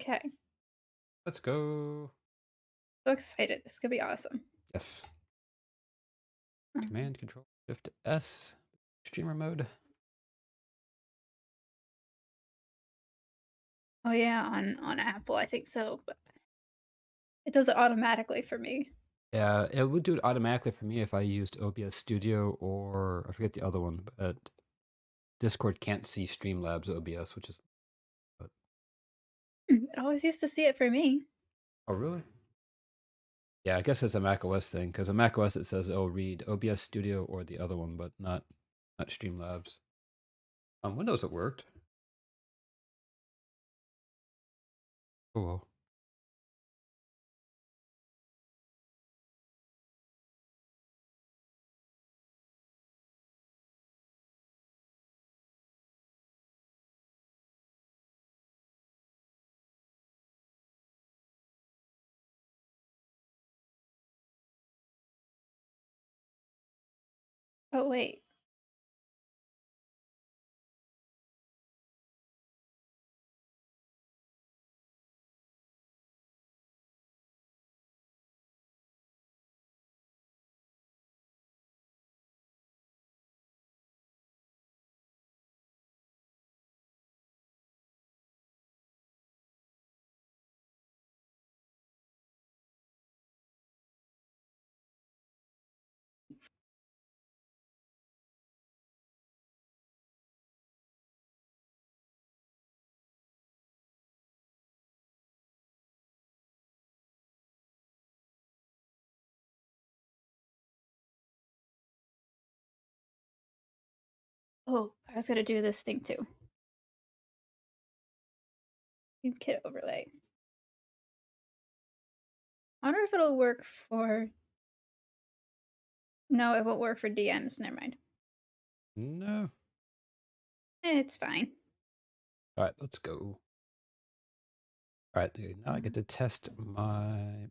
Okay. Let's go. So excited. This could be awesome. Yes. Um, Command Control Shift S. Streamer mode. oh yeah, on Apple, I think so, but it does it automatically for me. Yeah, it would do it automatically for me if I used OBS Studio or I forget the other one, but Discord can't see Streamlabs OBS, which is. But, It always used to see it for me. oh, really? Yeah, I guess it's a Mac OS thing because on Mac OS it says it'll read OBS Studio or the other one, but not Streamlabs. On Windows it worked. Cool. Oh wait. Oh, I was gonna do this thing too. You kit overlay. I wonder if it'll work for. No, it won't work for DMs. Never mind. No. It's fine. All right, let's go. All right, dude. Now I get Mm. to test my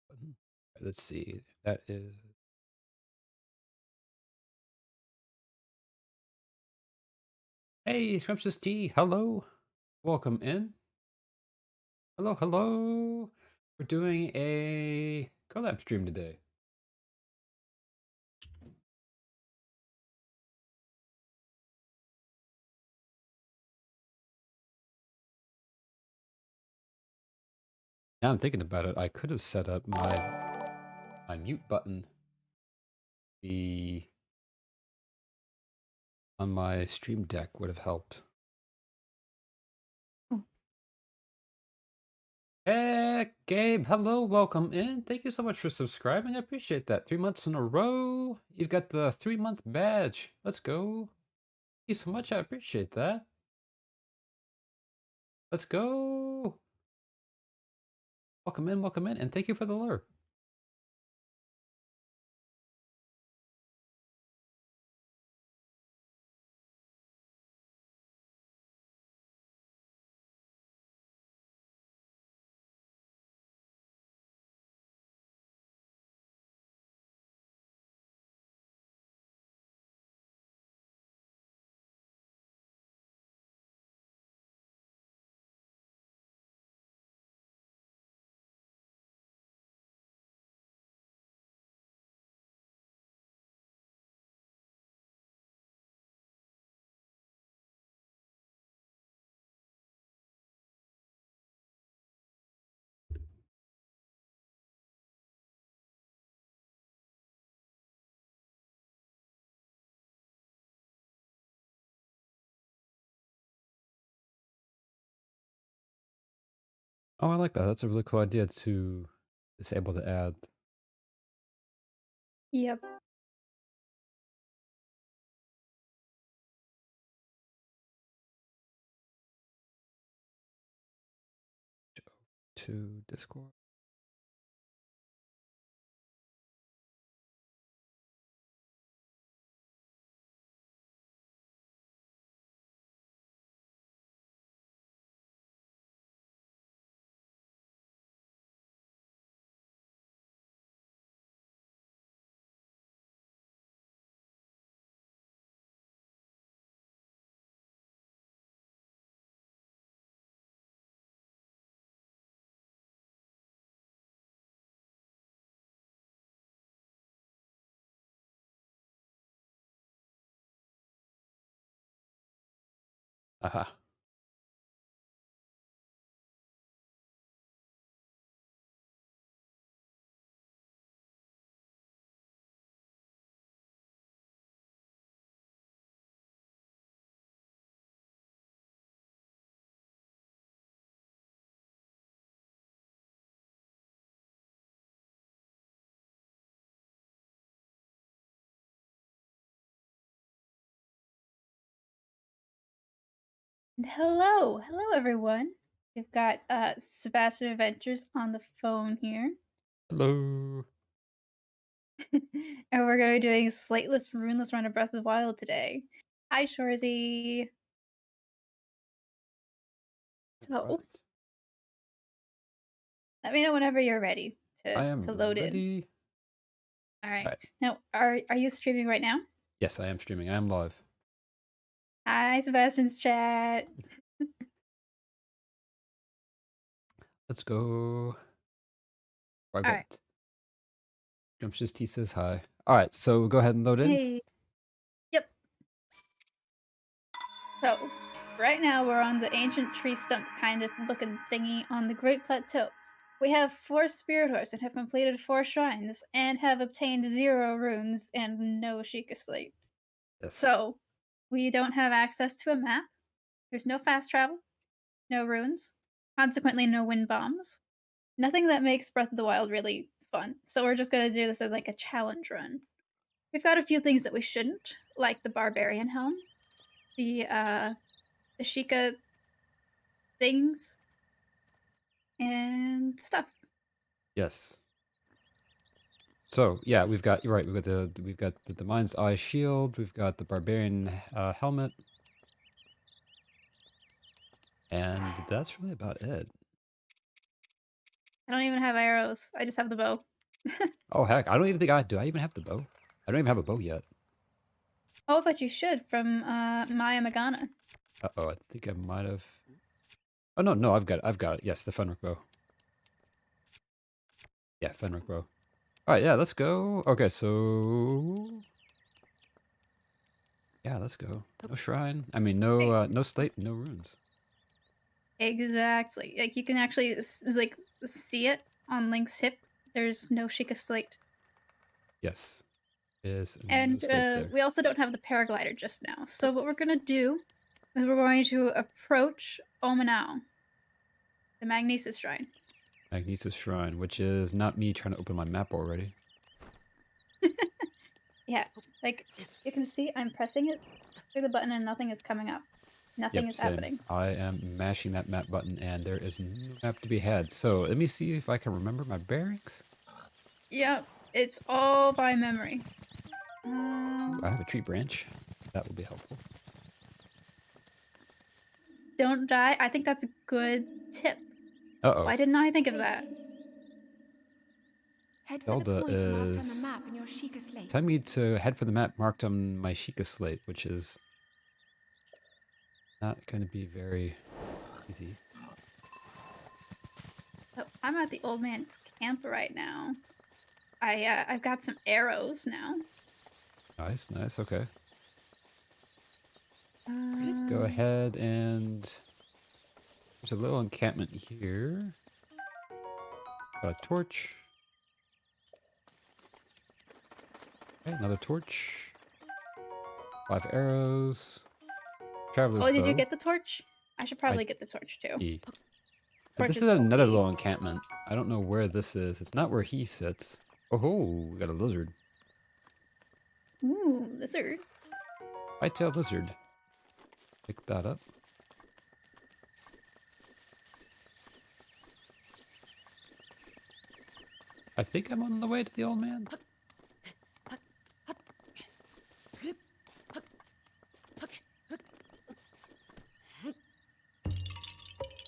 button. Let's see. That is. Hey, Scrumptious T. Hello. Welcome in. Hello, hello. We're doing a collab stream today. Now I'm thinking about it. I could have set up my mute button be on my stream deck would have helped. Oh, Hey, Gabe, hello, welcome in. Thank you so much for subscribing. I appreciate that. 3 months in a row. You've got the 3-month badge. Let's go. Thank you so much. I appreciate that. Let's go. Welcome in, and thank you for the lure. Oh, I like that. That's a really cool idea to disable the ad. yep. To Discord. Aha. And hello everyone. We've got Sebastian Adventures on the phone here, Hello. and we're gonna be doing Slateless, Runeless Run of Breath of the Wild today. Hi, Shorzy. So Right. let me know whenever you're ready I to am load in. ready. All right. Alright. Now, are you streaming right now? Yes, I am streaming. I am live. Hi, Sebastian's chat. Let's go. All right. Private. Jumpsh's T says hi. Alright, so go ahead and load in. Hey. Yep. So right now we're on the ancient tree stump kind of looking thingy on the Great Plateau. We have 4 spirit orbs and have completed 4 shrines and have obtained 0 runes and no Sheikah Slate. Yes. So we don't have access to a map. There's no fast travel, no runes, consequently no wind bombs. Nothing that makes Breath of the Wild really fun. So we're just gonna do this as like a challenge run. We've got a few things that we shouldn't, like the barbarian helm, the Sheikah things, and stuff. Yes. So yeah, we've got, you're right, we've got the Mind's Eye shield, we've got the barbarian helmet, and that's really about it. I don't even have arrows. I just have the bow. Oh heck, I don't even think I do. I even have the bow? I don't even have a bow yet. Oh, but you should from Maya Magana. Uh-oh, I think I might have. Oh no, I've got it. Yes, the Fenric bow. Yeah, Fenric bow. Alright, yeah, let's go. Okay, so yeah, let's go. No shrine. I mean, Hey, no slate, no runes. exactly. Like you can actually like see it on Link's hip. There's no Sheikah Slate. Yes, is no And slate there. we also don't have the paraglider just now. So what we're gonna do is we're going to approach Omanau, the Magnesis Shrine. Magnesis Shrine, which is not me trying to open my map already. Yeah, like you can see I'm pressing it through the button and nothing is coming up. Nothing Yep, is same. happening. I am mashing that map button and there is no map to be had. So let me see if I can remember my bearings. Yep, it's all by memory. Ooh, I have a tree branch. That will be helpful. Don't die. I think that's a good tip. Uh-oh. Why didn't I think of that? Head for the Zelda point marked on the is map in your Sheikah slate. telling me to head for the map marked on my Sheikah slate, which is not going to be very easy. So I'm at the old man's camp right now. I've got some arrows now. Nice, nice, okay. Let's go Um, ahead and there's a little encampment here. Got a torch. Okay, another torch. 5 arrows. Traveler's oh, did you bow. get the torch? I should I probably get the torch too. E. But Torch this is is another OP. little encampment. I don't know where this is. It's not where he sits. Oh ho, we got a lizard. Ooh, lizards. White-tailed lizard. Pick that up. I think I'm on the way to the old man.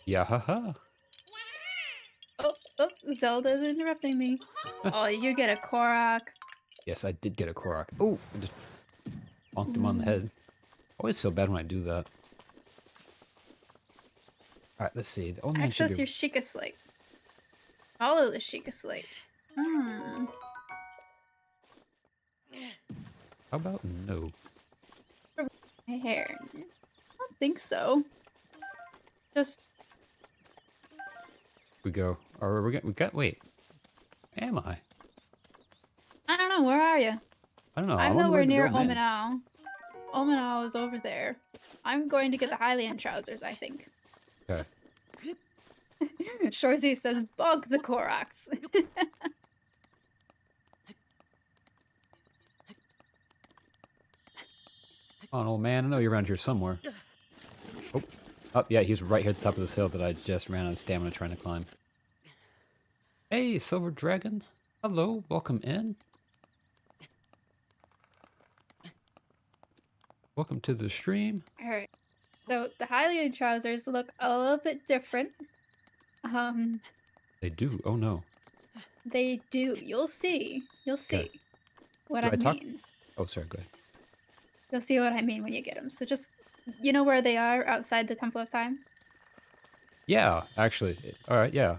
Yeah, haha. Oh, Zelda's interrupting me. Oh, you get a Korok. Yes, I did get a Korok. Oh, I just bonked him on the head. Always feel bad when I do that. Alright, let's see. The old man should Access be... your Sheikah Slate. Follow the Sheikah Slate. Hmm. How about no? My hair. think so. Just We go. Or we got. Wait. Am I? I don't know. Where are you? I don't know. I I'm wonder where nowhere the near old man. Omanao. Omanao is over there. I'm going to get the Hylian Trousers, I think. Okay. Shorzy says, bog the Koroks. Come on, old man. I know you're around here somewhere. Oh. Oh, yeah, he's right here at the top of this hill that I just ran out of stamina trying to climb. Hey, Silver Dragon. Hello, welcome in. Welcome to the stream. Alright. So the Hylian Trousers look a little bit different. They do. Oh no. They do. You'll see. You'll see Okay. what Do I I talk? mean. Oh, sorry. Go ahead. You'll see what I mean when you get them. So just, you know where they are outside the Temple of Time? Yeah, actually. All right. Yeah.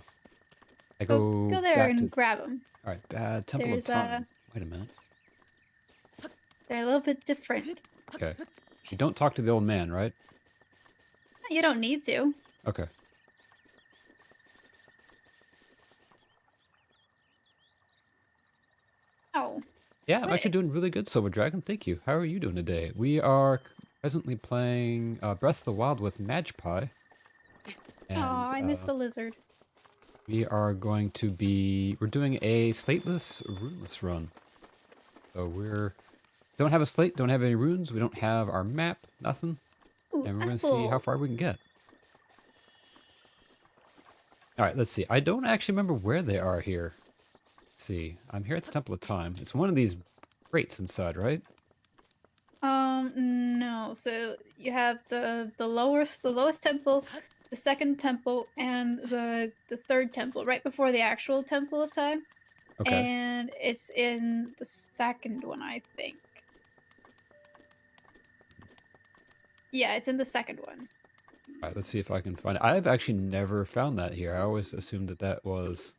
I So go there back and to. grab them. All right. Bad Temple of There's Time. Wait a minute. they're a little bit different. Okay. You don't talk to the old man, right? You don't need to. Okay. Oh. Yeah, I'm actually doing really good, Silver Dragon. Thank you. How are you doing today? We are presently playing Breath of the Wild with Magpie. And I missed the lizard. we are going to be... We're doing a Slateless, Runeless run. So don't have a slate, don't have any runes, we don't have our map, nothing. Ooh, And we're going to see how far we can get. Alright, let's see. I don't actually remember where they are here. Let's see. I'm here at the Temple of Time. It's one of these crates inside, right? No. So you have the lowest temple, the second temple, and the third temple, right before the actual Temple of Time. Okay. And it's in the second one, I think. Yeah, it's in the second one. Alright, let's see if I can find it. I've actually never found that here. I always assumed that was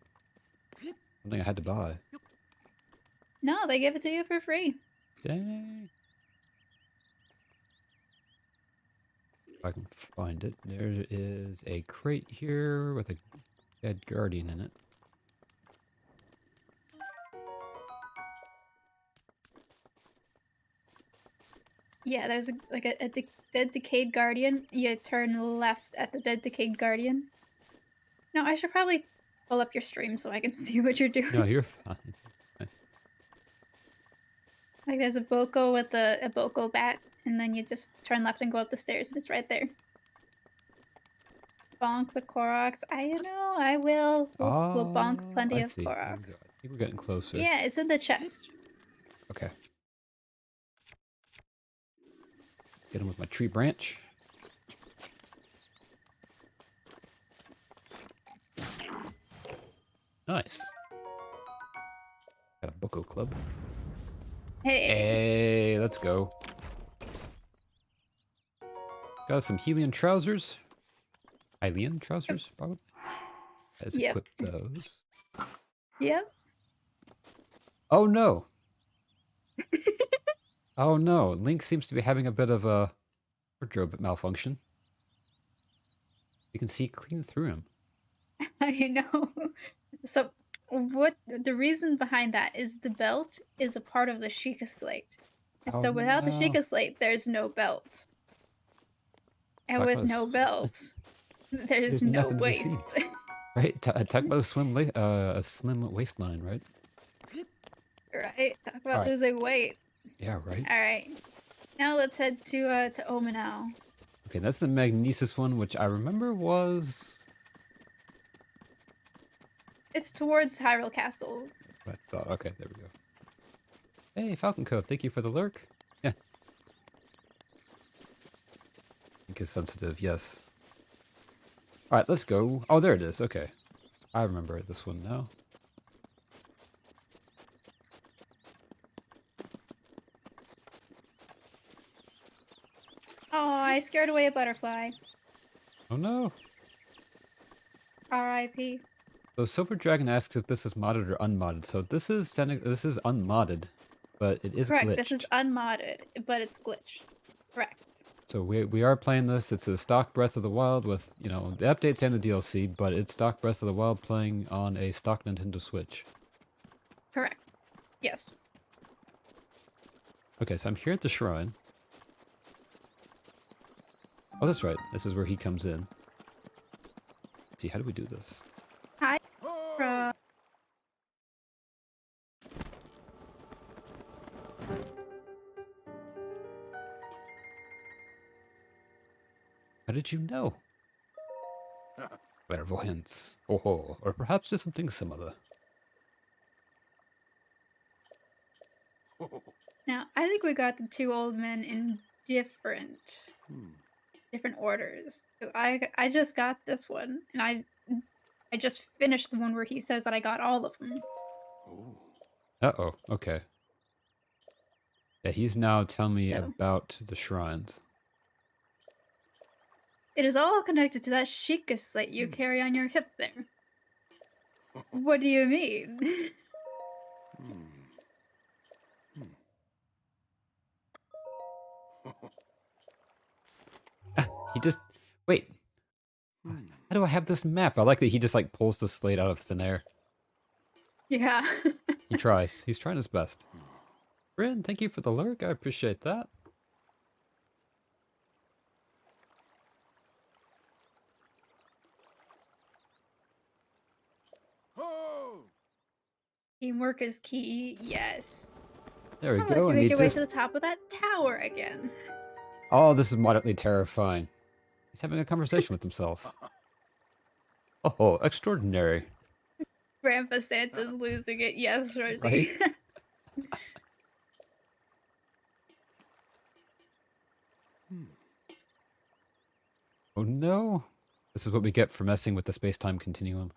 something I had to buy. No, they give it to you for free. Dang. If I can find it. There is a crate here with a dead guardian in it. Yeah, there's a dead decayed guardian. You turn left at the dead decayed guardian. No, I should probably pull up your stream so I can see what you're doing. No, you're fine. Like there's a Boko with a Boko bat, and then you just turn left and go up the stairs, and it's right there. Bonk the Koroks. I know, I will. We'll bonk plenty of Koroks. I think we're getting closer. Yeah, it's in the chest. Okay. Get him with my tree branch. Nice. Got a Boko club. Hey, let's go. Got some Hylian trousers. Hylian trousers, probably. Let's equip those. Yep. Oh no. Oh no. Link seems to be having a bit of a wardrobe malfunction. You can see clean through him. I know. So, what the reason behind that is the belt is a part of the Sheikah Slate. And so without the Sheikah Slate, there's no belt. And with no belt, there's no waist. Right? Talk about a slim waistline, right? Right? Talk about losing weight. Yeah, right? Alright. Now let's head to Omanao. Okay, that's the Magnesis one, which I remember was... It's towards Hyrule Castle. I thought. Okay, there we go. Hey, Falcon Cove, thank you for the lurk. Yeah. Link is sensitive, yes. Alright, let's go. Oh, there it is. Okay. I remember this one now. Oh, I scared away a butterfly. Oh no. R.I.P. So Silver Dragon asks if this is modded or unmodded. So this is unmodded, but it is Correct. glitched. This is unmodded, but it's glitched. Correct. So we are playing this. It's a stock Breath of the Wild with, you know, the updates and the DLC, but it's stock Breath of the Wild playing on a stock Nintendo Switch. Correct. Yes. Okay, so I'm here at the shrine. Oh, that's right. This is where he comes in. Let's see, how do we do this? Hi. How did you know? Clairvoyance. Oh, or perhaps just something similar. Now, I think we got the two old men in different orders. 'Cause I just got this one, and I just finished the one where he says that I got all of them. Uh-oh, okay. Yeah, he's now telling me So about the shrines. it is all connected to that Sheikah slate you carry on your hip there. What do you mean? He just... Wait. How do I have this map? I like that he just, like, pulls the slate out of thin air. Yeah. He tries. He's trying his best. Bryn, thank you for the lurk. I appreciate that. Teamwork is key. Yes. There we Oh, look, go, you and make he your way to just... the top of that tower again. Oh, this is moderately terrifying. He's having a conversation with himself. Oh, extraordinary. Grandpa Santa's losing it. Yes, Right? Rosie. Oh no. This is what we get for messing with the space-time continuum.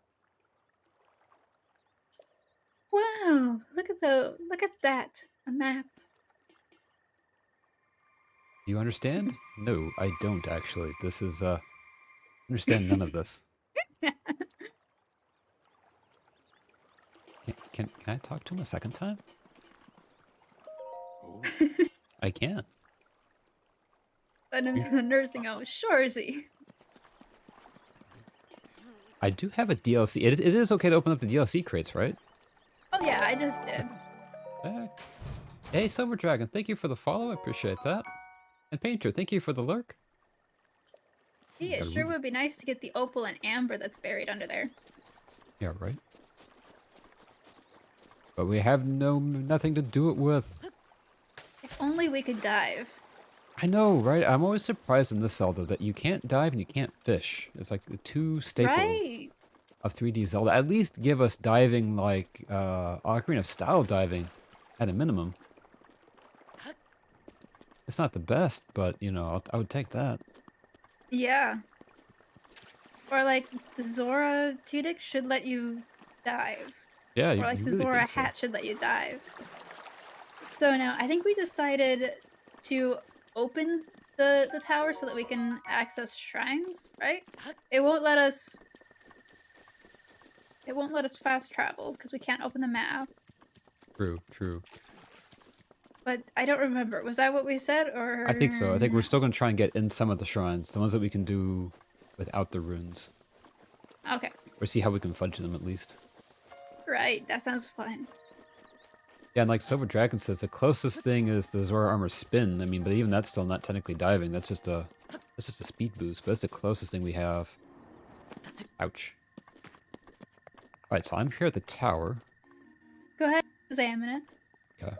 Wow, look at that. A map. Do you understand? No, I don't actually. This is, understand none of this. Can I talk to him a second time? I can. Send him to the nursing home. Shorzy. I do have a DLC. It is okay to open up the DLC crates, right? Oh yeah, I just did. Eh. Hey, Silver Dragon, thank you for the follow. I appreciate that. And Painter, thank you for the lurk. Gee, it sure would be nice to get the opal and amber that's buried under there. Yeah, right. But we have nothing to do it with. If only we could dive. I know, right? I'm always surprised in this Zelda that you can't dive and you can't fish. It's like the two staples Right. of 3D Zelda. At least give us diving like Ocarina of Style diving at a minimum. It's not the best, but you know, I would take that. Yeah. Or like the Zora tunic should let you dive. Yeah, Or you like the really Zora think so. hat should let you dive. So now I think we decided to open the tower so that we can access shrines, right? It won't let us fast travel because we can't open the map. True, true. But I don't remember. Was that what we said or I think so. I think we're no? still going to try and get in some of the shrines, the ones that we can do without the runes. Okay. Or see how we can fudge them at least. Right, that sounds fun. Yeah, and like Silver Dragon says, the closest thing is the Zora Armor Spin. I mean, but even that's still not technically diving. That's just a speed boost, but that's the closest thing we have. Ouch. Alright, so I'm here at the tower. Go ahead, examine it. Okay.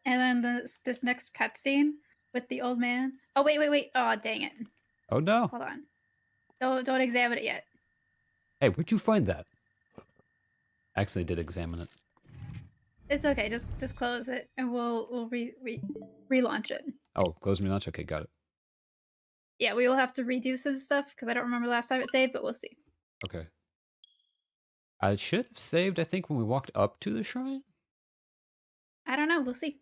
And then this next cutscene with the old man. Oh wait. Oh dang it. Oh no. Hold on. Don't examine it yet. Hey, where'd you find that? Actually did examine it. It's okay. Just close it, and we'll relaunch it. Oh, close me launch? Okay, got it. Yeah, we will have to redo some stuff because I don't remember last time it saved, but we'll see. Okay. I should have saved, I think, when we walked up to the shrine. I don't know. We'll see.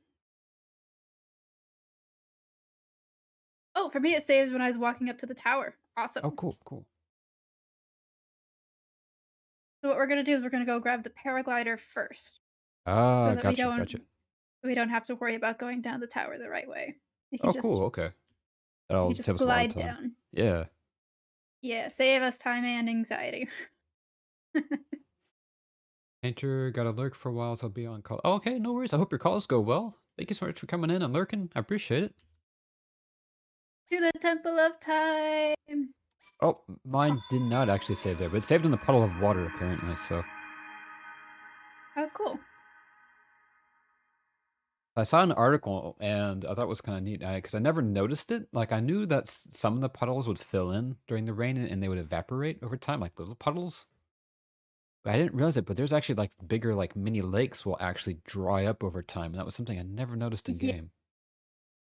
Oh, for me, it saved when I was walking up to the tower. Awesome. Oh, cool, cool. So what we're gonna do is we're gonna go grab the paraglider first, so Ah, that gotcha, gotcha. we don't have to worry about going down the tower the right way. We can Oh, just cool, okay. That'll You save just us a lot of glide time. down. Yeah. Yeah, save us time and anxiety. Enter, gotta lurk for a while, so I'll be on call. Oh, okay, no worries. I hope your calls go well. Thank you so much for coming in and lurking. I appreciate it. To the Temple of Time! Oh, mine did not actually save there, but it saved in the puddle of water, apparently, so. Oh, cool. I saw an article, and I thought it was kind of neat, because I never noticed it. Like, I knew that some of the puddles would fill in during the rain, and they would evaporate over time, like little puddles. But I didn't realize it, but there's actually, like, bigger, like, mini lakes will actually dry up over time, and that was something I never noticed in Yeah. game.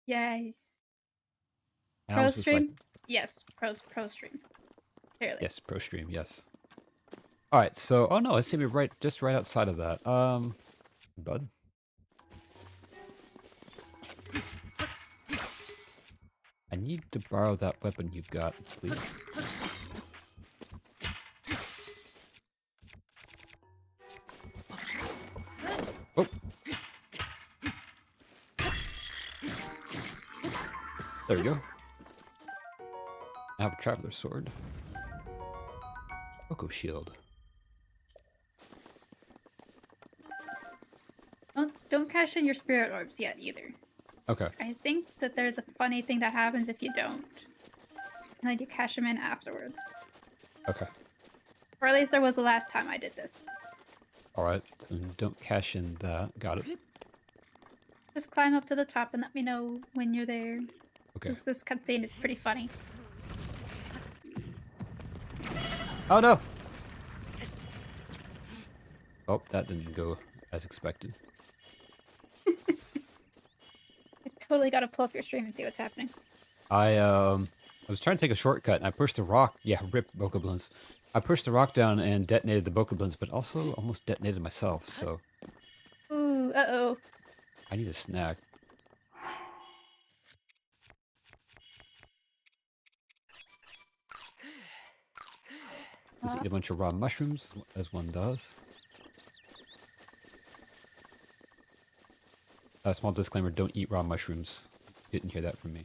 Yes. And I Pro was just like, stream? Yes, pro stream. Clearly. yes, pro stream, yes. All right, so oh no, let's see me just right outside of that. Bud. I need to borrow that weapon you've got, please. Oh. There we go. I have a traveler's sword. Oko shield. Don't cash in your spirit orbs yet either. Okay. I think that there's a funny thing that happens if you don't. And then you cash them in afterwards. Okay. Or at least there was the last time I did this. Alright, don't cash in that. Got it. Just climb up to the top and let me know when you're there. Okay. This cutscene is pretty funny. Oh no! Oh, that didn't go as expected. I totally gotta pull up your stream and see what's happening. I was trying to take a shortcut and I pushed the rock. Yeah, rip Bokoblins. I pushed the rock down and detonated the Bokoblins, but also almost detonated myself, so. Ooh, uh-oh. I need a snack. Just eat a bunch of raw mushrooms, as one does. A small disclaimer, don't eat raw mushrooms. Didn't hear that from me.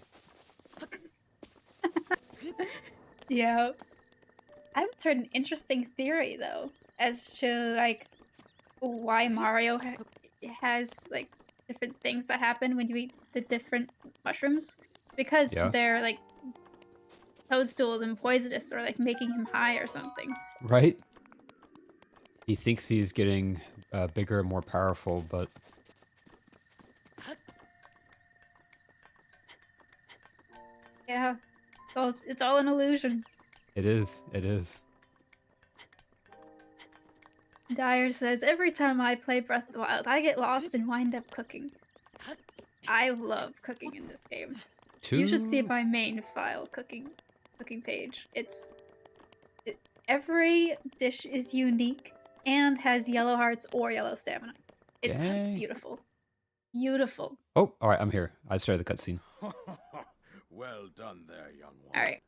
Yeah. I've heard an interesting theory, though, as to, like, why Mario has, like, different things that happen when you eat the different mushrooms. Because Yeah. they're, like, toadstools and poisonous or, like, making him high or something. Right? He thinks he's getting bigger and more powerful, but... Yeah. So it's all an illusion. It is. It is. Dyer says, every time I play Breath of the Wild, I get lost and wind up cooking. I love cooking in this game. You should see my main file cooking page. Every dish is unique and has yellow hearts or yellow stamina. It's beautiful. Beautiful. Oh, alright, I'm here. I started the cutscene. Well done there, young one. Alright.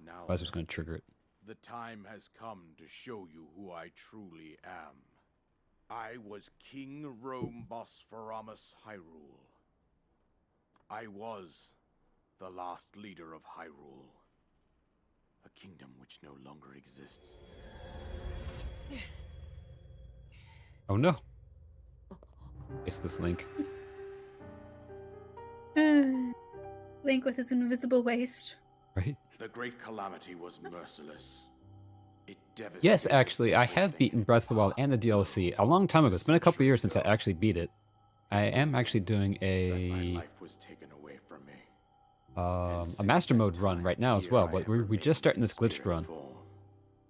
Now I was just going to trigger it. the time has come to show you who I truly am. I was King Rome Bosphoramos Hyrule. I was the last leader of Hyrule, a kingdom which no longer exists. Oh no. It's this Link. Link with his invisible waist. Right? The great calamity was merciless. It devastated. Yes, actually, I have everything beaten in Breath its of the Wild path. and the DLC a long time ago. It's been a couple years since I actually beat it. I am actually doing That my a life was taken away from me. a master mode run right now as well, but we're just starting this glitched run.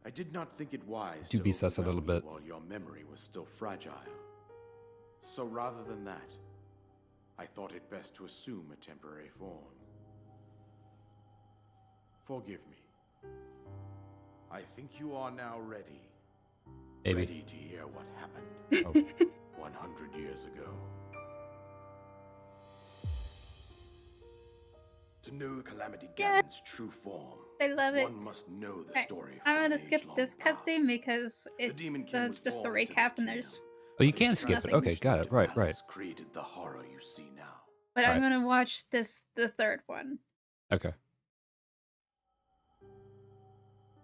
I did not think it wise Do to beast us a little overwhelm you bit. while your memory was still fragile. So rather than that, I thought it best to assume a temporary form. Forgive me. I think you are now ready. Maybe. Ready to hear what happened Oh. 100 years ago. To know Calamity Yeah. Ganon's true form, I love it. one must know the Okay, story. I'm from gonna an skip age-long this cutscene past. because The it's Demon King was just the born into recap this and there's... kingdom, Oh, you but can his skip it. nothing. Okay, got it. Right, right. created the horror you see now. But I'm Right. gonna watch the third one. Okay.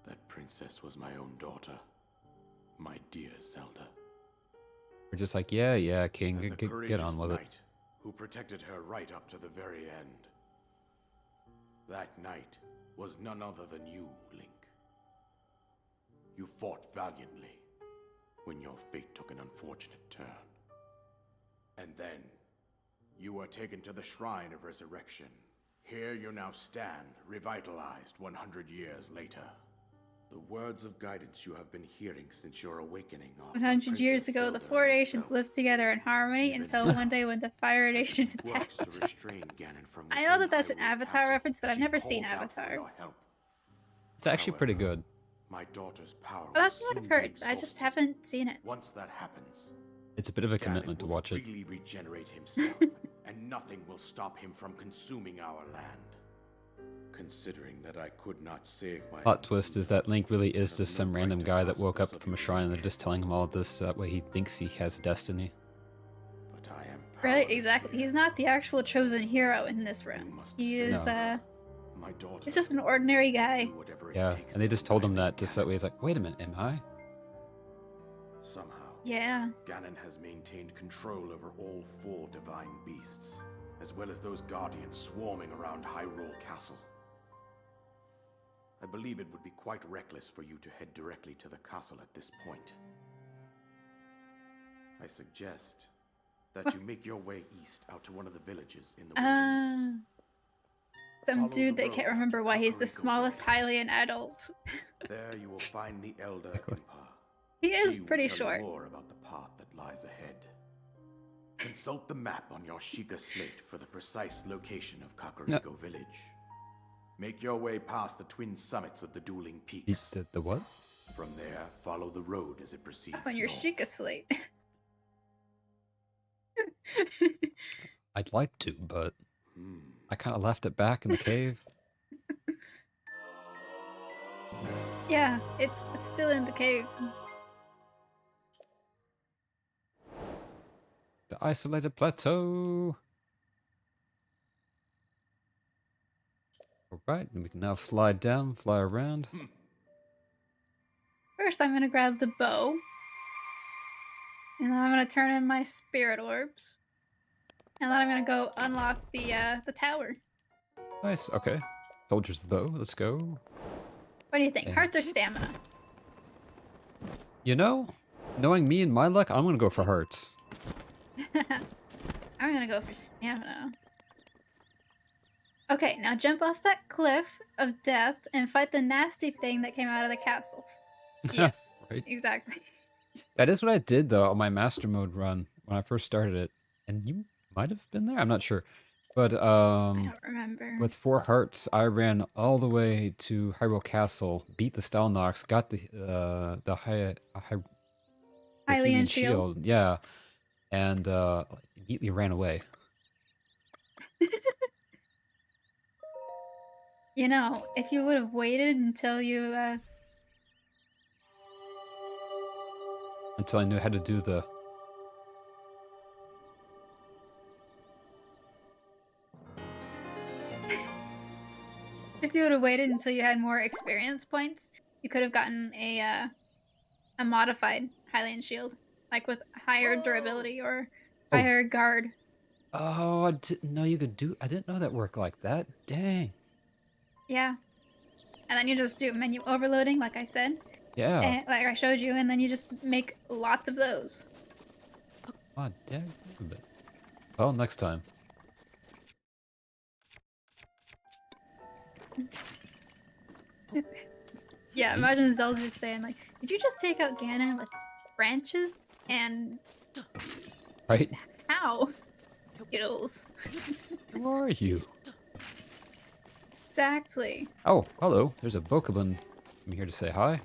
That princess was my own daughter, my dear Zelda. We're just like, yeah, King, And the get courageous on with it. knight who protected her right up to the very end. That knight was none other than you, Link. You fought valiantly when your fate took an unfortunate turn. And then, you were taken to the Shrine of Resurrection. Here you now stand, revitalized 100 years later. The words of guidance you have been hearing since your awakening are 100 years ago, the four nations lived together in harmony until one day when the Fire Nation attacked. I know that that's an Avatar reference, but I've never seen Avatar. It's actually pretty good. My daughter's power Well, that's what I've heard. I just haven't seen it. Once that happens, It's a bit of a commitment to watch it. Ganon will freely regenerate himself, and nothing will stop him from consuming our land. Considering that I could not save my Plot twist is that Link really is just some random guy that woke up from a shrine and they're just telling him all this that way he thinks he has destiny. But I am Right, exactly. He's not the actual chosen hero in this room. He is, my daughter. he's just an ordinary guy. Yeah, and they just told him that just that way he's like, wait a minute, am I? Somehow, Yeah. Ganon has maintained control over all 4 divine beasts, as well as those guardians swarming around Hyrule Castle. I believe it would be quite reckless for you to head directly to the castle at this point. I suggest that you make your way east out to one of the villages in the wilderness. Some Follow dude the that can't road remember to why he's the Kakariko smallest Village. Hylian adult. There you will find the Elder Impa. He is She will pretty tell short. you more about the path that lies ahead. Consult the map on your Sheikah slate for the precise location of Kakariko Village. Make your way past the twin summits of the dueling peaks. The what? From there, follow the road as it proceeds On your north. Sheikah slate. I'd like to, but I kind of left it back in the cave. Yeah, it's still in the cave. The isolated plateau. Alright, and we can now fly down, fly around. First, I'm gonna grab the bow. And then I'm gonna turn in my spirit orbs. And then I'm gonna go unlock the tower. Nice, okay. Soldier's bow, let's go. What do you think? Yeah. Hearts or stamina? You know, knowing me and my luck, I'm gonna go for hearts. I'm gonna go for stamina. Okay, now jump off that cliff of death and fight the nasty thing that came out of the castle. Yes, Right. exactly. That is what I did though on my master mode run when I first started it. And you might have been there, I'm not sure. But I don't remember. with 4 hearts, I ran all the way to Hyrule Castle, beat the Stalnox, got the Hylian shield. Yeah. And immediately ran away. You know, if you would have waited until you Until I knew how to do the if you would have waited until you had more experience points, you could have gotten a modified Hylian shield, like with higher durability or higher guard. Oh, I didn't know you could do. I didn't know that worked like that. Dang. Yeah. And then you just do menu overloading, like I said. Yeah. And, like I showed you, and then you just make lots of those. Oh, damn. Well, next time. Yeah, imagine Zelda just saying, like, did you just take out Ganon with branches? And Right? how? Skittles. Who are you? Exactly. Oh, hello. There's a Bokoblin. I'm here to say hi.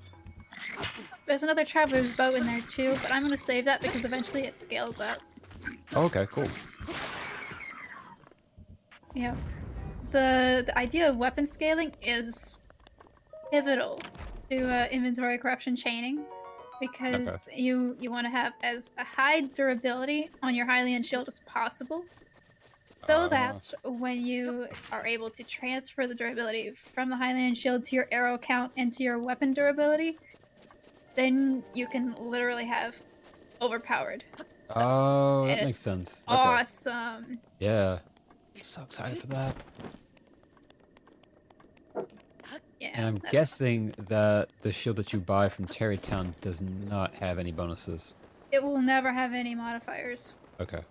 There's another Traveler's Bow in there too, but I'm gonna save that because eventually it scales up. Oh, okay, cool. Yeah. The idea of weapon scaling is pivotal to inventory corruption chaining because you want to have as a high durability on your Hylian shield as possible, So that when you are able to transfer the durability from the Hylian shield to your arrow count into your weapon durability, then you can literally have overpowered stuff. Oh, And that makes it's sense. Okay. awesome. Yeah. So excited for that. Yeah, And I'm that's guessing that the shield that you buy from Terrytown does not have any bonuses. it will never have any modifiers. Okay.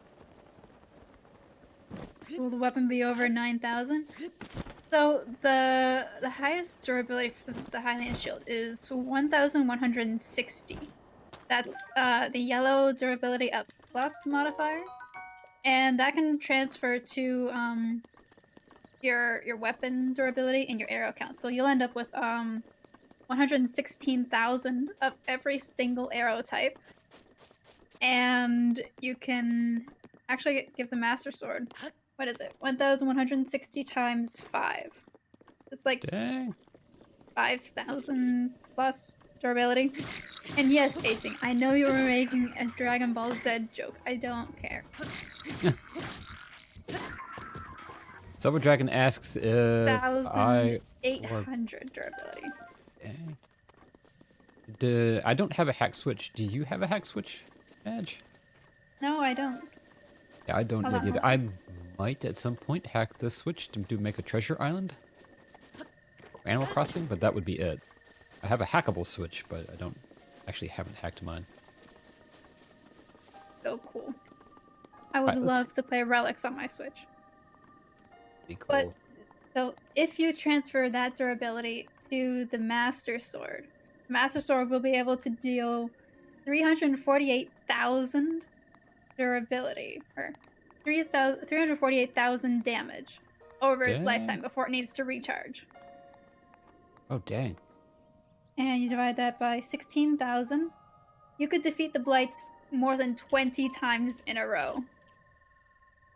Will the weapon be over 9,000? So the highest durability for the Hylian shield is 1,160. That's the yellow durability up plus modifier, and that can transfer to your weapon durability and your arrow count. So you'll end up with 116,000 of every single arrow type, and you can actually give the Master Sword. What is it? 1,160 times 5. It's like Dang. 5,000 plus durability. And yes, Acing, I know you were making a Dragon Ball Z joke. I don't care. Silver Dragon asks if I... 1,800 durability. Dang. I don't have a hack switch. Do you have a hack switch, Edge? No, I don't. Yeah, I don't Hold yet on, either. hold I might at some point hack this switch to make a treasure island. Animal Crossing, but that would be it. I have a hackable switch, but I haven't hacked mine. So cool. I would love to play Relics on my Switch. Be cool. But, so if you transfer that durability to the Master Sword, Master Sword will be able to deal 348,000 durability, or 348,000 damage over its lifetime before it needs to recharge. Oh, dang. And you divide that by 16,000. You could defeat the Blights more than 20 times in a row.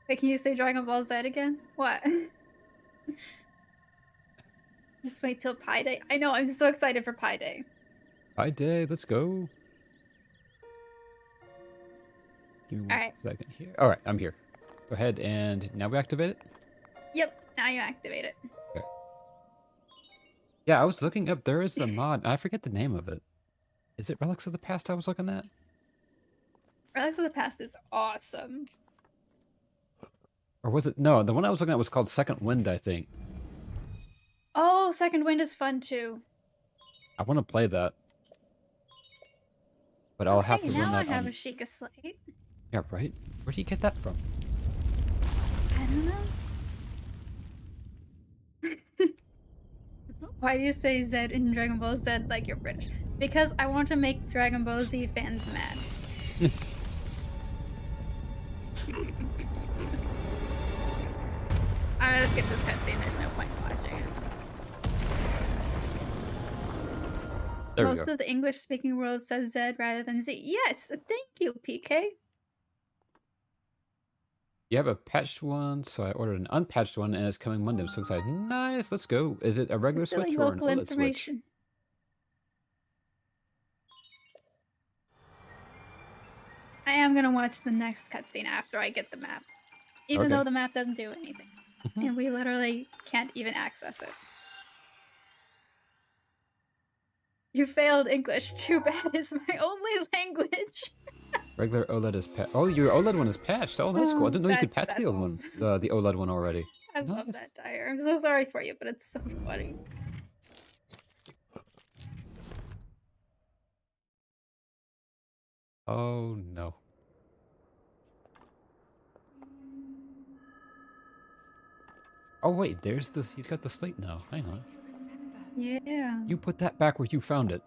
Wait, can you say Dragon Ball Z again? What? Just wait till Pi Day. I know, I'm so excited for Pi Day. Pi Day, let's go. Give me 1 second here. Alright, I'm here. Go ahead and now we activate it? Yep, now you activate it. Okay. Yeah, I was looking up, there is a mod, I forget the name of it. Is it Relics of the Past I was looking at? Relics of the Past is awesome. Or was it? No, the one I was looking at was called Second Wind, I think. Oh, Second Wind is fun too. I want to play that. But I'll have to run now that I have on... a Sheikah Slate. Yeah, right? Where'd you get that from? I don't know. Why do you say Z in Dragon Ball Z like you're British? Because I want to make Dragon Ball Z fans mad. I'm gonna skip this cutscene, there's no point in watching it. There we Most go. of the English-speaking world says Z rather than Z. Yes, thank you, PK. You have a patched one, so I ordered an unpatched one, and it's coming Monday. I'm so excited. Nice, let's go. Is it a regular Switch or an OLED Switch? I am gonna watch the next cutscene after I get the map. Even though the map doesn't do anything. And we literally can't even access it. You failed English. Too bad, it's my only language. Regular OLED is patched. Oh, your OLED one is patched. Oh, that's cool. I didn't know you could patch the old one, awesome. the OLED one already. I love that, Dyer. I'm so sorry for you, but it's so funny. Oh, no. Oh, wait, there's the... He's got the slate now. Hang on. Yeah. You put that back where you found it.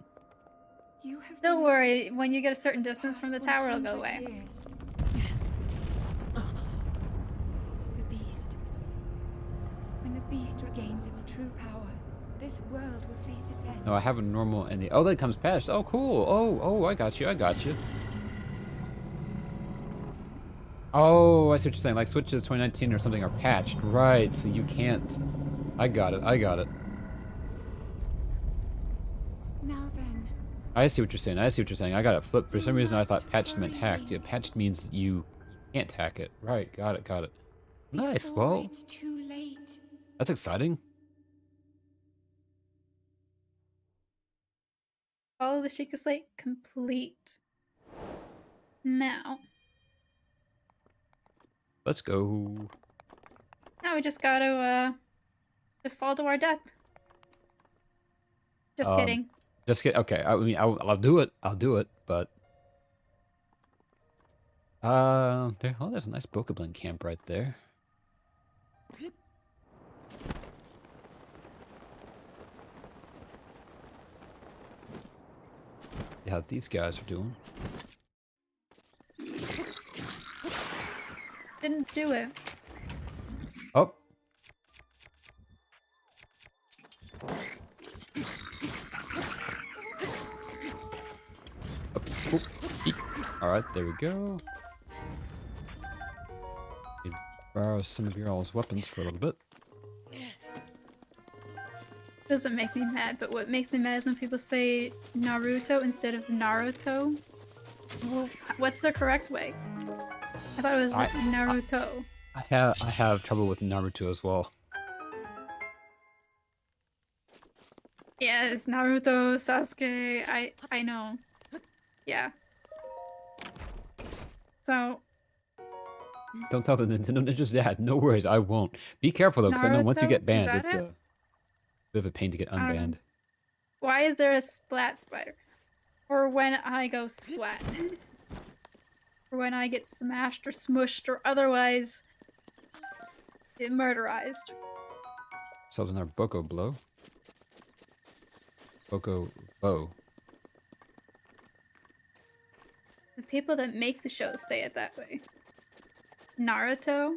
Don't worry, when you get a certain distance from the tower, it'll go away. The beast. When the beast regains its true power, this world will face its end. No, I have a normal and the OLED comes patched. Oh, cool. Oh, I got you. I got you. Oh, I see what you're saying. Like Switches 2019 or something are patched. Right, so you can't. I got it. I got it. Now then. I see what you're saying. I see what you're saying. I got it flipped. For some reason, I thought patched meant hacked. Yeah, patched means you can't hack it. Right, got it, got it. Nice. before Well, it's too late. that's exciting. Follow the Sheikah Slate complete. Now Let's go. we just gotta fall to our death. Just Um, kidding. Just get okay. I mean, I'll do it. I'll do it. But there. Oh, there's a nice Bokoblin camp right there. See how these guys are doing. Didn't do it. Oh. Oh, eek. All right, there we go. Need to borrow some of your all's weapons for a little bit. Doesn't make me mad, but what makes me mad is when people say Naruto instead of Naruto. Well, what's the correct way? I thought it was Naruto. I have trouble with Naruto as well. Yeah, it's Naruto, Sasuke. I know. Yeah. So Don't tell the Nintendo Ninjas that. No worries, I won't. Be careful though, because I know once you Naruto? get banned, Is it's that a bit of a pain to get unbanned. why is there a splat spider? Or when I go splat. Or when I get smashed or smushed or otherwise murderized. Ourselves in our Boko blow. Boko bow. The people that make the show say it that way. Naruto?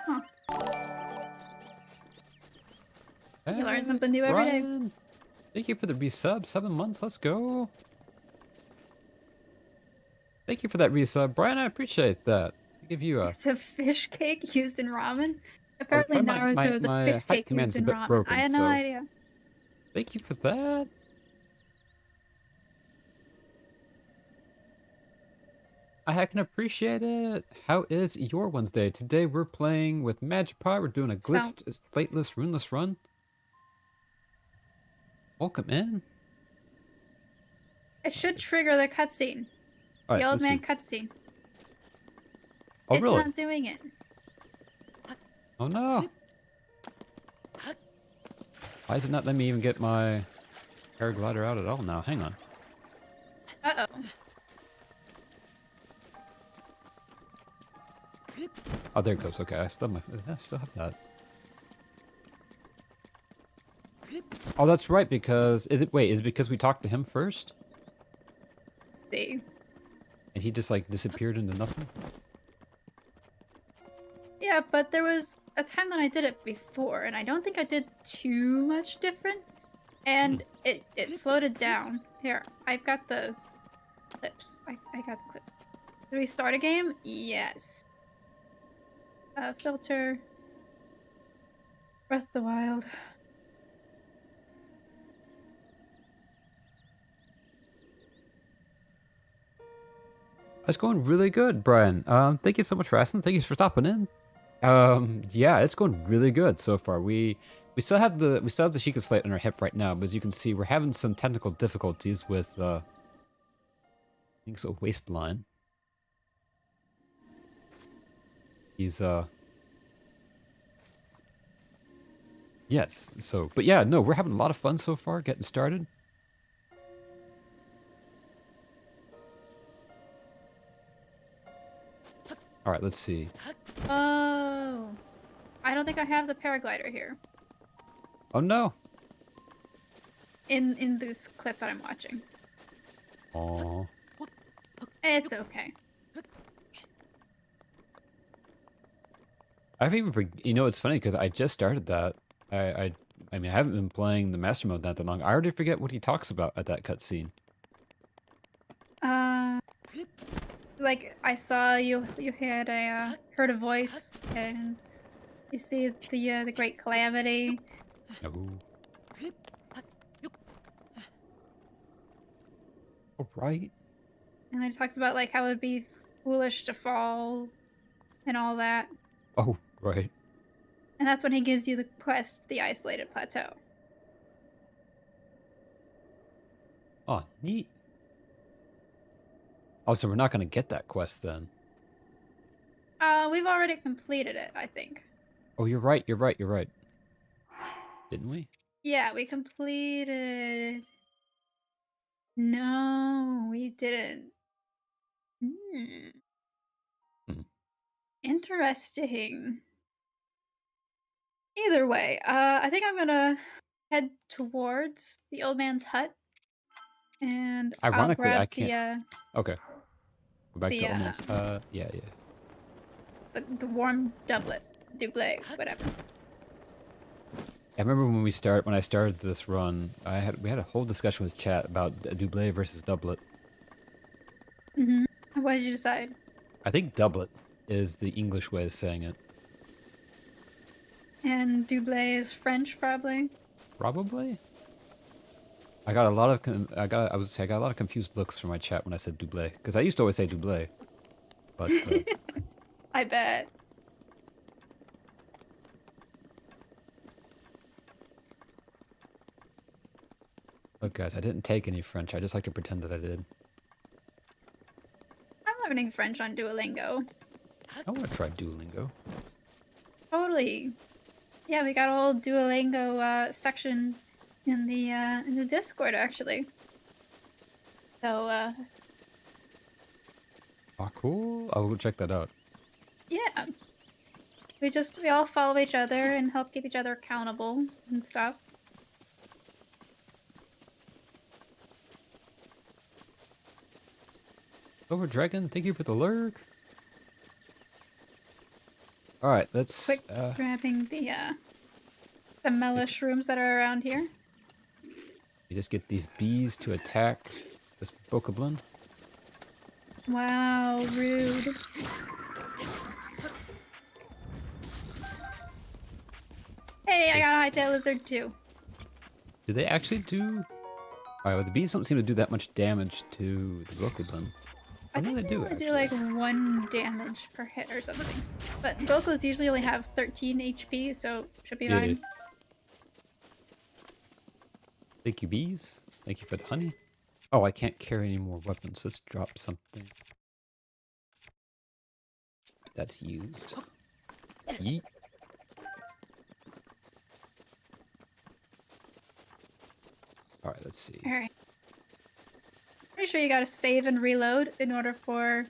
Huh. You learn something new every day. Brian, thank you for the resub. 7 months, let's go. Thank you for that resub, Brian. I appreciate that. I give you a. It's a fish cake used in ramen? Apparently my- Naruto my- is a my fish hype cake command's used a in bit ramen. broken, I had no so- idea. Thank you for that. I can appreciate it. How is your Wednesday? Today we're playing with Magipie. We're doing a glitched, Slateless, Runeless run. Welcome in. It should trigger the cutscene. All right, The old let's man see. cutscene. Oh, It's really? not doing it. Oh, no. Why is it not letting me even get my paraglider out at all now? Hang on. Uh-oh. Oh, there it goes. Okay, I still have that. Oh, that's right, because... Is it because we talked to him first? See. And he just, like, disappeared into nothing? Yeah, but there was a time that I did it before, and I don't think I did too much different. And it floated down. Here, I've got the clips. I got the clip. Did we start a game? Yes. Filter. Breath of the Wild. It's going really good, Brian. Thank you so much for asking. Thank you for stopping in. Yeah, it's going really good so far. We still have the Sheikah Slate on our hip right now, but as you can see, we're having some technical difficulties with I think so waistline. He's yes. So, but yeah, no, we're having a lot of fun so far getting started. All right, let's see. Oh. I don't think I have the paraglider here. Oh no. In this clip that I'm watching. Oh. It's okay. I've even you know, it's funny because I just started that. I mean, I haven't been playing the master mode that long. I already forget what he talks about at that cutscene. Like I saw you had a heard a voice and you see the great calamity. Oh. All right. And then it talks about like how it'd be foolish to fall and all that. Oh, right. And that's when he gives you the quest, the Isolated Plateau. Oh, neat. Oh, so we're not going to get that quest then. We've already completed it, I think. Oh, you're right. You're right. You're right. Didn't we? Yeah, we completed... No, we didn't. Hmm. Hmm. Interesting. Either way, I think I'm gonna head towards the old man's hut, and I'll Ironically, I grab can't. Okay. Go back the to Omens. Yeah, yeah. the warm doublet, doublet, whatever. I remember when I started this run, we had a whole discussion with chat about doublet versus doublet. Mm-hmm. What did you decide? I think doublet is the English way of saying it. And doublet is French, probably. Probably. I got a lot of I got a lot of confused looks from my chat when I said doublet because I used to always say doublet, but I bet. look, guys, I didn't take any French. I just like to pretend that I did. I'm learning French on Duolingo. I want to try Duolingo. Totally. Yeah, we got a whole Duolingo section in the Discord actually. So Oh, cool. I will check that out. yeah. We all follow each other and help keep each other accountable and stuff. Over Dragon, thank you for the lurk. All right, let's Quick grabbing the mellow shrooms that are around here. you just get these bees to attack this bokoblin. Wow, rude. Hey, I got a hightail lizard too. Do they actually do? All right, well, the bees don't seem to do that much damage to the bokoblin. I know think they they do, only do actually. like 1 damage per hit or something. But Bokos usually only have 13 HP, so should be Yeah. fine. Thank you, bees. Thank you for the honey. Oh, I can't carry any more weapons. Let's drop something. That's used. Yeet. All right, let's see. Alright. Pretty sure you gotta save and reload in order for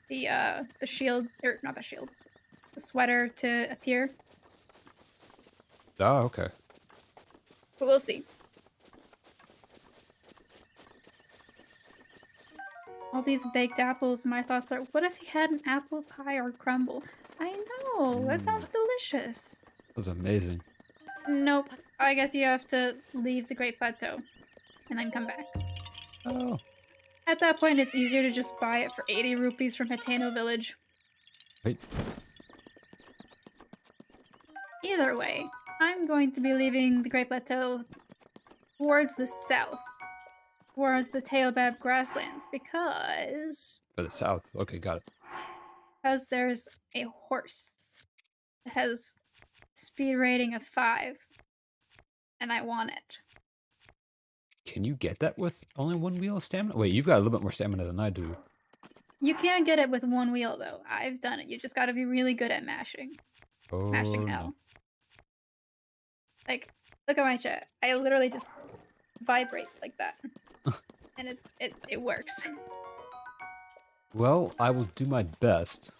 the shield, or not the shield, the sweater to appear. Oh, okay. But we'll see. All these baked apples, my thoughts are, what if he had an apple pie or crumble? I know, that sounds delicious. That was amazing. Nope. I guess you have to leave the Great Plateau and then come back. Oh. At that point, it's easier to just buy it for 80 rupees from Hateno Village. Wait. Either way, I'm going to be leaving the Great Plateau towards the south, towards the Tailbab grasslands, because For the south. Okay, got it. there's a horse that has speed rating of 5, and I want it. Can you get that with only 1 wheel of stamina? Wait, you've got a little bit more stamina than I do. You can get it with 1 wheel, though. I've done it. You just gotta be really good at mashing. Oh, Mashing no. L. Like, look at my chat. I literally just vibrate like that. And it works. Well, I will do my best.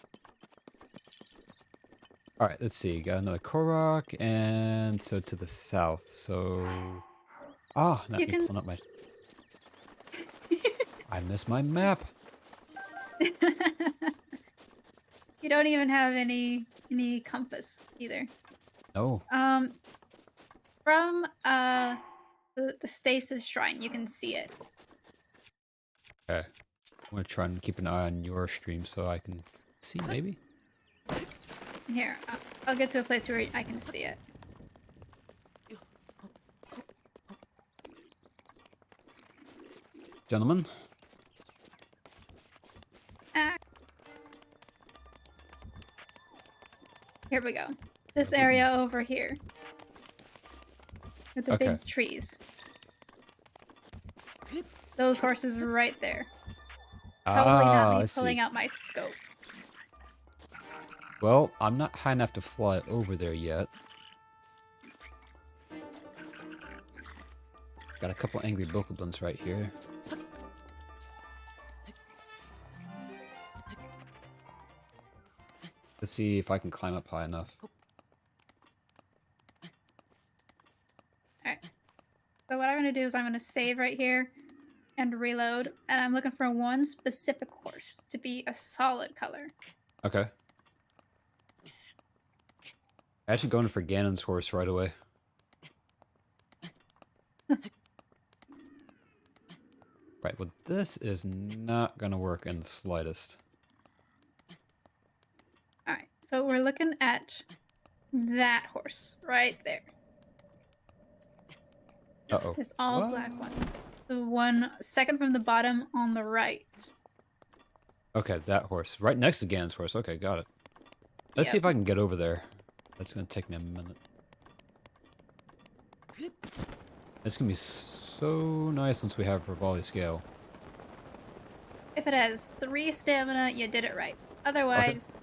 All right, let's see. Got another Korok, and so to the south. So, not You me can- pulling up my. I missed my map. You don't even have any compass either. No. From the Stasis Shrine, you can see it. Okay. I'm gonna try and keep an eye on your stream so I can see. Maybe. Here, I'll get to a place where I can see it. Gentlemen. Ah. Here we go. This area over here. With the Okay. big trees. Those horses right there. Totally not Ah, me I see. pulling out my scope. Well, I'm not high enough to fly over there yet. Got a couple angry bokoblins right here. Let's see if I can climb up high enough. Alright. So what I'm going to do is I'm going to save right here and reload. And I'm looking for one specific horse to be a solid color. Okay. Actually going for Ganon's horse right away. Right, well this is not gonna work in the slightest. Alright, so we're looking at that horse right there. Uh-oh. This all What? black one. The one second from the bottom on the right. Okay, that horse. Right next to Ganon's horse. Okay, got it. Let's see if I can get over there. That's gonna take me a minute. It's gonna be so nice once we have Rivali scale. If it has 3 stamina, you did it right. Otherwise,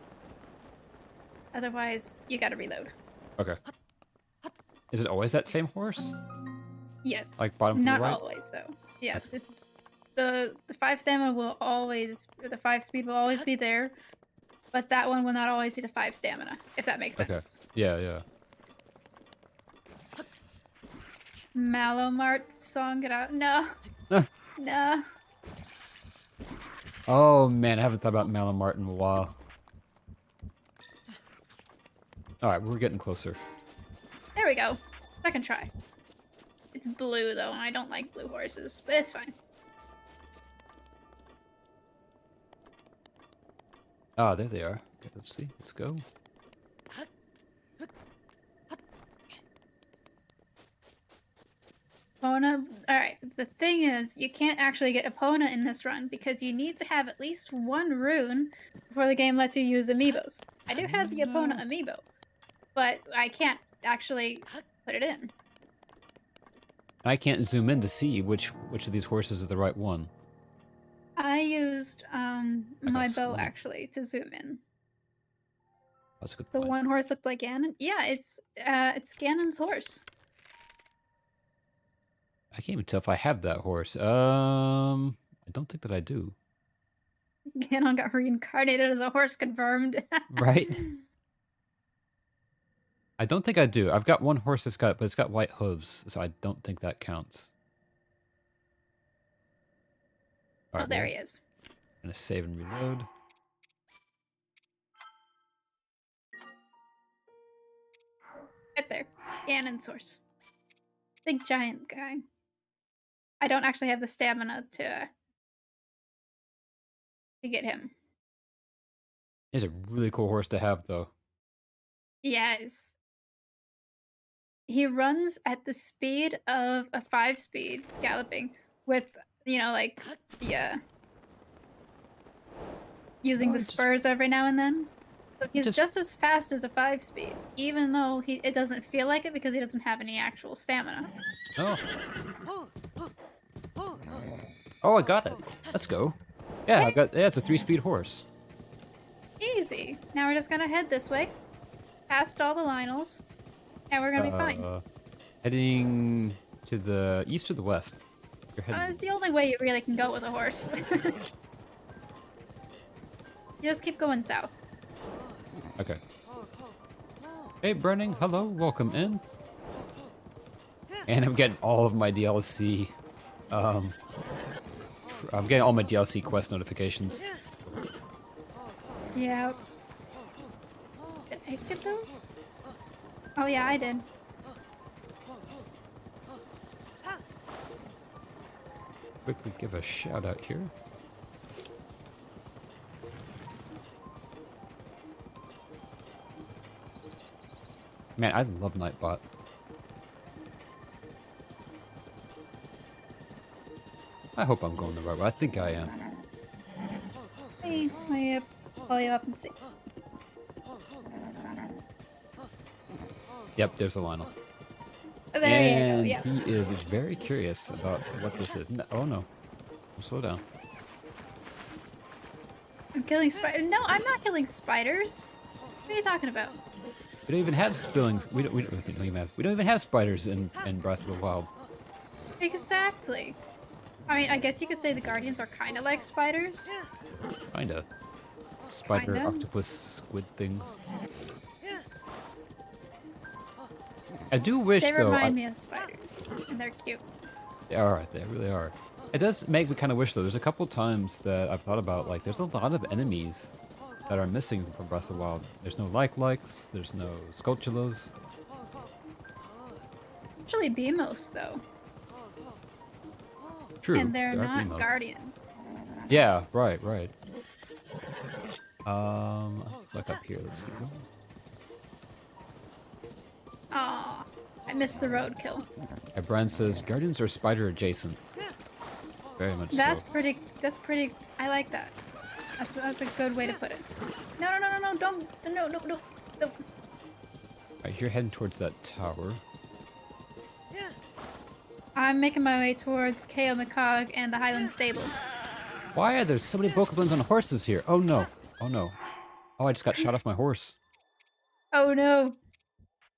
you gotta reload. Okay. Is it always that same horse? Yes. Like bottom from the Not right? always though. Yes. The 5 stamina will always, or the 5 speed will always be there, but that one will not always be the 5 stamina. If that makes Okay. sense. Yeah, yeah. Malomart song, get out. No. Huh. No. Oh man, I haven't thought about Malamart in a while. Alright, we're getting closer. There we go. Second try. It's blue though, and I don't like blue horses, but it's fine. Ah, there they are. Okay, let's see. Let's go. Epona. Alright, the thing is, you can't actually get Epona in this run because you need to have at least 1 rune before the game lets you use amiibos. I do have the Epona amiibo, but I can't actually put it in. I can't zoom in to see which of these horses is the right one. I used my bow slow. actually to zoom in. That's a good The point. one horse looked like Ganon. Yeah, it's Ganon's horse. I can't even tell if I have that horse. I don't think that I do. Ganon got reincarnated as a horse, confirmed. Right? I don't think I do. I've got one horse but it's got white hooves, so I don't think that counts. Oh, there he is. I'm gonna save and reload. Right there. Ganon's horse. Big giant guy. I don't actually have the stamina to get him. He's a really cool horse to have, though. Yes. He runs at the speed of a 5 speed galloping with, like, using Oh, the just- spurs every now and then. So he's just- just as fast as a 5 speed, even though it doesn't feel like it because he doesn't have any actual stamina. Oh. Oh, I got it. Let's go. Yeah, it's a 3-speed horse. Easy. Now we're just gonna head this way, past all the Lionels, and we're gonna be fine. Heading to the east or the west? You're heading. It's the only way you really can go with a horse. You just keep going south. Okay. Hey, Brenning. Hello. Welcome in. And I'm getting all of my DLC. I'm getting all my DLC quest notifications. Yeah. Did I get those? Oh yeah, I did. Quickly give a shout out here. Man, I love Nightbot. I hope I'm going the right way. I think I am. Let me pull you up and see. Yep, there's the Lionel. There And you go. Yeah. he is very curious about what this is. No, oh no. Slow down. I'm killing spiders. No, I'm not killing spiders. What are you talking about? We don't even have spillings. We don't even have spiders in Breath of the Wild. Exactly. I mean, I guess you could say the Guardians are kind of like spiders. Kinda. Spider, Kinda. octopus, squid things. I do wish They though. remind me of spiders, and they're cute. They are. They really are. It does make me kind of wish though. There's a couple times that I've thought about like there's a lot of enemies that are missing from Breath of the Wild. There's no likes. There's no Skulltulas. Actually, Beamos though, True. and they're there are not Beamos. Guardians. Yeah. Right. Right. Let's look up here. Let's see. Aw, I missed the roadkill. Brian says Guardians are spider adjacent. Very much That's so. pretty. That's pretty. I like that. That's a good way to put it. No, no, no, no, no! Don't! No, no, no, no! Right, you're heading towards that tower. I'm making my way towards Ko McCog and the Highland Stable. Why are there so many bokoblins on horses here? Oh no. Oh no. Oh, I just got shot off my horse. Oh no!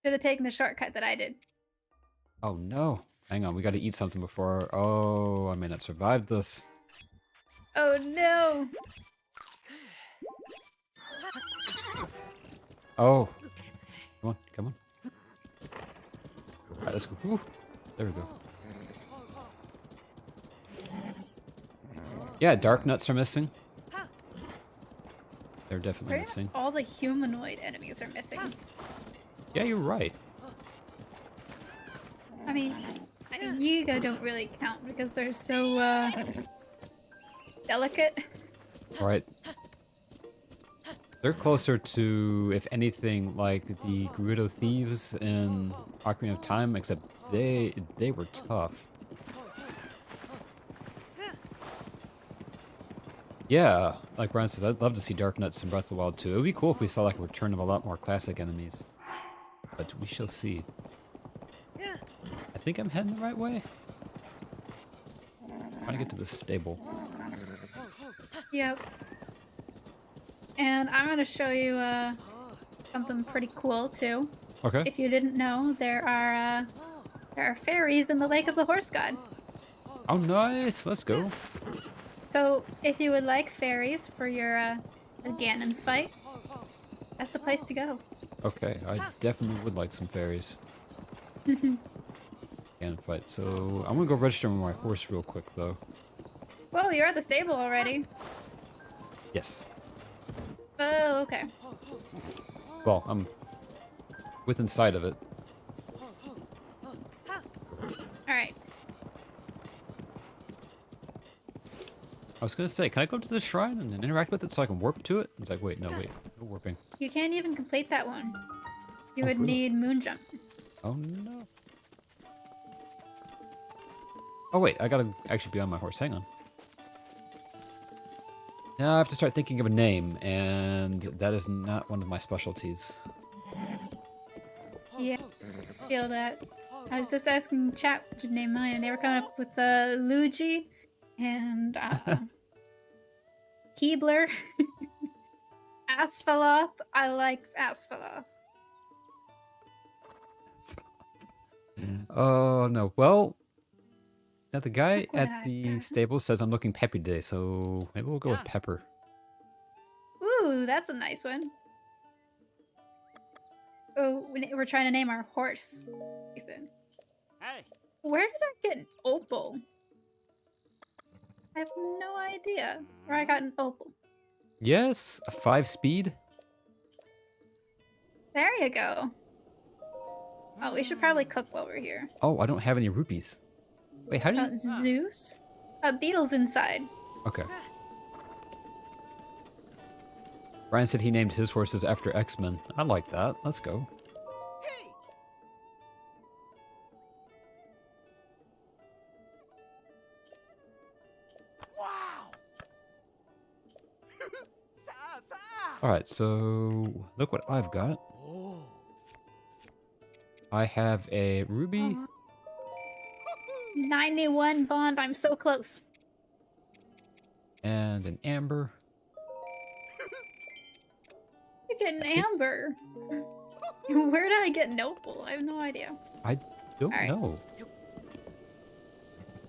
Should have taken the shortcut that I did. Oh no. Hang on, we gotta eat something before. Oh, I may not survive this. Oh no! Oh. Come on, come on. Alright, let's go. Woo. There we go. Yeah, dark nuts are missing. They're definitely Pretty missing. much all the humanoid enemies are missing. Yeah, you're right. I mean, Yiga don't really count because they're so, delicate. Right. They're closer to, if anything, like the Gerudo thieves in Ocarina of Time, except they were tough. Yeah, like Brian says, I'd love to see Dark Nuts in Breath of the Wild too. It would be cool if we saw like a return of a lot more classic enemies. But we shall see. I think I'm heading the right way. Trying to get to the stable. Yep. And I'm gonna show you, something pretty cool too. Okay. If you didn't know, there are fairies in the Lake of the Horse God. Oh, nice. Let's go. So, if you would like fairies for your Ganon fight, that's the place to go. Okay, I definitely would like some fairies. And fight. So I'm gonna go register my horse real quick, though. Whoa, you're at the stable already. Yes. Oh, okay. Well, I'm within sight of it. Alright. I was gonna say, can I go to the shrine and then interact with it so I can warp to it? It's like, wait, no warping. You can't even complete that one. You Oh, would really? need moon jump. Oh no. Oh wait, I gotta actually be on my horse. Hang on. Now I have to start thinking of a name, and that is not one of my specialties. Yeah, feel that. I was just asking chat to name mine, and they were coming up with Luigi and Keebler. Aspharoth. I like Aspharoth. Oh no. Well, now the guy Look what at I the got. stable says I'm looking peppy today, so maybe we'll go with Pepper. Ooh, that's a nice one. Oh, we're trying to name our horse, Ethan. Hey. Where did I get an opal? I have no idea where I got an opal. Yes, a 5-speed. There you go. Oh, we should probably cook while we're here. Oh, I don't have any rupees. Wait, how do you? Zeus? Beetle's inside. Okay. Ryan said he named his horses after X-Men. I like that. Let's go. Wow! All right, so look what I've got. Oh. I have a ruby. 91 bond. I'm so close. And an amber. You get an I think- amber. Where did I get Noble? I have no idea. I don't Alright. know.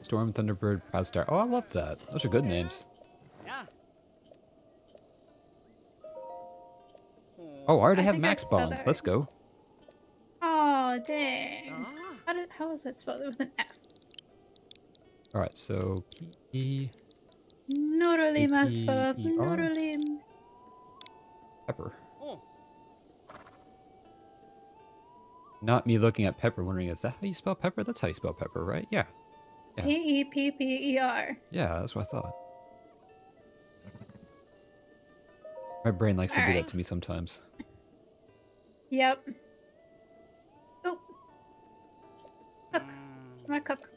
Storm, Thunderbird, Proud Oh, I love that. Those are good names. Oh, I already I have think I max spelled bond. that Let's go. Oh, dang. How is that spelled with an F? Alright, so P Noralim Asfalaf, P-E-E-R. Noralim. Pepper. Not me looking at pepper wondering, is that how you spell pepper? That's how you spell pepper, right? Yeah. Yeah. P-E-P-P-E-R. Yeah, that's what I thought. My brain likes to do that Alright. to me sometimes. Yep. Oh. Cook. I'm gonna cook.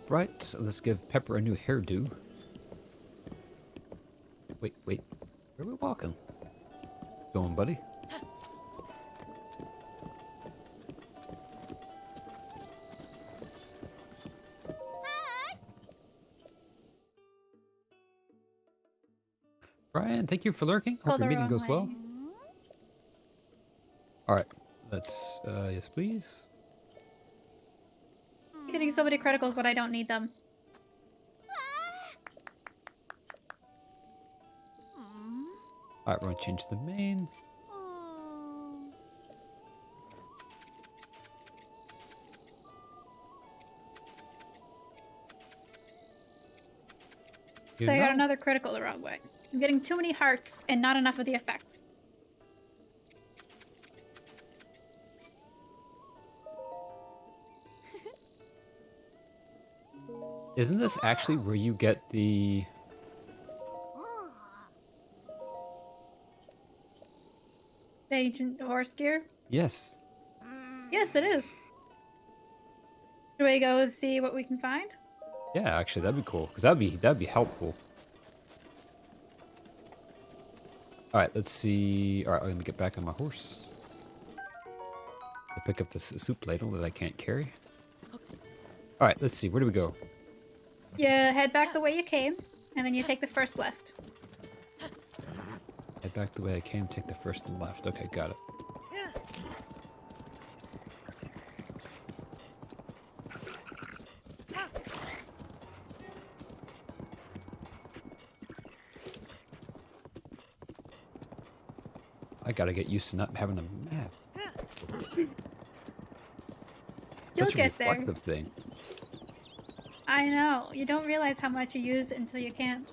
Right, so let's give Pepper a new hairdo. Wait. Where are we walking? Going, buddy? Brian, thank you for lurking. Go Hope your the meeting wrong goes well. way. Alright, let's, yes please. I'm getting so many criticals when I don't need them. Alright, we're gonna change the main. You So I got know? another critical the wrong way. I'm getting too many hearts and not enough of the effect. Isn't this actually where you get the... The ancient horse gear? Yes. Yes, it is. Should we go see what we can find? Yeah, actually, that'd be cool. Because that'd be helpful. Alright, let's see. Alright, let me get back on my horse. I pick up this soup ladle that I can't carry. Alright, let's see. Where do we go? Yeah, head back the way you came, and then you take the first left. Head back the way I came, take the first and left. Okay, got it. I gotta get used to not having a map. Such a get there. reflexive thing. I know. You don't realize how much you use it until you can't.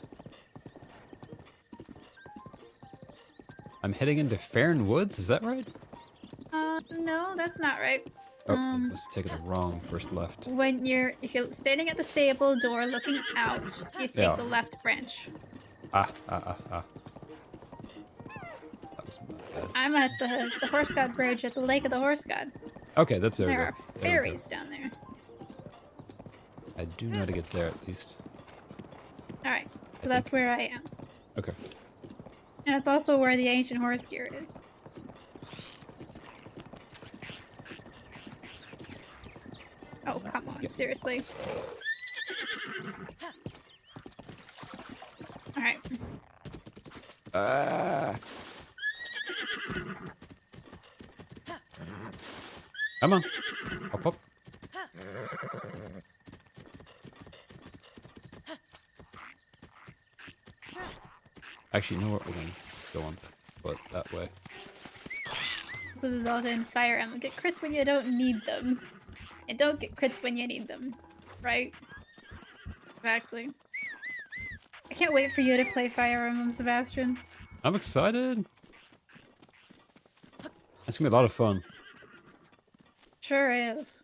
I'm heading into Farron Woods, is that right? No, that's not right. Oh, I must have taken the wrong first left. If you're standing at the stable door looking out, you take Yeah. the left branch. Ah. That was my bad. I'm at the Horse God Bridge at the Lake of the Horse God. Okay, that's there. There we are go. There we go. fairies down there. I do know how to get there at least. Alright, so that's where I am. Okay. And it's also where the ancient horse gear is. Oh, come on, Yeah. seriously. Alright. Come on. Hop up. Actually, you know what? We're going to go on foot that way. So this is also in Fire Emblem. Get crits when you don't need them. And don't get crits when you need them. Right? Exactly. I can't wait for you to play Fire Emblem, Sebastian. I'm excited. It's going to be a lot of fun. Sure is.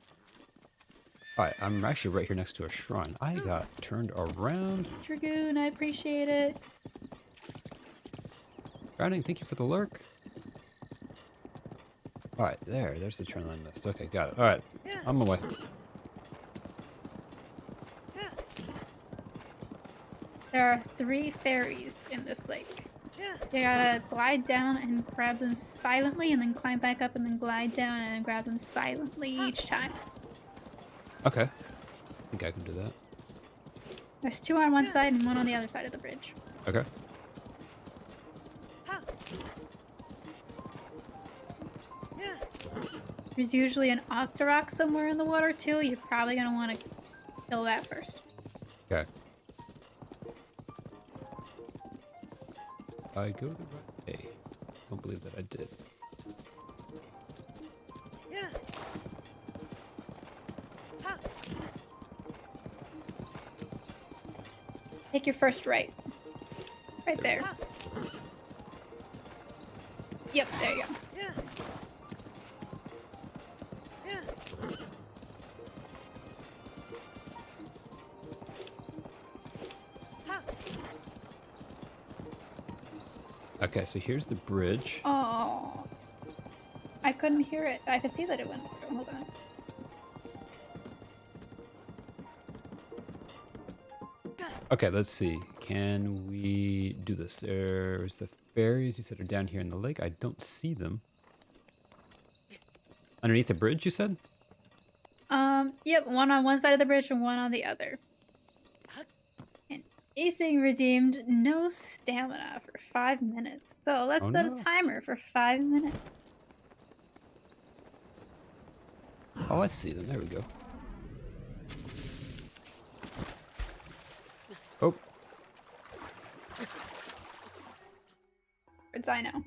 Alright, I'm actually right here next to a shrine. I got turned around. Dragoon, I appreciate it. Drowning, thank you for the lurk. Alright, there's the turn line list. Okay, got it. Alright, on my way. There are 3 fairies in this lake. You gotta glide down and grab them silently, and then climb back up, and then glide down and grab them silently each time. Okay. I think I can do that. There's 2 on one side and 1 on the other side of the bridge. Okay. There's usually an Octorok somewhere in the water too. You're probably gonna want to kill that first. Okay. I go the right way. Don't believe that I did. Take your first right. Right there. Yep, there you go. Okay, so here's the bridge. Oh, I couldn't hear it. I could see that it went through. Hold on. Okay, let's see. Can we do this? There's the fairies you said are down here in the lake. I don't see them. Underneath the bridge, you said? Yep, 1 on one side of the bridge and 1 on the other. And acing redeemed no stamina for 5 minutes. So let's Oh, set no. a timer for 5 minutes. Oh, I see them. There we go. Oh, Words I know.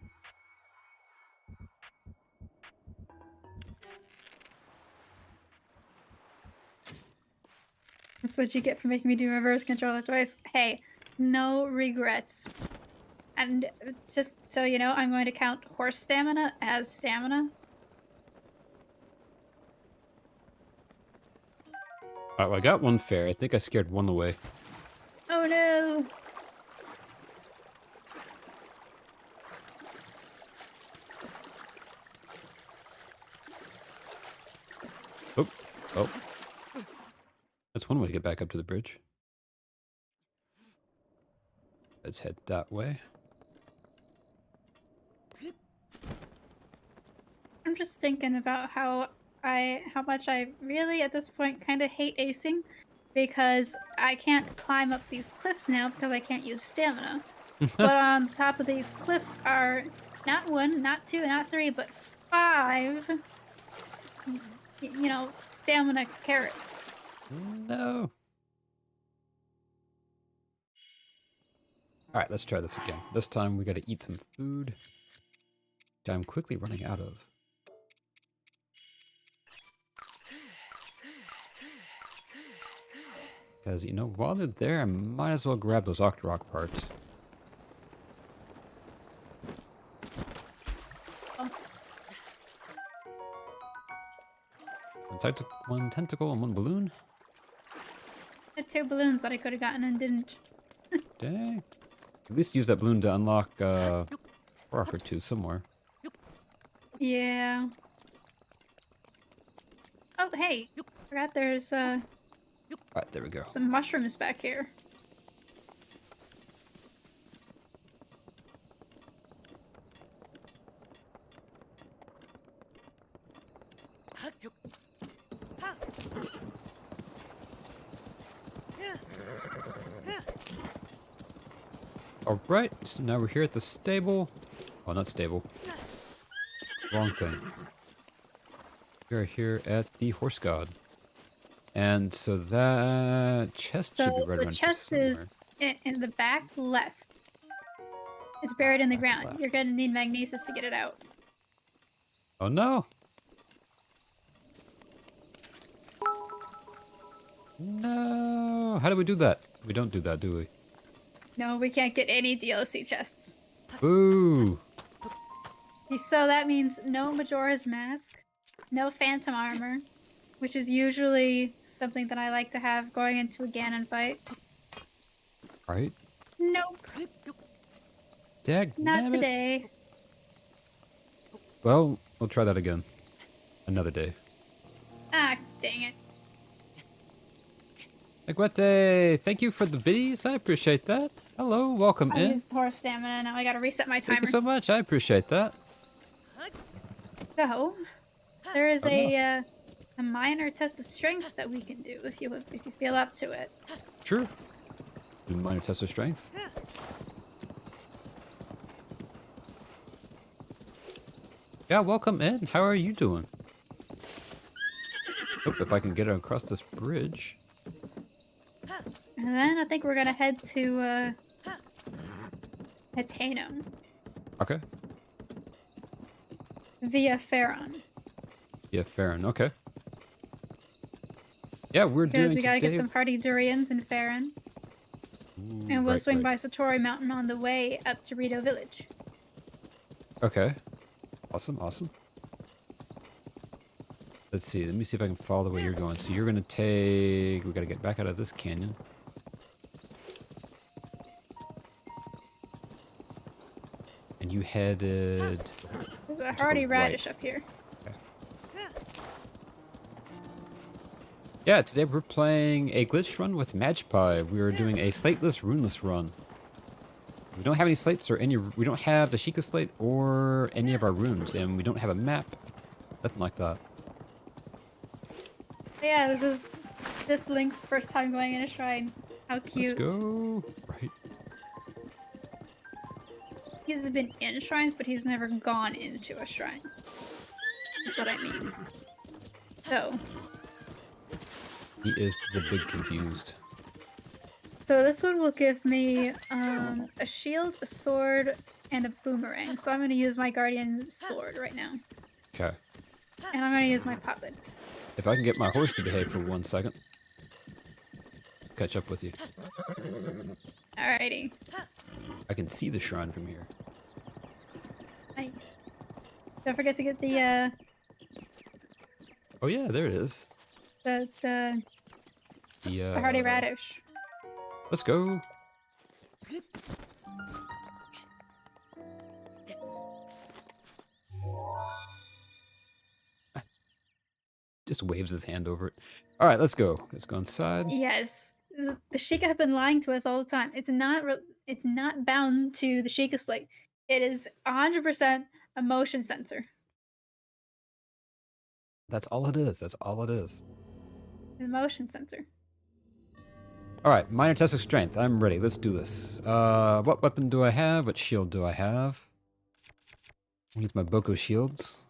That's what you get for making me do reverse controller twice. Hey, no regrets. And just so you know, I'm going to count horse stamina as stamina. all right, well, I got one fairy. I think I scared one away. Oh no! Oh, oh. That's one way to get back up to the bridge. Let's head that way. I'm just thinking about how much I really at this point kind of hate acing because I can't climb up these cliffs now because I can't use stamina. But on top of these cliffs are not 1, not 2, not 3, but 5 you know, stamina carrots. No. All right, let's try this again. This time we got to eat some food, which I'm quickly running out of. Because, you know, while they're there, I might as well grab those Octorok parts. Oh. One tentacle and 1 balloon. The 2 balloons that I could have gotten and didn't. Dang. At least use that balloon to unlock a rock or 2 somewhere. Yeah. Oh, hey. Forgot there's Alright, there we go. some mushrooms back here. Alright, so now we're here at the stable. Oh, not stable. Wrong thing. We are here at the horse god. And so that chest should be So right the around chest here is in the back left. It's buried in the Back ground. left. You're gonna need magnesis to get it out. Oh no! No! How do we do that? We don't do that, do we? No, we can't get any DLC chests. Boo! So that means no Majora's Mask, no Phantom Armor, which is usually something that I like to have going into a Ganon fight. Right? Nope, Dag not nabbit. today. Well, we'll try that again. Another day. Ah, dang it. Neguete, thank you for the biddies. I appreciate that. Hello, welcome I in. used horse stamina, now I gotta reset my Thank timer. you so much. I appreciate that. So, there is Oh, no. a minor test of strength that we can do if you feel up to it. Sure. Do minor test of strength. Yeah, welcome in. How are you doing? Hope if I can get across this bridge. And then I think we're gonna head to Hatano Okay. via Faron. Yeah, Farron. Okay. Yeah, we're Because doing we gotta today... get some hardy durians in Faron. Ooh, And we'll right, swing right. by Satori Mountain on the way up to Rito Village. Okay. Awesome, awesome. Let's see. Let me see if I can follow the way you're going. So you're going to take... We got to get back out of this canyon. And you headed... There's a to hardy the radish right. up here. Yeah, today we're playing a glitch run with Magpie. We are doing a Slateless, Runeless run. We don't have any slates or any... We don't have the Sheikah slate or any of our rooms. And we don't have a map. Nothing like that. Yeah, this Link's first time going in a shrine. How cute. Let's go. Right. He's been in shrines, but he's never gone into a shrine. That's what I mean. So He is the big confused. this one will give me a shield, a sword, and a boomerang. So I'm gonna use my guardian sword right now. Okay. And I'm gonna use my pot lid. If I can get my horse to behave for 1 second. Catch up with you. Alrighty. I can see the shrine from here. Nice. Don't forget to get the Oh yeah, there it is. the The hardy radish. Let's go. Just waves his hand over it. All right, let's go. Let's go inside. Yes. The Sheikah have been lying to us all the time. It's not bound to the Sheikah slate. It is 100% a motion sensor. That's all it is. That's all it is. The motion sensor. All right, minor test of strength. I'm ready. Let's do this. What weapon do I have? What shield do I have? I'll use my Boko shields.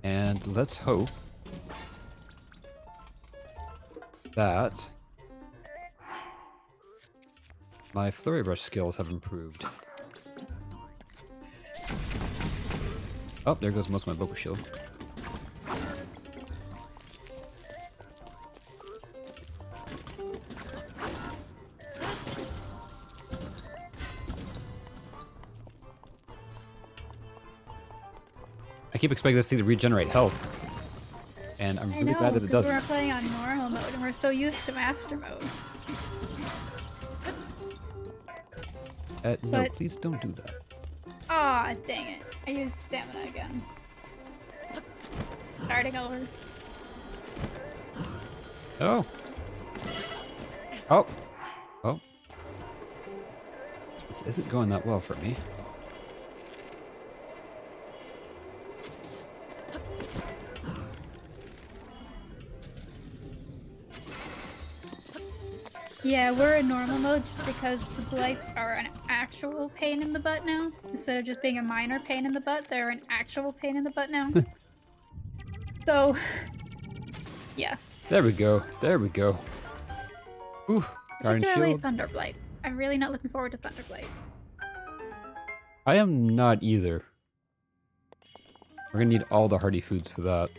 And let's hope that my flurry brush skills have improved. Oh, there goes most of my Boko shield. I keep expecting this thing to regenerate health. And I'm I really know, glad that it because doesn't. we're playing on normal mode and we're so used to master mode. No, But- please don't do that. Aw, dang it. I used stamina again. Starting over. Oh. Oh. Oh. This isn't going that well for me. Yeah, we're in normal mode just because the blights are an actual pain in the butt now. Instead of just being a minor pain in the butt, they're an actual pain in the butt now. So, yeah. There we go. There we go. Ooh. Guardian Particularly shield. Thunderblight. I'm really not looking forward to Thunderblight. I am not either. We're gonna need all the hardy foods for that.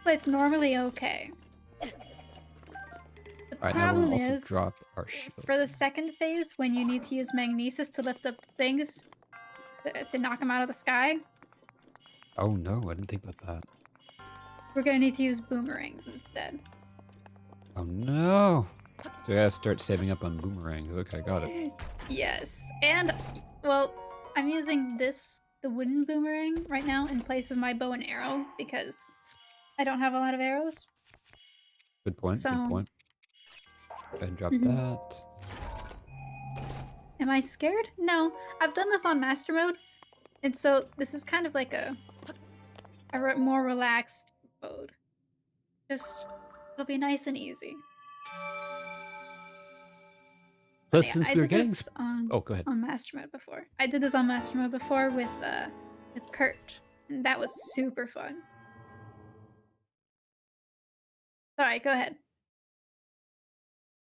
But it's normally okay. The Alright, now problem we'll also is, drop our shield. for the second phase, when you need to use Magnesis to lift up things to knock them out of the sky, Oh no, I didn't think about that. we're gonna need to use boomerangs instead. Oh no. So I gotta start saving up on boomerangs. Okay, got it. Yes, and, well, I'm using the wooden boomerang right now in place of my bow and arrow because I don't have a lot of arrows. Good point. Good So, point. Go ahead and drop mhm. that. Am I scared? No. I've done this on master mode, and so this is kind of like a more relaxed mode. Just it'll be nice and easy. Plus, Yeah, since I we were did getting... this on Oh, go ahead. master mode before. I did this on master mode before with Kurt, and that was super fun. Sorry, go ahead.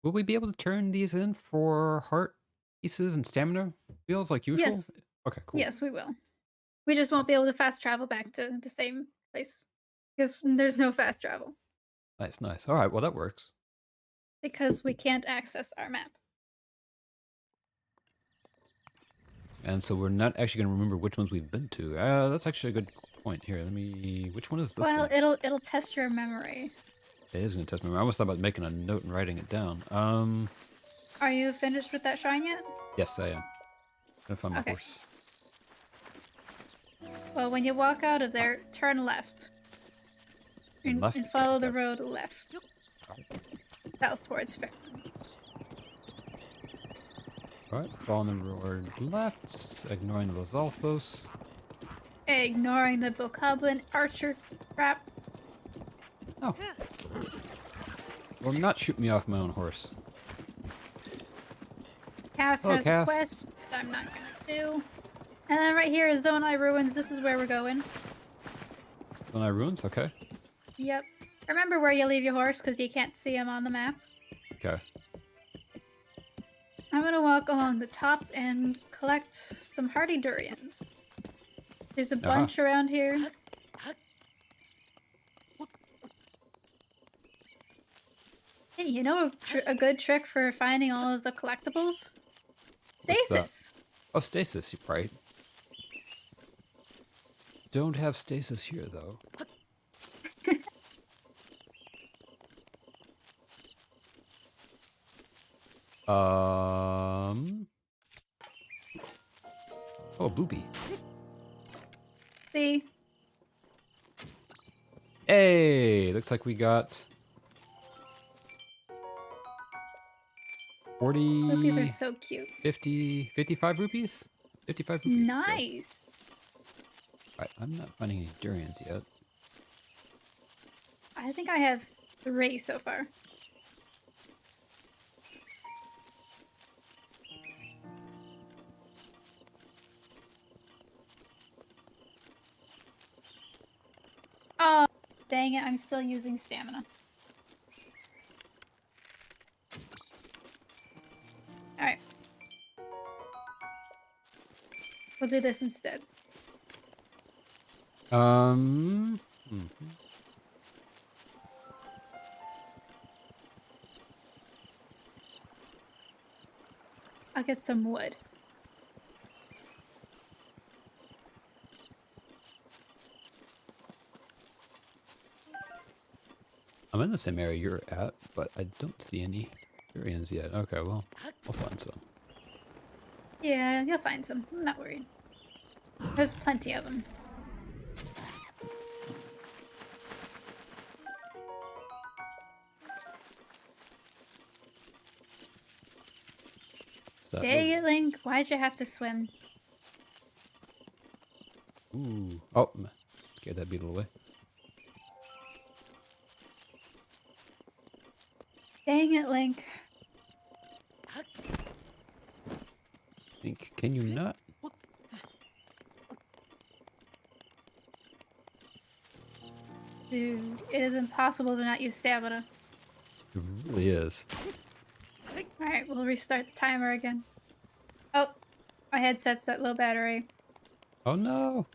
Will we be able to turn these in for heart pieces and stamina wheels like usual? Yes, Okay, cool. yes, we will. We just won't be able to fast travel back to the same place because there's no fast travel Nice, nice. All right, well, that works. because we can't access our map. And so we're not actually going to remember which ones we've been to. That's actually a good point. Here, let me... Which one is this Well, one? it'll test your memory. It is going to test me. I almost thought about making a note and writing it down. Are you finished with that shrine yet? Yes, I am. Gonna find my Okay. horse. Well, when you walk out of there, turn left. Turn left? And Okay, follow the gotcha. road left. South towards Fair. Alright, following the road left, ignoring the Lozalfos. Ignoring the Bokoblin archer trap. Oh. Well, not shoot me off my own horse. Cass Hello, has Cass. a quest that I'm not gonna do. And then right here is Zone Eye Ruins. This is where we're going. Zonai Ruins? Okay. Yep. Remember where you leave your horse because you can't see him on the map. Okay. I'm gonna walk along the top and collect some hardy durians. There's a bunch around here. Hey, you know a good trick for finding all of the collectibles? What's that? Stasis. Oh, stasis, you're right. Don't have stasis here, though. Oh, Boopy. See? Hey! Looks like we got... 40... Loopies are so cute. 50... 55 rupees? 55 rupees. Let's go. Nice. Alright, I'm not finding any durians yet. I think I have 3 so far. Oh, dang it, I'm still using stamina. Alright. We'll do this instead. Mhm. I'll get some wood. I'm in the same area you're at, but I don't see any durians yet. Okay, well, I'll find some. Yeah, you'll find some. I'm not worried. There's plenty of them. Is that Dang it, Link. Why'd you have to swim? Ooh. Oh, scared that beetle away. Dang it, Link. Think, can you not? Dude, it is impossible to not use stamina. It really is. Alright, we'll restart the timer again. Oh, my headset's at low battery. Oh no!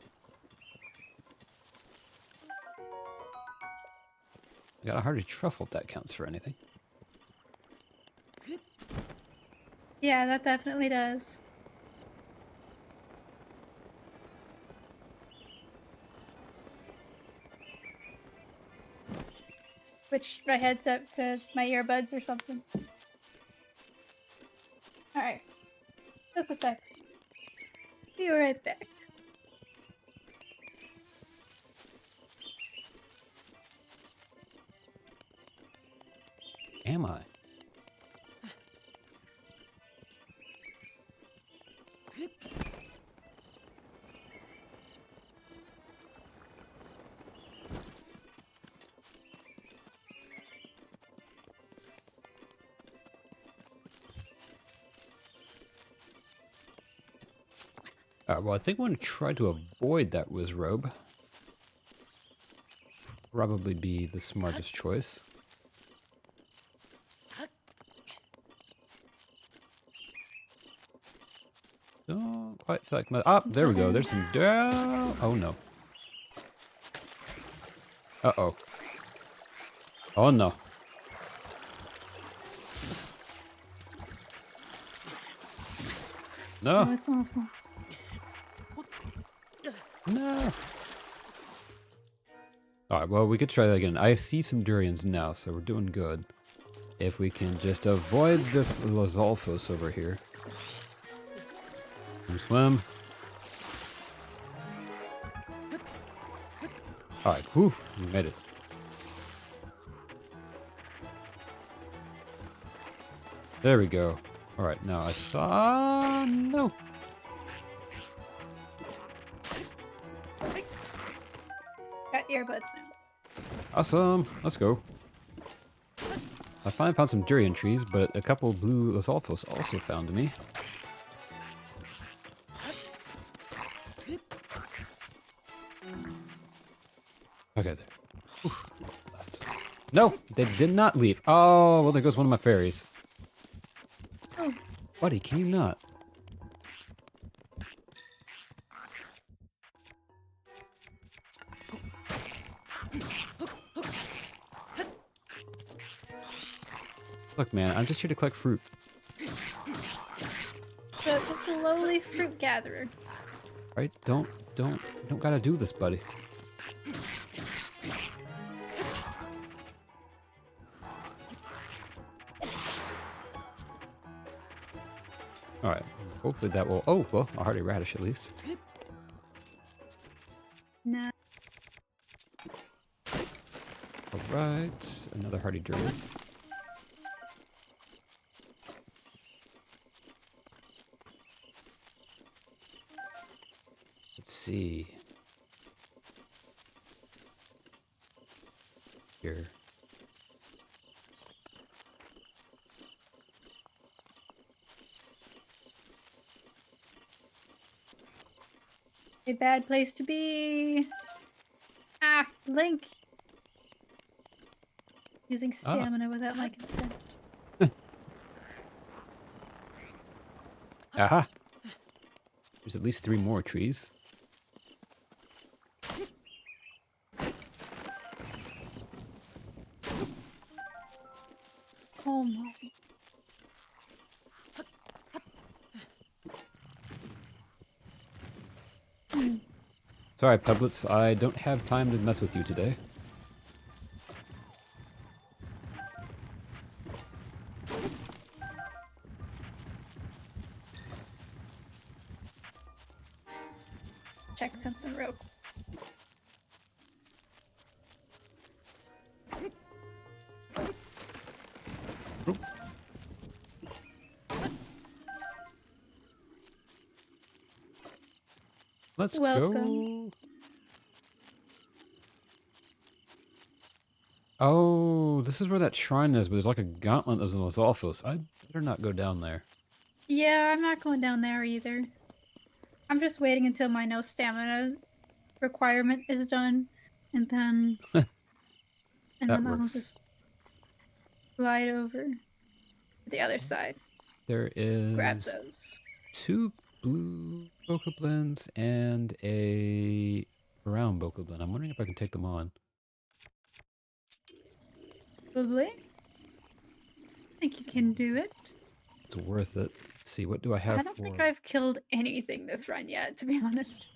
I got a hearty truffle if that counts for anything. Yeah, that definitely does. Switch my headset to my earbuds or something. Alright. Just a sec. Be right back. am I? Well, I think I'm going to try to avoid that Wizrobe. Probably be the smartest choice. Don't quite feel like my... Ah, there we go. There's some... Oh, no. Uh-oh. Oh, no. No. Oh, it's awful. No. Alright, well, we could try that again. I see some durians now, so we're doing good. If we can just avoid this Lizalfos over here. Swim. Alright, whew, we made it. There we go. Alright, now I saw... No. Got earbuds now. Awesome. Let's go. I finally found some durian trees, but a couple blue Lizalfos also found me. Okay, there. Oof. No, they did not leave. Oh, well, there goes one of my fairies. Oh. Buddy, can you not? Look, man, I'm just here to collect fruit. Just a lowly fruit gatherer. Right? Don't gotta do this, buddy. Alright, hopefully that will... Oh, well, a hardy radish at least. Nah. Alright, another hardy durian. Let's see. Here. A bad place to be. Ah, Link. Using stamina without my consent. Aha! There's at least 3 more trees. Oh my. Sorry, Publets, I don't have time to mess with you today. Check something real quick. Let's Welcome. go. Oh, this is where that shrine is, but there's like a gauntlet of the Lizalfos. I better not go down there. Yeah, I'm not going down there either. I'm just waiting until my no stamina requirement is done, and then I'll works. just glide over to the other side. There Grab is those. 2 blue bokoblins and a brown bokoblin. I'm wondering if I can take them on. Probably. I think you can do it. It's worth it. Let's see, what do I have I don't think I've killed anything this run yet, to be honest.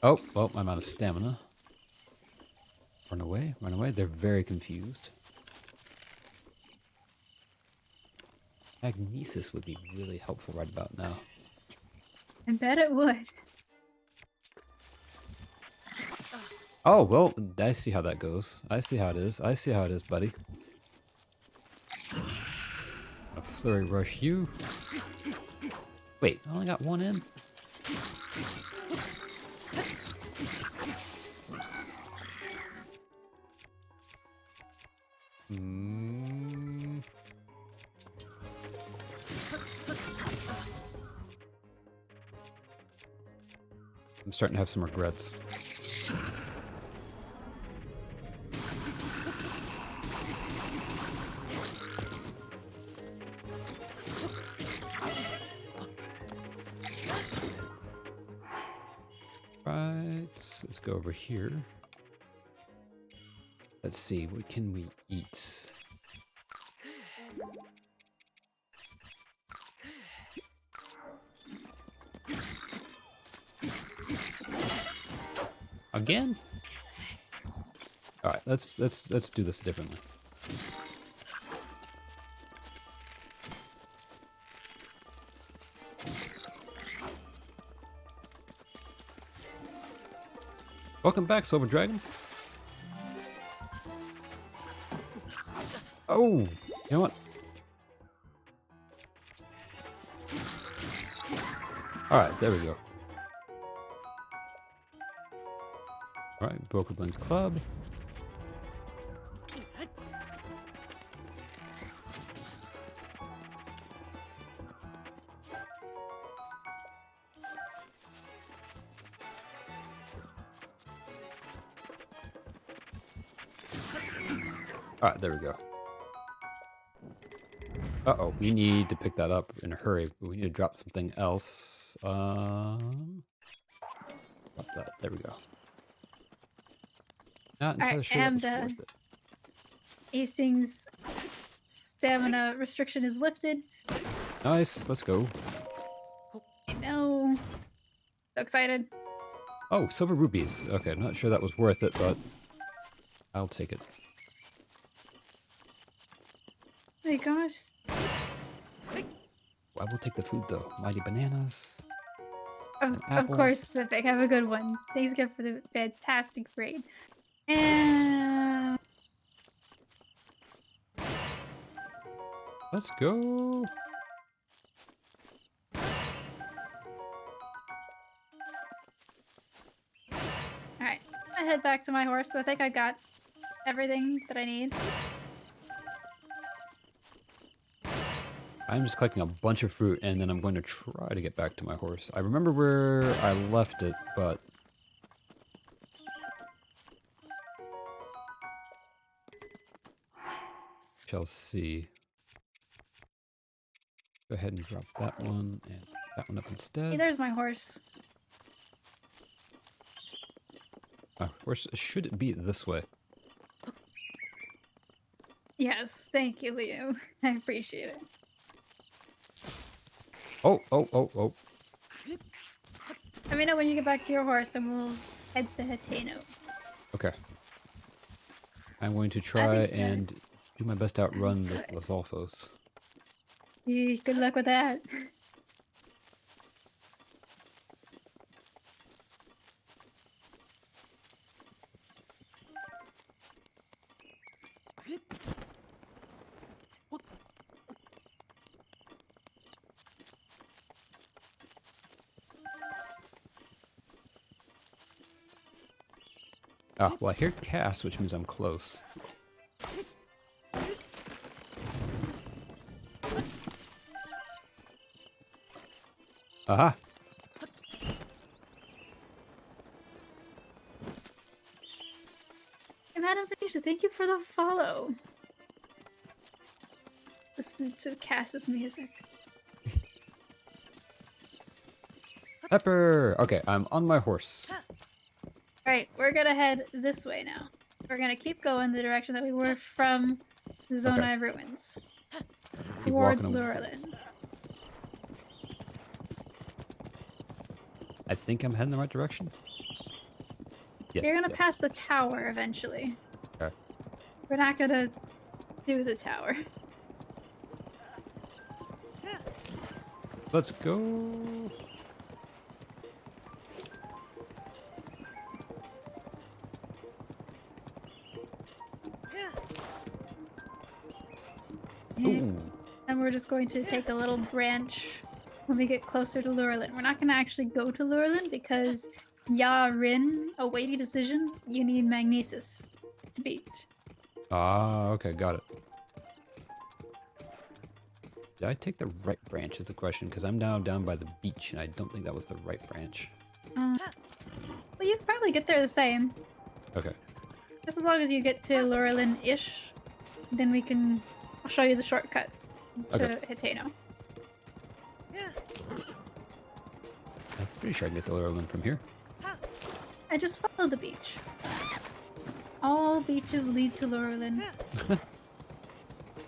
Oh, well, I'm out of stamina. Run away, run away. They're very confused. Magnesis would be really helpful right about now. I bet it would. Oh, well, I see how that goes. I see how it is. I see how it is, buddy. A flurry rush you. Wait, I only got one in? Hmm. I'm starting to have some regrets. Right, let's go over here. Let's see, what can we eat? Again? All right, let's do this differently. Welcome back, Silver Dragon. Oh, you know what? All right, there we go. All right, Boca Blend Club. All right, there we go. Uh-oh, we need to pick that up in a hurry. We need to drop something else. Drop that. There we go. Not entirely Alright, sure that and was worth it. Hastings' stamina restriction is lifted. Nice, let's go. I know. So excited. Oh, silver rupees. Okay, I'm not sure that was worth it, but I'll take it. Oh my gosh. I will take the food though. Mighty bananas. Of apple. course, Vivek. Have a good one. Thanks again for the fantastic raid. And Let's go. alright. I head back to my horse, but I think I got everything that I need. I'm just collecting a bunch of fruit and then I'm going to try to get back to my horse. I remember where I left it, but shall see. Go ahead and drop that one and that one up Hey, instead. there's my horse. My horse should be this way. Yes, thank you, Leo. I appreciate it. Oh, oh, oh, oh. Let me know when you get back to your horse and we'll head to Hateno. Okay. I'm going to try think that- and do my best to outrun the Good. Lizalfos. Good luck with that. Ah, well, I hear cast, which means I'm close. Aha! Hey, Madam Felicia, thank you for the follow. Listen to Cass's music. Pepper! Okay, I'm on my horse. Alright, we're gonna head this way now. We're gonna keep going the direction that we were from the Zonai Ruins. Keep Towards walking Lurelin. I think I'm heading the right direction. Yes. You're gonna yes. pass the tower eventually. Okay. We're not gonna do the tower. Let's go. Ooh. And we're just going to take a little branch when we get closer to Lurelin. We're not going to actually go to Lurelin because Yarin, a weighty decision, you need Magnesis to beat. Ah, okay, got it. Did I take the right branch is the question, because I'm now down by the beach, and I don't think that was the right branch. Well, you can probably get there the same. Okay. Just as long as you get to Lurelin-ish, then we can... I'll show you the shortcut to Hiteno. I'm pretty sure I can get the Lurelin from here. I just follow the beach. All beaches lead to Lurelin. I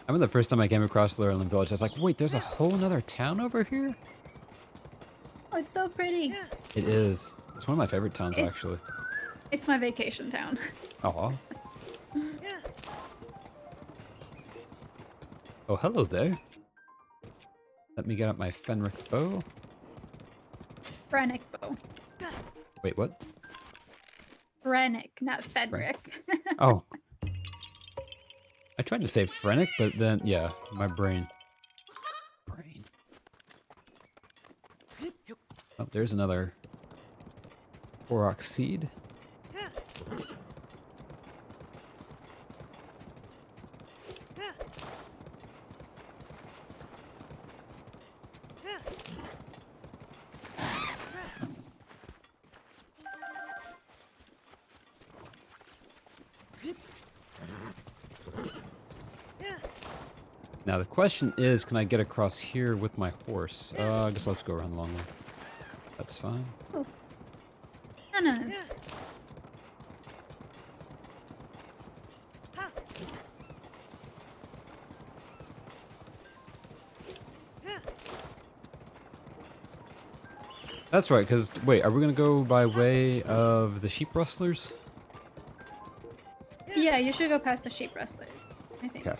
remember the first time I came across Lurelin Village, I was like, wait, there's a whole nother town over here? Oh, it's so pretty. It is. It's one of my favorite towns, actually. It's my vacation town. Aw. Oh, hello there. Let me get out my Fenric bow. Frennic bow. Wait, what? Frennic, not Fenric. Oh. I tried to say Frennic, but then, yeah, my brain. Oh, there's another Korok seed. Now the question is, can I get across here with my horse? I guess I'll have to go around the long way. That's fine. Oh. Bananas. That's right, because, wait, are we going to go by way of the sheep rustlers? Yeah, you should go past the sheep rustler, I think. Okay.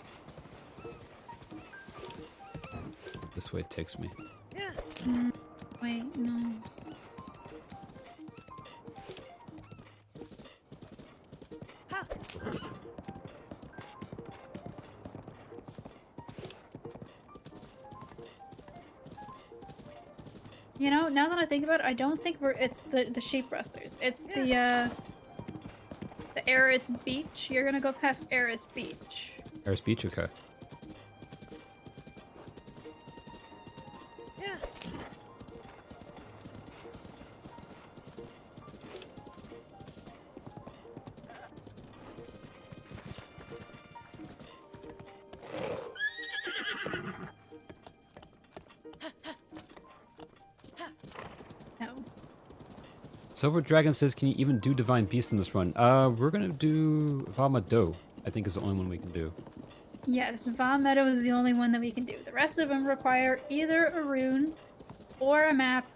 This way it takes me. Wait, no. You know, now that I think about it, I don't think it's the sheep rustlers. It's the Eris Beach. You're gonna go past Eris Beach. Eris Beach, okay. Silver Dragon says, can you even do Divine Beast in this run? We're gonna do Vamado, I think is the only one we can do. Yes, Von Meadow is the only one that we can do. The rest of them require either a rune, or a map,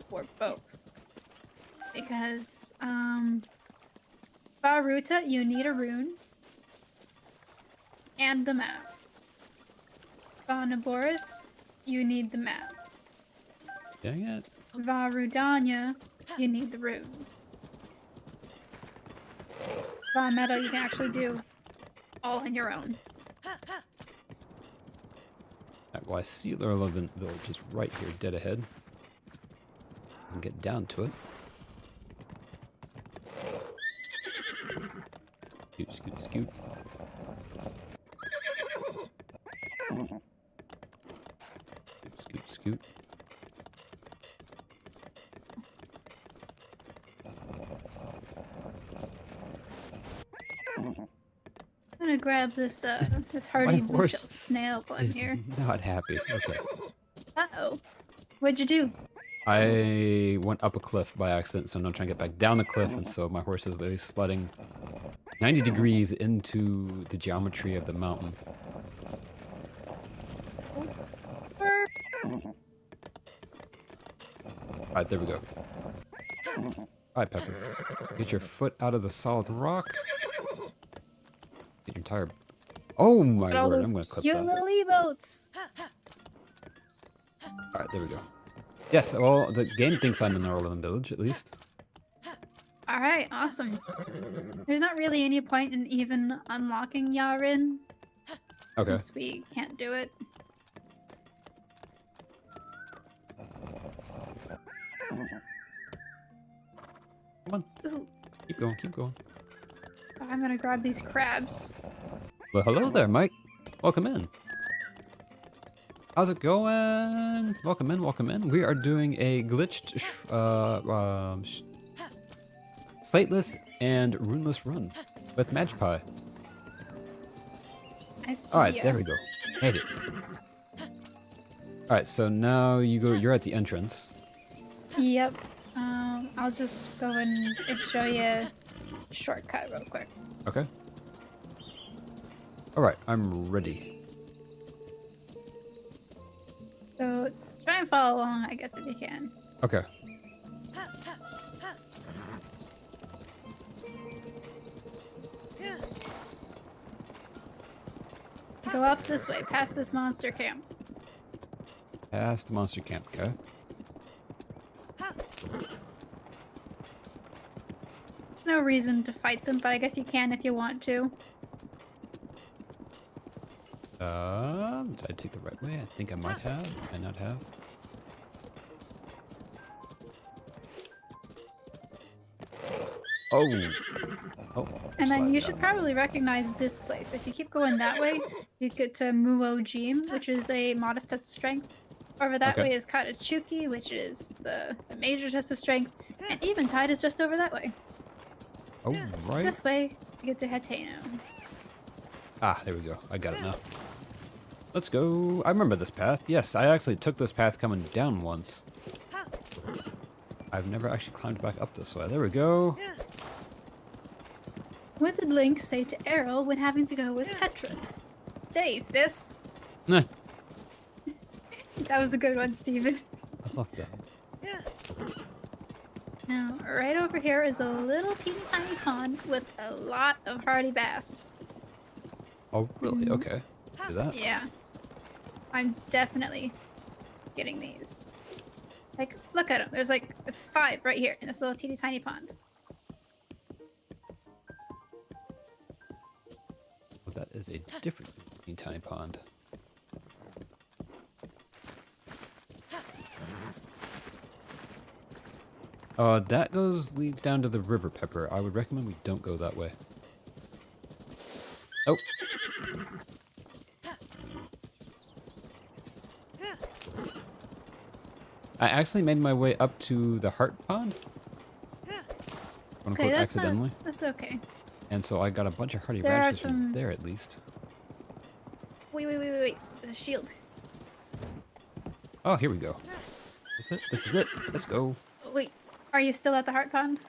or both. Because, Baruta, you need a rune, and the map. Vanaboris, you need the map. Dang it. Varudanya, you need the runes. Von Meadow, you can actually do all on your own. Alright, well, I see their 11th village is right here, dead ahead. I can get down to it. Scoot, scoot, scoot. Scoot, scoot. I'm gonna grab this this hardy blue horse shell snail one He's here. not happy. Okay. Uh-oh. What'd you do? I went up a cliff by accident, so I'm not trying to get back down the cliff, and so my horse is literally sledding 90 degrees into the geometry of the mountain. Alright, there we go. Alright, Pepper. Get your foot out of the solid rock. Get your entire... Oh my Got all word, those I'm gonna clip cute that. little emotes. Alright, there we go. Yes, well, the game thinks I'm in the Orlando village, at least. Alright, awesome. There's not really any point in even unlocking Yarin Okay. since we can't do it. Come on. Ooh, Keep going, keep going. I'm gonna grab these crabs. Well, hello there, Mike. Welcome in. How's it going? Welcome in, welcome in. We are doing a glitched, Slateless and Runeless run with Magpie. I see Alright, ya. there we go. Made it. Alright, so now you're at the entrance. Yep. I'll just go and show you a shortcut real quick. Okay. Alright, I'm ready. So try and follow along, I guess, if you can. Okay. Go up this way, past this monster camp. Past the monster camp, okay? No reason to fight them, but I guess you can if you want to. Did I take the right way? I think I might have. Might not have. Oh. Oh. And then slide you down. should probably recognize this place. If you keep going that way, you get to Muo Jim, which is a modest test of strength. Over that Okay. way is Katachuki, which is the major test of strength. And Eventide is just over that way. Oh, right. This way, you get to Hateno. Ah, there we go. I got it now. Let's go. I remember this path. Yes, I actually took this path coming down once. I've never actually climbed back up this way. There we go. What did Link say to Errol when having to go with Tetra? Stay, sis. Nah, That was a good one, Steven. I love that. Now, right over here is a little teeny tiny pond with a lot of hardy bass. Oh, really? Okay. Do that. Yeah. I'm definitely getting these. Like, look at them. There's like 5 right here in this little teeny tiny pond. Oh, that is a different teeny tiny pond. That leads down to the river pepper. I would recommend we don't go that way. Oh. I actually made my way up to the heart pond. Quote Okay, unquote, that's accidentally. that's okay. And so I got a bunch of hardy There are radishes from some- there at least. Wait. There's a shield. Oh, here we go. This is it. This is it. Let's go. Wait, are you still at the heart pond?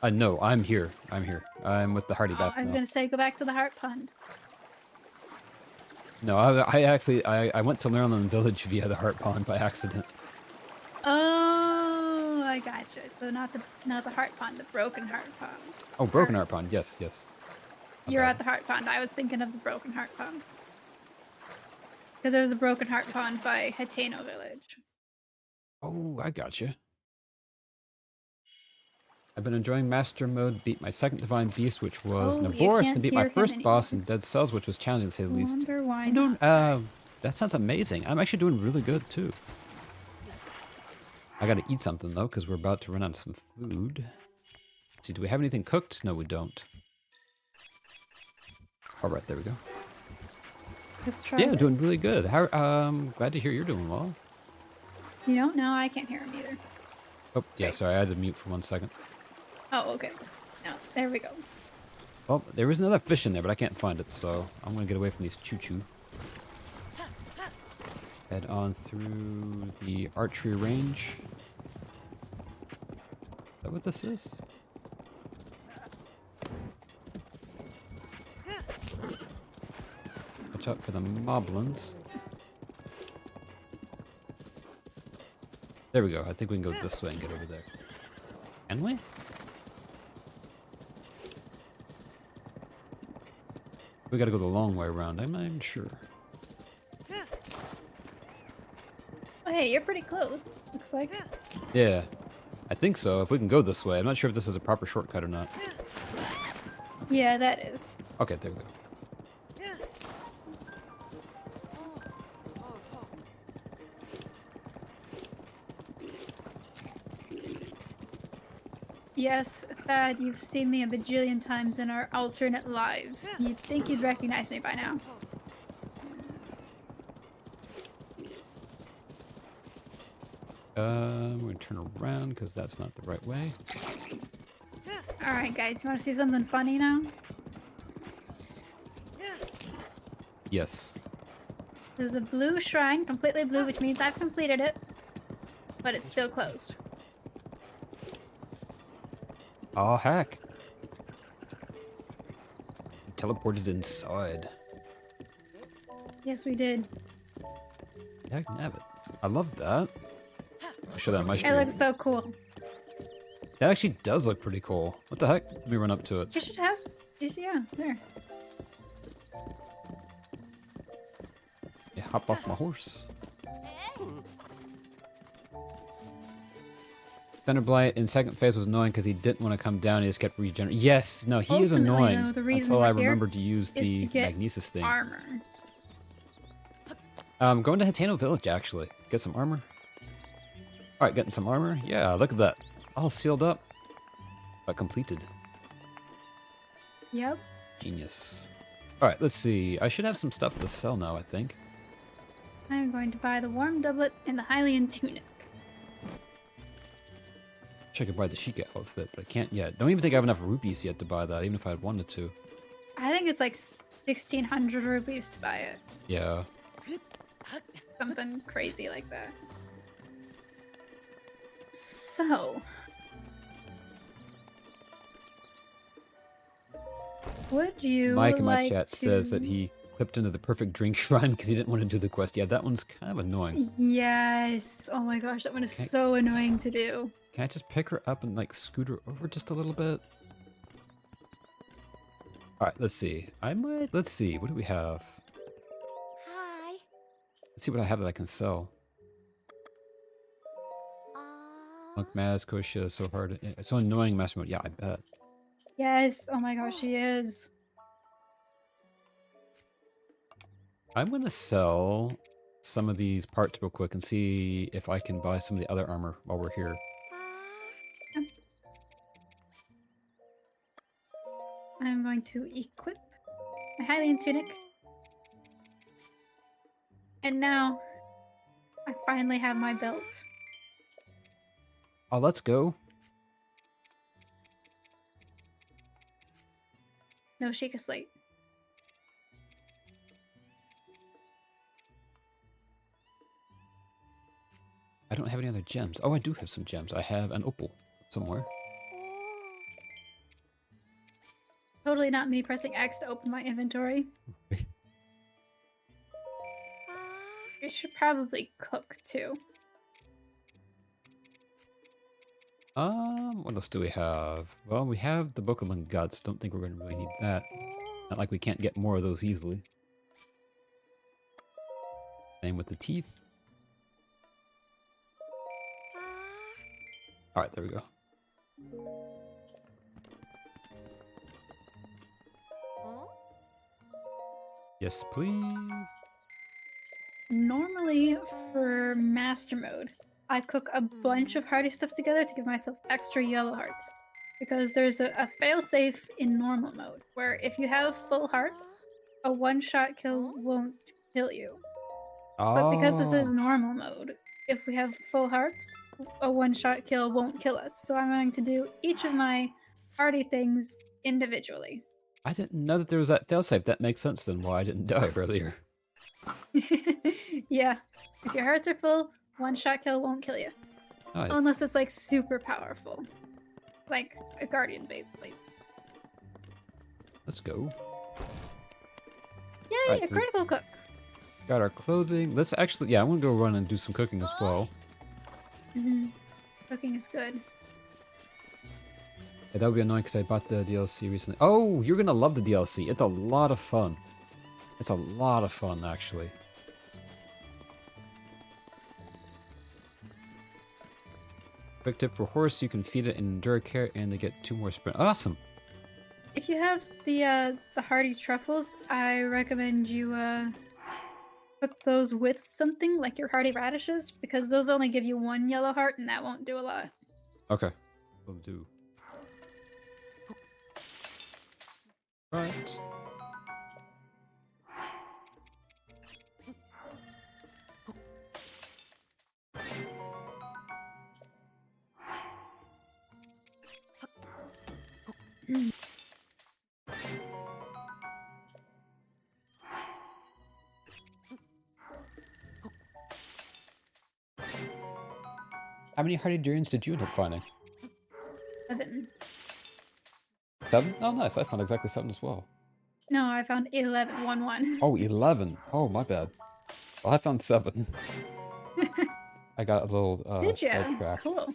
No, I'm here. I'm here. I'm with the hardy Oh, bath I was now. gonna say go back to the heart pond. No, I actually I went to Maryland Village via the heart pond by accident. Oh, I gotcha. So not the heart pond, the broken heart pond. Oh, broken heart pond. Yes, yes. You're Okay. at the heart pond. I was thinking of the broken heart pond. Because there was a broken heart pond by Hateno Village. Oh, I gotcha. I've been enjoying Master Mode, beat my second Divine Beast, which was Oh, you Naboris, can't and beat hear my him first boss anymore. in Dead Cells, which was challenging to say the least. Wonder why I'm doing, not. that sounds amazing. I'm actually doing really good, too. I gotta eat something, though, because we're about to run out of some food. Let's see, do we have anything cooked? No, we don't. Alright, there we go. Let's try Yeah, I'm doing this. really good. How, glad to hear you're doing well. You don't know? I can't hear him either. Oh, yeah, Wait. sorry, I had to mute for 1 second. Oh, okay. No, there we go. Well, there was another fish in there, but I can't find it, so I'm gonna get away from these choo-choo. Head on through the archery range. Is that what this is? Watch out for the moblins. There we go. I think we can go this way and get over there. Can we? We gotta go the long way around. I'm not even sure. Oh, hey, you're pretty close. Looks like. Yeah, I think so. If we can go this way. I'm not sure if this is a proper shortcut or not. Yeah, that is. Okay, there we go. Yes, Thad, you've seen me a bajillion times in our alternate lives. You'd think you'd recognize me by now. We're gonna turn around because that's not the right way. Alright, guys, you want to see something funny now? Yes. There's a blue shrine, completely blue, which means I've completed it. But it's still closed. Oh, heck. Teleported inside. Yes, we did. Yeah, I can have it. I love that. I'll show that on my It stream. looks so cool. That actually does look pretty cool. What the heck? Let me run up to it. You should have. Yeah, there. Yeah, hop off my horse. Thunderblight in second phase was annoying because he didn't want to come down. He just kept regenerating. Yes, no, he is Ultimately, annoying though, the reason until I we're here remembered to use is the to get magnesis thing. armor. Going to Hatano Village actually. Get some armor. All right, getting some armor. Yeah, look at that. All sealed up, but completed. Yep. Genius. All right, let's see. I should have some stuff to sell now, I think. I'm going to buy the warm doublet and the Hylian tunic. Wish I could buy the Sheikah outfit, but I can't yet. Don't even think I have enough rupees yet to buy that, even if I had wanted to. I think it's like 1,600 rupees to buy it. Yeah. Something crazy like that. So... would you Mike in my like chat to... says that he clipped into the perfect drink shrine because he didn't want to do the quest. Yeah, that one's kind of annoying. Yes. Oh my gosh, that one is Okay. so annoying to do. Can I just pick her up and like scoot her over just a little bit? All right, let's see. Let's see. What do we have? Hi. Let's see what I have that I can sell. Monk Maz, Kosha, so hard. It's so annoying, Master Mode. Yeah, I bet. Yes. Oh my gosh, she is. I'm gonna sell some of these parts real quick and see if I can buy some of the other armor while we're here. I'm going to equip my Hylian tunic. And now, I finally have my belt. Oh, let's go. No Sheikah Slate. I don't have any other gems. Oh, I do have some gems. I have an opal somewhere. Totally not me pressing X to open my inventory. You should probably cook too. What else do we have? Well, we have the Pokemon Guts. Don't think we're going to really need that. Not like we can't get more of those easily. Same with the teeth. Alright, there we go. Yes, please. Normally, for Master Mode, I cook a bunch of hearty stuff together to give myself extra yellow hearts. Because there's a failsafe in normal mode, where if you have full hearts, a one-shot kill won't kill you. But because this is normal mode, if we have full hearts, a one-shot kill won't kill us. So I'm going to do each of my hearty things individually. I didn't know that there was that failsafe. That makes sense then why I didn't die earlier. Yeah, if your hearts are full, one-shot kill won't kill you. Nice. Unless it's like super powerful. Like a guardian, basically. Let's go. Yay, Alright, a so critical cook. got our clothing. Let's actually, yeah, I'm going to go run and do some cooking as well. Cooking is good. Yeah, that would be annoying because I bought the DLC recently. Oh, you're going to love the DLC. It's a lot of fun. It's a lot of fun, actually. Quick tip for horse, you can feed it in Enduracare and they get 2 more sprint. Awesome! If you have the hearty truffles, I recommend you cook those with something like your hearty radishes, because those only give you 1 yellow heart and that won't do a lot. Okay. Will do. Right. How many Hylians did you end up finding? 7. 7? Oh, nice. I found exactly 7 as well. No, I found 11. 1 1. Oh, 11. Oh, my bad. Well, I found 7. I got a little Did you? sidetracked. Cool.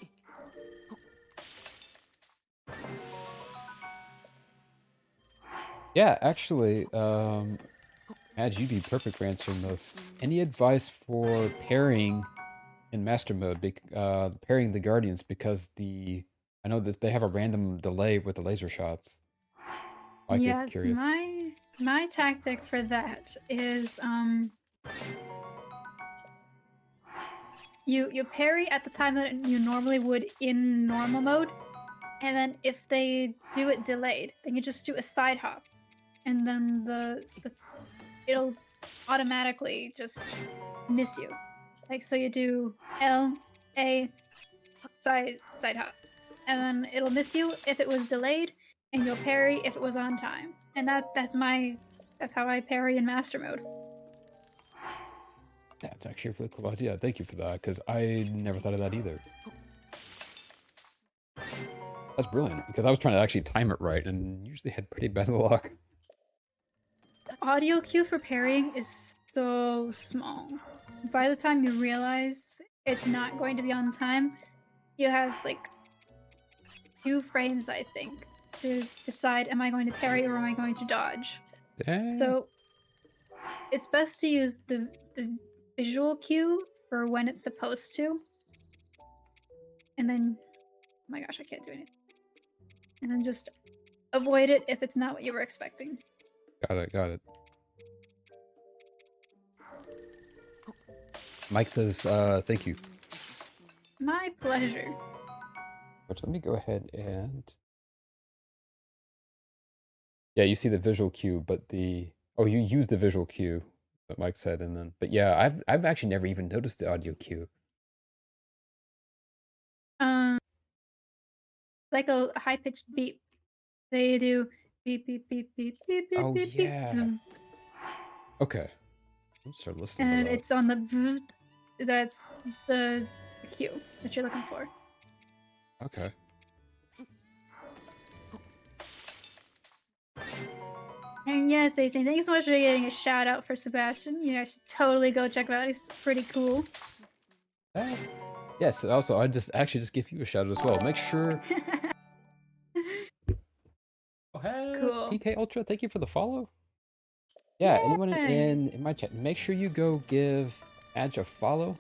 Yeah, actually, Madge, you'd be perfect for answering this. Any advice for pairing in Master Mode, pairing the Guardians, because I know this they have a random delay with the laser shots. Mike is Yes, curious. my tactic for that is you parry at the time that you normally would in normal mode, and then if they do it delayed, then you just do a side hop, and then it'll automatically just miss you. Like, so you do L A side hop, and then it'll miss you if it was delayed, and you'll parry if it was on time. And that's how I parry in Master Mode. That's actually a really cool idea. Thank you for that, because I never thought of that either. That's brilliant, because I was trying to actually time it right, and usually had pretty bad luck. The audio cue for parrying is so small. By the time you realize it's not going to be on time, you have like 2 frames, I think, to decide, am I going to parry or am I going to dodge? Dang. So it's best to use the visual cue for when it's supposed to. And then, oh my gosh, I can't do anything. And then just avoid it if it's not what you were expecting. Got it. Mike says, thank you. My pleasure. Which, let me go ahead and... Yeah, you see the visual cue, but oh, you use the visual cue, what Mike said, and then... But yeah, I've actually never even noticed the audio cue. Like a high-pitched beep. They do beep, beep, beep, beep, beep, beep, Oh, beep, yeah. beep. Okay. Let's start listening And to that. it's on the voot. That's the cue that you're looking for. Okay. And yes, they say thanks so much for getting a shout out for Sebastian. You guys should totally go check him out. He's pretty cool. Yes, also, I just give you a shout out as well. Make sure... Oh, hey, Cool. PK Ultra, thank you for the follow. Yeah, anyone in my chat, make sure you go give Madge a follow.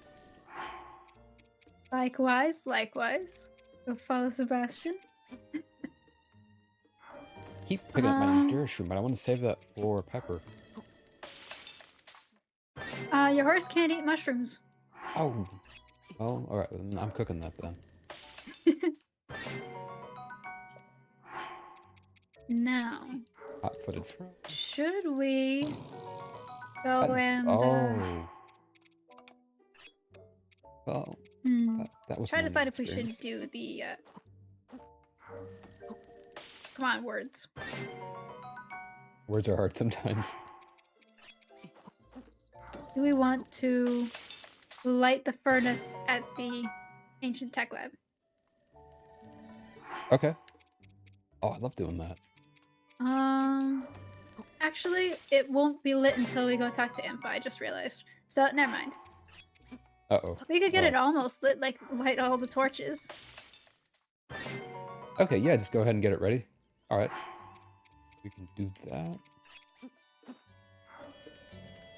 Likewise. Go follow Sebastian. Keep picking up my Endurance Room, but I want to save that for Pepper. Your horse can't eat mushrooms. Oh. Well, alright, I'm cooking that then. Now, Hot-footed frog. should we go and Well, that was try to decide if we should do the come on, words. Words are hard sometimes. Do we want to light the furnace at the ancient tech lab? Okay. Oh, I love doing that. Actually, it won't be lit until we go talk to Impa, I just realized. So, never mind. Uh-oh. We could get it almost lit, like, light all the torches. Okay, yeah, just go ahead and get it ready. Alright. We can do that.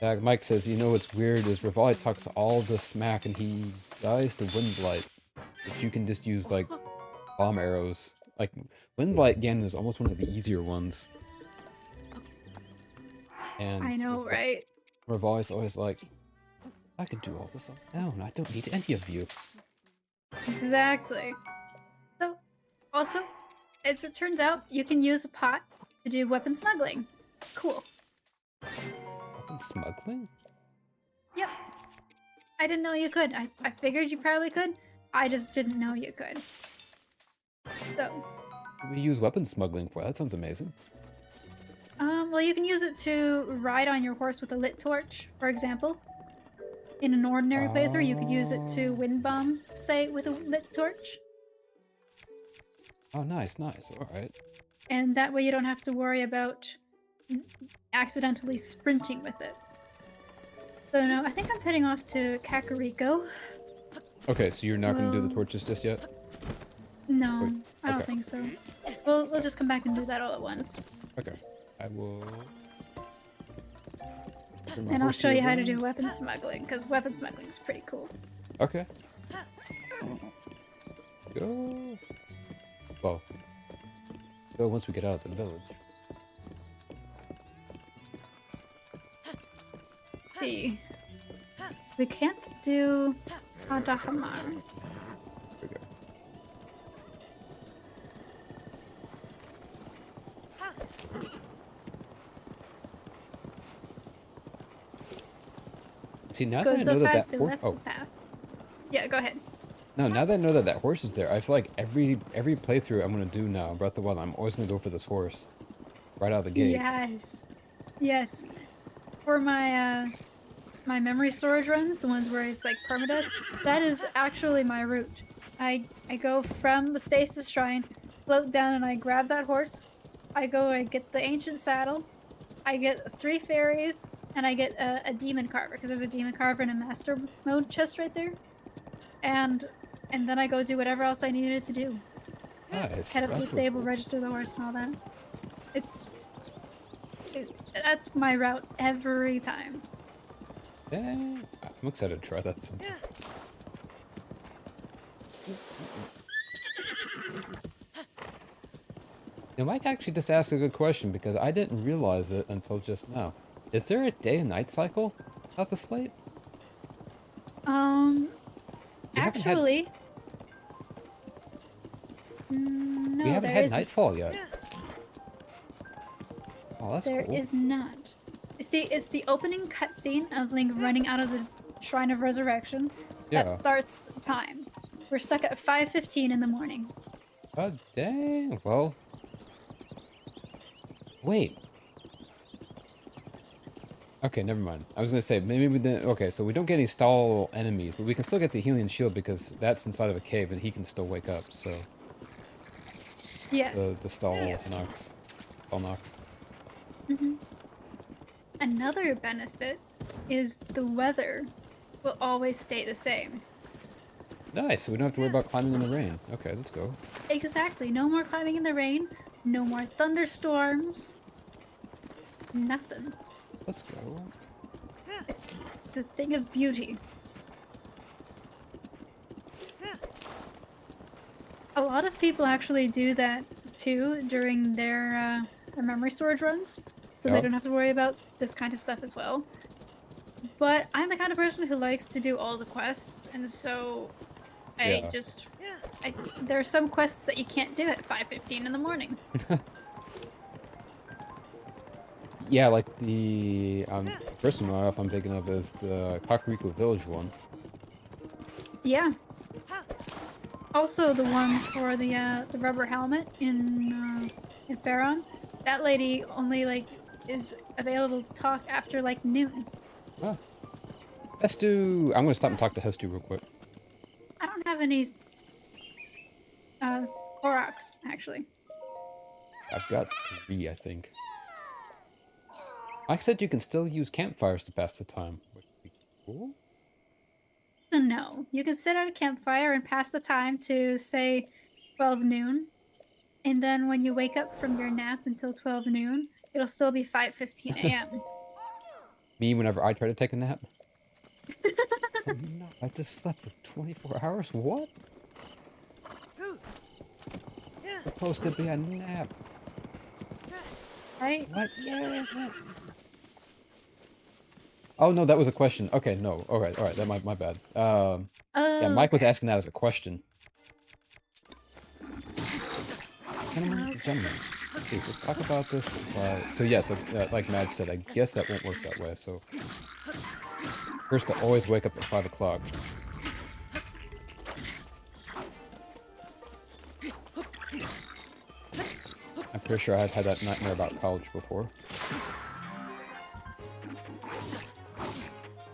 Yeah, Mike says, you know what's weird is Rivali talks all the smack and he dies to Wind Blight. But you can just use, like, bomb arrows. Like, Wind Blight, again, is almost one of the easier ones. And I know, right? Rivali's always like, I can do all this on my own. I don't need any of you. Exactly. So, also, as it turns out, you can use a pot to to do weapon smuggling. Cool. Weapon smuggling? Yep. I didn't know you could. I figured you probably could. I just didn't know you could. So. What do we use weapon smuggling for? That sounds amazing. Well, you can use it to ride on your horse with a lit torch, for example. In an ordinary playthrough, you could use it to wind bomb, say, with a lit torch. Oh, nice, nice. All right. And that way you don't have to worry about accidentally sprinting with it. So no, I think I'm heading off to Kakariko. Okay, so you're not going to do the torches just yet? No, Wait, I don't okay. think so. We'll just come back and do that all at once. Okay, I will... And I'll show you how to do weapon smuggling, because weapon smuggling is pretty cool. Okay. Go. Well, go once we get out of the village. Let's see. We can't do Adahamar. There we go. See, now that I know that horse... Oh. Yeah, go ahead. No, now that I know that that horse is there, I feel like every playthrough I'm going to do now, Breath of the Wild, I'm always going to go for this horse. Right out of the gate. Yes. Yes. For my, my memory storage runs, the ones where it's like permadeath, that is actually my route. I go from the Stasis Shrine, float down, and I grab that horse. I get the ancient saddle. I get 3 fairies, and I get a demon carver, because there's a demon carver in a master mode chest right there. And then I go do whatever else I needed to do. Nice. Head up to the stable, register the horse, and all that. That's my route every time. Yeah, I'm excited to try that sometime. Now, Mike actually just asked a good question because I didn't realize it until just now. Is there a day and night cycle at the Slate? Actually, no, We haven't had Nightfall yet. Oh, that's cool. There is not. See, it's the opening cutscene of Link running out of the Shrine of Resurrection. Yeah. That starts time. We're stuck at 5:15 in the morning. Oh, dang. Well. Wait. Okay, never mind. I was going to say, maybe we didn't... Okay, so we don't get any stall enemies, but we can still get the Hylian shield because that's inside of a cave and he can still wake up, so... Yes. The stall knocks. Stall knocks. Mm-hmm. Another benefit is the weather will always stay the same. Nice, so we don't have to worry about climbing in the rain. Okay, let's go. Exactly. No more climbing in the rain. No more thunderstorms. Nothing. Let's go. It's a thing of beauty. A lot of people actually do that too during their memory storage runs, so they don't have to worry about this kind of stuff as well. But I'm the kind of person who likes to do all the quests, and so there are some quests that you can't do at 5:15 in the morning. Yeah, like the first one off I'm thinking of is the Kakariko Village one. Yeah. Also, the one for the rubber helmet in Faron, that lady only is available to talk after noon. Ah. Hestu! I'm gonna stop and talk to Hestu real quick. I don't have any Koroks, actually. I've got 3, I think. Mike said you can still use campfires to pass the time, which would be cool. No, you can sit at a campfire and pass the time to, say, 12 noon. And then when you wake up from your nap until 12 noon, it'll still be 5:15 a.m. Me, whenever I try to take a nap? Oh, no, I just slept for 24 hours? What? Supposed to be a nap. Right? What year is it? Oh, no, that was a question. Okay, no. Alright, that my bad. Yeah, Mike was asking that as a question. Gentlemen, Please, let's talk about this. So yes, like Madge said, I guess that won't work that way. So first, to always wake up at 5 o'clock. I'm pretty sure I've had that nightmare about college before.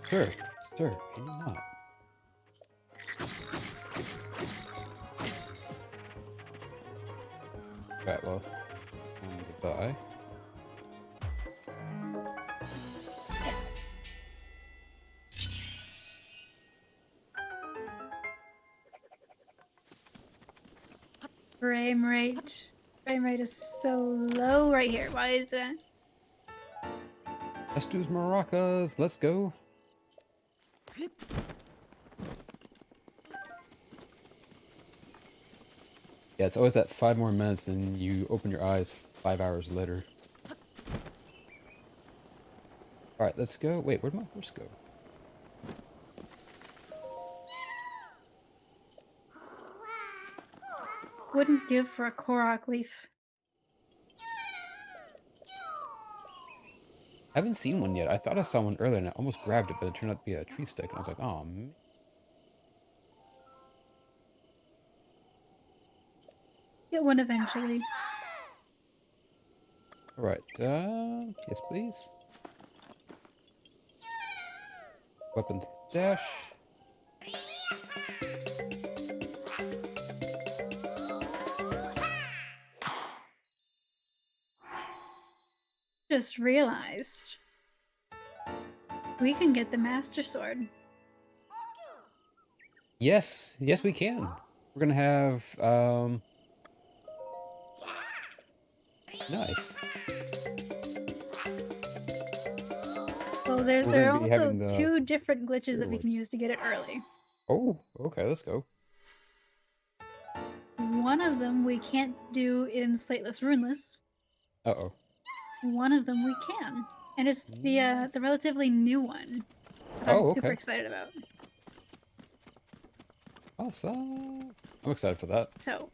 Sir, can you not? Right, well, goodbye. Frame rate. Frame rate is so low right here. Why is that? Let's do maracas. Let's go. Yeah, it's always that 5 more minutes, and you open your eyes 5 hours later. Alright, let's go. Wait, where'd my horse go? Wouldn't give for a Korok leaf. I haven't seen one yet. I thought I saw one earlier, and I almost grabbed it, but it turned out to be a tree stick, and I was like, oh, man. Get one eventually. Alright, yes please. Weapons dash. Just realized we can get the Master Sword. Yes, yes we can. We're gonna have, nice. Well, there We're are gonna be also having the 2 different glitches that we can rewards. use to get it early. Oh, okay, let's go. One of them we can't do in Slateless Runeless. Uh-oh. One of them we can. And it's Nice. the relatively new one that I'm Oh, super okay. excited about. Awesome. I'm excited for that. So,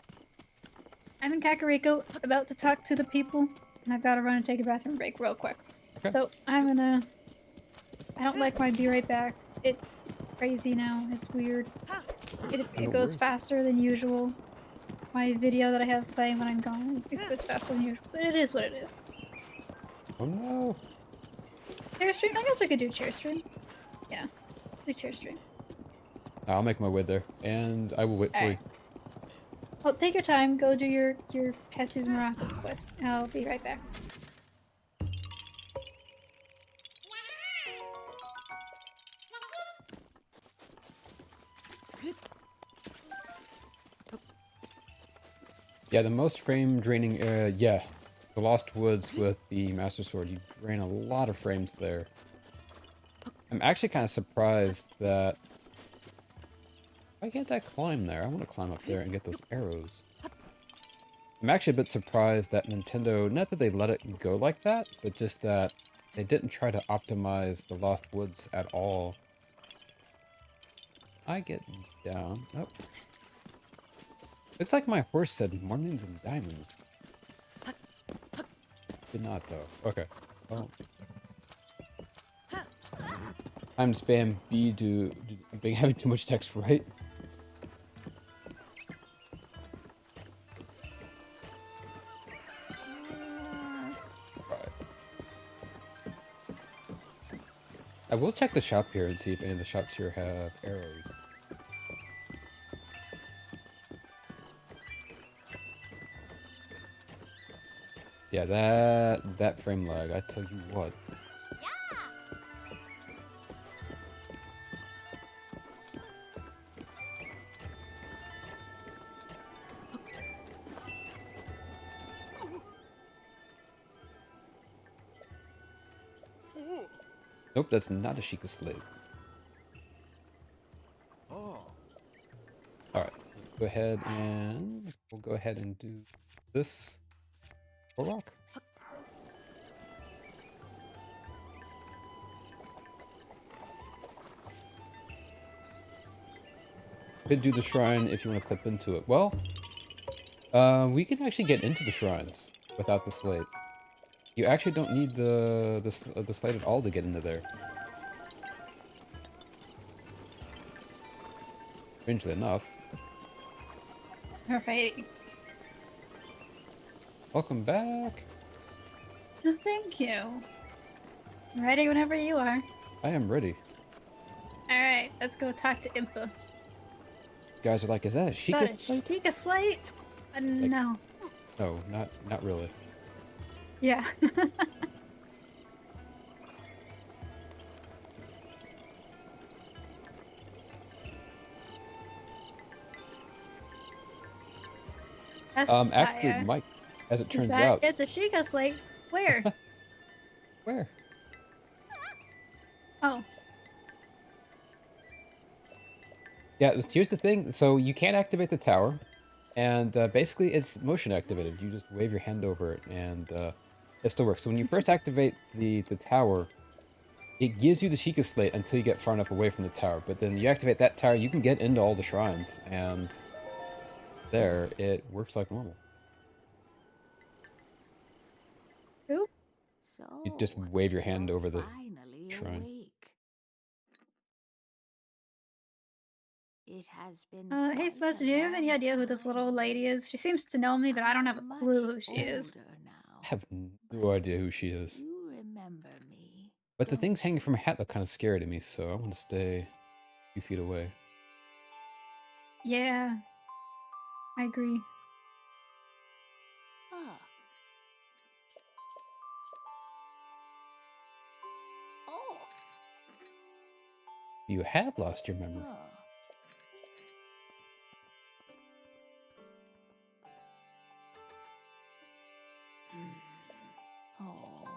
I'm in Kakariko, about to talk to the people, and I've got to run and take a bathroom break real quick. Okay. So, I don't like my be right back. It's crazy now. It's weird. It No goes worries. faster than usual. My video that I have playing when I'm gone, it goes faster than usual. But it is what it is. Oh no. Cheer stream? I guess we could do cheer stream. Yeah. Do cheer stream. I'll make my way there, and I will wait for you. Alright. Well, take your time. Go do your Testu's Maracas quest. I'll be right back. Yeah, the most frame draining, yeah. The Lost Woods with the Master Sword, you drain a lot of frames there. I'm actually kind of surprised that... Why can't I climb there? I want to climb up there and get those arrows. I'm actually a bit surprised that Nintendo, not that they let it go like that, but just that they didn't try to optimize the Lost Woods at all. I get down. Oh. Looks like my horse said mornings and diamonds. Did not though. Okay. Oh. I'm spam B do being having too much text, right? I will check the shop here and see if any of the shops here have arrows. Yeah, that frame lag, I tell you what. Nope, that's not a Sheikah slave. Oh. Alright, go ahead and we'll go ahead and do this for rock. Could do the shrine if you want to clip into it. Well, we can actually get into the shrines, without the slate. You actually don't need the slate at all to get into there. Strangely enough. Alrighty. Welcome back. Oh, thank you. Ready whenever you are. I am ready. Alright, let's go talk to Impa. You guys are like, is that a Is Sheikah that a slate? Sheikah slate? No. No, not really. Yeah. Actually, Mike, as it turns out. It's a Sheikah slate. Where? Where? Oh. Yeah, here's the thing. So you can't activate the tower, and basically it's motion activated. You just wave your hand over it, and it still works. So when you first activate the tower, it gives you the Sheikah slate until you get far enough away from the tower. But then you activate that tower, you can get into all the shrines, and there it works like normal. Who? So You just wave your hand you're over the finally shrine. awake. It has been Hey, quite Sebastian, a do you have any long idea who this little old time. lady is? She seems to know me, but I don't have a I'm clue much who she is. older now, I have no but idea who she is. you remember me, But the things don't hanging you? from her hat look kind of scary to me, so I want to stay a few feet away. Yeah, I agree. Ah. Oh. You have lost your memory. Ah. Oh.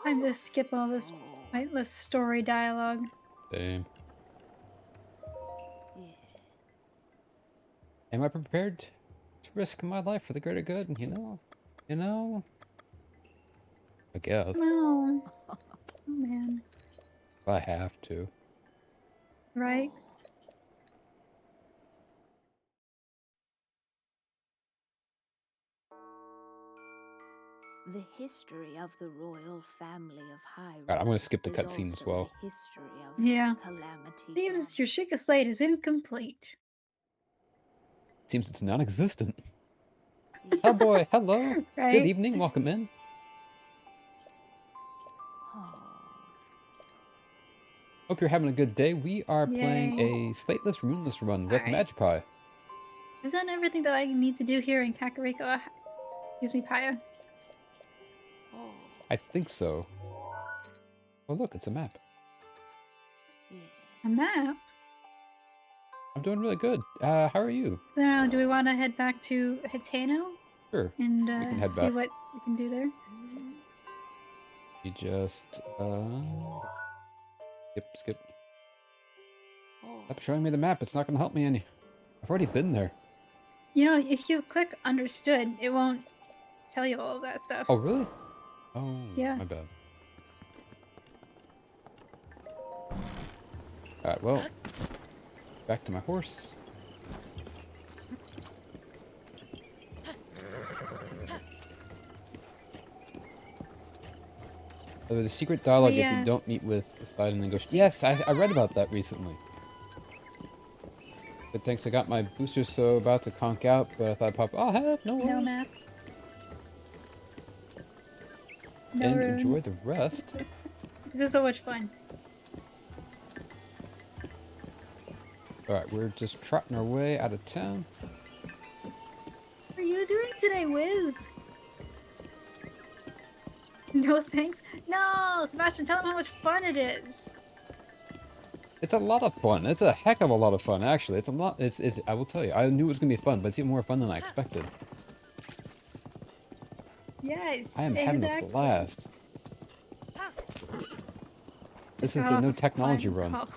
Time to skip all this Oh. pointless story dialogue. Same. Yeah. Am I prepared to risk my life for the greater good? You know? I guess. No. Oh, man. If I have to. Right? Oh. The history of the royal family of Hyrule. Alright, I'm gonna skip the is cutscene as also well. the history of Yeah. calamity. Seems your Sheikah slate is incomplete. Seems it's non-existent. Yeah. Oh boy, hello. Good Right? evening, welcome in. Oh. Hope you're having a good day. We are playing Yay. a Slateless Runeless run with Alright. Magpie. I've done everything that I need to do here in Kakariko. Excuse me, Paya. Oh. I think so. Oh look, it's a map. Yeah. A map? I'm doing really good. How are you? So now, do we want to head back to Hiteno Sure. and We can head see back. what we can do there? You just skip. Oh. Stop showing me the map. It's not gonna help me any. I've already been there. You know, if you click understood, it won't tell you all of that stuff. Oh really? Oh Yeah. my bad. Alright, well. Back to my horse. Oh, the secret dialogue if you don't meet with the side and then go. Yes, I read about that recently. But thanks, I got my booster, so about to conk out, but I thought I'd pop. Oh, heck, no worries. No map. No And runes. enjoy the rest. This is so much fun. Alright, we're just trotting our way out of town. What are you doing today, Wiz? No thanks. No, Sebastian, tell him how much fun it is. It's a lot of fun. It's a heck of a lot of fun, actually. It's a lot. It's. I will tell you. I knew it was gonna be fun, but it's even more fun than I expected. Yes. I am having a exactly. blast. This is Got the off no a technology fun- run. Oh.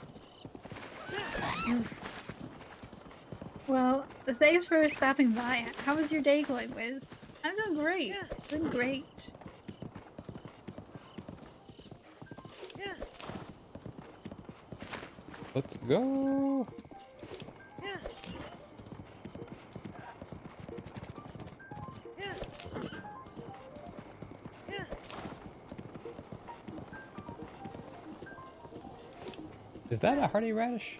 Well, thanks for stopping by. How was your day going, Wiz? I'm doing great. Doing great. Let's go. Is that a hardy radish?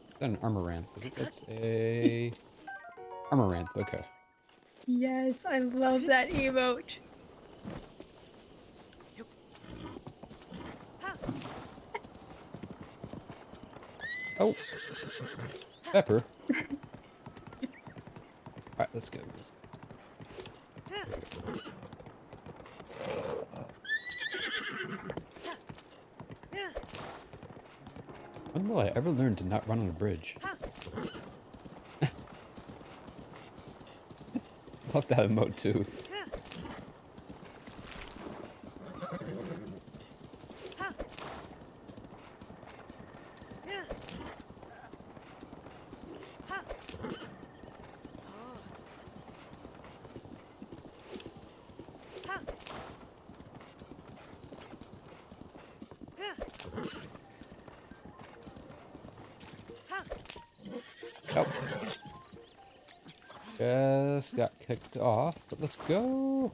Is that an amaranth? I think that's a amaranth. Okay. Yes, I love that emote. Oh, pepper. All right, let's go. When will I ever learn to not run on a bridge? Love that emote too. Oh. Just got kicked off, but let's go.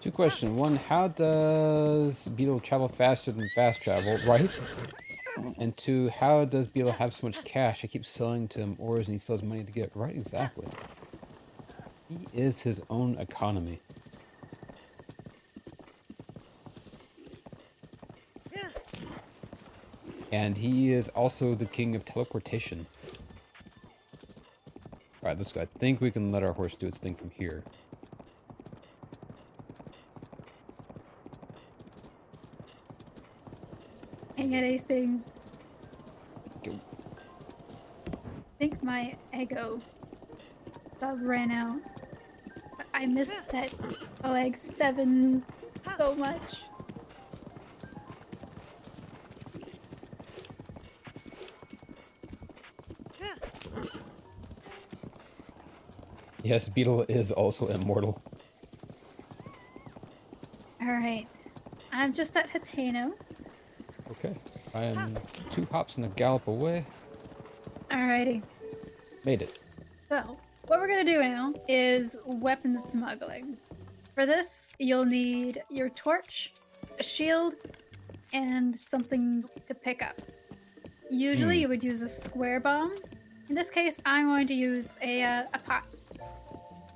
Two questions. One, how does Beetle travel faster than fast travel, right? And two, how does Beetle have so much cash? I keep selling to him ores and he still has money to get. Right, exactly. He is his own economy. And he is also the king of teleportation. Alright, let's go. I think we can let our horse do its thing from here. Hang it, acing. Go. I think my Ego sub ran out. But I missed that OEG 7 so much. Yes, Beetle is also immortal. Alright. I'm just at Hateno. Okay. I am 2 hops and a gallop away. Alrighty. Made it. So, what we're gonna do now is weapon smuggling. For this, you'll need your torch, a shield, and something to pick up. Usually you would use a square bomb. In this case, I'm going to use a pot.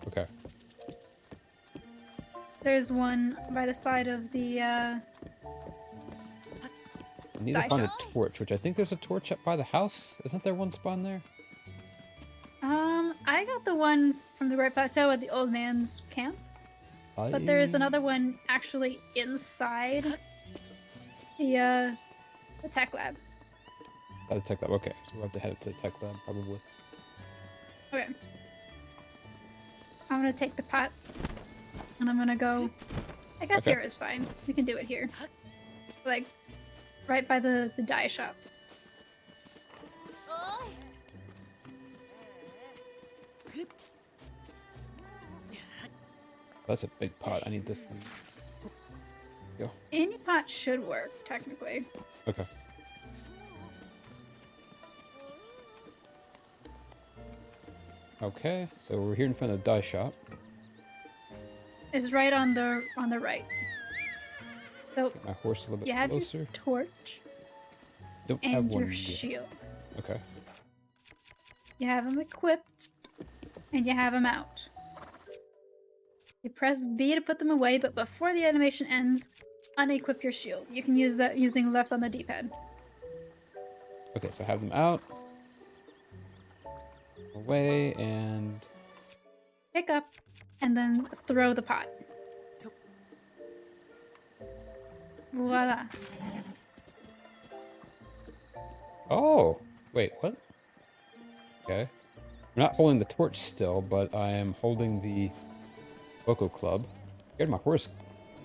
Okay. There's one by the side of the, I need to find a torch, which I think there's a torch up by the house. Isn't there one spawn there? I got the one from the Great Plateau at the old man's camp. But there is another one actually inside the tech lab. Oh, the tech lab. Okay, so we'll have to head to the tech lab, probably. Okay. I'm gonna take the pot, and I'm gonna go... I guess Okay. here is fine. We can do it here. Like, right by the dye shop. That's a big pot. I need this thing. Go. Any pot should work, technically. Okay. Okay, so we're here in front of the dye shop. It's right on the right. So Get my horse a little you bit have closer. your torch Don't have and one your yet. shield. Okay. You have them equipped, and you have them out. You press B to put them away, but before the animation ends, unequip your shield. You can use that using left on the D-pad. Okay, so I have them out. Away, and... Pick up, and then throw the pot. Voila. Oh! Wait, what? Okay. I'm not holding the torch still, but I am holding the local club. Scared my horse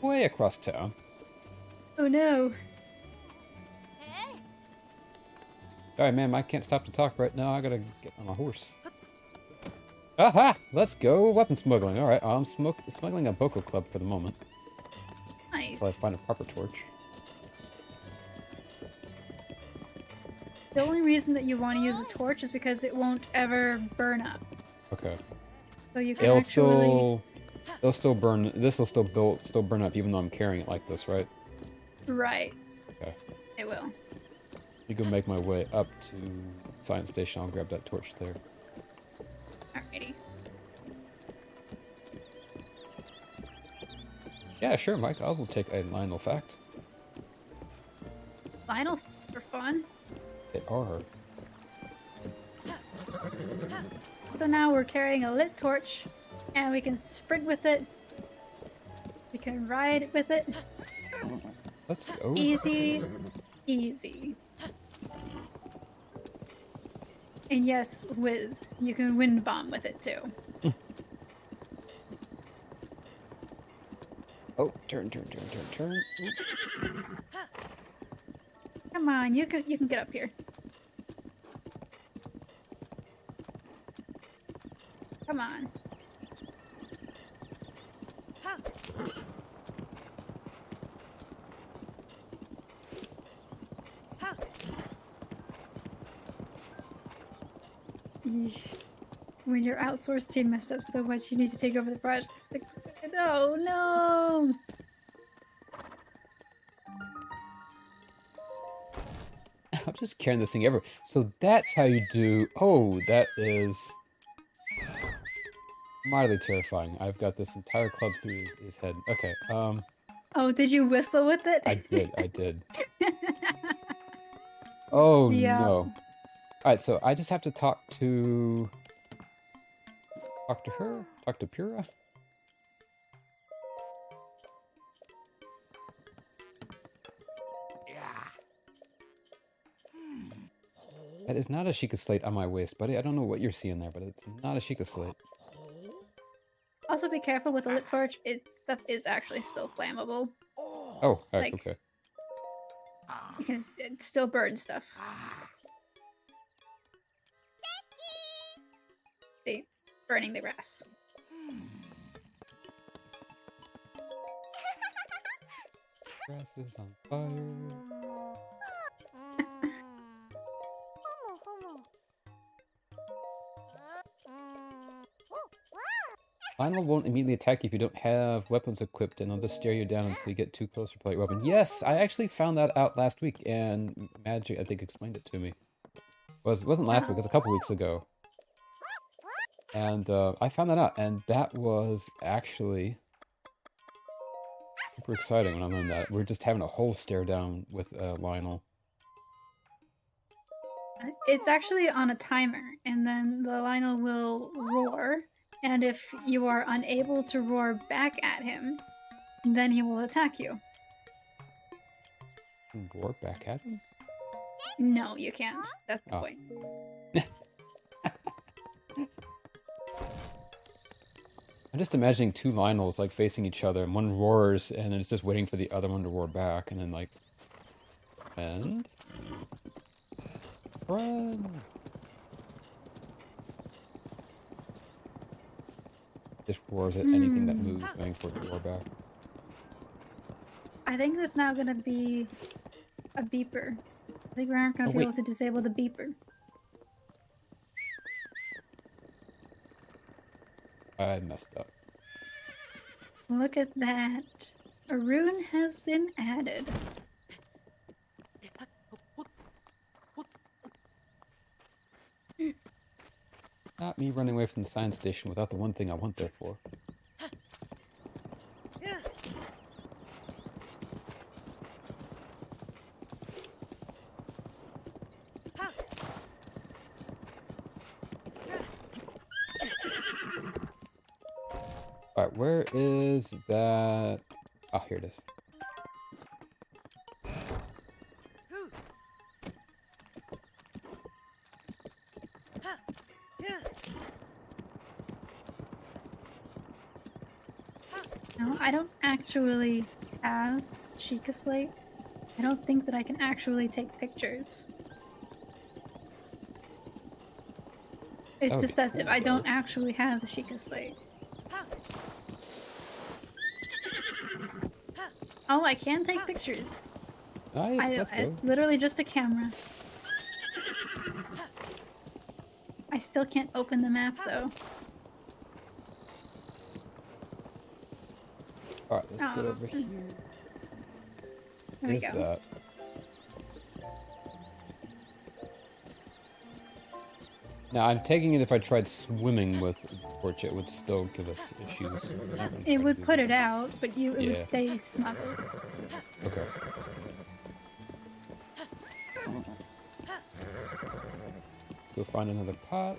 way across town. Oh no. Sorry, ma'am, I can't stop to talk right now. I gotta get on my horse. Aha! Let's go weapon smuggling. Alright, I'm smuggling a Boko Club for the moment. Nice. Until I find a proper torch. The only reason that you want to use a torch is because it won't ever burn up. Okay. So you can actually... They'll still burn. This will still burn up even though I'm carrying it like this, right? Right. Okay. It will. You go make my way up to Science Station. I'll grab that torch there. Alrighty. Yeah, sure, Mike. I will take a Lionel fact. Vinyl for fun. They are. So now we're carrying a lit torch, and we can sprint with it. We can ride with it. Let's go. Easy, easy. And yes, Wiz, you can wind bomb with it too. Oh, turn. Come on, you can get up here. Come on. Eesh. When your outsourced team messed up so much, you need to take over the project. No, no! I'm just carrying this thing everywhere. So that's how you do... Oh, that is... mildly terrifying. I've got this entire club through his head. Okay, Oh, did you whistle with it? I did. Oh, Yeah. no. Alright, so I just have to talk to her? Talk to Pura? That is not a Sheikah Slate on my waist, buddy. I don't know what you're seeing there, but it's not a Sheikah Slate. Also be careful with a lit torch. Stuff is actually still flammable. Oh, heck, Like- okay. Because it still burns stuff. See? Burning the grass. Grass is on fire. Lionel won't immediately attack you if you don't have weapons equipped, and they'll just stare you down until you get too close to pull out your weapon. Yes, I actually found that out last week, and Magic, I think, explained it to me. Well, it wasn't last week, it was a couple weeks ago. And I found that out, and that was actually super exciting when I learned that. We're just having a whole stare down with Lionel. It's actually on a timer, and then the Lionel will roar, and if you are unable to roar back at him, then he will attack you. Roar back at him? No, you can't. That's the Oh. point. I'm just imagining two Lionels like facing each other, and one roars, and then it's just waiting for the other one to roar back, and then like, and run. Just roars at anything that moves, waiting for it to roar back. I think that's now gonna be a beeper. I think we aren't gonna Oh, be wait. able to disable the beeper. I messed up. Look at that. A rune has been added. Not me running away from the science station without the one thing I went there for. Alright, where is that? Oh, here it is. No, I don't actually have Sheikah Slate. I don't think that I can actually take pictures. It's That would be deceptive. cool, I don't though. actually have the Sheikah Slate. Oh, I can take pictures. Nice, that's good. It's literally just a camera. I still can't open the map though. Alright, let's get Oh. over here. There we Is go. that? Now, I'm taking it if I tried swimming with the torch, it would still give us issues. So we're not gonna try It to would do put that. it out, but it Yeah. would stay smuggled. Okay. Go find another pot.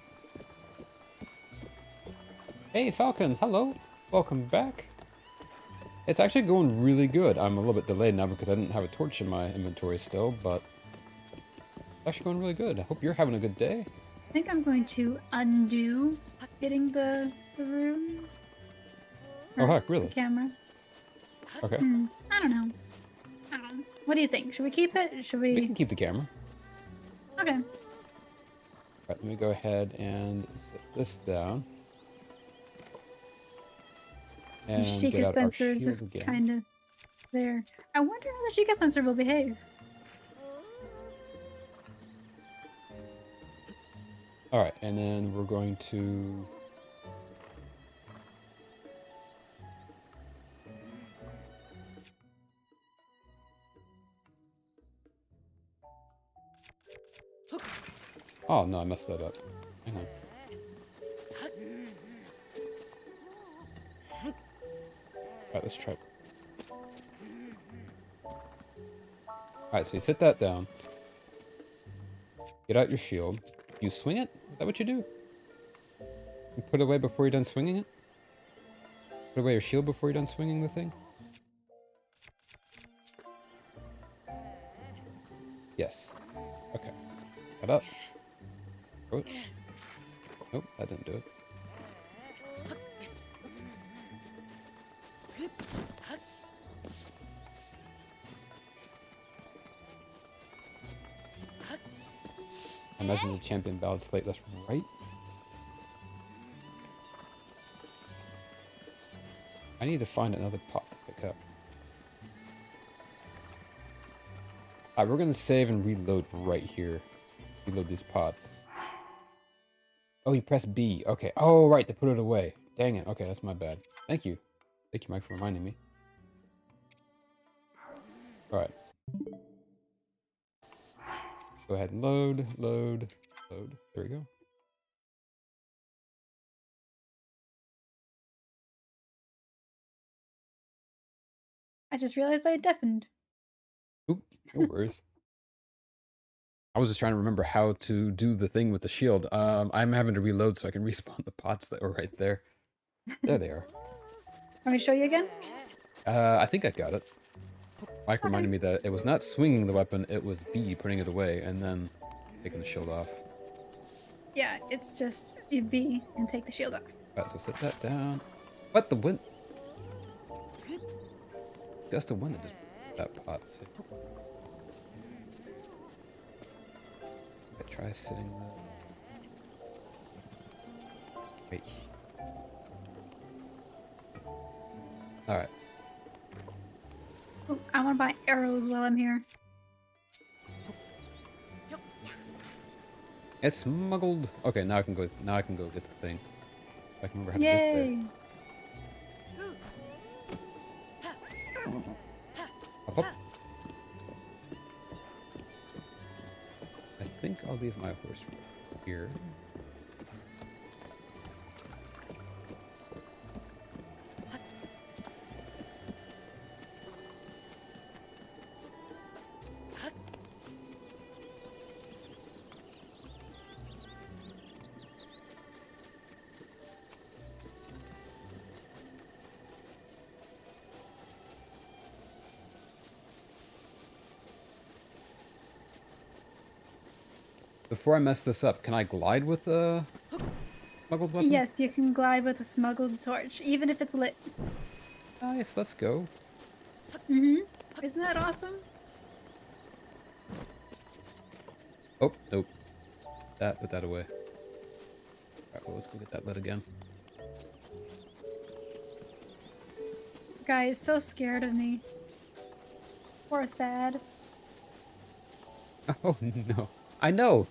Hey, Falcon, hello. Welcome back. It's actually going really good. I'm a little bit delayed now because I didn't have a torch in my inventory still, but it's actually going really good. I hope you're having a good day. I think I'm going to undo getting the runes. Oh, Or heck, really? The camera. Okay. I don't know. What do you think? Should we keep it? Should We we? can keep the camera. Okay. Alright, let me go ahead and set this down. And get Sheikah out our sensor is shield just again. kind of there. I wonder how the Sheikah sensor will behave. Alright, and then we're going to... Oh, no, I messed that up. Hang on. Alright, let's try. Alright, so you sit that down. Get out your shield. You swing it? Is that what you do? You put it away before you're done swinging it? Put away your shield before you're done swinging the thing? Yes. Okay. Cut up. Throw it. Nope, that didn't do it. I imagine the champion ballad Slateless right. I need to find another pot to pick up. Alright, we're gonna save and reload right here. Reload these pots. Oh, you press B. Okay. Oh, right, to put it away. Dang it. Okay, that's my bad. Thank you. Thank you, Mike, for reminding me. Alright. Go ahead and load, load, load. There we go. I just realized I deafened. Oop, no worries. I was just trying to remember how to do the thing with the shield. I'm having to reload so I can respawn the pots that were right there. There they are. Want me to show you again? I think I got it. Mike reminded me that it was not swinging the weapon, it was B, putting it away, and then taking the shield off. Yeah, it's just you B and take the shield off. Alright, so set that down. What the wind? Gust of wind that just that pot. So. Okay, try sitting there. Wait. Alright. Ooh, I want to buy arrows while I'm here. It's smuggled. Okay, now I can go. Now I can go get the thing. I can remember how to Yay! get there. Hop, hop. I think I'll leave my horse here. Before I mess this up, can I glide with the smuggled weapon? Yes, you can glide with a smuggled torch, even if it's lit. Nice, let's go. Mm-hmm. Isn't that awesome? Oh, nope. Put that away. Alright, well, let's go get that lit again. Guy is so scared of me. Poor Thad. Oh, no. I know!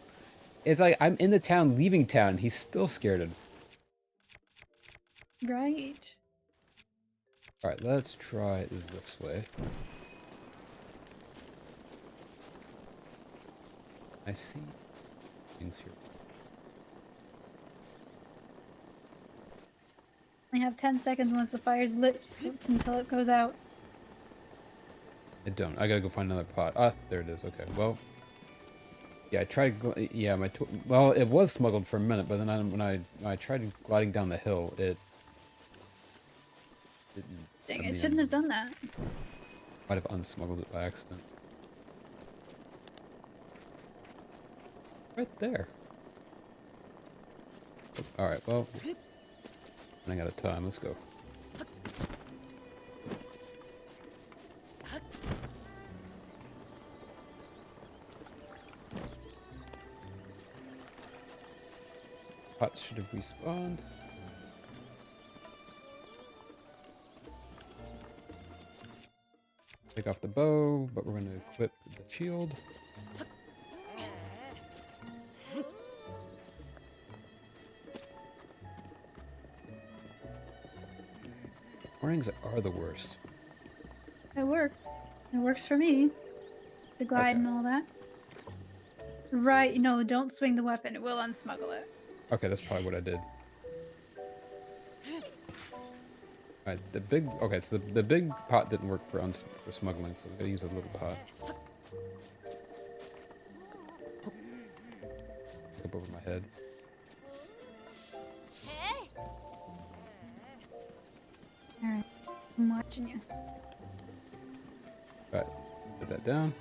It's like, I'm in the town, leaving town, he's still scared of me. Right. Alright, let's try this way. I see things here. We have 10 seconds once the fire's lit until it goes out. I don't. I gotta go find another pot. Ah, there it is. Okay, well. Yeah, I tried. Yeah, well, it was smuggled for a minute, but then when I tried gliding down the hill, it didn't. Dang, I shouldn't have done that. Might have unsmuggled it by accident. Right there. All right. Well, running out of time. Let's go. Pots should have respawned. Take off the bow, but we're going to equip the shield. Mornings are the worst. It worked. It works for me. The glide and all that. Right, no, don't swing the weapon. It will unsmuggle it. Okay, that's probably what I did. Alright, okay, so the big pot didn't work for smuggling, so we gotta use a little pot. Up over my head. Alright, I'm watching you. Alright, put that down.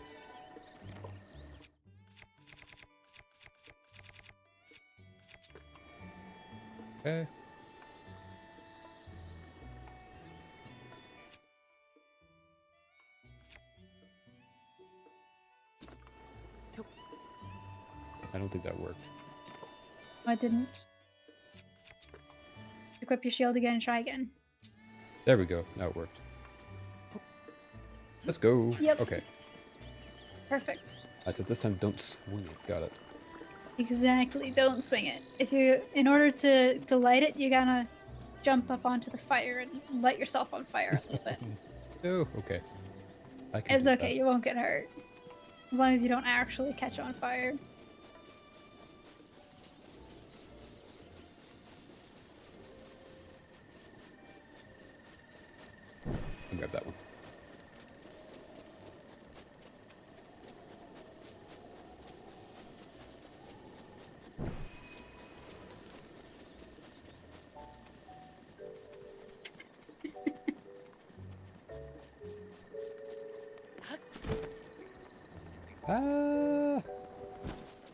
Okay. I don't think that worked. I didn't. Equip your shield again and try again. There we go. Now it worked. Let's go. Yep. Okay. Perfect. I said this time don't swing it. Got it. Exactly, don't swing it. In order to light it, you gotta jump up onto the fire and light yourself on fire a little bit. Oh, okay. I can It's do okay, that. you won't get hurt. As long as you don't actually catch on fire. I'll grab that one.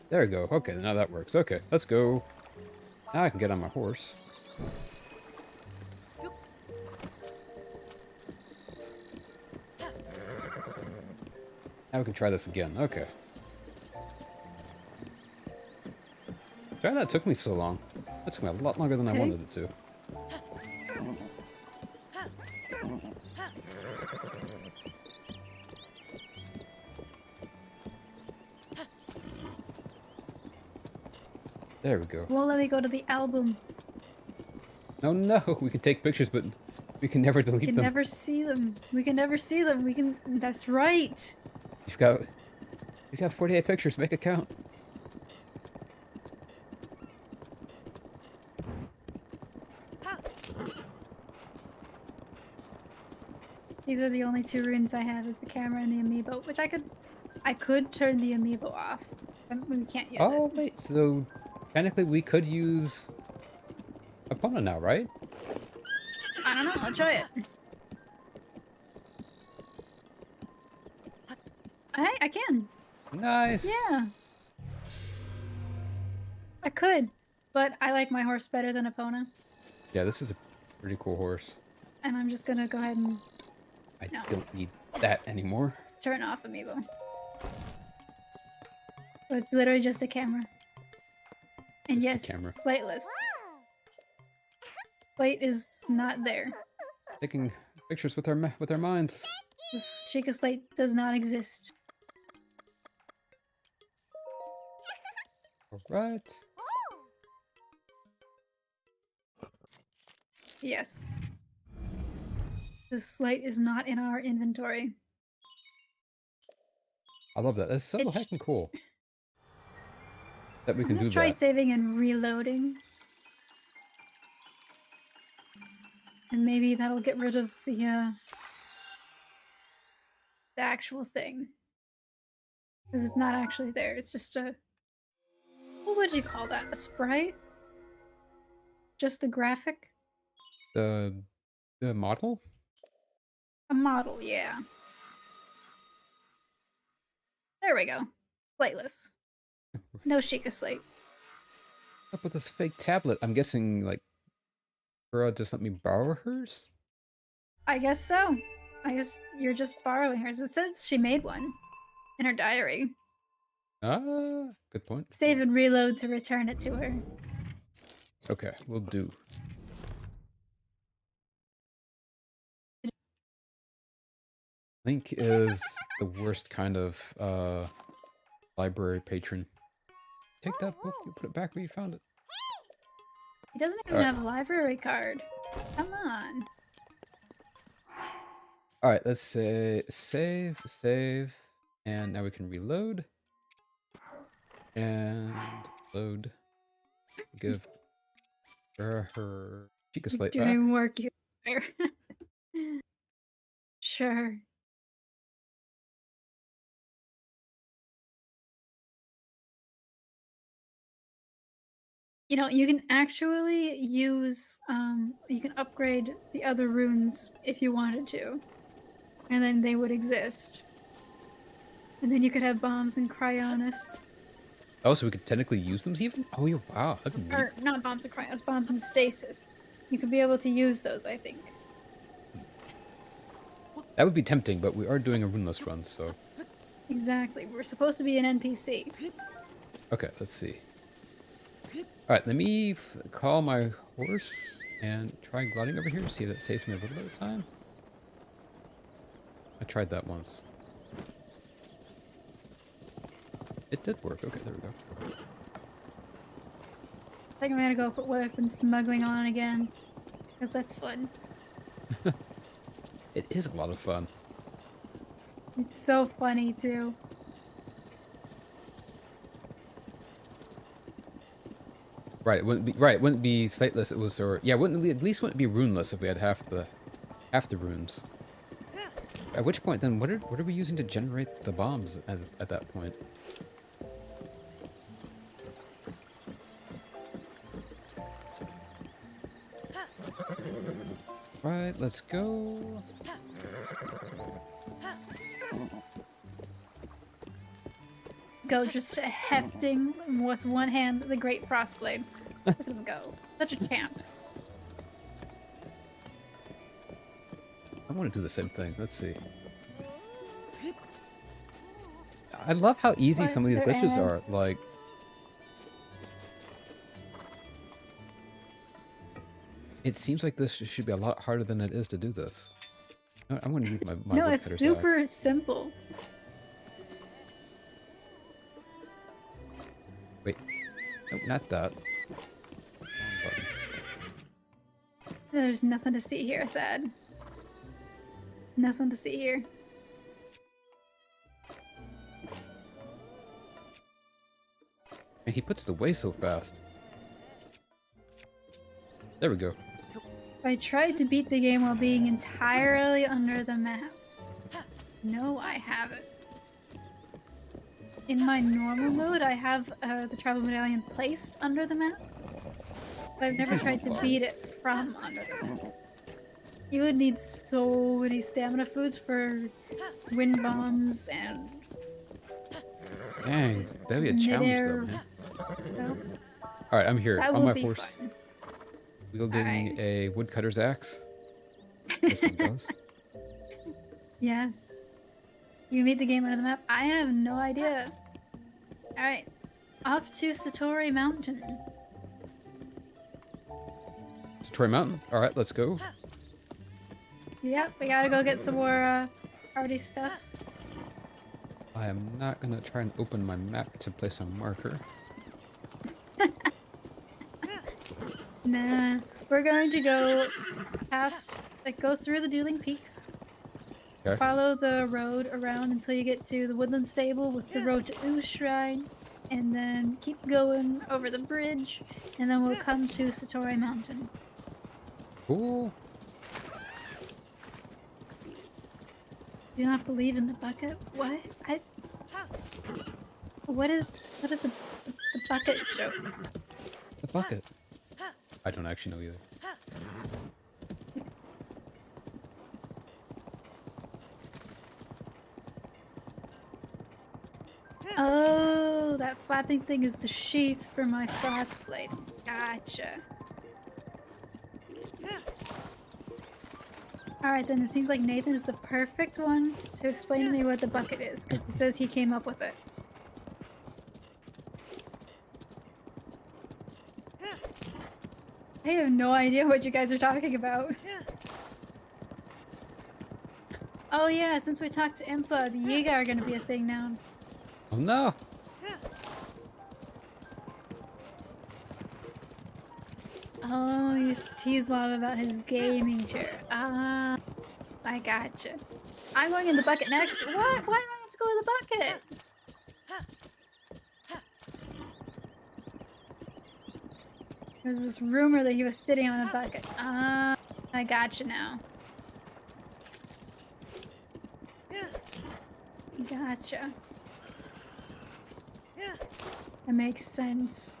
There we go. Okay, now that works. Okay, let's go. Now I can get on my horse. Now we can try this again. Okay. Sorry that took me so long. That took me a lot longer than I wanted it to. There we go. Won't let me go to the album. Oh no, we can take pictures, but we can never delete We can them. never see them. We can never see them. We can. That's right. You've got 48 pictures. Make it count. These are the only two runes I have: is the camera and the amiibo, which I could turn the amiibo off. We can't use Oh it. wait, so technically we could use Epona now, right? I don't know. I'll try it. Hey, I can. Nice. Yeah. I could, but I like my horse better than Epona. Yeah, this is a pretty cool horse. and I'm just gonna go ahead and I No. don't need that anymore. turn off Amiibo. But it's literally just a camera. And Just a yes, camera. Slateless. Slate is not there. Taking pictures with our minds. This Sheikah Slate does not exist. All right. Yes. The slate is not in our inventory. I love that. That's so It sh- heckin' cool that we I'm can gonna do try that. saving and reloading. And maybe that'll get rid of the actual thing. Because it's not actually there. It's just a... What would you call that? A sprite? Just a graphic? The model? A model, yeah. There we go. Slateless. No Sheikah Slate. Up with this fake tablet. I'm guessing like Burrow just let me borrow hers? I guess so. I guess you're just borrowing hers. It says she made one in her diary. Ah, good point. Save and reload to return it to her. Okay, we'll do. Link is the worst kind of library patron. Take that book, you put it back where you found it. He doesn't even have a library card. Come on. Alright, let's say save, and now we can reload. And load. Give her Sheikah Slate back. Doing work here. Sure. You know, you can actually use, you can upgrade the other runes if you wanted to. And then they would exist. And then you could have bombs and cryonis. Oh, so we could technically use them even? Oh, yeah, wow, that'd be neat. Or, not bombs and cryonis, bombs and stasis. You could be able to use those, I think. That would be tempting, but we are doing a runeless run, so... Exactly. We're supposed to be an NPC. Okay, let's see. Alright, let me call my horse and try gliding over here to see if that saves me a little bit of time. I tried that once. It did work. Okay, there we go. I think I'm gonna go put weapon smuggling on again. Because that's fun. It is a lot of fun. It's so funny, too. Right, it wouldn't be Slateless, it was, or, yeah, at least wouldn't be runeless if we had half the runes. At which point, then, what are we using to generate the bombs at that point? Right, let's go. Go just hefting with one hand the great crossblade. Look at him go. Such a champ. I want to do the same thing. Let's see. I love how easy What? some of these They're glitches are. ants. Like, it seems like this should be a lot harder than it is to do this. I want to use my No, woodcutter's it's axe. super simple. Wait, no, not that. Wrong button. There's nothing to see here, Thad. Nothing to see here. And he puts it away so fast. There we go. I tried to beat the game while being entirely under the map. No, I haven't. In my normal mode, I have the travel medallion placed under the map. But I've never tried to beat it from under the map. You would need so many stamina foods for wind bombs and Dang, that'd be a challenge midair. though, man. No, Alright, I'm here that on would my be horse, fun. wielding Alright. a woodcutter's axe. This one does. Yes. You made the game out of the map? I have no idea. Alright. Off to Satori Mountain. Satori Mountain? Alright, let's go. Yep, we gotta go get some more party stuff. I am not gonna try and open my map to place a marker. Nah. We're going to go past, like, go through the Dueling Peaks. Okay. Follow the road around until you get to the Woodland Stable with the road to Ooze Shrine. And then keep going over the bridge. And then we'll come to Satori Mountain. Cool. Do not believe in the bucket? What? What is the bucket joke? The bucket. I don't actually know either. Oh, that flapping thing is the sheath for my frostblade. Gotcha. Alright then, it seems like Nathan is the perfect one to explain to me what the bucket is, because he says he came up with it. I have no idea what you guys are talking about. Oh yeah, since we talked to Impa, the Yiga are gonna be a thing now. Oh no! Oh, he used to tease Mom about his gaming chair. Ah, I gotcha. I'm going in the bucket next. What? Why do I have to go in the bucket? There's this rumor that he was sitting on a bucket. Ah, I gotcha now. Gotcha. That makes sense.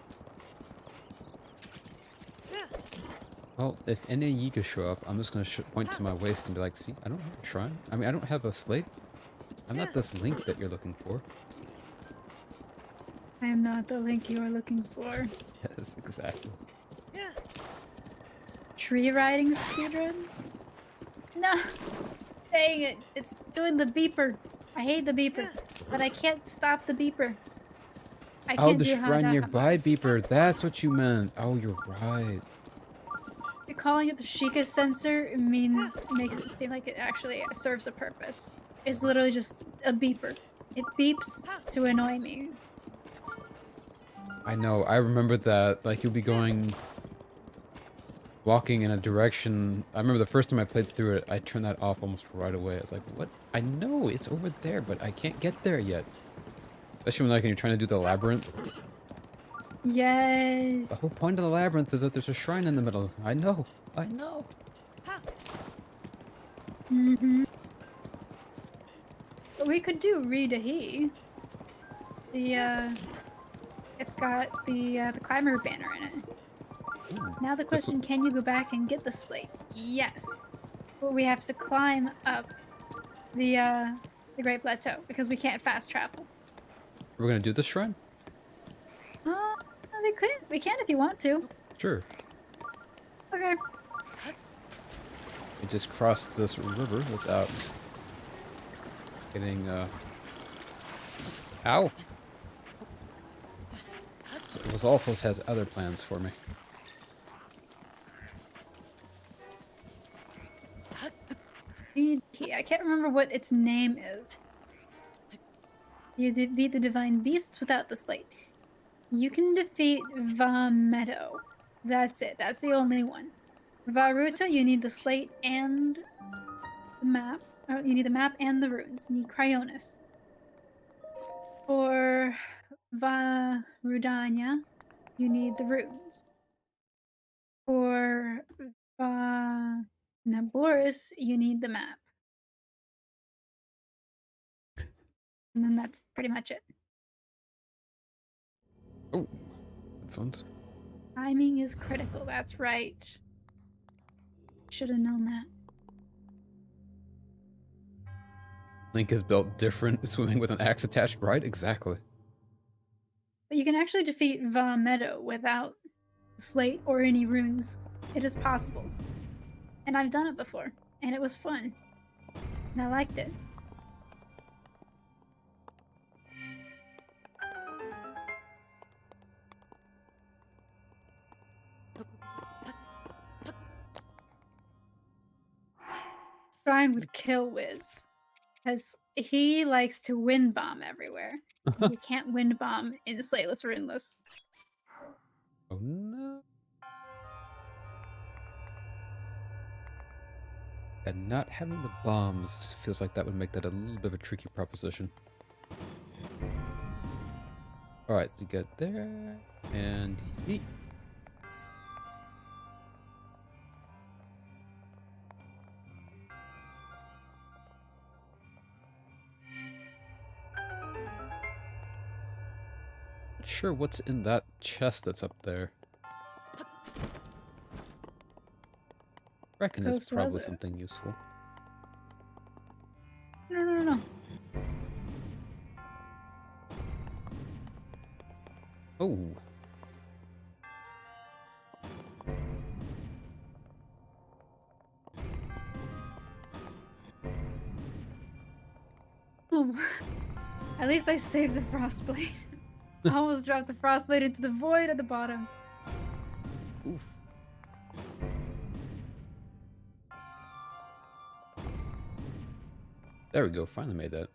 Well, if any Yiga show up, I'm just gonna point to my waist and be like, see, I don't have a shrine. I mean, I don't have a slate. I'm not this Link that you're looking for. I am not the Link you are looking for. Yes, exactly. Tree riding speedrun? No! Dang it! It's doing the beeper. I hate the beeper, but I can't stop the beeper. I Oh, can't the do shrine nearby beeper. That's what you meant. Oh, you're right. You're calling it the Sheikah sensor makes it seem like it actually serves a purpose. It's literally just a beeper. It beeps to annoy me. I know. I remember that. Like, you'll be walking in a direction. I remember the first time I played through it, I turned that off almost right away. I was like, what? I know it's over there, but I can't get there yet. Especially when, like, you're trying to do the labyrinth. Yes. The whole point of the labyrinth is that there's a shrine in the middle. I know. I know. Mm-hmm. But we could do Re-Dahi. It's got the climber banner in it. Ooh, Now the question, can you go back and get the slate? Yes. But we have to climb up the Great Plateau because we can't fast travel. we're gonna do the shrine? We can if you want to. Sure. Okay. We just crossed this river without getting, Ow! So Rosalfos has other plans for me. I can't remember what its name is. You defeat the divine beasts without the slate. You can defeat Vamedo. That's it. That's the only one. Varuta, you need the slate and the map. Oh, you need the map and the runes. You need Cryonis. For Varudanya, you need the runes. For Naboris, you need the map. And then that's pretty much it. Oh, headphones. Timing is critical, that's right. Should have known that. Link is built different, swimming with an axe attached, right? Exactly. But you can actually defeat Vamedo without the slate or any runes. It is possible. And I've done it before. and it was fun, and I liked it. Brian would kill Wiz because he likes to wind bomb everywhere. And you can't wind bomb in Slateless Runeless. Oh no. And not having the bombs feels like that would make that a little bit of a tricky proposition. Alright, you get there. And yeet. Not sure what's in that chest that's up there. Reckon it's Toast probably was it? something useful. No. Oh. Oh, at least I saved the frostblade. I almost dropped the frostblade into the void at the bottom. Oof. There we go, finally made that.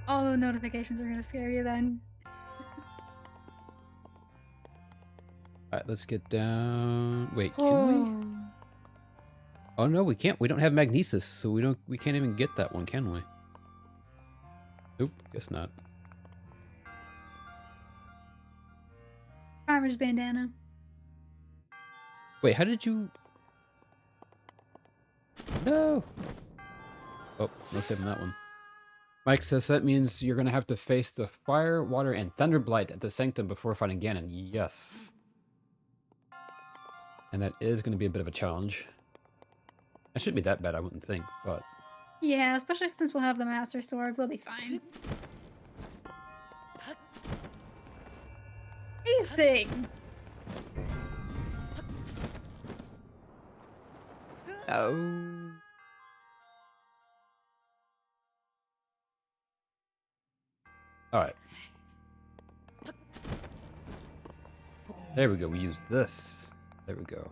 All the notifications are gonna scare you then. Alright, let's get down. Wait, can we? Oh. Oh no, we can't. We don't have magnesis, so we can't even get that one, can we? Nope, guess not. Farmer's bandana. Wait, how did you... No! Oh, no saving that one. Mike says that means you're gonna have to face the fire, water, and thunder blight at the sanctum before fighting Ganon. Yes. And that is gonna be a bit of a challenge. That shouldn't be that bad, I wouldn't think, but... Yeah, especially since we'll have the Master Sword, we'll be fine. Pacing! Oh. Alright. There we go, we use this. There we go.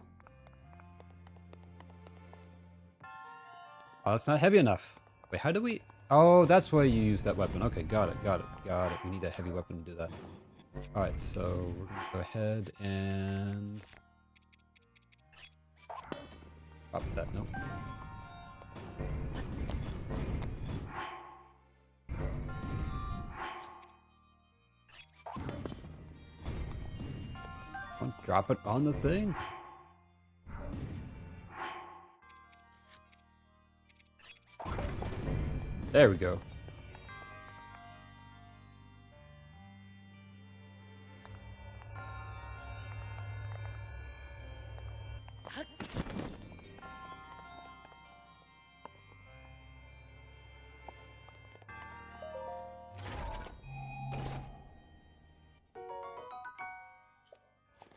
Oh, that's not heavy enough. Wait, how do we... Oh, that's why you use that weapon. Okay, got it. We need a heavy weapon to do that. Alright, so we're gonna go ahead and... Pop that, nope. Drop it on the thing. There we go.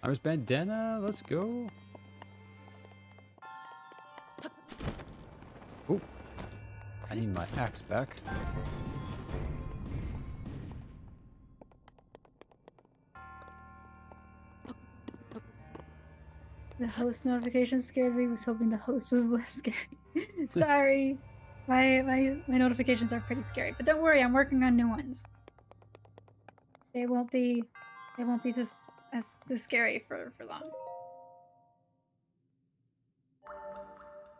Farmer's bandana, let's go. Oh, I need my axe back. The host notification scared me. I was hoping the host was less scary. Sorry. My notifications are pretty scary, but don't worry, I'm working on new ones. They won't be this scary for long.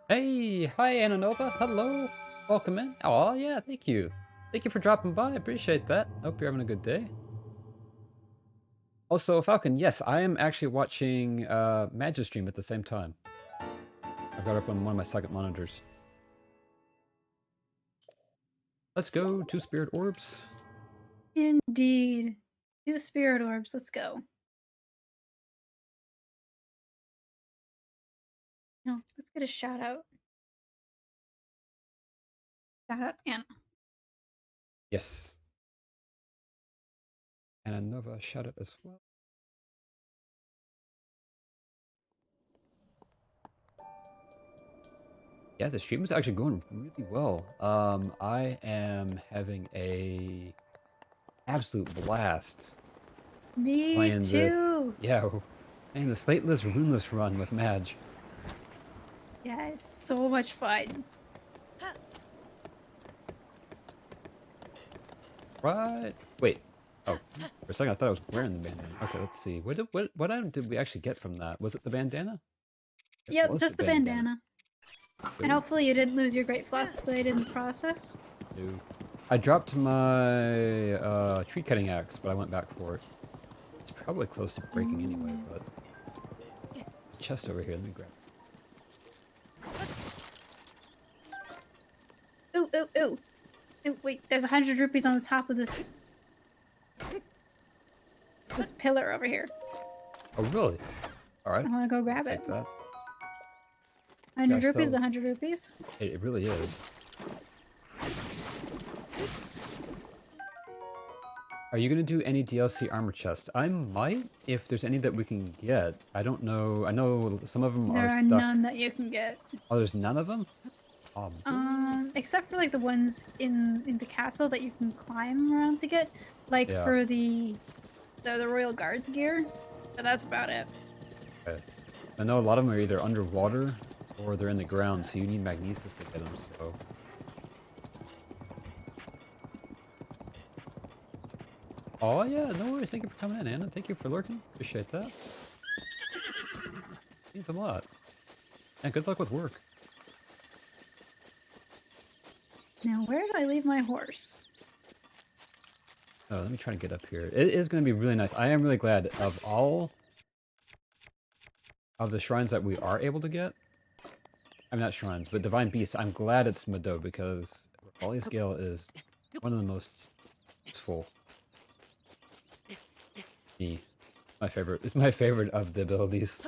Hey, hi Ananova, hello, welcome in. Oh yeah, thank you for dropping by, I appreciate that. Hope you're having a good day. Also, Falcon, yes, I am actually watching Magistream stream at the same time. I've got it up on one of my second monitors. Let's go, 2 spirit orbs. Indeed. 2 spirit orbs, let's go. No, let's get a shout out. Shout out to Anna. Yes. And another shout out as well. Yeah, the stream is actually going really well. I am having a absolute blast Me playing this. too. Yeah, playing the Slateless Runeless run with Madge. Yeah, it's so much fun. Right. Wait. Oh, for a second I thought I was wearing the bandana. Okay, let's see. What item did we actually get from that? Was it the bandana? It Yep, was just the bandana. And Ooh, hopefully you didn't lose your Great Flask Blade in the process. no. I dropped my tree cutting axe, but I went back for it. It's probably close to breaking anyway, but chest over here. Let me grab it. Ooh, ooh, ooh. Ooh, wait, there's 100 rupees on the top of this pillar over here. Oh, really? All right. I want to go grab it. Take that. 100 Gosh, that rupees, was- 100 rupees. It really is. Are you gonna do any DLC armor chests? I might, if there's any that we can get. I don't know. I know some of them There are are stuck. none that you can get. Oh, there's none of them? Except for like the ones in the castle that you can climb around to get. Like Yeah. for the Royal Guards gear. But that's about it. Okay. I know a lot of them are either underwater or they're in the ground, so you need magnesis to get them, so... Oh yeah, no worries. Thank you for coming in, Anna. Thank you for lurking. Appreciate that. Means a lot. And good luck with work. Now where did I leave my horse? Oh, let me try to get up here. It is going to be really nice. I am really glad of all of the shrines that we are able to get. I'm not shrines, but divine beasts. I'm glad it's Mado because Volley Scale is one of the most useful. Me, my favorite. It's my favorite of the abilities.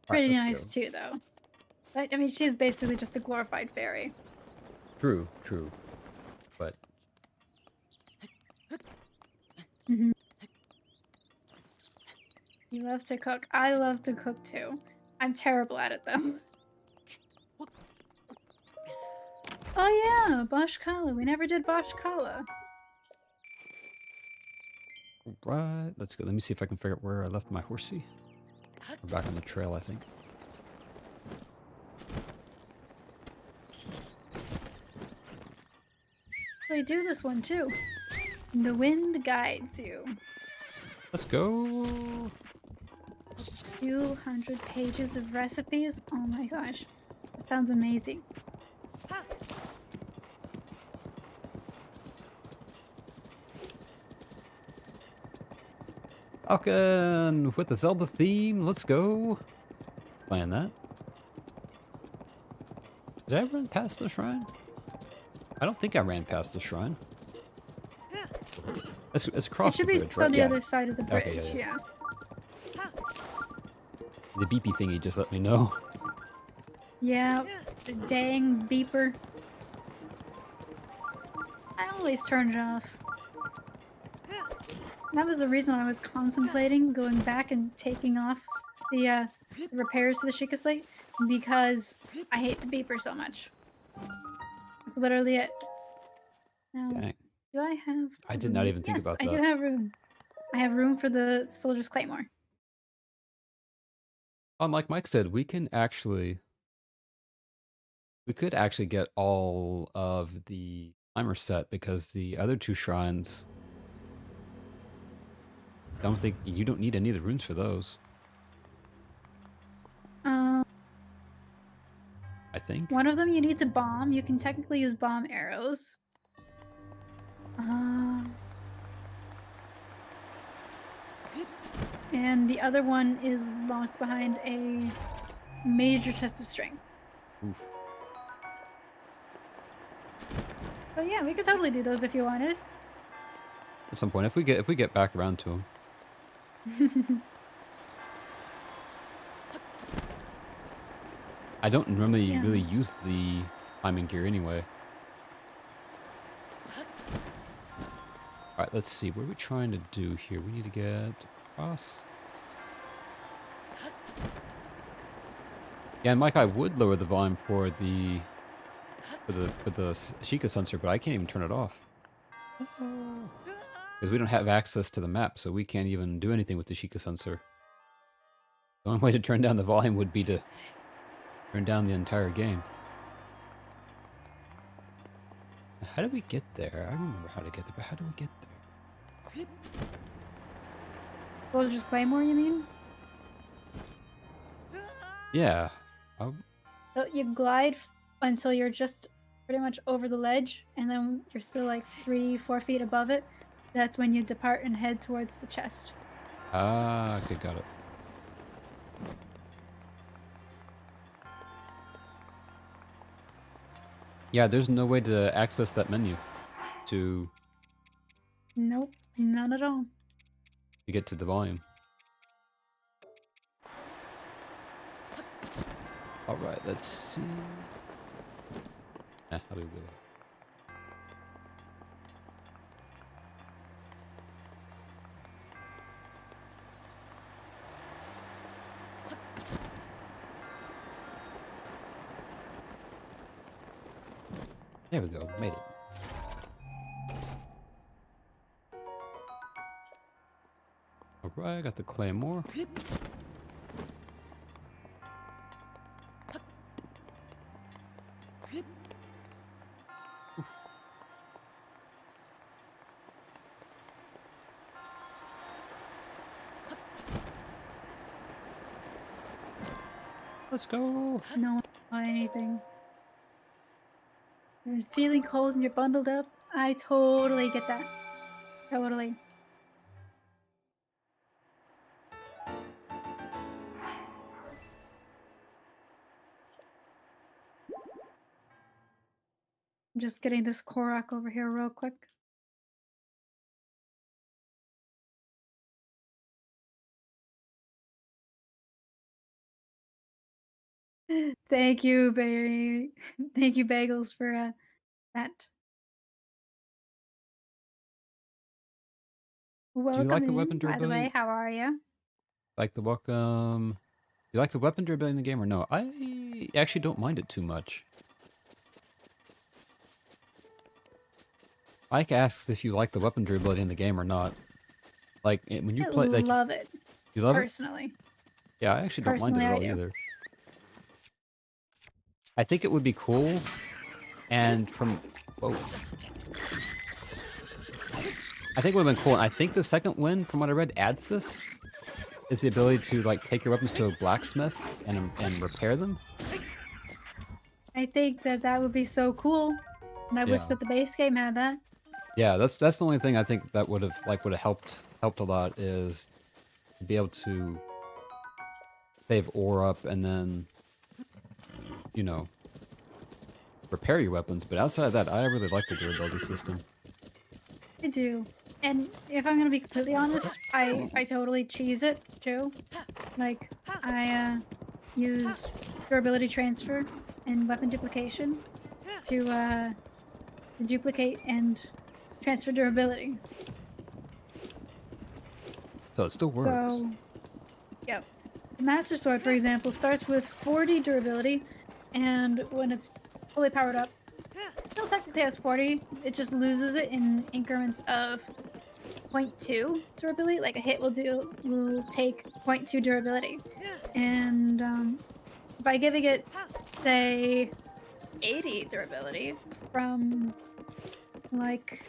Pretty Alright, nice let's go. too, though. But I mean, she's basically just a glorified fairy. True, true. But You love to cook. I love to cook too. I'm terrible at it though. Oh yeah, Bosch Kala. We never did Bosch Kala. right, let's go. Let me see if I can figure out where I left my horsey. We're back on the trail, I think. They do this one too. The wind guides you. Let's go. 200 pages of recipes. Oh my gosh, that sounds amazing. Falcon with the Zelda theme. Let's go. Playing that. Did I run past the shrine? I don't think I ran past the shrine. It's across It should the be bridge, on right? the Yeah. other side of the bridge. Okay, yeah. Yeah. The beepy thingy just let me know. Yeah, the dang beeper. I always turn it off. That was the reason I was contemplating going back and taking off the repairs to the Sheikah Slate, because I hate the beeper so much. That's literally it. Now, Dang. do I have... I did not room? even think Yes, about I do that. have room. I have room for the Soldier's Claymore. Like Mike said, we could actually get all of the climber set because the other two shrines, I don't think you don't need any of the runes for those. I think. One of them you need to bomb. You can technically use bomb arrows. And the other one is locked behind a major test of strength. Oof. But yeah, we could totally do those if you wanted. At some point, if we get back around to them. I don't normally Yeah. really use the climbing gear anyway. Alright, let's see. What are we trying to do here? We need to get across. Yeah, Yeah, and Mike, I would lower the volume for the Sheikah sensor, but I can't even turn it off. Because we don't have access to the map, so we can't even do anything with the Sheikah sensor. The only way to turn down the volume would be to turn down the entire game. How did we get there? I remember how to get there, but how do we get there? Soldier's Claymore, you mean? Yeah. So you glide until you're just pretty much over the ledge, and then you're still like 3-4 feet above it. That's when you depart and head towards the chest. Ah, okay, got it. Yeah, there's no way to access that menu to Nope, none at all. get to the volume. Alright, let's see. How do we go? There we go, made it. Alright, got the claymore. Let's go. No, not anything. You're feeling cold and you're bundled up. I totally get that. Totally. I'm just getting this Korok over here real quick. Thank you, Barry. Thank you, Bagels, for that. Do you like the Welcome weapon in, by the way. durability? How are you? Like the welcome. You like the weapon durability in the game or no? I actually don't mind it too much. Ike asks if you like the weapon durability in the game or not. Like when you play, like love it. You love it? Personally. Yeah, I actually don't mind it Personally, at I all do. either. I think it would be cool, and from whoa. I think it would have been cool, and I think the second win, from what I read, adds this. Is the ability to like take your weapons to a blacksmith and repair them. I think that would be so cool, and I wish Yeah. that the base game had that. Yeah, that's the only thing I think that would have helped a lot is to be able to save ore up and then repair your weapons. But outside of that, I really like the durability system. I do. And if I'm gonna be completely honest, I totally cheese it, Joe. Like, I use durability transfer and weapon duplication to duplicate and transfer durability. So it still works. So, yep. The Master Sword, for example, starts with 40 durability, and when it's fully powered up, it still technically has 40. It just loses it in increments of 0.2 durability. Like a hit will take 0.2 durability, and by giving it, say, 80 durability from like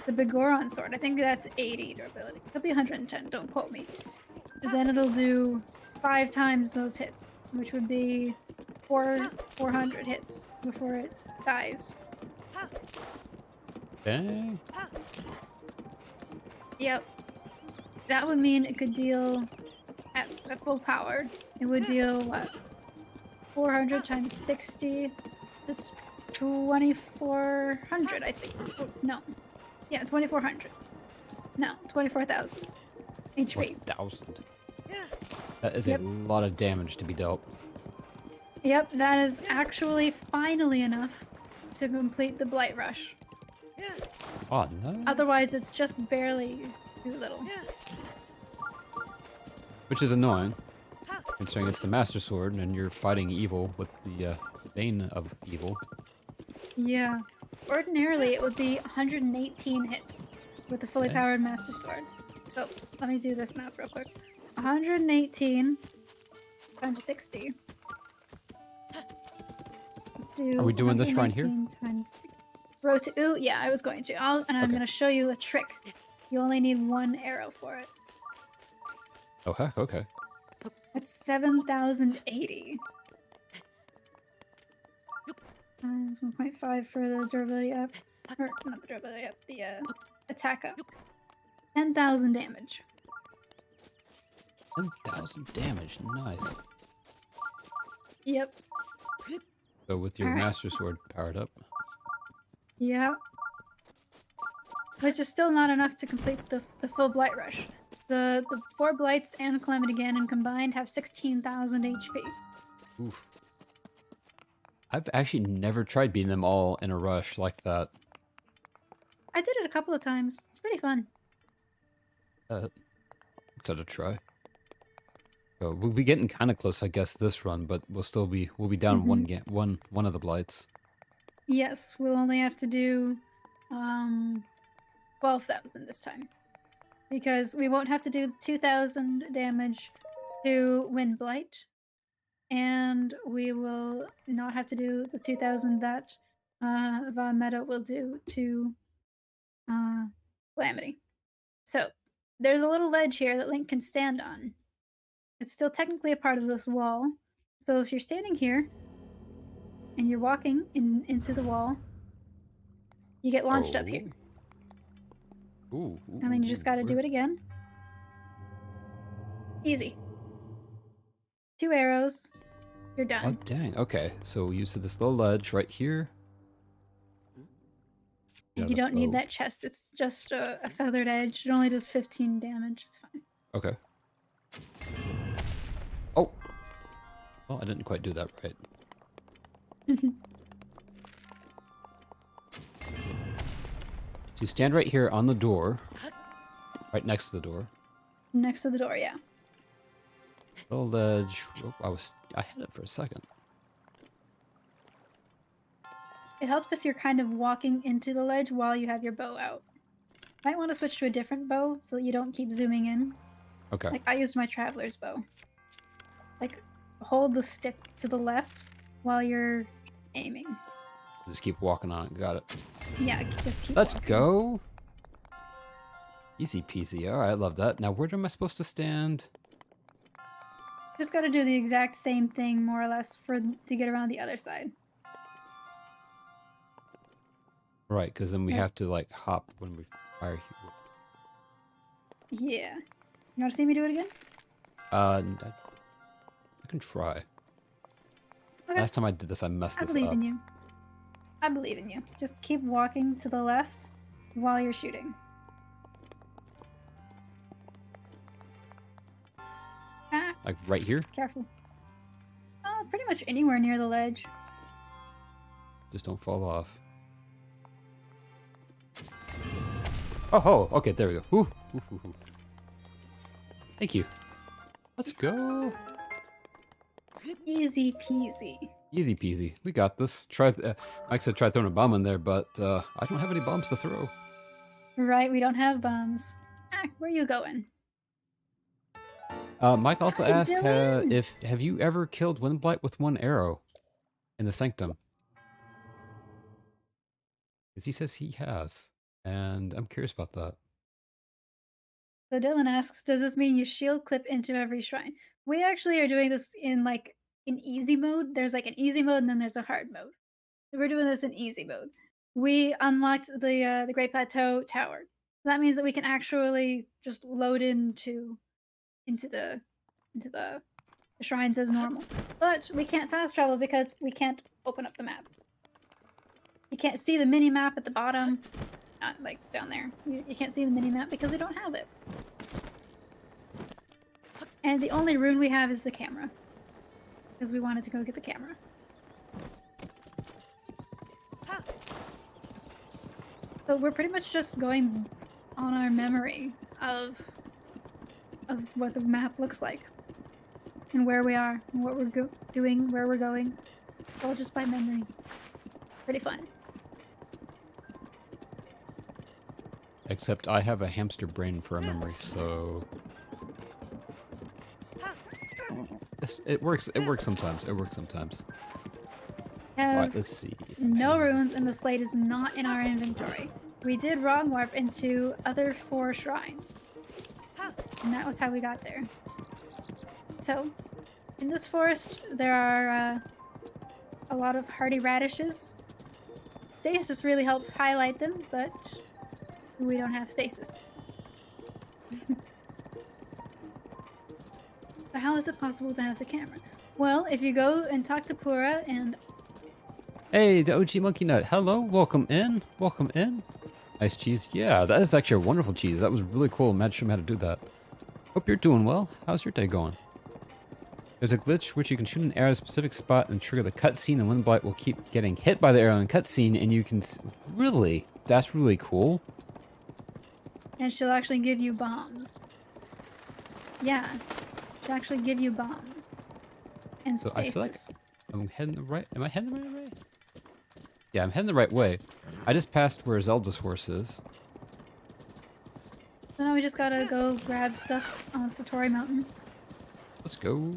the Bigoron sword, I think that's 80 durability. Could be 110. Don't quote me. But then it'll do 5 times those hits, which would be 400 hits before it dies. Dang. Yep. That would mean it could deal at full power. It would deal what? 400 times 60. That's 2,400, I think. Oh, no. Yeah, 2,400. No, 24,000 HP. 1,000. That is Yep. a lot of damage to be dealt. Yep, that is actually finally enough to complete the Blight Rush. Oh no. Otherwise, it's just barely too little. Which is annoying. considering it's the Master Sword and you're fighting evil with the Bane of Evil. Yeah. Ordinarily, it would be 118 hits with the fully Okay. powered Master Sword. So, let me do this math real quick. 118 times 60. Let's do Are we doing this shrine here? 118 times 60. Ooh, yeah, I was going to. And I'm Okay. going to show you a trick. You only need one arrow for it. Oh, heck, okay. That's 7,080. Times 1.5 for the durability up. Or, not the durability up, the attack up. 10,000 damage. 10,000 damage, nice. Yep. So with your Alright. Master Sword powered up. Yeah. Which is still not enough to complete the full Blight Rush. The 4 Blights and Calamity Ganon combined have 16,000 HP. Oof. I've actually never tried beating them all in a rush like that. I did it a couple of times. It's pretty fun. Let's a try. So we'll be getting kind of close, I guess, this run, but we'll be down one of the blights. Yes, we'll only have to do 12,000 this time. Because we won't have to do 2,000 damage to Wind Blight. And we will not have to do the 2,000 that Von Meadow will do to Calamity. So, there's a little ledge here that Link can stand on. It's still technically a part of this wall. So if you're standing here, and you're walking into the wall, you get launched up here. Ooh, And then you just gotta do it again. Easy. 2 arrows. You're done. Oh, dang. Okay, so we use this little ledge right here. And you don't need that chest. It's just a feathered edge. It only does 15 damage. It's fine. Okay. Oh! Well, I didn't quite do that right. So you stand right here on the door. Right next to the door. Next to the door, yeah. Little ledge. Oh, I had it for a second. It helps if you're kind of walking into the ledge while you have your bow out. Might want to switch to a different bow so that you don't keep zooming in. Okay. Like, I used my Traveler's bow. Like, hold the stick to the left while you're aiming. Just keep walking on it. Got it. Yeah, just keep Let's walking. go. Easy peasy. Alright, I love that. Now, where am I supposed to stand? Just gotta do the exact same thing, more or less, to get around the other side. Right, because then we Yeah. have to, like, hop when we fire. Yeah. You wanna see me do it again? I can try. Okay. Last time I did this, I messed I this believe up. in you. I believe in you. Just keep walking to the left while you're shooting. Ah, Like, right here? careful. Pretty much anywhere near the ledge. Just don't fall off. Oh, okay, there we go. Ooh, ooh, ooh, ooh. Thank you. Let's go. Easy peasy. Easy peasy. We got this. Mike said try throwing a bomb in there, but I don't have any bombs to throw. Right, we don't have bombs. Where are you going? Mike also Hi, asked Dylan. have you ever killed Windblight with one arrow in the Sanctum? Because he says he has, and I'm curious about that. So Dylan asks, does this mean you shield clip into every shrine? We actually are doing this in like in easy mode. There's like an easy mode and then there's a hard mode. We're doing this in easy mode. We unlocked the Great Plateau Tower. That means that we can actually just load into the shrines as normal. But we can't fast travel because we can't open up the map. You can't see the mini map at the bottom. Not like down there. You can't see the mini map because we don't have it. And the only rune we have is the camera. Because we wanted to go get the camera. So we're pretty much just going on our memory of what the map looks like. and where we are, and what we're doing, where we're going. All just by memory. Pretty fun. Except I have a hamster brain for a memory, so... Yes, it works. It works sometimes. It works sometimes. Alright, Have let's see. no runes, and the slate is not in our inventory. We did wrong warp into other 4 shrines. And that was how we got there. So, in this forest, there are a lot of hardy radishes. Stasis really helps highlight them, but we don't have stasis. So how is it possible to have the camera? Well, if you go and talk to Pura and... Hey, the OG Monkey Nut. Hello, welcome in. Welcome in. Nice cheese. Yeah, that is actually a wonderful cheese. That was really cool. Mad show me how to do that. Hope you're doing well. How's your day going? There's a glitch which you can shoot an arrow at a specific spot and trigger the cutscene, and Windblight will keep getting hit by the arrow in cutscene, and you can... Really? That's really cool. And she'll actually give you bombs. Yeah. She'll actually give you bombs. And So stasis. I feel like I'm heading the right... Am I heading the right way? Yeah, I'm heading the right way. I just passed where Zelda's horse is. So now we just gotta go grab stuff on Satori Mountain. Let's go.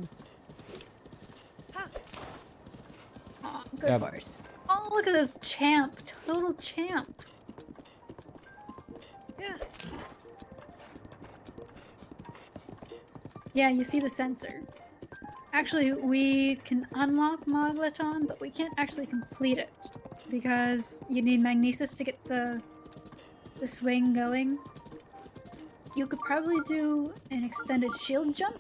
Aw, good Yeah. horse. Oh, look at this champ. Total champ. Yeah, you see the sensor. Actually, we can unlock Moglaton, but we can't actually complete it. Because you need magnesis to get the swing going. You could probably do an extended shield jump.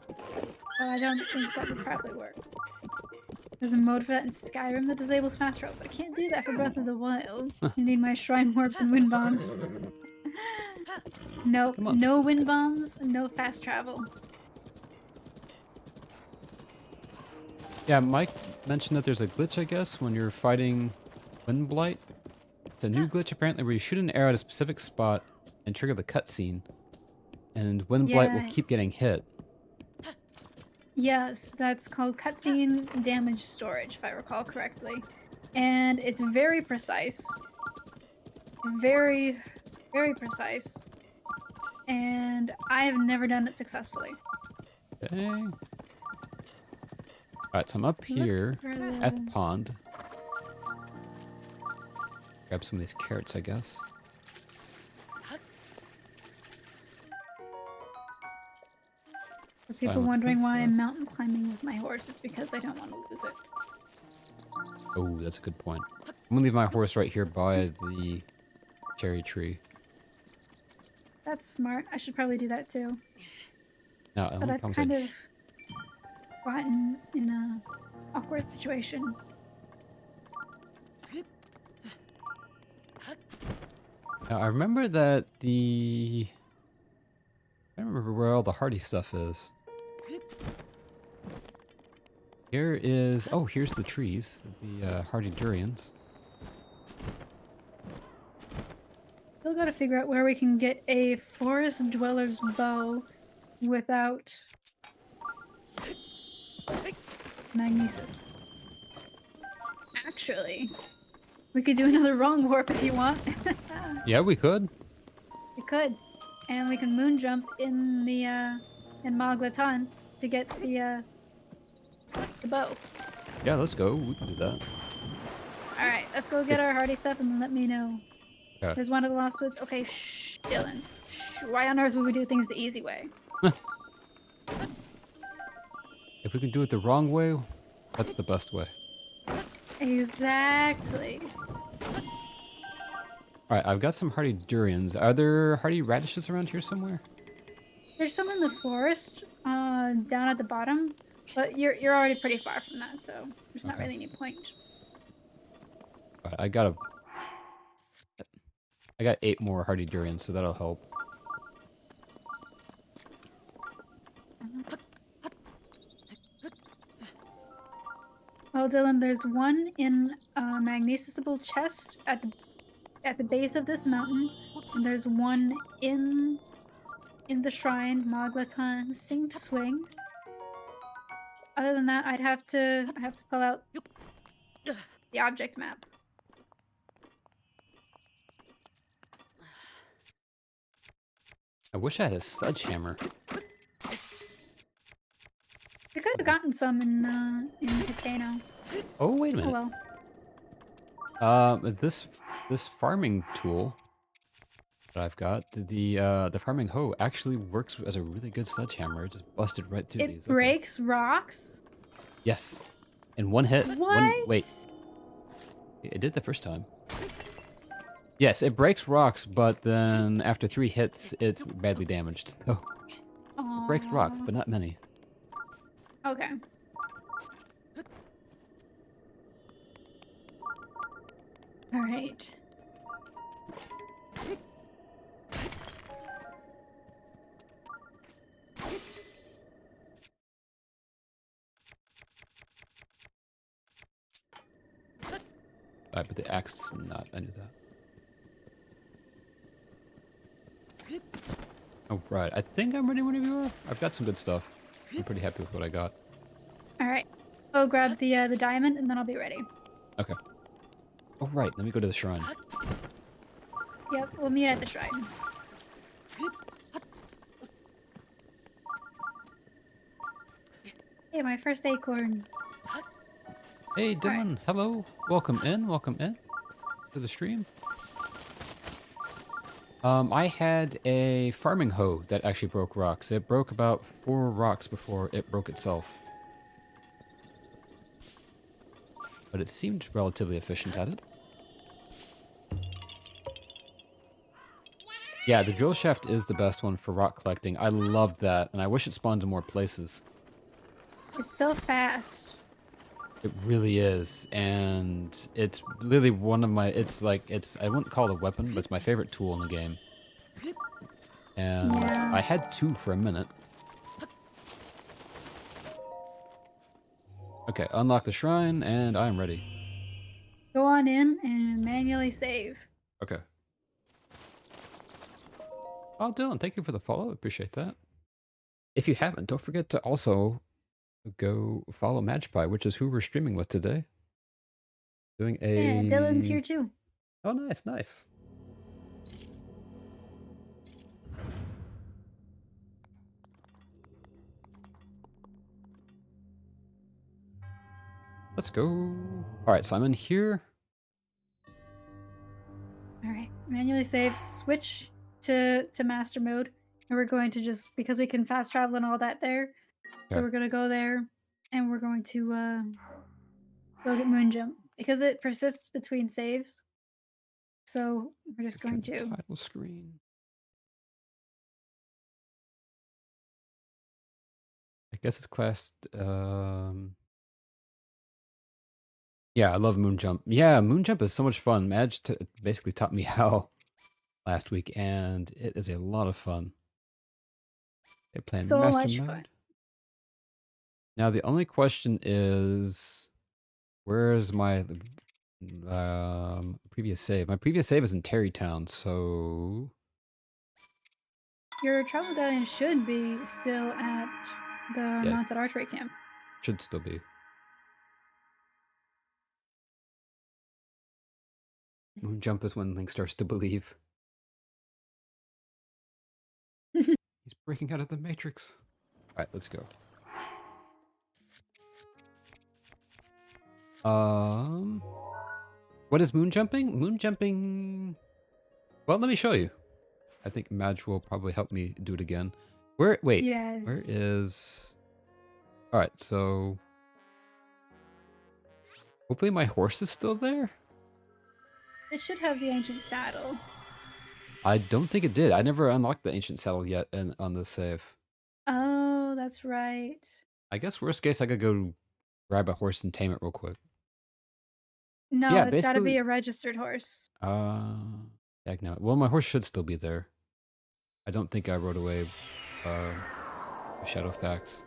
But I don't think that would probably work. There's a mode for that in Skyrim that disables fast travel, but I can't do that for Breath of the Wild. You need my shrine warps and wind bombs. No, Come on, no let's wind go. bombs, no fast travel. Yeah, Mike mentioned that there's a glitch, I guess, when you're fighting Windblight. It's a new glitch, apparently, where you shoot an arrow at a specific spot and trigger the cutscene. And Windblight will keep Yes. getting hit. Yes, that's called cutscene damage storage, if I recall correctly. And it's very precise. Very, very precise. And I have never done it successfully. Okay. Alright, so I'm up here for at the- the pond. Grab some of these carrots, I guess. For people Silent wondering why I'm Princess. mountain climbing with my horse, it's because I don't want to lose it. Oh, that's a good point. I'm gonna leave my horse right here by the cherry tree. That's smart. I should probably do that too. Now, the But only I've problem is kind of gotten in a awkward situation. Now, I remember that the... I don't remember where all the hardy stuff is. Here is... Oh, here's the trees. The hardy durians. Still gotta figure out where we can get a forest dweller's bow without magnesis. Actually, we could do another wrong warp if you want. Yeah, we could. We could. And we can moon jump in the in Moglatan to get the bow. Yeah, let's go. We can do that. Alright, let's go get our hardy stuff and then let me know. Okay. There's one of the Lost Woods. Okay, shh, Dylan. Shh. Why on earth would we do things the easy way? If we can do it the wrong way, that's the best way. Exactly. Alright, I've got some hardy durians. Are there hardy radishes around here somewhere? There's some in the forest, down at the bottom, but you're already pretty far from that, so there's not Okay. really any point. Alright, I got 8 more hardy durians, so that'll help. Well, Dylan, there's one in a magnesisable chest at the at the base of this mountain, and there's one in the shrine. Moglaton Sing Swing. Other than that, I have to pull out the object map. I wish I had a sledgehammer. We could have gotten some in Hitano. Oh, wait a Oh minute. well. This farming tool that I've got, the farming hoe actually works as a really good sledgehammer. It just busted right through these. It breaks rocks? Yes. In one hit. What? Wait. It did the first time. Yes, it breaks rocks, but then after 3 hits, it's badly damaged. Oh. It breaks rocks, but not many. Okay. All right. Alright, but the axe is not. I knew that. Alright, I think I'm ready whenever you are. I've got some good stuff. I'm pretty happy with what I got. All right. I'll grab the diamond, and then I'll be ready. Okay. Oh, right. Let me go to the shrine. Yep, we'll meet at the shrine. Hey, my first acorn. Hey, Dylan. Hello. Welcome in. Welcome in to the stream. I had a farming hoe that actually broke rocks. It broke about 4 rocks before it broke itself. But it seemed relatively efficient at it. Yeah, the drill shaft is the best one for rock collecting. I love that, and I wish it spawned in more places. It's so fast. It really is, and it's really one of my, I wouldn't call it a weapon, but it's my favorite tool in the game. And Yeah. I had 2 for a minute. Okay, unlock the shrine, and I'm ready. Go on in and manually save. Okay. Oh, Dylan, thank you for the follow. Appreciate that. If you haven't, don't forget to also go follow Magpie, which is who we're streaming with today. Doing a... Yeah, Dylan's here too. Oh, nice, nice. Let's go. All right, so I'm in here. All right, manually save. Switch to master mode, and we're going to just, because we can fast travel and all that there. So Okay. we're gonna go there, and we're going to go get moon jump because it persists between saves. So we're just going Turn the to. title screen. I guess it's classed. Yeah, I love moon jump. Yeah, moon jump is so much fun. Madge basically taught me how last week, and it is a lot of fun. They play So master much mode. fun. Now the only question is, where is my previous save? My previous save is in Terrytown, so Your travel guardian should be still at the mounted archery camp. should still be. Moon jump is when Link starts to believe. He's breaking out of the Matrix. All right, let's go. What is moon jumping? Moon jumping. Well, let me show you. I think Madge will probably help me do it again. Wait. Yes. Where is... All right, so... Hopefully my horse is still there? It should have the ancient saddle. I don't think it did. I never unlocked the ancient saddle yet on this save. Oh, that's right. I guess worst case I could go grab a horse and tame it real quick. No, Yeah, it's gotta be basically- a registered horse. Heck no. Well, my horse should still be there. I don't think I rode away Shadowfax.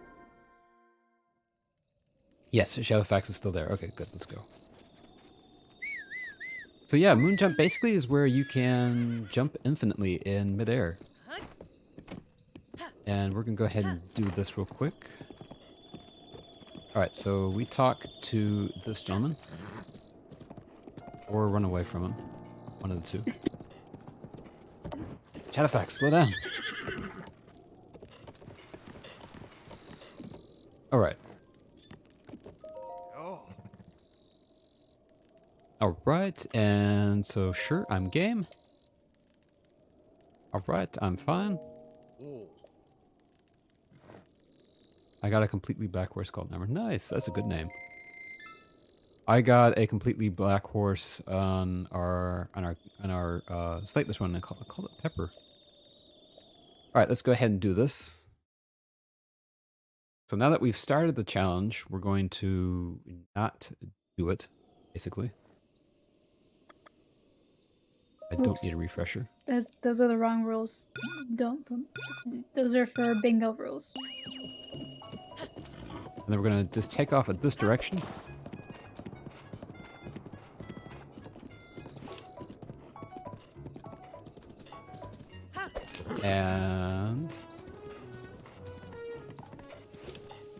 Yes, Shadowfax is still there. Okay, good. Let's go. So yeah, moon jump basically is where you can jump infinitely in midair. And we're gonna go ahead and do this real quick. Alright, so we talk to this gentleman. Or run away from him. One of the two. Shadowfax, slow down. Alright. Alright, and so sure, I'm game. Alright, I'm fine. I got a completely black horse called Number. Nice, that's a good name. I got a completely black horse on our Slateless run. I call it Pepper. Alright, let's go ahead and do this. So now that we've started the challenge, we're going to not do it, basically. I don't need a refresher. Those are the wrong rules. Don't. Those are for bingo rules. And then we're going to just take off at this direction. And...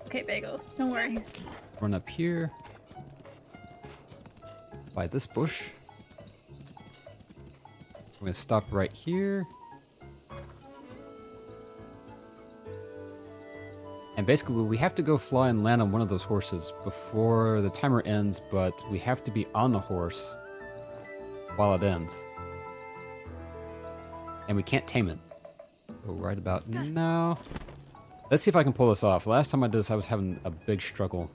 Okay, bagels. Don't worry. run up here. By this bush. I'm going to stop right here. And basically, we have to go fly and land on one of those horses before the timer ends, but we have to be on the horse while it ends. And we can't tame it. So right about now. Let's see if I can pull this off. Last time I did this, I was having a big struggle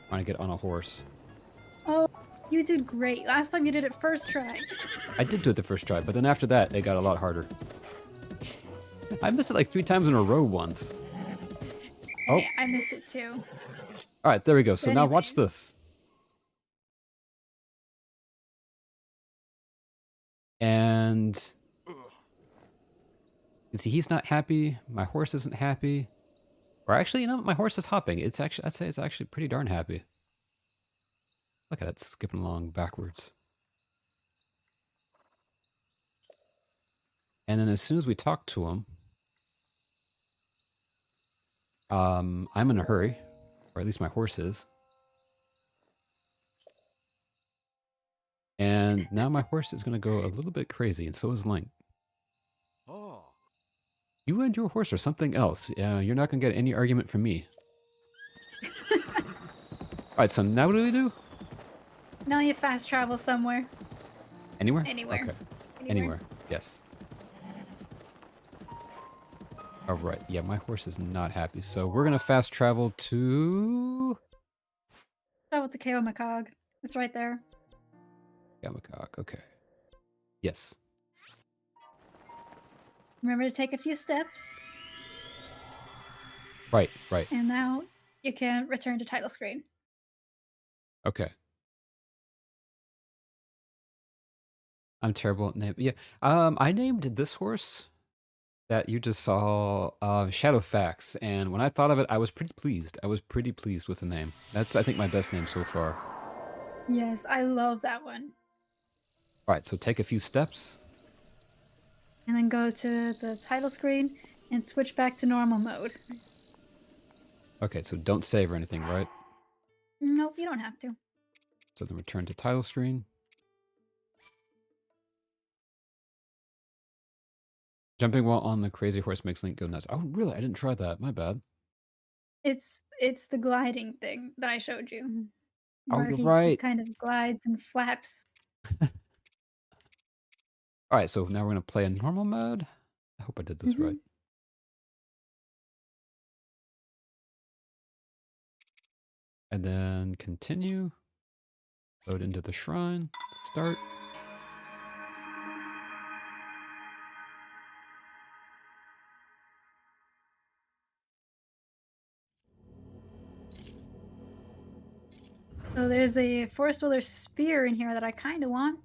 trying to get on a horse. Oh, you did great. Last time you did it first try. I did do it the first try, but then after that, it got a lot harder. I missed it like 3 times in a row once. Oh. Hey, I missed it too. Alright, there we go. So But now watch anyways. this. And... you see, he's not happy. My horse isn't happy. Or actually, you know, my horse is hopping. It's actually, I'd say it's actually pretty darn happy. Look at it, skipping along backwards. And then as soon as we talk to him, I'm in a hurry, or at least my horse is. And now my horse is going to go a little bit crazy, and so is Link. You and your horse are something else. You're not going to get any argument from me. Alright, so now what do we do? Now you fast travel somewhere. Anywhere? Anywhere. Okay. Anywhere. Yes. Alright, yeah, my horse is not happy. So we're going to fast travel to... Travel to KO Macog. It's right there. Gamakok, okay. Yes. Remember to take a few steps, Right, right. and now you can return to title screen. Okay. I'm terrible at name. Yeah. I named this horse that you just saw Shadowfax, and when I thought of it, I was pretty pleased. I was pretty pleased with the name. That's, I think, my best name so far. Yes, I love that one. Alright, so take a few steps. And then go to the title screen and switch back to normal mode. Okay, so don't save or anything, right? Nope, you don't have to. So then return to title screen. Jumping while on the crazy horse makes Link go nuts. Oh, really? I didn't try that. My bad. It's the gliding thing that I showed you. Oh, Where you're he right. just kind of glides and flaps. Alright, so now we're going to play in normal mode. I hope I did this right. And then continue. Load into the shrine. Start. So there's a Forest Dweller spear in here that I kind of want.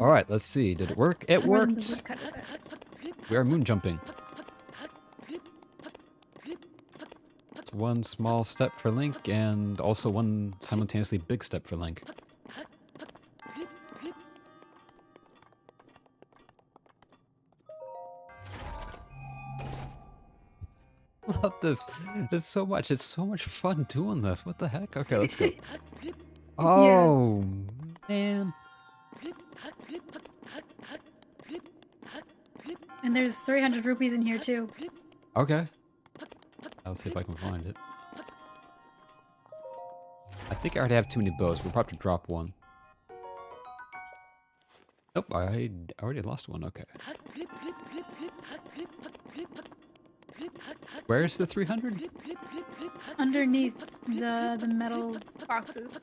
Alright, let's see. Did it work? It where the worked! woodcutter is. We are moon jumping. It's one small step for Link, and also one simultaneously big step for Link. love this. There's so much. It's so much fun doing this. What the heck? Okay, let's go. Oh, man. And there's 300 rupees in here too. Okay. I'll see if I can find it. I think I already have too many bows. We'll probably have to drop one. Nope, I already lost one. Okay. Where's the 300? Underneath the metal boxes.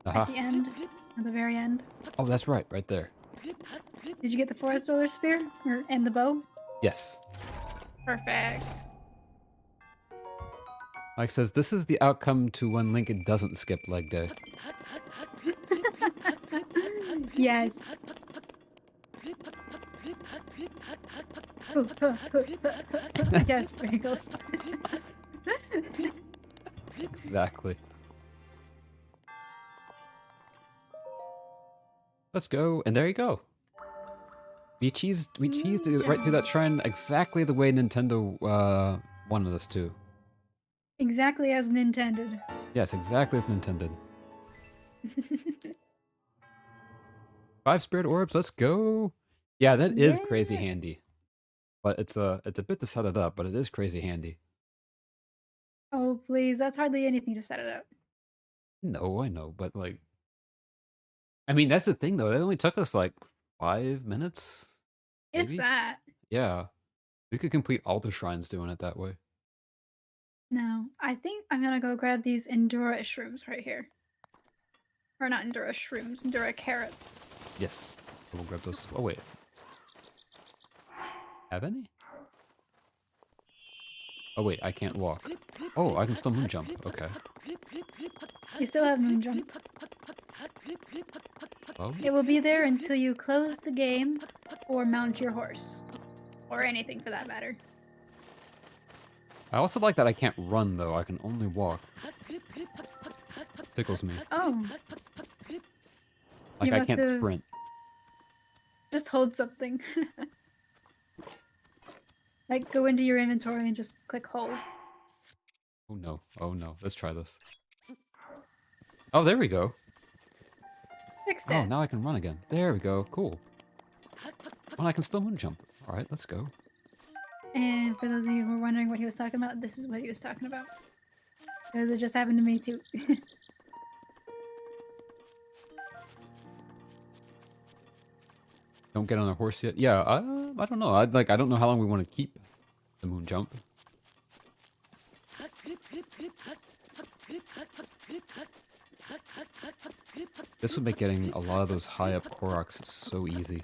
Aha. At the end. At the very end. Oh, that's right. Right there. Did you get the Forest Dweller Spear? And the bow? Yes. Perfect. Mike says, this is the outcome to when Link doesn't skip leg day. Yes. Yes, Pringles. Exactly. Let's go. And there you go. We cheesed right through that shrine exactly the way Nintendo wanted us to. Exactly as intended. Yes, exactly as intended. 5 spirit orbs, let's go. Yeah, that is crazy handy. But it's a bit to set it up, but it is crazy handy. Oh, please. That's hardly anything to set it up. No, I know, but like, I mean, that's the thing though. It only took us like 5 minutes. If Maybe? that. Yeah. We could complete all the shrines doing it that way. No, I think I'm gonna go grab these Endura shrooms right here. Or not Endura shrooms, Endura carrots. Yes. I will grab those. Oh, wait. Have any? Oh, wait. I can't walk. Oh, I can still moon jump. Okay. You still have moon jump. Oh, It will be there until you close the game or mount your horse. Or anything for that matter. I also like that I can't run, though. I can only walk. Tickles me. Oh. Like, You I must can't have- sprint. Just hold something. Like, go into your inventory and just click hold. Oh, no. Oh, no. Let's try this. Oh, there we go. Fixed Oh, it. now I can run again. There we go. Cool. Well, I can still moon jump. All right, let's go. And for those of you who were wondering what he was talking about, this is what he was talking about. Because it just happened to me too. Don't get on a horse yet. Yeah, I don't know. I don't know how long we want to keep the moon jump. This would make getting a lot of those high up Koroks so easy.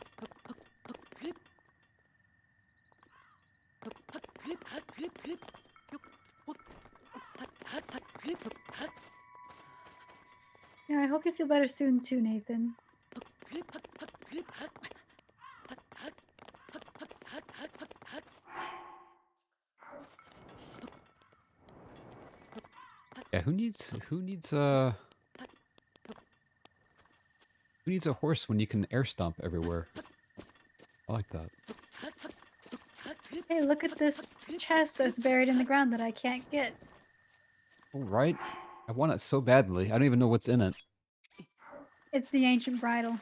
Yeah, I hope you feel better soon too, Nathan. Yeah, who needs a horse when you can air stomp everywhere? I like that. Hey, look at this chest that's buried in the ground that I can't get. All right. I want it so badly. I don't even know what's in it. It's the ancient bridle.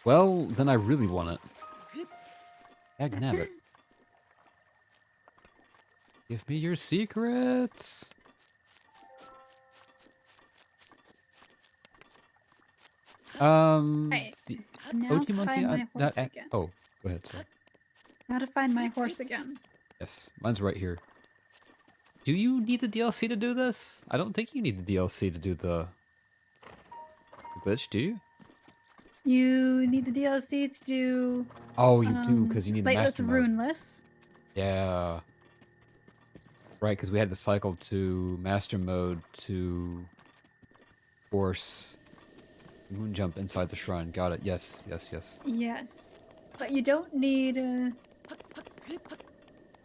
Well, then I really want it. Agnabbit. Give me your secrets. Hey, The now OT monkey. find my horse not again. oh, go ahead. Sorry. Now to find my horse again. Yes, mine's right here. Do you need the DLC to do this? I don't think you need the DLC to do the glitch, do you? You need the DLC to do. Oh, you do, because you need the Slateless, master mode. Runeless. Yeah. Right, because we had to cycle to master mode to force moon jump inside the shrine. Got it. Yes, yes, yes. Yes, but you don't need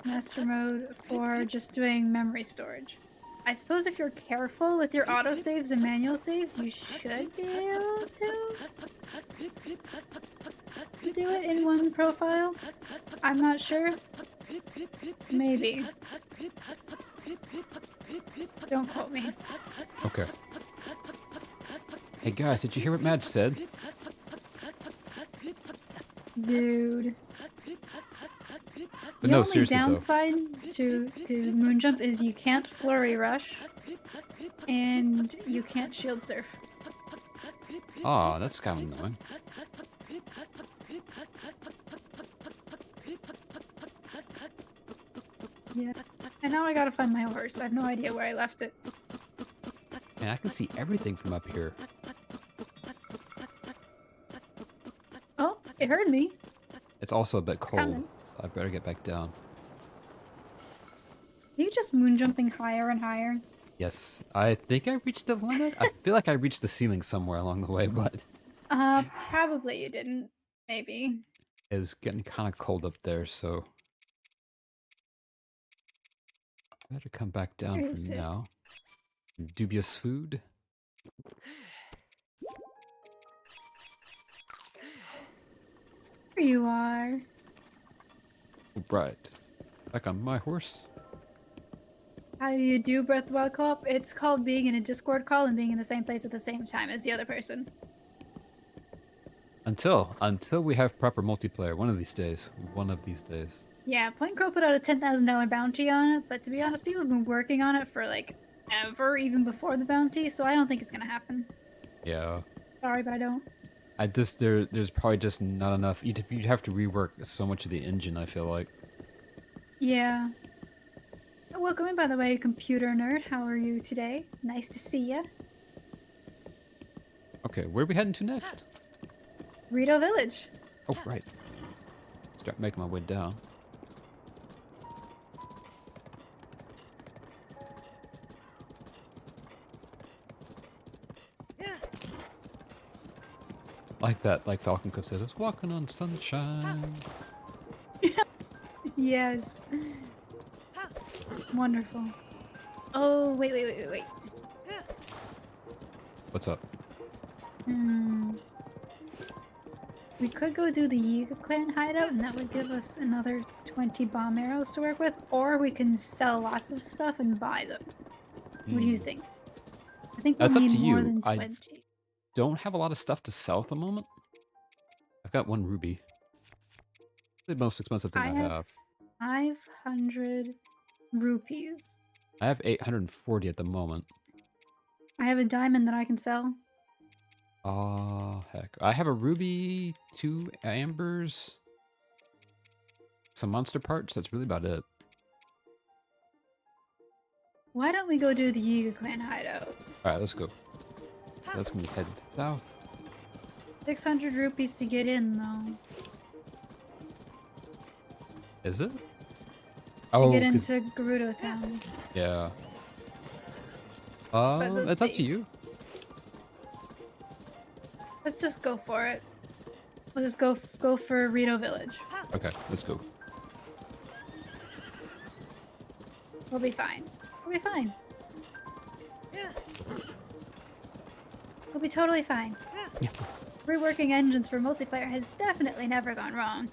master mode for just doing memory storage. I suppose if you're careful with your autosaves and manual saves, you should be able to do it in one profile. I'm not sure. Maybe. Don't quote me. Okay. Hey guys, did you hear what Madge said? Dude. But The no, only seriously though. downside to Moonjump is you can't flurry rush, and you can't shield surf. Aw, that's kind of annoying. Yeah. And now I gotta find my horse. I have no idea where I left it. Man, I can see everything from up here. Oh, it heard me. It's also a bit cold, coming. so I better get back down. Are you just moonjumping higher and higher? Yes, I think I reached the limit. I feel like I reached the ceiling somewhere along the way, but Probably you didn't. Maybe. it was getting kind of cold up there, so better come back down Where for is it? now. Dubious food. Here you are. Right. Back on my horse. How do you do Breath of the Wild co-op? It's called being in a Discord call and being in the same place at the same time as the other person. Until we have proper multiplayer. One of these days. One of these days. Yeah, Point Crow put out a $10,000 bounty on it, but to be honest, people have been working on it for like ever, even before the bounty, so I don't think it's gonna happen. Yeah. Sorry, but I don't. There's probably just not enough. You'd have to rework so much of the engine, I feel like. Yeah. Welcome in, by the way, computer nerd. How are you today? Nice to see ya. Okay, where are we heading to next? Rito Village. Oh, right. Start making my way down. Like that, like Falcon Cove said, I was walking on sunshine. Yes. Wonderful. Oh, wait. What's up? We could go do the Yiga clan hideout, and that would give us another 20 bomb arrows to work with, or we can sell lots of stuff and buy them. What do you think? I think we'll That's up need to more you. than I 20. don't have a lot of stuff to sell at the moment. I've got 1 ruby. The most expensive thing I have. 500 rupees. I have 840 at the moment. I have a diamond that I can sell. Oh, heck. I have a ruby, 2 ambers, some monster parts. That's really about it. Why don't we go do the Yiga clan hideout? Alright, let's go. Let's head south. 600 rupees to get in, though. Is it? To get 'cause- into Gerudo Town. yeah. let's It's up see. to you. Let's just go for it. We'll just go for Rito Village. Okay, let's go. We'll be fine. We'll be fine. We'll be totally fine. Reworking engines for multiplayer has definitely never gone wrong.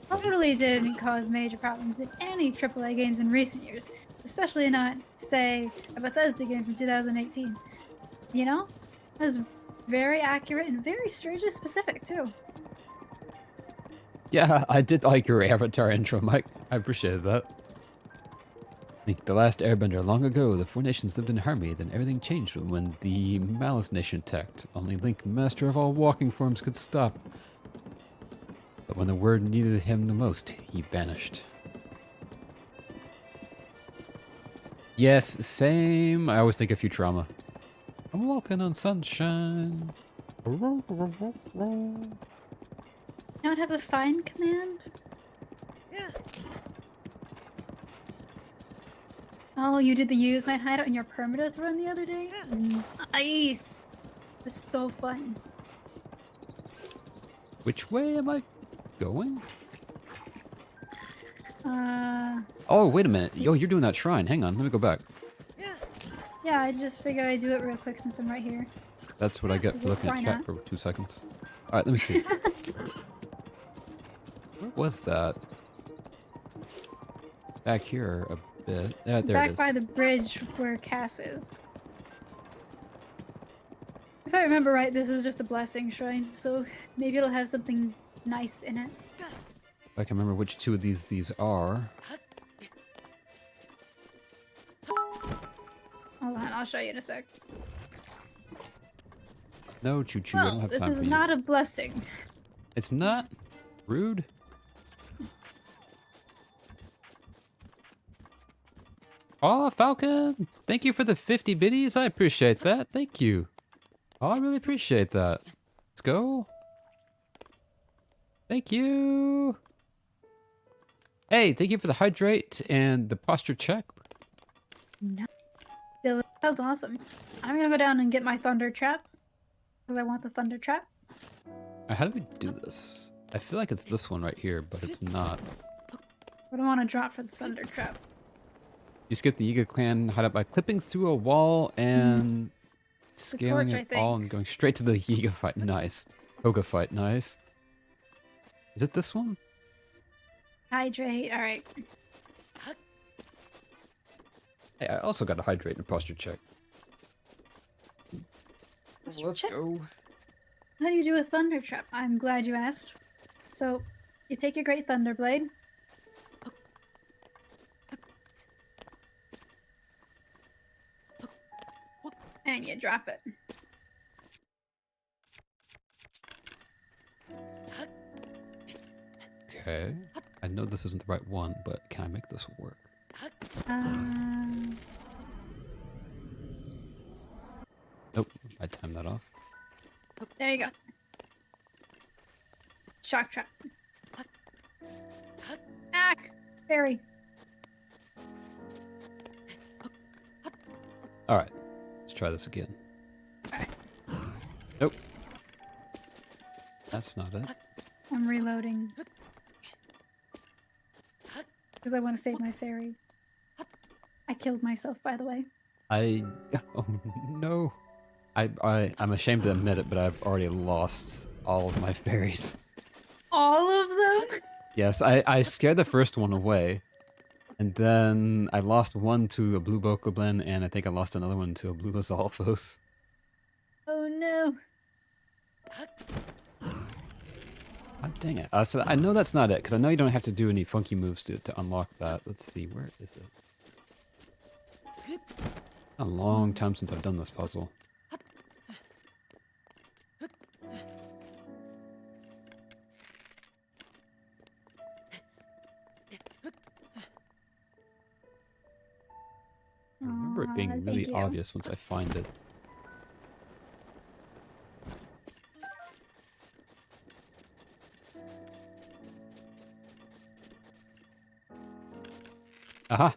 Hopefully it didn't cause major problems in any AAA games in recent years, especially not, say, a Bethesda game from 2018. You know? That was very accurate and very strangely specific, too. Yeah, I did like your Avatar intro, Mike. I appreciated that. Like the last airbender long ago, the 4 nations lived in harmony, then everything changed when the Malice Nation attacked. Only Link, master of all walking forms, could stop. But when the word needed him the most, he vanished. Yes, same. I always think of Futurama. I'm walking on sunshine. Not have a find command? Oh, you did the Yiga clan hideout in your permadeath run the other day? Nice! This is so fun. Which way am I going? Oh, wait a minute. Yo, you're doing that shrine. Hang on, let me go back. Yeah, I just figured I'd do it real quick since I'm right here. That's what I get for looking Why at chat not? for 2 seconds. Alright, let me see. Where was that? back here a bit. Yeah, there it Back is. by the bridge where Cass is. If I remember right, this is just a blessing shrine, so maybe it'll have something nice in it. I can remember which two of these are. Hold on, I'll show you in a sec. No, Choo-Choo, I don't Well, have this time is for you. not a blessing. It's not? Rude. Oh, Falcon! Thank you for the 50 biddies. I appreciate that. Thank you. Oh, I really appreciate that. Let's go. Thank you. Hey, thank you for the hydrate and the posture check. No. That was awesome. I'm gonna go down and get my thunder trap. Because I want the thunder trap. How do we do this? I feel like it's this one right here, but it's not. What do I want to drop for the thunder trap? You skip the Yiga clan hideout by clipping through a wall and scaling torch, I it all think. and going straight to the Yiga fight. Nice. Koga fight. Nice. Is it this one? Hydrate, alright. Hey, I also got a hydrate and posture check. Let's check. go. How do you do a thunder trap? I'm glad you asked. So, you take your great thunder blade. And you drop it. Okay. I know this isn't the right one, but can I make this work? Nope. I timed that off. There you go. Shock trap. Ack! Fairy. Alright. Let's try this again. Alright. Nope. That's not it. I'm reloading. Because I want to save my fairy. I killed myself, by the way. Oh no. I'm ashamed to admit it, but I've already lost all of my fairies. All of them? Yes, I scared the first one away. And then I lost one to a blue Bokoblin, and I think I lost another one to a blue Lizalfos. Oh no. God dang it. So I know that's not it, because I know you don't have to do any funky moves to unlock that. Let's see, where is it? A long time since I've done this puzzle. I remember it being Aw, really thank you. obvious once I find it. Aha!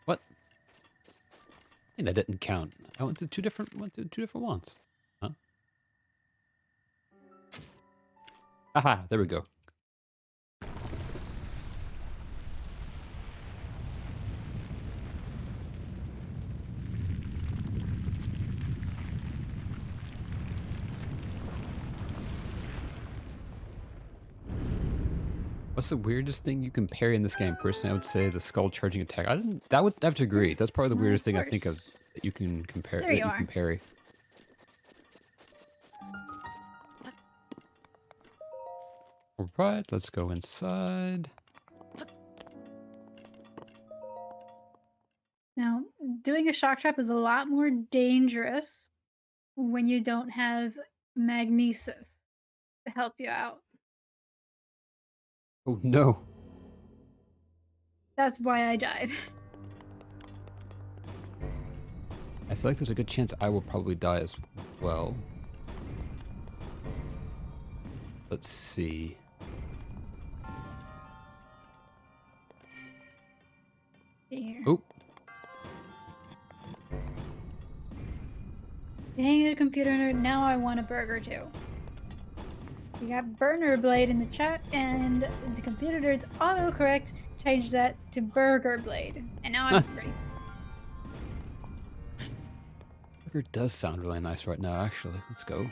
What? And that didn't count. I went to two different ones. Huh? Aha! There we go. What's the weirdest thing you can parry in this game? Personally, I would say the skull charging attack. That would have to agree. That's probably the weirdest thing I think of course. that you can compare. There That you you are. can parry. All right, let's go inside. Now, doing a shock trap is a lot more dangerous when you don't have magnesis to help you out. Oh no! That's why I died. I feel like there's a good chance I will probably die as well. Let's see. Here. Oh, Dang it, computer nerd. Now I want a burger too. We got Burner Blade in the chat, and the computer nerd's autocorrect changed that to Burger Blade. And now I'm hungry. Booker does sound really nice right now, actually. Let's go.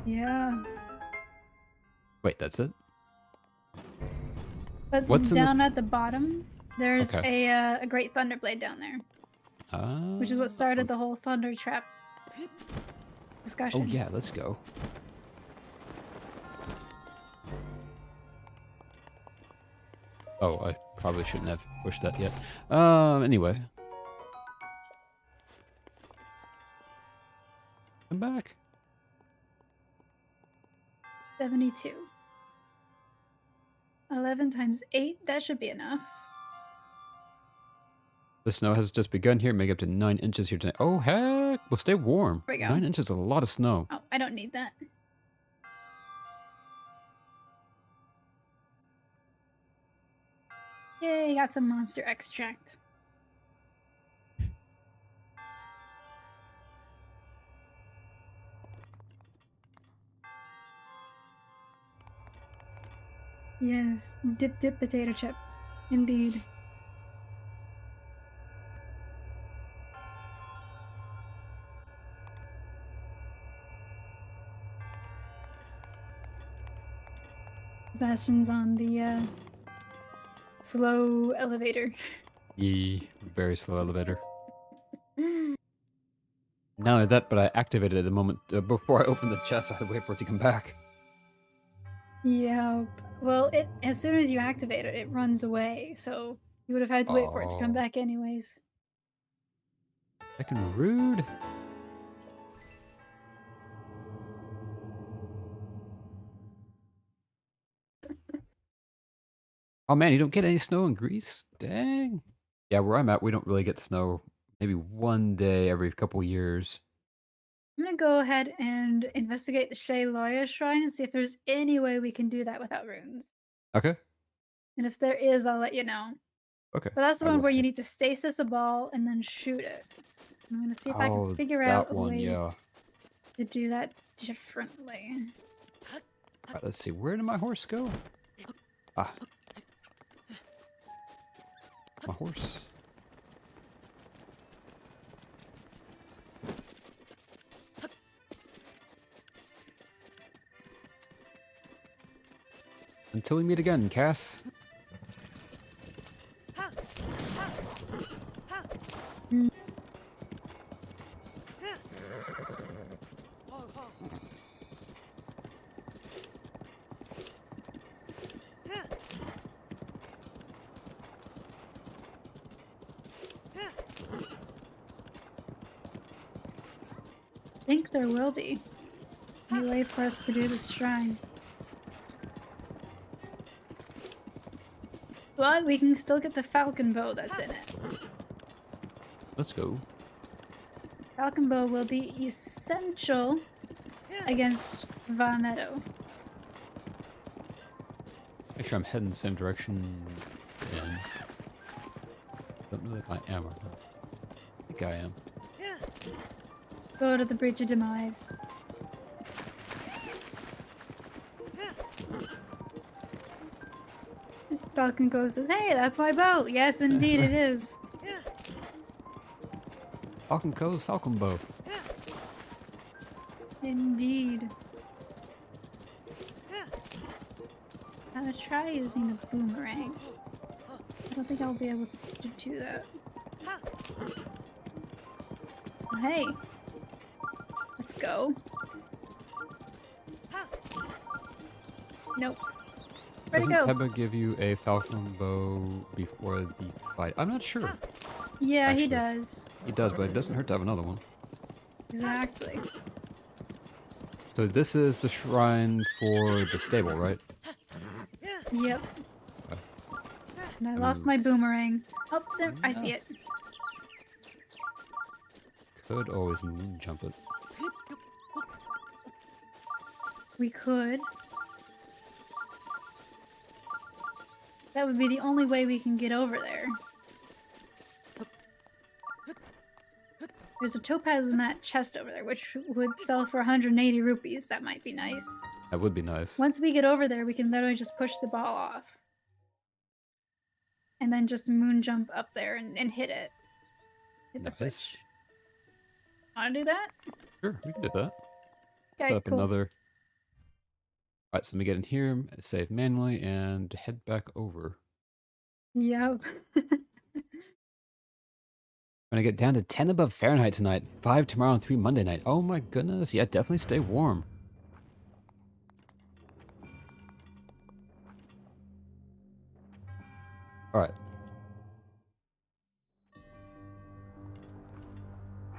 Yeah. Wait, that's it? But What's in down at the bottom, there's Okay. a great Thunderblade down there, which is what started the whole Thunder Trap discussion. Oh yeah, let's go. Oh, I probably shouldn't have pushed that yet. Anyway. Come back. 72. 11 times 8, that should be enough. The snow has just begun here, make up to 9 inches here tonight. Oh, heck! We'll stay warm. There we go. 9 inches is a lot of snow. Oh, I don't need that. Yay, got some monster extract. Yes, dip potato chip. Indeed. Sebastian's on the slow elevator. Yee, very slow elevator. Not only that, but I activated it the moment before I opened the chest. I had to wait for it to come back. Yep. Well, as soon as you activate it, it runs away. So you would have had to wait for it to come back anyways. Heckin' rude. Oh man, you don't get any snow in Greece? Dang. Yeah, where I'm at, we don't really get snow. Maybe one day every couple years. I'm gonna go ahead and investigate the Shay Loya shrine and see if there's any way we can do that without runes. Okay. And if there is, I'll let you know. Okay. But that's the I one will where you head- need to stasis a ball and then shoot it. I'm gonna see if I Oh, can figure that out a one, way yeah. to do that differently. Alright, let's see. Where did my horse go? Ah. My horse. Until we meet again, Cass. I think there will be a way for us to do this shrine. But we can still get the falcon bow that's in it. Let's go. Falcon bow will be essential against Vamedo. Make sure I'm heading the same direction. And don't know if I am or not. I think I am. Go to the Bridge of Demise. Falcon goes says, "Hey, that's my boat." Yes, indeed it is. Falcon Co's Falcon Bow. Indeed. I'm gonna try using the boomerang. I don't think I'll be able to do that. Oh, hey. Let's go. Nope. Where'd it Doesn't go? Teba give you a Falcon Bow before the fight? I'm not sure. Yeah, he Actually. does. He does, but it doesn't hurt to have another one. Exactly. So this is the shrine for the stable, right? Yep. Okay. And I lost my boomerang. Oh, there, I see No. it. Could always moon jump it. We could. That would be the only way we can get over there. There's a topaz in that chest over there, which would sell for 180 rupees. That might be nice. That would be nice. Once we get over there, we can literally just push the ball off. And then just moon jump up there and hit it. Hit the Nice. switch. Wanna do that? Sure, we can do that. Set Okay, up cool. another. Alright, so let me get in here, save manually, and head back over. Yep. Gonna get down to 10 above Fahrenheit tonight, 5 tomorrow, and 3 Monday night. Oh my goodness, yeah, definitely stay warm. Alright.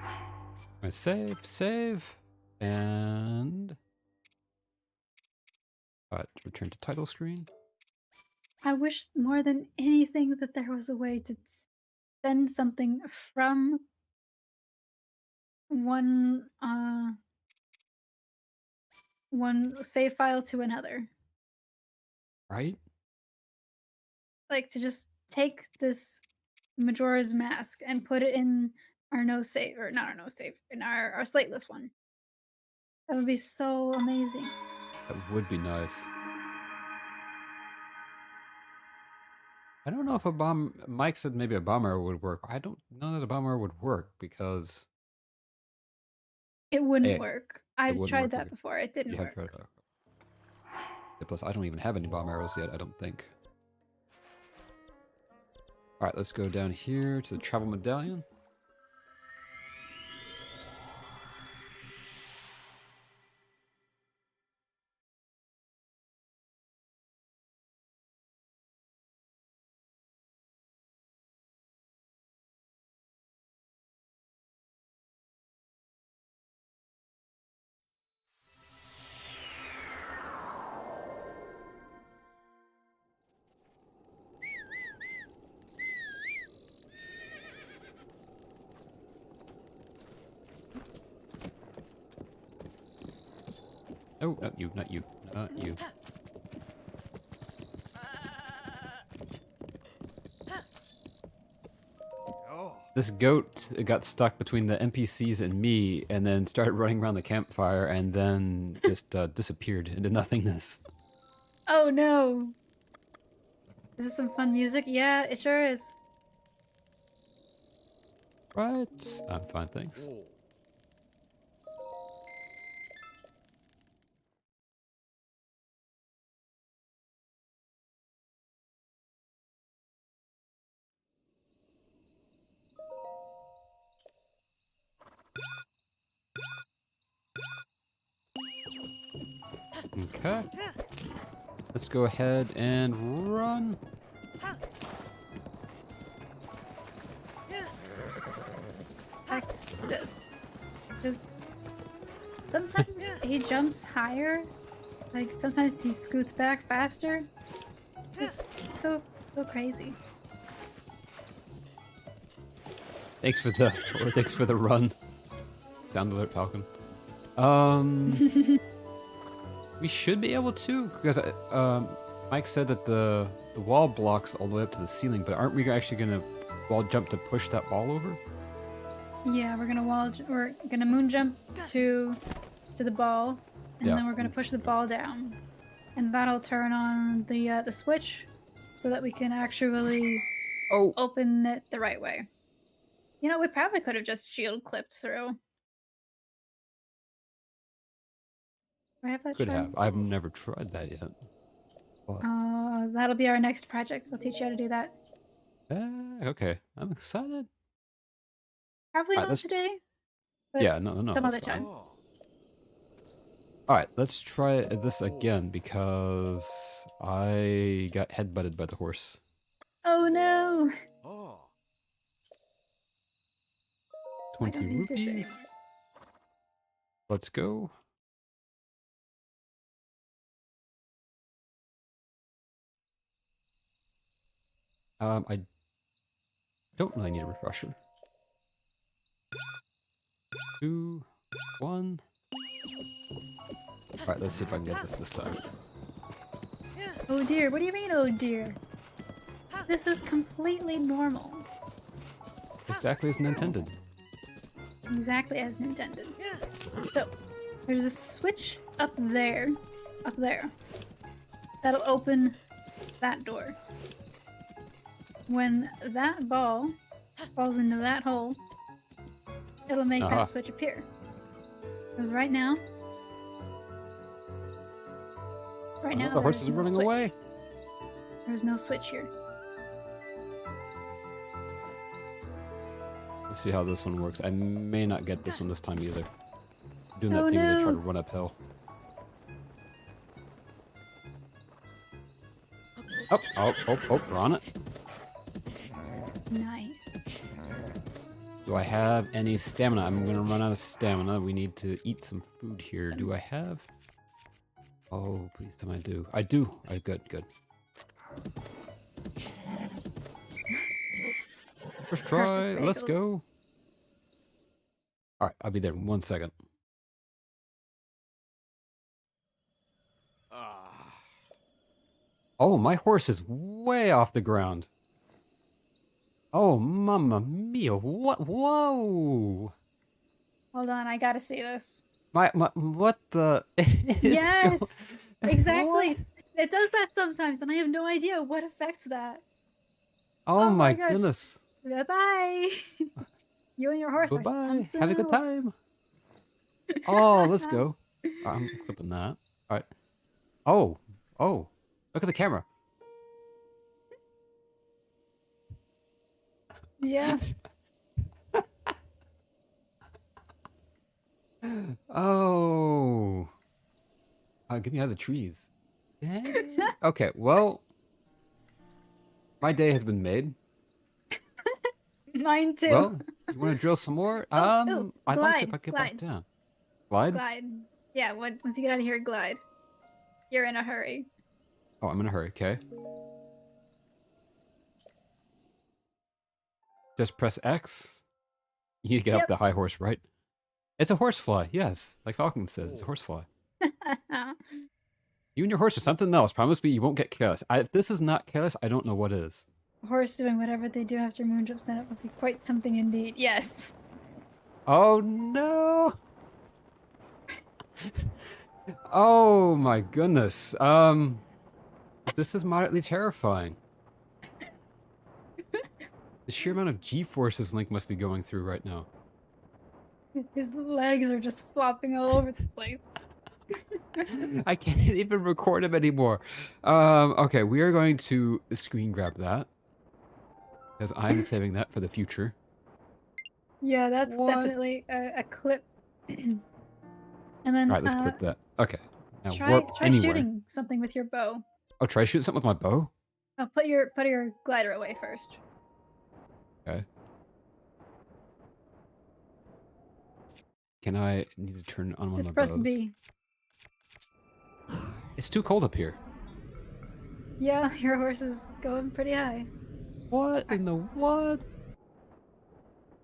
I'm gonna save, and... Alright, return to title screen. I wish more than anything that there was a way to send something from one one save file to another. Right? Like to just take this Majora's Mask and put it in our no save, or not our no save, in our Slateless one. That would be so amazing. That would be nice. I don't know if a bomb... Mike said maybe a bomb arrow would work. I don't know that a bomb arrow would work, because... It wouldn't Hey, work. it I've wouldn't tried work. that Okay. before. It didn't You have tried work. that. Yeah, plus, I don't even have any bomb arrows yet, I don't think. Alright, let's go down here to the travel medallion. Oh, not you, not you, not you. This goat got stuck between the NPCs and me, and then started running around the campfire, and then just disappeared into nothingness. Oh no! Is this some fun music? Yeah, it sure is. Right, I'm fine, thanks. Okay. Let's go ahead and run. That's this. Because sometimes he jumps higher. Like sometimes he scoots back faster. Just so crazy. Thanks for the run. Down the alert, Falcon. We should be able to, because Mike said that the wall blocks all the way up to the ceiling, but aren't we actually gonna wall jump to push that wall over? Yeah, we're gonna moon jump to the ball, and Yeah. then we're gonna push the ball down, and that'll turn on the switch, so that we can actually open it the right way. You know, we probably could have just shield clipped through. Do I have that Could shard? have. I've never tried that yet. But, That'll be our next project. I'll teach you how to do that. okay. I'm excited. Probably Alright, not today, but yeah, no, some that's other fine. time. Alright, let's try this again, because I got headbutted by the horse. Oh no! 20 don't need this rupees. anymore. Let's go. I don't really need a refresher. 2, 1. Alright, let's see if I can get this time. Oh dear, what do you mean, oh dear? This is completely normal. Exactly as intended. Exactly as intended. So, there's a switch up there. That'll open that door. When that ball falls into that hole, it'll make that switch appear. Because right now, the horse is running away. There's no switch here. Let's see how this one works. I may not get this one this time either. I'm doing that Oh, thing where they try no. to run uphill. Oh, we're on it. Nice. Do I have any stamina? I'm gonna run out of stamina. We need to eat some food here. Do I have? Oh, please tell me I do. I do. All right, good. First try. Perfect Let's bagels. go. All right, I'll be there in 1 second. Oh, my horse is way off the ground. Oh, mamma mia! What? Whoa! Hold on, I gotta see this. What the? Yes, exactly. What? It does that sometimes, and I have no idea what affects that. Oh, my gosh. goodness! Bye bye. You and your horse Bye are bye. Have a good something else. time. Oh, let's go. I'm clipping that. All right. Oh, look at the camera. Yeah. Oh. Get me out of the trees. Dang. Okay, well, my day has been made. Mine too. Well, you want to drill some more? ooh, I'd like to if glide, I get back glide. down. Glide? Glide. Yeah, once you get out of here, glide. You're in a hurry. Oh, I'm in a hurry, okay. Just press X. You need to get up Yep. the high horse, right? It's a horsefly, yes. Like Falcon says, it's a horsefly. You and your horse are something else. Promise me you won't get careless. If this is not careless, I don't know what is. Horse doing whatever they do after Moondrop set up would be quite something indeed. Yes. Oh no! Oh my goodness. This is moderately terrifying. The sheer amount of G-forces Link must be going through right now. His legs are just flopping all over the place. I can't even record him anymore. Okay, we are going to screen grab that. Because I'm saving that for the future. Yeah, that's What? definitely a clip. And then Alright, let's clip that. Okay. Now try warp anywhere. shooting something with your bow. Oh, try shooting something with my bow? Oh, put your glider away first. Okay. Can I need to turn on one Just of my press bows? B. It's too cold up here. Yeah, your horse is going pretty high. What in the what?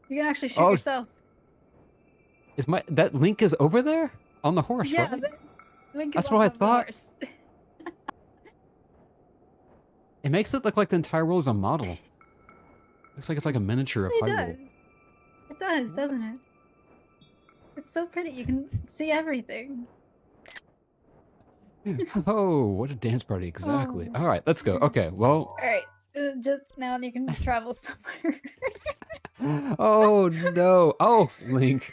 You can actually shoot Oh, yourself. Is that Link is over there? On the horse, Yeah, right? Link is That's on what I top of the thought. horse. It makes it look like the entire world is a model. Looks like it's like a miniature of It Hyrule. does. It does, doesn't it? It's so pretty. You can see everything. Oh, what a dance party, exactly. Oh. All right, let's go. Okay, well. All right, just now you can travel somewhere. Oh, no. Oh, Link.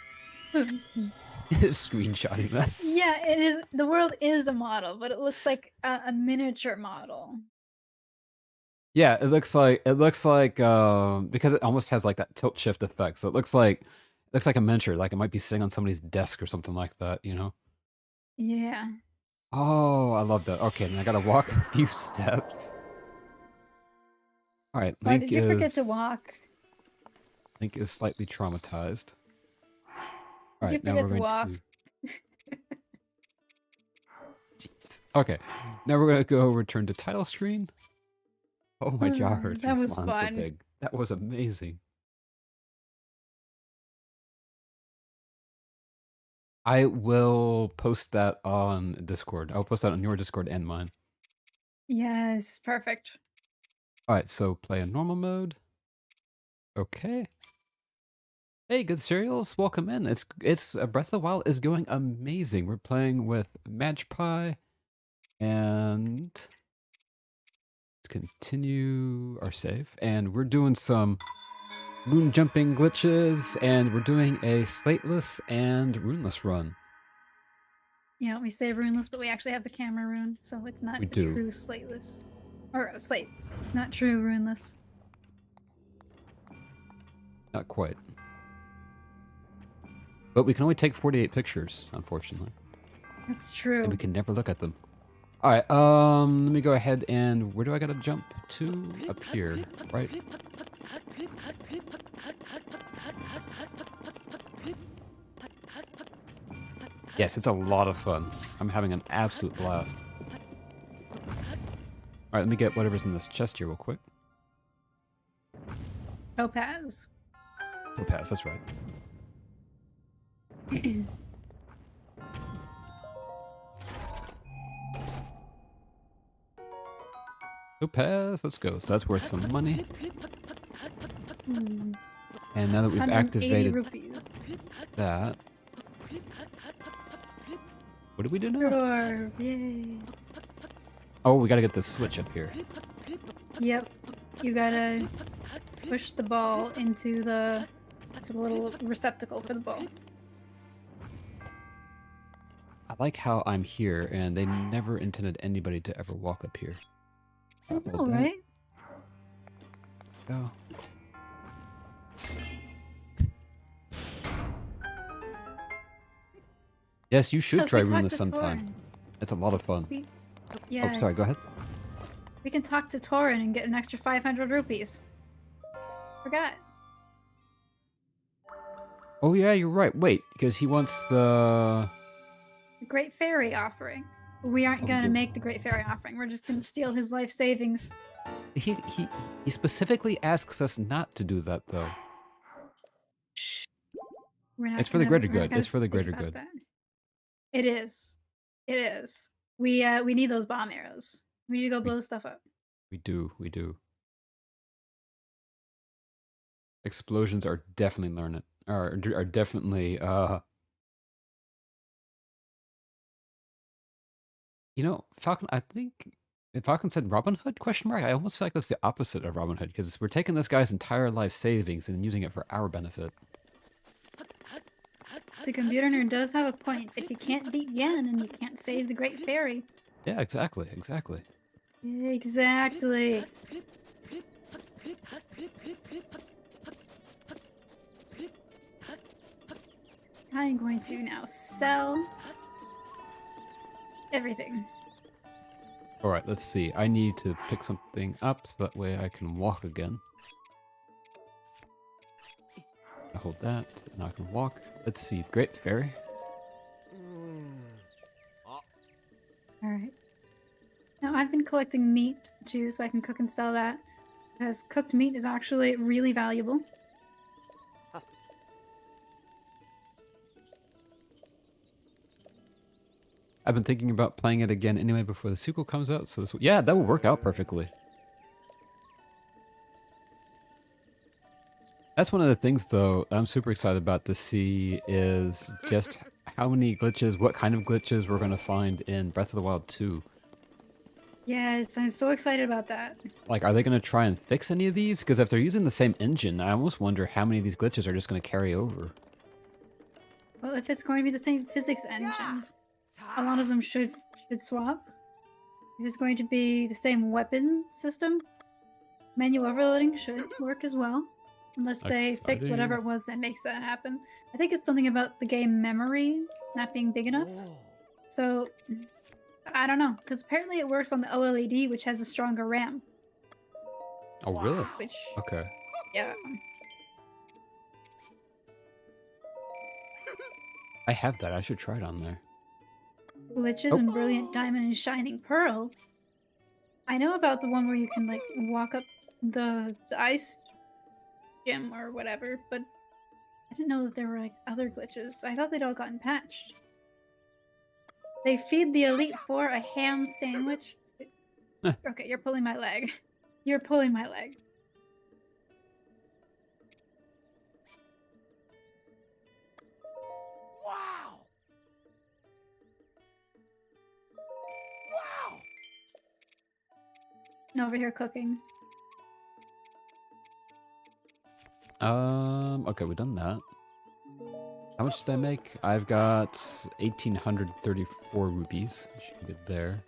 Screenshotting that. Yeah, it is. The world is a model, but it looks like a miniature model. Yeah, it looks like because it almost has like that tilt shift effect. So it looks like a miniature, like it might be sitting on somebody's desk or something like that, you know? Yeah. Oh, I love that. Okay, then I gotta walk a few steps. All right, Why Link did you forget to walk? Link is slightly traumatized. Did All right, you now forget we're to going walk? Jeez. Okay, now we're gonna go return to title screen. Oh, my jaw hurts. That when was Flan's so fun. big. That was amazing. I will post that on Discord. I'll post that on your Discord and mine. Yes, perfect. All right, so play in normal mode. Okay. Hey, good cereals, welcome in. It's Breath of the Wild is going amazing. We're playing with Magpie, and let's continue our save. And we're doing some moon jumping glitches, and we're doing a Slateless and Runeless run. You know, we say runeless, but we actually have the camera rune, so it's not We a do. true slateless. Or slate. It's not true runeless. Not quite. But we can only take 48 pictures, unfortunately. That's true. And we can never look at them. Alright, let me go ahead and... Where do I gotta jump to? Up here, right? Yes, it's a lot of fun. I'm having an absolute blast. Alright, let me get whatever's in this chest here real quick. Topaz. Topaz, that's right. Topaz, let's go. So that's worth some money. Hmm. And now that we've 180 activated rupees. that... What do we do now? Sure. Yay. Oh, we gotta get the switch up here. Yep. You gotta push the ball into the... It's a little receptacle for the ball. I like how I'm here, and they never intended anybody to ever walk up here. Hold that. Alright. Go. Yes, you should try Runeless sometime. It's a lot of fun. Yeah. Oh, sorry, go ahead. We can talk to Torin and get an extra 500 rupees. Forgot. Oh yeah, you're right. Wait, because he wants the... The Great Fairy offering. We aren't gonna yeah. make the Great Fairy offering. We're just gonna steal his life savings. He specifically asks us not to do that, though. We're not It's for the gonna- greater we're not good. gonna It's for the think greater about good. that. It is. It is. We need those bomb arrows. We need to go blow stuff up. We do. Explosions are definitely are definitely you know, Falcon, I think if Falcon said Robin Hood question mark, I almost feel like that's the opposite of Robin Hood, because we're taking this guy's entire life savings and using it for our benefit. The computer nerd does have a point. If you can't beat Yen and you can't save the Great Fairy. Yeah, exactly. Exactly. I'm going to now sell everything. Alright, let's see. I need to pick something up so that way I can walk again. I hold that, and I can walk. Let's see. Great Fairy. Alright. Now I've been collecting meat too, so I can cook and sell that. Because cooked meat is actually really valuable. I've been thinking about playing it again anyway before the sequel comes out, so yeah, that will work out perfectly. That's one of the things, though, I'm super excited about to see is just how many glitches, what kind of glitches we're going to find in Breath of the Wild 2. Yes, I'm so excited about that. Like, are they going to try and fix any of these? Because if they're using the same engine, I almost wonder how many of these glitches are just going to carry over. Well, if it's going to be the same physics engine, a lot of them should swap. If it's going to be the same weapon system, menu overloading should work as well. Unless they fix whatever it was that makes that happen. I think it's something about the game memory not being big enough. So, I don't know. Because apparently it works on the OLED, which has a stronger RAM. Oh, really? Which, Okay. yeah. I have that. I should try it on there. Glitches and Brilliant Diamond and Shining Pearl. I know about the one where you can, like, walk up the ice gym or whatever, but I didn't know that there were like other glitches. I thought they'd all gotten patched. They feed the Elite Four a ham sandwich. Okay, you're pulling my leg. You're pulling my leg. Wow! Wow! And over here cooking. Okay, we've done that. How much did I make? I've got 1,834 rupees. Should be good there.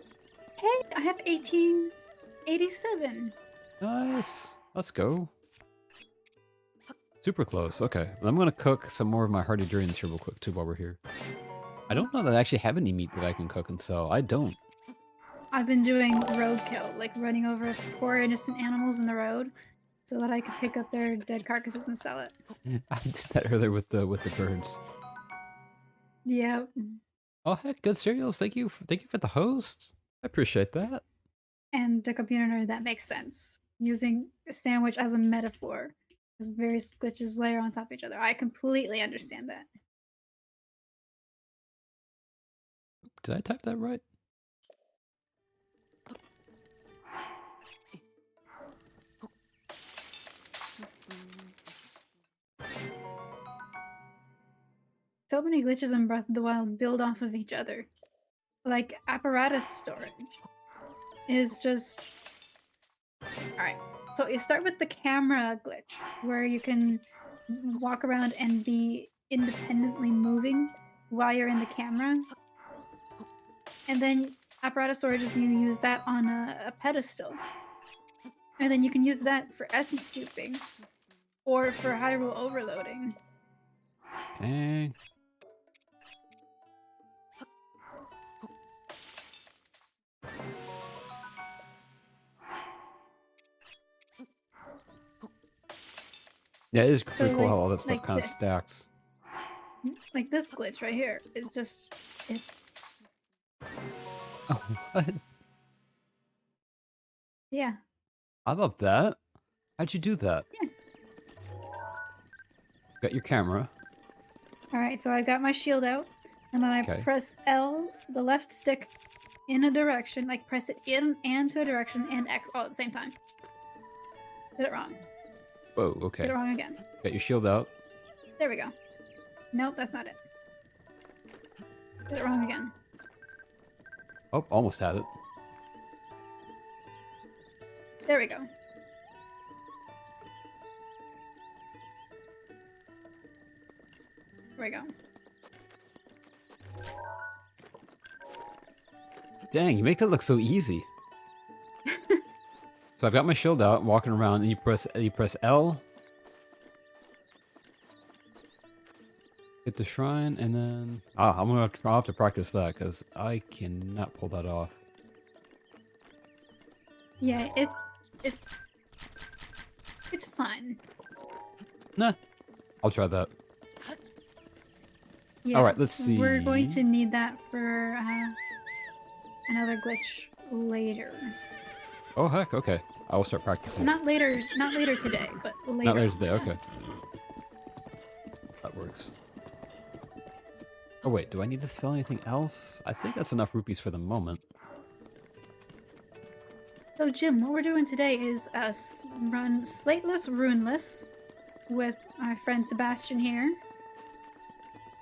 Hey, I have 1887. Nice. Let's go. Super close. Okay. I'm going to cook some more of my hardy durians here real quick, too, while we're here. I don't know that I actually have any meat that I can cook and sell. I don't. I've been doing roadkill, like running over poor innocent animals in the road so that I could pick up their dead carcasses and sell it. I did that earlier with the birds. Yeah. Oh heck, good cereals. Thank you for the host. I appreciate that. And the computer nerd, that makes sense. Using a sandwich as a metaphor. As various glitches layer on top of each other. I completely understand that. Did I type that right? So many glitches in Breath of the Wild build off of each other. Like apparatus storage is just... Alright, so you start with the camera glitch, where you can walk around and be independently moving while you're in the camera. And then apparatus storage is you use that on a pedestal. And then you can use that for essence duping. Or for Hyrule overloading. Okay. Yeah, it is pretty cool like- how all that stuff like kind of this. stacks. Like this glitch right here. It's just... Oh, what? Yeah. I love that. How'd you do that? Yeah. Got your camera. Alright, so I got my shield out. And then I Okay. press L, the left stick, in a direction. Like press it in and to a direction and X all at the same time. Did it wrong. Whoa, okay. Did it wrong again. Got your shield out. There we go. Nope, that's not it. Did it wrong again. Oh, almost had it. There we go. There we go. Dang, you make it look so easy. So I've got my shield out, walking around, and you press L. Hit the shrine, and then I'll have to practice that because I cannot pull that off. Yeah, it's fun. Nah, I'll try that. Yeah, All right, let's see. We're going to need that for another glitch later. Oh heck, okay. I will start practicing. Not later today, but later. Not later today. Okay, that works. Oh wait, do I need to sell anything else? I think that's enough rupees for the moment. So Jim, what we're doing today is run Slateless, Runeless with our friend Sebastian here.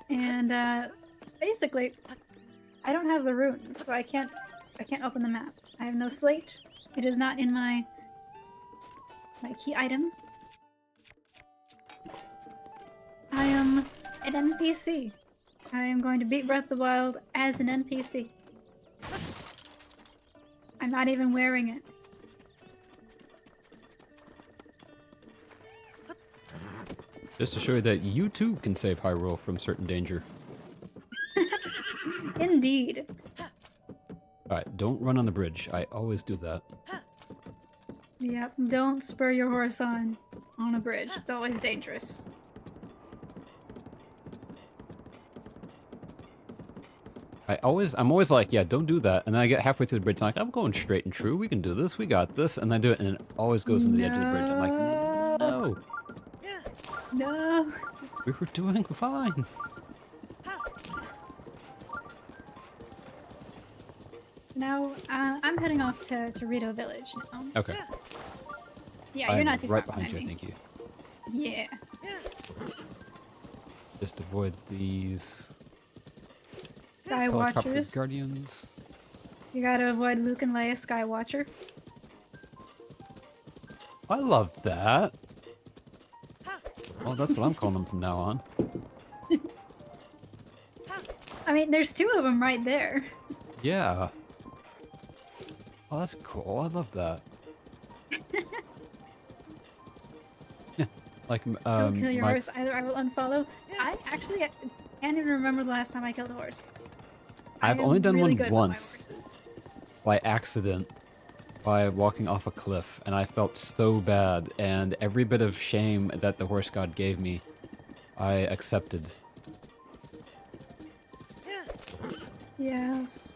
And basically, I don't have the runes, so I can't open the map. I have no slate. It is not in my key items. I am an NPC. I am going to beat Breath of the Wild as an NPC. I'm not even wearing it. Just to show you that you too can save Hyrule from certain danger. Indeed. Alright, don't run on the bridge. I always do that. Yep, don't spur your horse on a bridge. It's always dangerous. I'm always like, yeah, don't do that. And then I get halfway through the bridge and I'm like, I'm going straight and true. We can do this. We got this. And I do it and it always goes into the edge of the bridge. I'm like, no. No. We were doing fine. Now, I'm heading off to Rito Village now. Okay. Yeah, you're not too right far behind you, me. thank you. Yeah. Just avoid these Sky helicopter Watchers. guardians. You gotta avoid Luke and Leia Skywatcher. I love that. Well, that's what I'm calling them from now on. I mean, there's 2 of them right there. Yeah. Oh, that's cool. I love that. Like, Don't kill your Mike's... horse. Either I will unfollow. I actually can't even remember the last time I killed a horse. I've I am only done really one good with my once horses. by accident, by walking off a cliff, and I felt so bad, and every bit of shame that the horse god gave me, I accepted. Yes.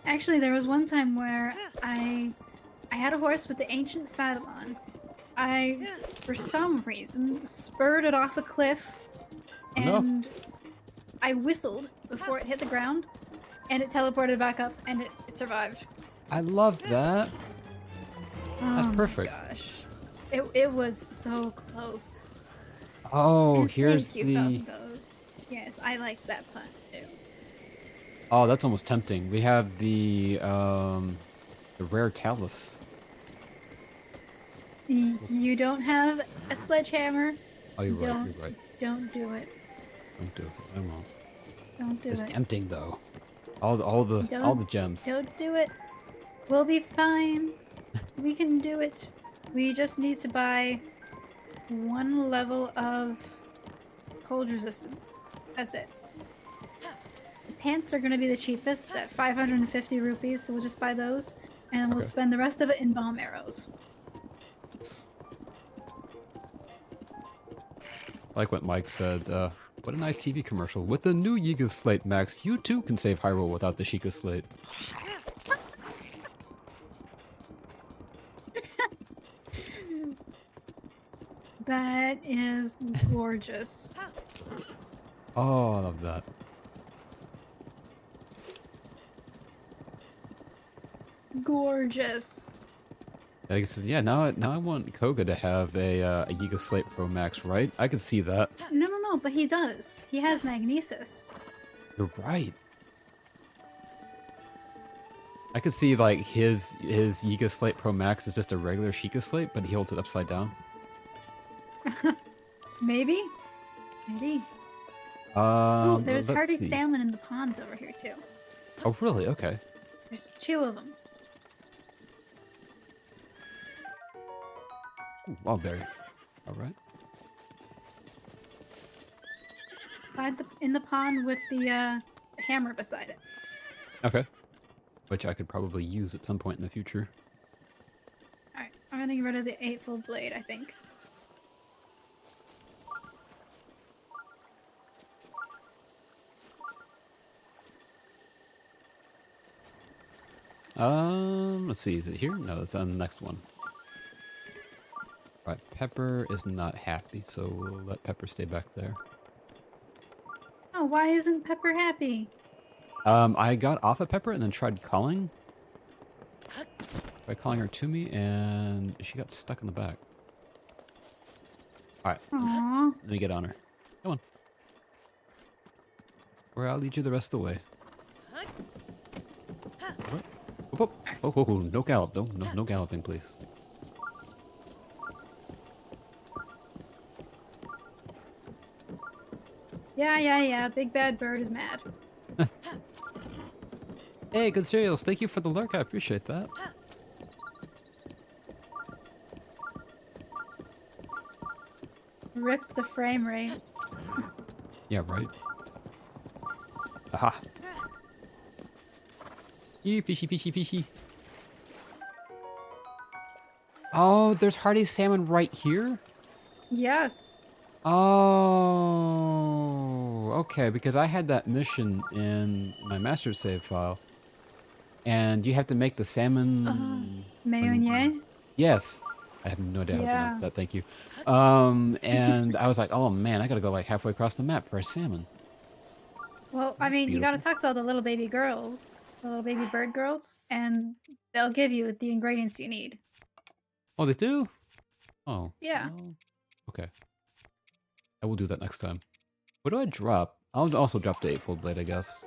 Actually, there was one time where I had a horse with the ancient saddle on. I, for some reason, spurred it off a cliff, Oh, no. and I whistled before it hit the ground, and it teleported back up, and it survived. I love that. That's Oh perfect. my gosh. It was so close. Oh, And here's thank you, Falcon the... Goat. Yes, I liked that pun too. Oh, that's almost tempting. We have the rare talus. You don't have a sledgehammer. Oh, you're right. Don't You're right. don't do it. Don't do it. I won't. Don't do It's it. tempting though. All the gems. Don't do it. We'll be fine. We can do it. We just need to buy 1 level of cold resistance. That's it. Pants are going to be the cheapest at 550 rupees, so we'll just buy those. And we'll Okay. spend the rest of it in bomb arrows. Like what Mike said, what a nice TV commercial. With the new Yiga Slate Max, you too can save Hyrule without the Sheikah Slate. That is gorgeous. Oh, I love that. Gorgeous. Like I said, yeah, now I want Koga to have a Yiga Slate Pro Max, right? I could see that. No, but he does. He has magnesis. You're right. I could see like his Yiga Slate Pro Max is just a regular Sheikah Slate, but he holds it upside down. Maybe? Maybe. Ooh, there's let's hardy see. salmon in the ponds over here too. Oh, really? Okay. There's 2 of them. Ooh, wildberry. All right. In the pond with the hammer beside it. Okay. Which I could probably use at some point in the future. Alright, I'm gonna get rid of the 8-fold blade, I think. Let's see, is it here? No, it's on the next one. Right, Pepper is not happy, so we'll let Pepper stay back there. Oh, why isn't Pepper happy? I got off of Pepper and then tried calling her to me, and she got stuck in the back. Alright, Aww. let me get on her. Come on. Or I'll lead you the rest of the way. What? Oh, no gallop. No galloping, please. Yeah. Big bad bird is mad. Hey, good cereals. Thank you for the lurk. I appreciate that. Rip the frame rate. Yeah, right. Aha. Yee, fishy. Oh, there's hardy salmon right here? Yes. Oh, okay, because I had that mission in my master save file. And you have to make the salmon... Mayonnaise? Yes. I have no idea how to Yeah. pronounce that, thank you. And I was like, oh man, I gotta go like halfway across the map for a salmon. Well, I That's mean, you gotta beautiful. talk to all the little baby girls, the little baby bird girls, and they'll give you the ingredients you need. Oh, they do? Oh. Yeah. well, okay. I will do that next time. What do I drop? I'll also drop the 8-fold blade, I guess.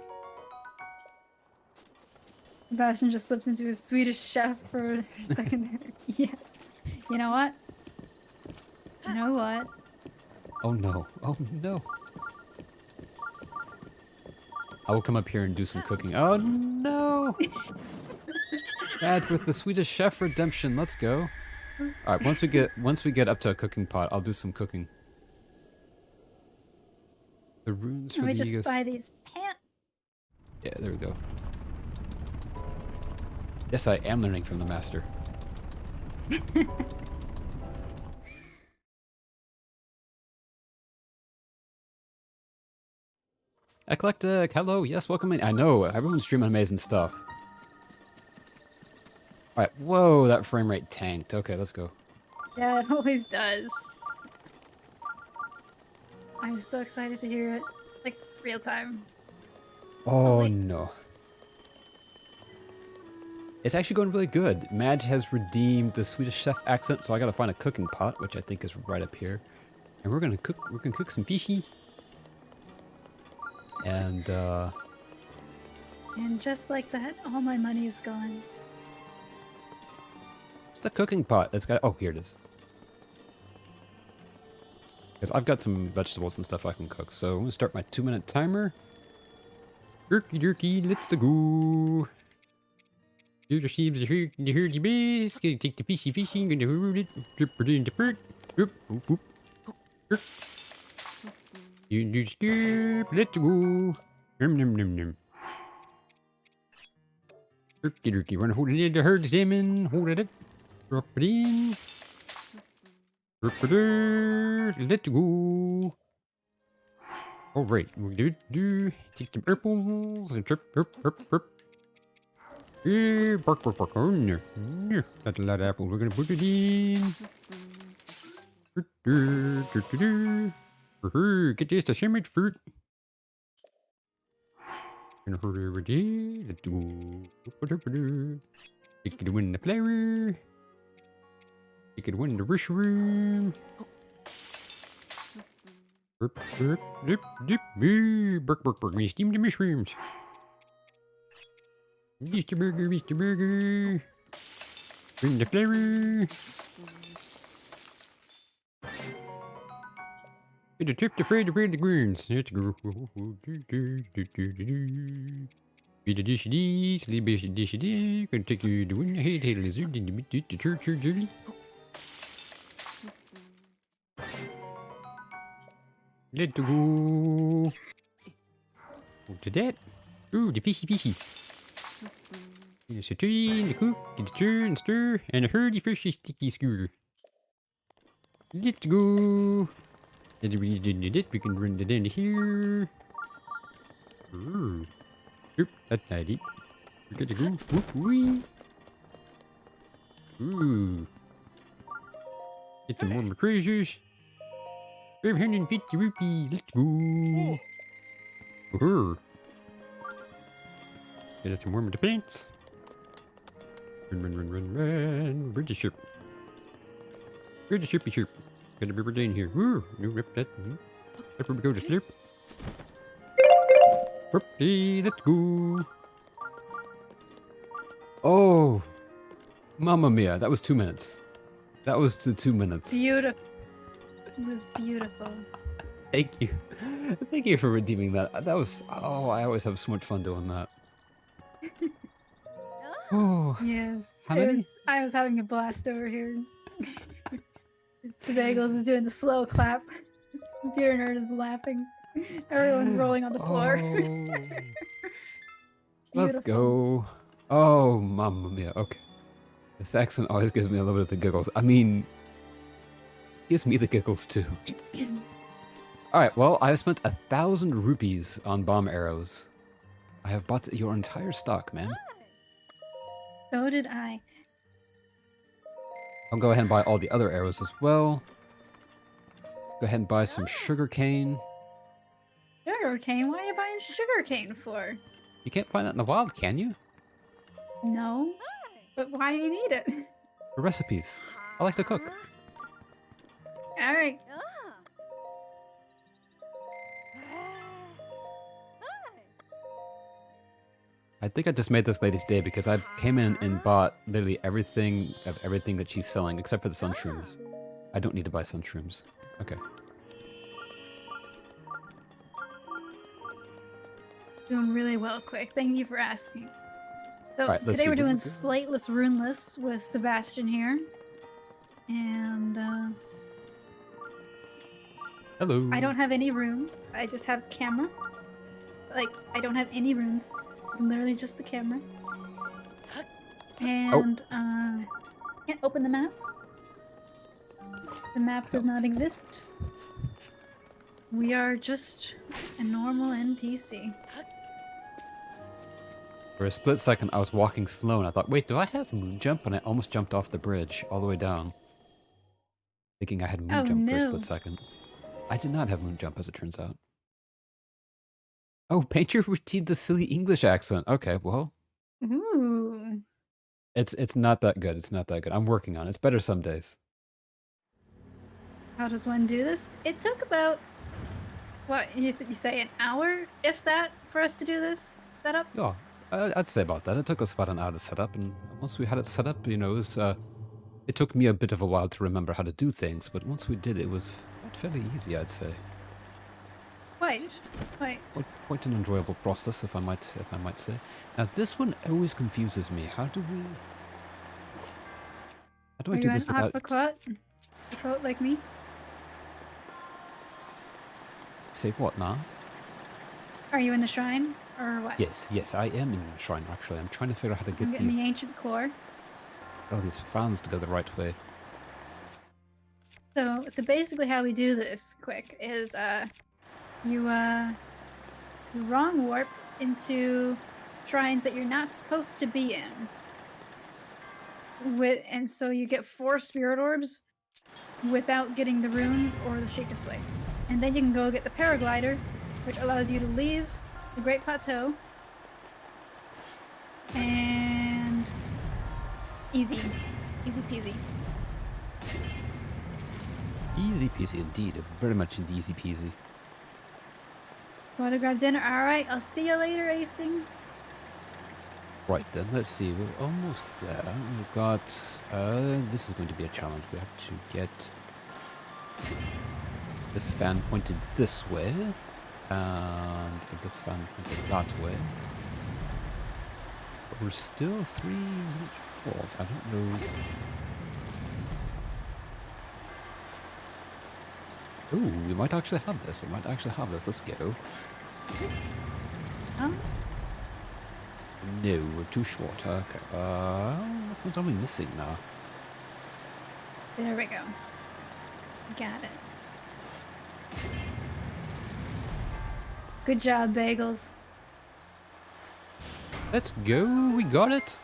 Sebastian just slipped into a Swedish chef for a second there. Yeah. You know what? You know what? Oh no. Oh no. I will come up here and do some cooking. Oh no! Bad with the Swedish Chef redemption. Let's go. All right, once we get up to a cooking pot, I'll do some cooking. The runes for Let me the just Aegis. buy these pants. Yeah, there we go. Yes, I am learning from the master. Eclectic, hello, yes, welcome in. I know, everyone's streaming amazing stuff. Alright, whoa, that frame rate tanked. Okay, let's go. Yeah, it always does. I'm so excited to hear it. Like, real time. Oh wait. no. It's actually going really good. Madge has redeemed the Swedish Chef accent, so I gotta find a cooking pot, which I think is right up here. And we're gonna cook some fishy. And And just like that, all my money is gone. what's the cooking pot? It's got, oh, here it is. Because I've got some vegetables and stuff I can cook. So I'm gonna start my 2-minute timer. Jerky jerky, let's go. Do the sheaves, the hurdy bees. Gonna take the fishy, gonna hurl it, drip it in the fruit. Whoop, whoop, whoop. You do skip, let's go. Num num num num. Jerky jerky, wanna hold it in the herd salmon, hold it up. Drop it in. Drop it in. Let's go. Alright, we'll do take some apples and trip. Yeah, bark. Oh, no. That's a lot of apples. We're gonna put it in. Get this, the sandwich fruit. Gonna hold it over there. Let's go. Take it in the flour. Take it in the mushroom. Bark. We steam the mushrooms. Mr. Burger. Bring the flour. It's a trip to fry the greens. Let's go. Be the dish of these, little bit of dish of this. Gonna take you to win the head lizard in the meat to church early. Let's go. To that. Ooh, the fishy. There's a turn, the cook, get the churn and stir, and a hurdy fishy sticky scooter. Let's go. And we did it, we can run it in here. Ooh. Oop, that's not it. We got to go. Whoop, wee. Ooh. Get some more treasures. 550 rupees. Let's go. Ooh. Get some more of the plants. Run. Where's the ship? Where's the shippy ship? Got a river down here. Woo! No, rip that. That's where we go to sleep. Hey, let's go. Oh, Mamma Mia! That was 2 minutes. That was the 2 minutes. Beautiful. It was beautiful. Thank you. Thank you for redeeming that. That was. Oh, I always have so much fun doing that. Oh. Yes. How many? I was having a blast over here. The bagels is doing the slow clap. Computer nerd is laughing. Everyone rolling on the floor. Oh. Let's go. Oh, Mamma Mia. Okay. This accent always gives me a little bit of the giggles. I mean, gives me the giggles too. Alright, well, I have spent 1,000 rupees on bomb arrows. I have bought your entire stock, man. So did I. I'll go ahead and buy all the other arrows as well. Go ahead and buy some sugar cane. Sugar cane? What are you buying sugar cane for? You can't find that in the wild, can you? No. But why do you need it? For recipes. I like to cook. Alright. I think I just made this lady's day because I came in and bought literally everything that she's selling except for the sun shrooms. I don't need to buy sun shrooms. Okay. Doing really well, Quick. Thank you for asking. So Alright, let's today see. we're What do doing we do? Slateless, Runeless with Sebastian here. And Hello. I don't have any runes. I just have the camera. Like, I don't have any runes. It's literally just the camera. And can't open the map. The map does not exist. We are just a normal NPC. For a split second, I was walking slow and I thought, wait, do I have moon jump? And I almost jumped off the bridge all the way down. Thinking I had moon Oh, jump for a no. split second. I did not have moon jump, as it turns out. Oh, paint your routine the silly English accent. Okay, well, Ooh. it's not that good. It's not that good. I'm working on it. It's better some days. How does one do this? It took about, what, you say an hour, if that, for us to do this setup? Yeah, I'd say about that. It took us about an hour to set up, and once we had it set up, you know, it took me a bit of a while to remember how to do things, but once we did, it was fairly easy, I'd say. Quite. Quite an enjoyable process, if I might say. Now, this one always confuses me. How do I Are do you this an without... aqua quote like me? Say what now? Are you in the shrine, or what? Yes, I am in the shrine, actually. I'm trying to figure out how to I'm get getting the ancient core. all these fans to go the right way. So basically how we do this, Quick, is you wrong warp into shrines that you're not supposed to be in. And so you get 4 spirit orbs without getting the runes or the Sheikah Slate. And then you can go get the paraglider, which allows you to leave the Great Plateau. And easy peasy. Easy peasy indeed. Very much easy peasy. Want to grab dinner? Alright, I'll see you later, Acing. Right then, let's see. We're almost there. We've got... this is going to be a challenge. We have to get this fan pointed this way, and this fan pointed that way. But we're still 3 units short. I don't know... Ooh, we might actually have this. Let's go. Oh, No, we're too short. Okay. What are we missing now? there we go. Got it. Good job, Bagels. Let's go. We got it.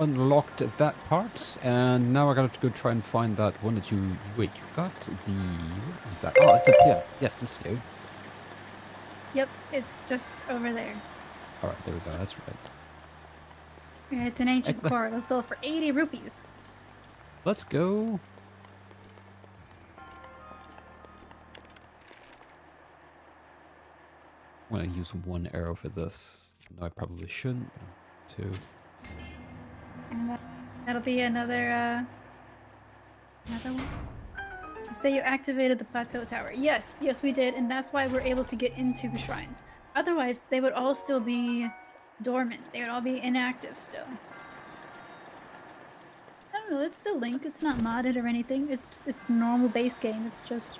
Unlocked that part, and now I gotta go try and find that one that you... Wait, you got the... What is that? Oh, it's up here. Yes, let's go. Yep, it's just over there. Alright, there we go. That's right. Yeah, it's an ancient Excellent. core. It'll sell for 80 rupees. Let's go. I'm gonna use 1 arrow for this. No, I probably shouldn't, but 2. And that'll be another one. You say you activated the plateau tower. Yes, we did, and that's why we're able to get into the shrines. Otherwise, they would all still be dormant. They would all be inactive still. I don't know, it's still Link. It's not modded or anything. It's normal base game. It's just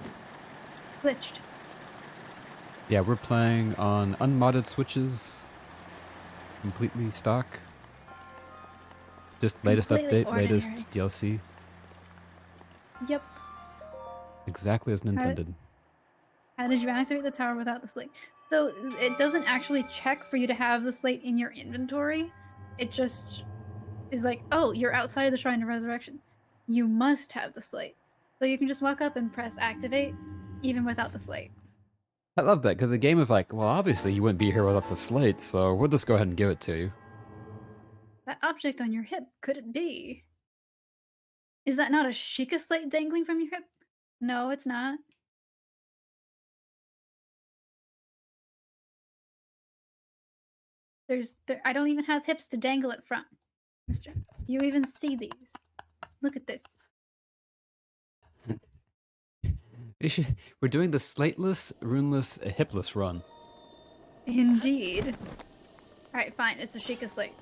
glitched. Yeah, we're playing on unmodded switches. Completely stock. Just latest Completely update, latest ordinary. DLC. Yep. Exactly as intended. How did you activate the tower without the slate? So it doesn't actually check for you to have the slate in your inventory. It just is like, oh, you're outside of the Shrine of Resurrection. You must have the slate. So you can just walk up and press activate, even without the slate. I love that, because the game is like, well, obviously you wouldn't be here without the slate, so we'll just go ahead and give it to you. That object on your hip, could it be? Is that not a Sheikah slate dangling from your hip? No, it's not. I don't even have hips to dangle it from, mister. Do you even see these? Look at this. We're doing the Slateless, Runeless, Hipless run. Indeed. Alright, fine. It's a Sheikah Slate.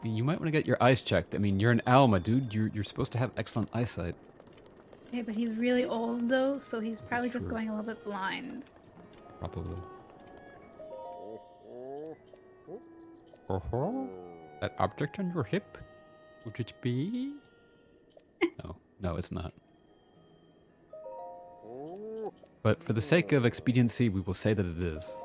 You might want to get your eyes checked. I mean, you're an Alma, dude. You're supposed to have excellent eyesight. Okay, but he's really old, though, so he's probably just True. going a little bit blind. Probably. Oh, that object on your hip? Would it be? No, it's not. But for the sake of expediency, we will say that it is.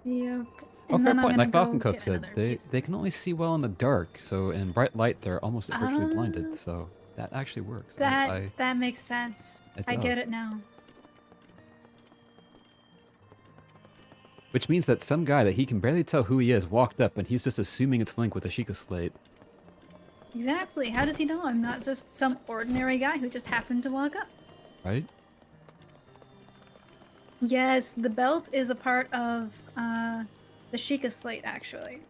Yep. Oh, And fair then I'm point. Like gonna Falcon go Coat get said, another they piece. can only see well in the dark. So in bright light, they're almost virtually Ah. blinded. So that actually works. That makes sense. It I get does. it now. Which means that some guy that he can barely tell who he is walked up and he's just assuming it's Link with a Sheikah Slate. Exactly. How does he know I'm not just some ordinary guy who just happened to walk up? Right? Yes, the belt is a part of the Sheikah Slate, actually.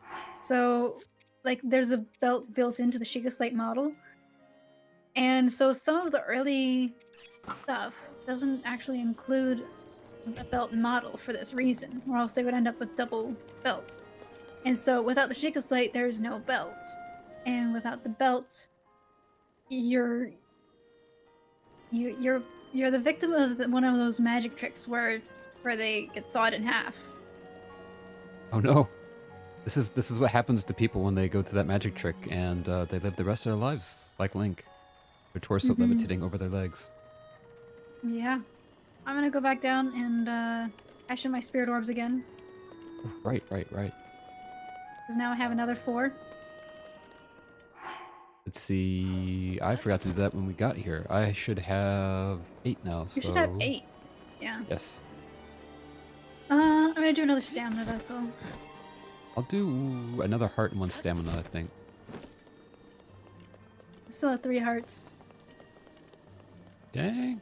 So, like, there's a belt built into the Sheikah Slate model. And so some of the early stuff doesn't actually include a belt model for this reason, or else they would end up with double belts. And so without the Sheikah Slate, there's no belt. And without the belt, you're the victim of one of those magic tricks where they get sawed in half. Oh no. This is what happens to people when they go through that magic trick and they live the rest of their lives like Link. Their torso levitating over their legs. Yeah. I'm gonna go back down and cash in my spirit orbs again. Oh, right. Because now I have another 4. Let's see. I forgot to do that when we got here. I should have 8 now, so... You should have 8. Yeah. Yes. I'm gonna do another stamina vessel. I'll do another heart and 1 stamina, I think. I still have 3 hearts. Dang.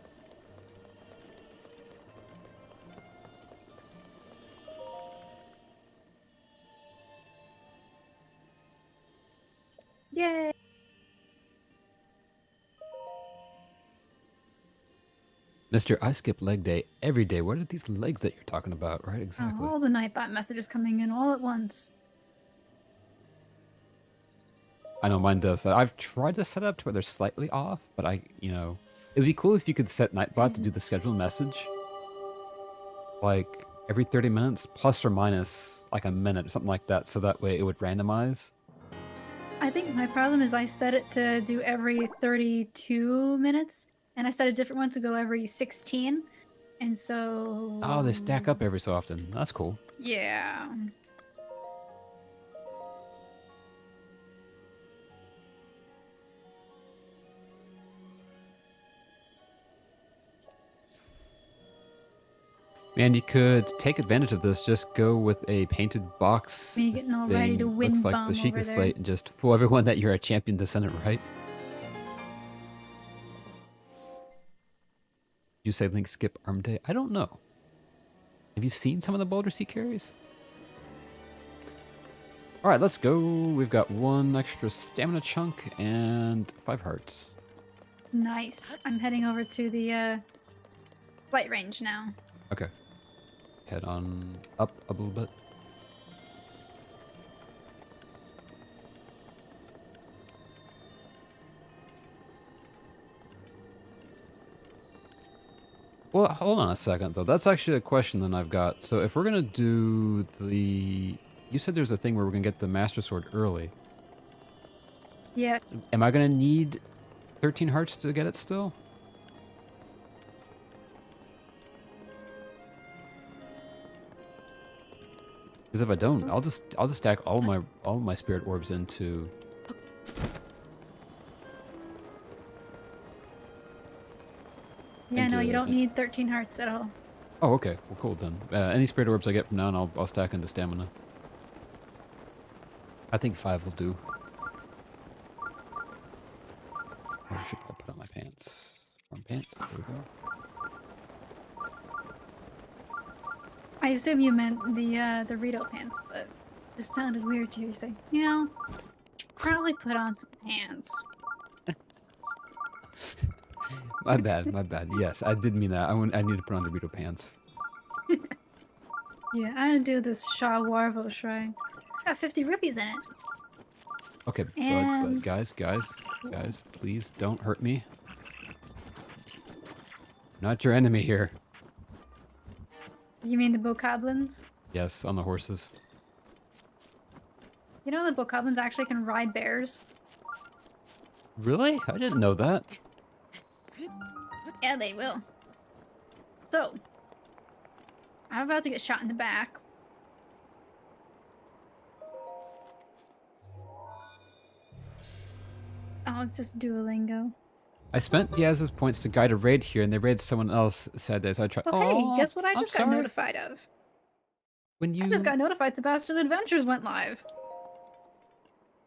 Yay! Mr. I skip leg day every day. What are these legs that you're talking about? Right, Oh, exactly. all the Nightbot messages coming in all at once. I know mine does that. I've tried to set up to where they're slightly off, but it would be cool if you could set Nightbot to do the scheduled message. Like, every 30 minutes, plus or minus, like a minute, or something like that, so that way it would randomize. I think my problem is I set it to do every 32 minutes, and I set a different one to go every 16, and so... Oh, they stack up every so often. That's cool. Yeah. Man, you could take advantage of this. Just go with a painted box. Me getting all ready to thing, win looks like bomb the over Sheikah there. Slate, and just fool everyone that you're a champion descendant, right? You say Link skip arm day? I don't know. Have you seen some of the Boulder Sea carries? Alright, let's go. We've got 1 extra stamina chunk and 5 hearts. Nice. I'm heading over to the flight range now. Okay. Head on up a little bit. Well, hold on a second, though. That's actually a question that I've got. So if we're going to do the... You said there's a thing where we're going to get the Master Sword early. Yeah. Am I going to need 13 hearts to get it still? Because if I don't, I'll just stack all my spirit orbs into... Yeah, no, into you don't it. need 13 hearts at all. Oh, okay. Well, cool then. Any spirit orbs I get from now on, I'll stack into stamina. I think 5 will do. Oh, I should probably put on my pants. Warm pants. There we go. I assume you meant the Rito pants, but it just sounded weird to you say, you know, probably put on some pants. My bad, my bad. Yes, I did mean that. I need to put on the Dorito pants. Yeah, I'm gonna do this Shah Warvo shrine. Got 50 rupees in it. Okay, but And guys, please don't hurt me. Not your enemy here. you mean the bokoblins? Yes, on the horses. You know the bokoblins actually can ride bears? Really? I didn't know that. Yeah, they will. So, I'm about to get shot in the back. Oh, it's just Duolingo. I spent Diaz's points to guide a raid here, and they raided someone else. Said as I tried. Oh, hey, guess what I I'm just got sorry. notified of? When you I just got notified Sebastian Adventures went live.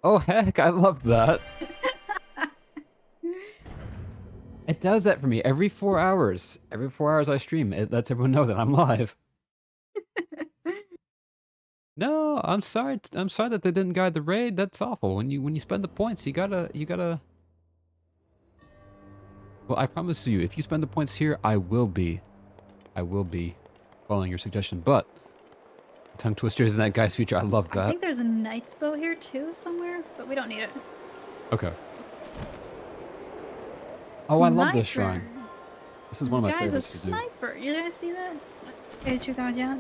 Oh heck, I love that. It does that for me every 4 hours. Every 4 hours I stream, it lets everyone know that I'm live. No, I'm sorry. I'm sorry that they didn't guide the raid. That's awful. When you spend the points, you gotta. Well, I promise you, if you spend the points here, I will be following your suggestion. But tongue twisters in that guy's future, I love that. I think there's a knight's bow here too somewhere, but we don't need it. Okay. Oh, I love this Sniper. shrine. This is one of my Guy's a favorites to do. sniper. You guys see that?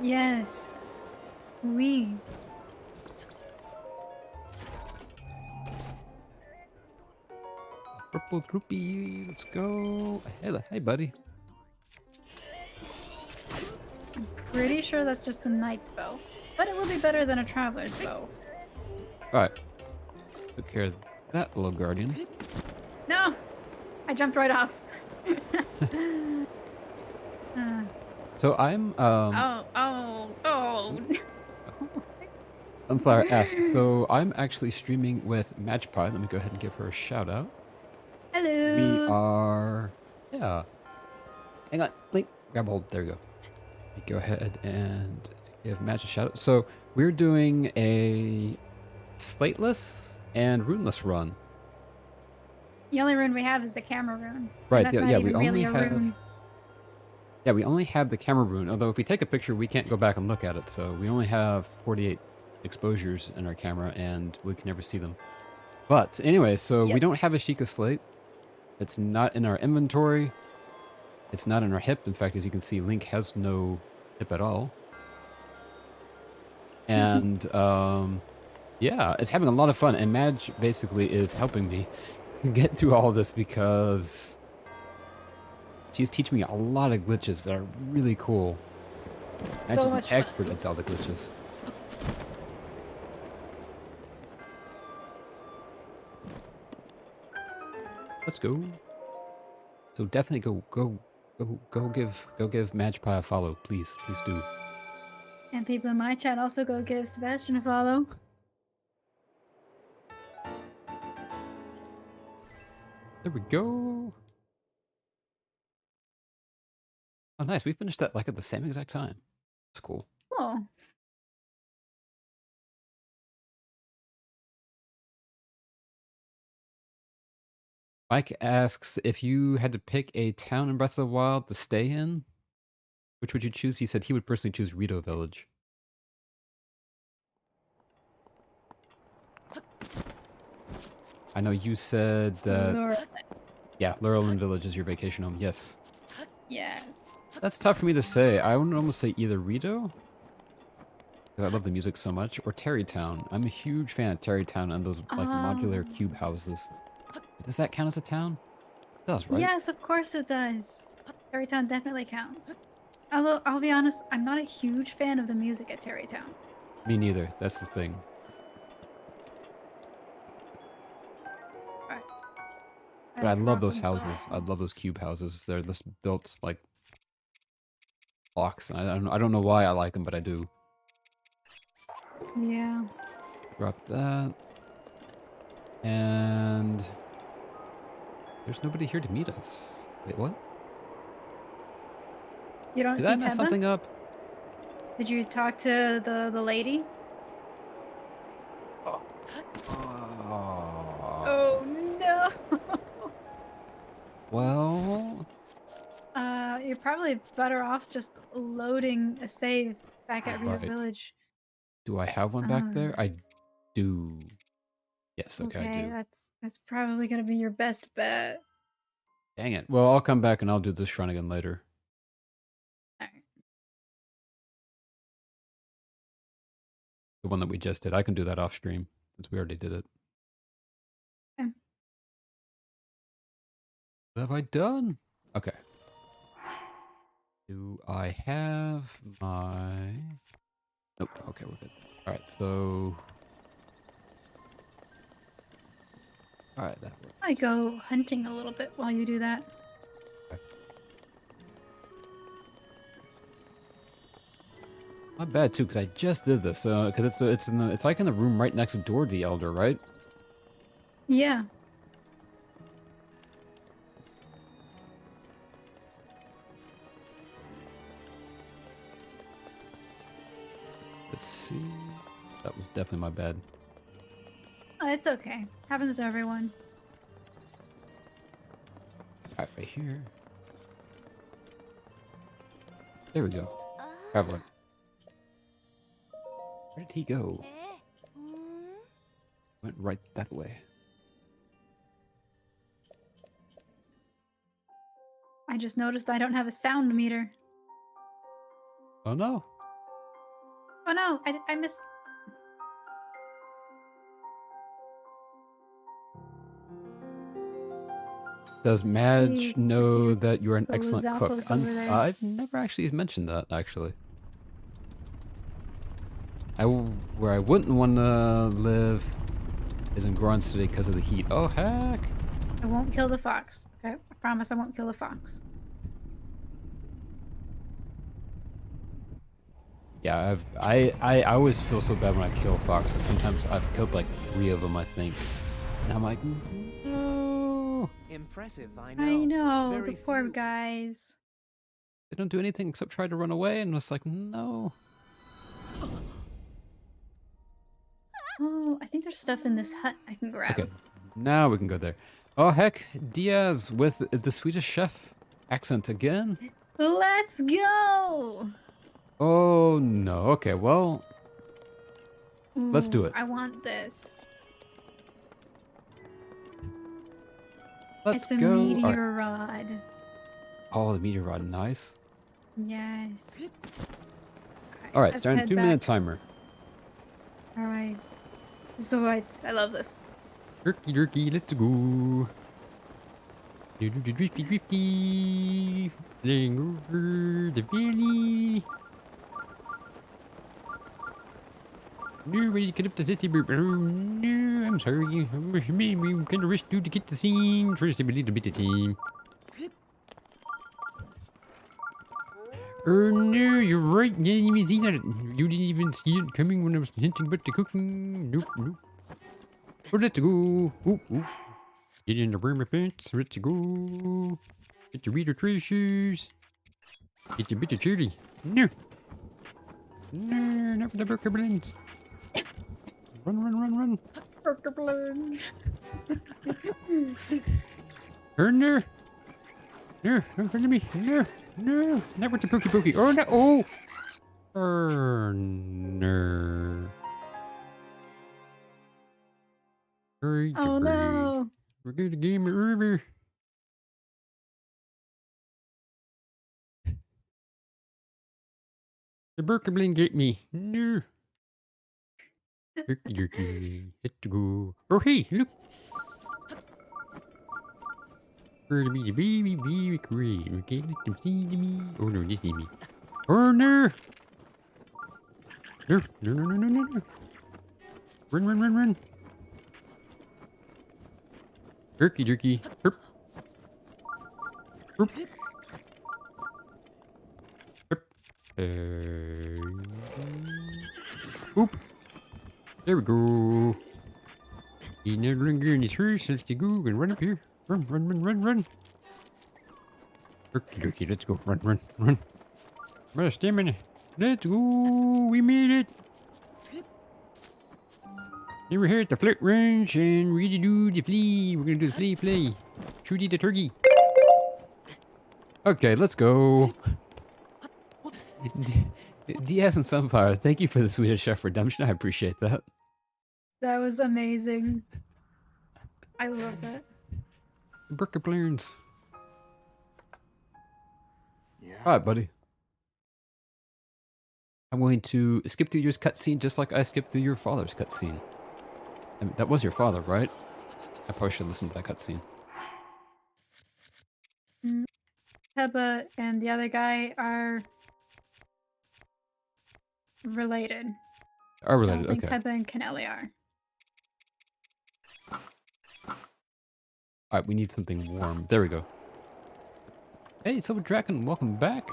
Yes. Oui. Purple groupie, let's go. Hey, buddy. Pretty sure that's just a knight's bow, but it will be better than a traveler's bow. Alright. Took care of that little guardian. No! I jumped right off. So I'm, Oh. Sunflower asked, so I'm actually streaming with Magpie. Let me go ahead and give her a shout out. Hello. We are, yeah. Hang on, Link, grab hold, there we go. Let me go ahead and give Match a shout out. So we're doing a Slateless and Runeless run. The only rune we have is the camera rune. Right, That's yeah, not yeah, even we only really a have... rune. Yeah, we only have the camera rune, although if we take a picture, we can't go back and look at it, so we only have 48 exposures in our camera, and we can never see them. But anyway, so we don't have a Sheikah Slate. It's not in our inventory. It's not in our hip. In fact, as you can see, Link has no hip at all. And, yeah, it's having a lot of fun, and Madge basically is helping me get through all of this because... she's teaching me a lot of glitches that are really cool. So Madge is an much fun. expert at Zelda glitches. Let's go. So definitely go give Magpie a follow, please do. And people in my chat also go give Sebastian a follow. There we go. Oh, nice. We finished that like at the same exact time. That's cool. Cool. Mike asks if you had to pick a town in Breath of the Wild to stay in, which would you choose? He said he would personally choose Rito Village. I know you said that... Laurel. yeah, Laurelin Village is your vacation home. Yes. Yes. That's tough for me to say. I would almost say either Rito, because I love the music so much, or Terrytown. I'm a huge fan of Terrytown and those like modular cube houses. Does that count as a town? It does, right? Yes, of course it does. Terrytown definitely counts. Although, I'll be honest, I'm not a huge fan of the music at Terrytown. Me neither. That's the thing. But I love those houses. I love those cube houses. They're just built like blocks. I don't know why I like them, but I do. Yeah. Drop that. And there's nobody here to meet us. Wait, what? You don't Did see I mess Teba? something up? Did you talk to the lady? Oh. Oh no. Well, You're probably better off just loading a save back at Rio right. Village. Do I have one back there? Uh, I do. Yes, okay, I okay, do. that's probably gonna be your best bet. Dang it. Well, I'll come back and I'll do this shrine again later. Alright. The one that we just did. I can do that off stream since we already did it. Okay. What have I done? Okay. Do I have my... Nope. Okay, we're good. Alright, so... Alright, that works. I go hunting a little bit while you do that. Okay. Not bad too, because I just did this. Because it's like in the room right next door to the Elder, right? Yeah. Let's see. That was definitely my bad. Oh, it's okay. Happens to everyone. Alright, right here. There we go. Traveler. Where did he go? Went right that way. I just noticed I don't have a sound meter. Oh no. Oh no, I missed. Does Madge See, know see that you're an the excellent cook? Zappos over there. I've never actually mentioned that, actually. Where I wouldn't want to live is in Goron City because of the heat. Oh, heck! I won't kill the fox. Okay, I promise I won't kill the fox. Yeah, I always feel so bad when I kill foxes. Sometimes I've killed like 3 of them, I think. And I'm like, no! Impressive, I know. I know, Very the poor few. guys. They don't do anything except try to run away, and it's like, no. Oh, I think there's stuff in this hut I can grab. Okay, now we can go there. Oh, heck, Diaz with the Swedish chef accent again. Let's go! Oh, no. Okay, well, let's do Ooh, it. I want this. Let's It's a go. All right. meteor rod. Oh, the meteor rod, nice. Yes. All right, let's starting head 2-minute back. timer. Alright. So I love this. Jerky, jerky, let's go. Drifty, drifty. Flying over the valley. Nobody could up the city, but oh no, I'm sorry. I'm gonna risk you to get the scene. First, a little bit of time. Oh no, you're right. You didn't even see that. You didn't even see it coming when I was hinting about the cooking. Nope, nope. Oh, let's go. Ooh, ooh. Get in the room pants. Let's go. Get your reader treasures. Get your bit of chili. No. No, not for the burger blends. Run, run, run, run. Burger balloon. Turn there. No, don't come to me. No, no. Not with the pokey pokey. Oh, no. Oh. No. Hurry, Oh no. we're going to game it over. The burger blend get me. No. Turkey, turkey. Let's go. Oh, hey, look. Gonna be the baby, baby great. Okay, let them see me. Oh, no, they see me. Oh, no. No, no, no, no, no, no, no. Run, run, run, run. Turkey, turkey. Herp. Herp. Herp. Oop. There we go. He's no longer in his first. Let's go and run up here. Run, run, run, run, run. Turkey, turkey, let's go. Run, run, run. Run, stamina. Let's go. We made it. Then we're here at the flirt range and we're gonna do the flea. We're gonna do the flea play. Trudy the turkey. Okay, let's go. Diaz and Sunfire, thank you for the Swedish Chef Redemption. I appreciate that. That was amazing. I love that. Burka Blurns. Yeah. Alright, buddy. I'm going to skip through your cutscene just like I skipped through your father's cutscene. I mean, that was your father, right? I probably should listen to that cutscene. Heba and the other guy are related. Are I related, don't think okay. Heba and Kennelly are. Alright, we need something warm. There we go. Hey, Silver Dragon, welcome back.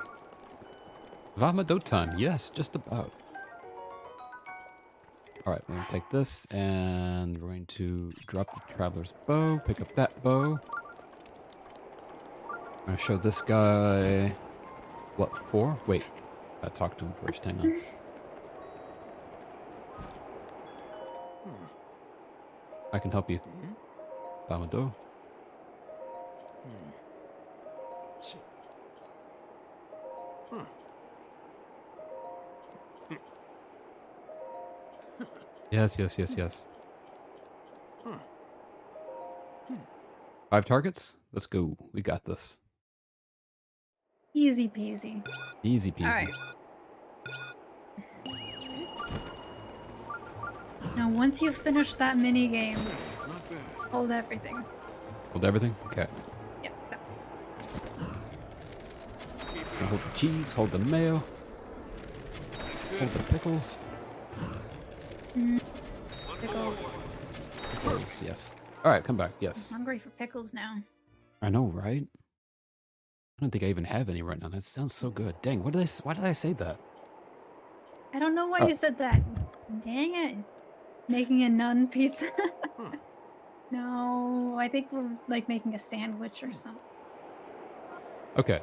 Vamado time. Yes, just about. Alright, we're going to take this and we're going to drop the Traveler's Bow, pick up that bow. I'm going to show this guy what for? Wait, I talked to him first. Hang on. I can help you. Vamado. Yes, yes, yes, yes. 5 targets? Let's go. We got this. Easy peasy. Easy peasy. Alright. Now, once you finish that mini game, hold everything. Hold everything? Okay. Yep. That. Gonna hold the cheese, hold the mayo, hold the pickles. Pickles. Pickles, yes. Alright, come back. Yes. I'm hungry for pickles now. I know, right? I don't think I even have any right now. That sounds so good. Dang, why did I say that? I don't know why Oh. you said that. Dang it. Making a nun pizza. No, I think we're like making a sandwich or something. Okay.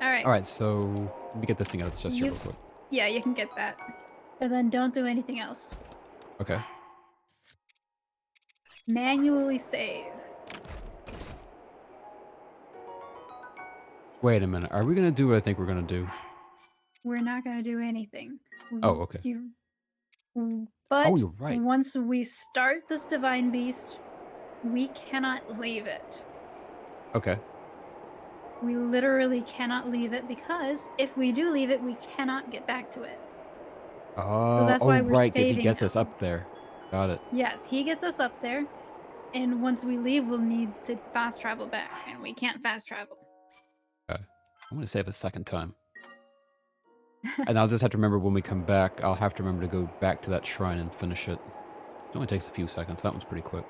Alright. Alright, so let me get this thing out of the chest here You- real quick. Yeah, you can get that. And then don't do anything else. Okay. Manually save. Wait a minute. Are we gonna do what I think we're gonna do? We're not gonna do anything. Oh, okay. But Oh, you're right. once we start this divine beast, we cannot leave it. Okay. We literally cannot leave it because if we do leave it, we cannot get back to it. Oh, that's oh why we're right, because he saving gets us now. up there. Got it. Yes, he gets us up there, and once we leave, we'll need to fast travel back, and we can't fast travel. Okay. I'm gonna save a second time. And I'll just have to remember when we come back, I'll have to remember to go back to that shrine and finish it. It only takes a few seconds. That one's pretty quick.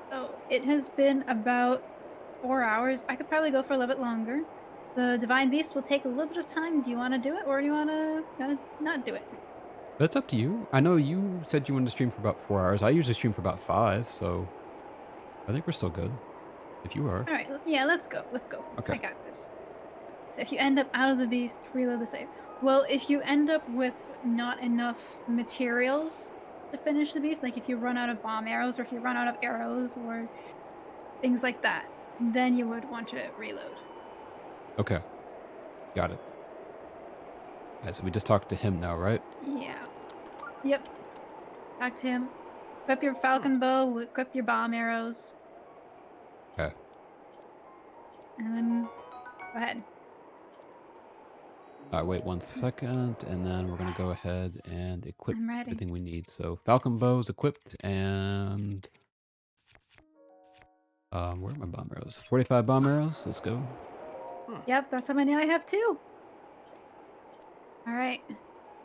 So it has been about 4 hours. I could probably go for a little bit longer. The divine beast will take a little bit of time. Do you want to do it, or do you want to not do it? That's up to you. I know you said you wanted to stream for about 4 hours. I usually stream for about 5, so I think we're still good. If you are. All right, yeah, let's go. Let's go. Okay. I got this. So if you end up out of the beast, reload the save. Well, if you end up with not enough materials to finish the beast, like if you run out of bomb arrows or if you run out of arrows or things like that, then you would want to reload. Okay. Got it. Alright, so we just talked to him now, right? Yeah. Yep. Talk to him. Equip your falcon bow, equip your bomb arrows, Okay. and then go ahead. Alright, wait 1 second, and then we're gonna go ahead and equip I'm ready. everything we need. So Falcon Bow's equipped, and where are my bomb arrows? 45 bomb arrows. Let's go. Yep, that's how many I have too. All right.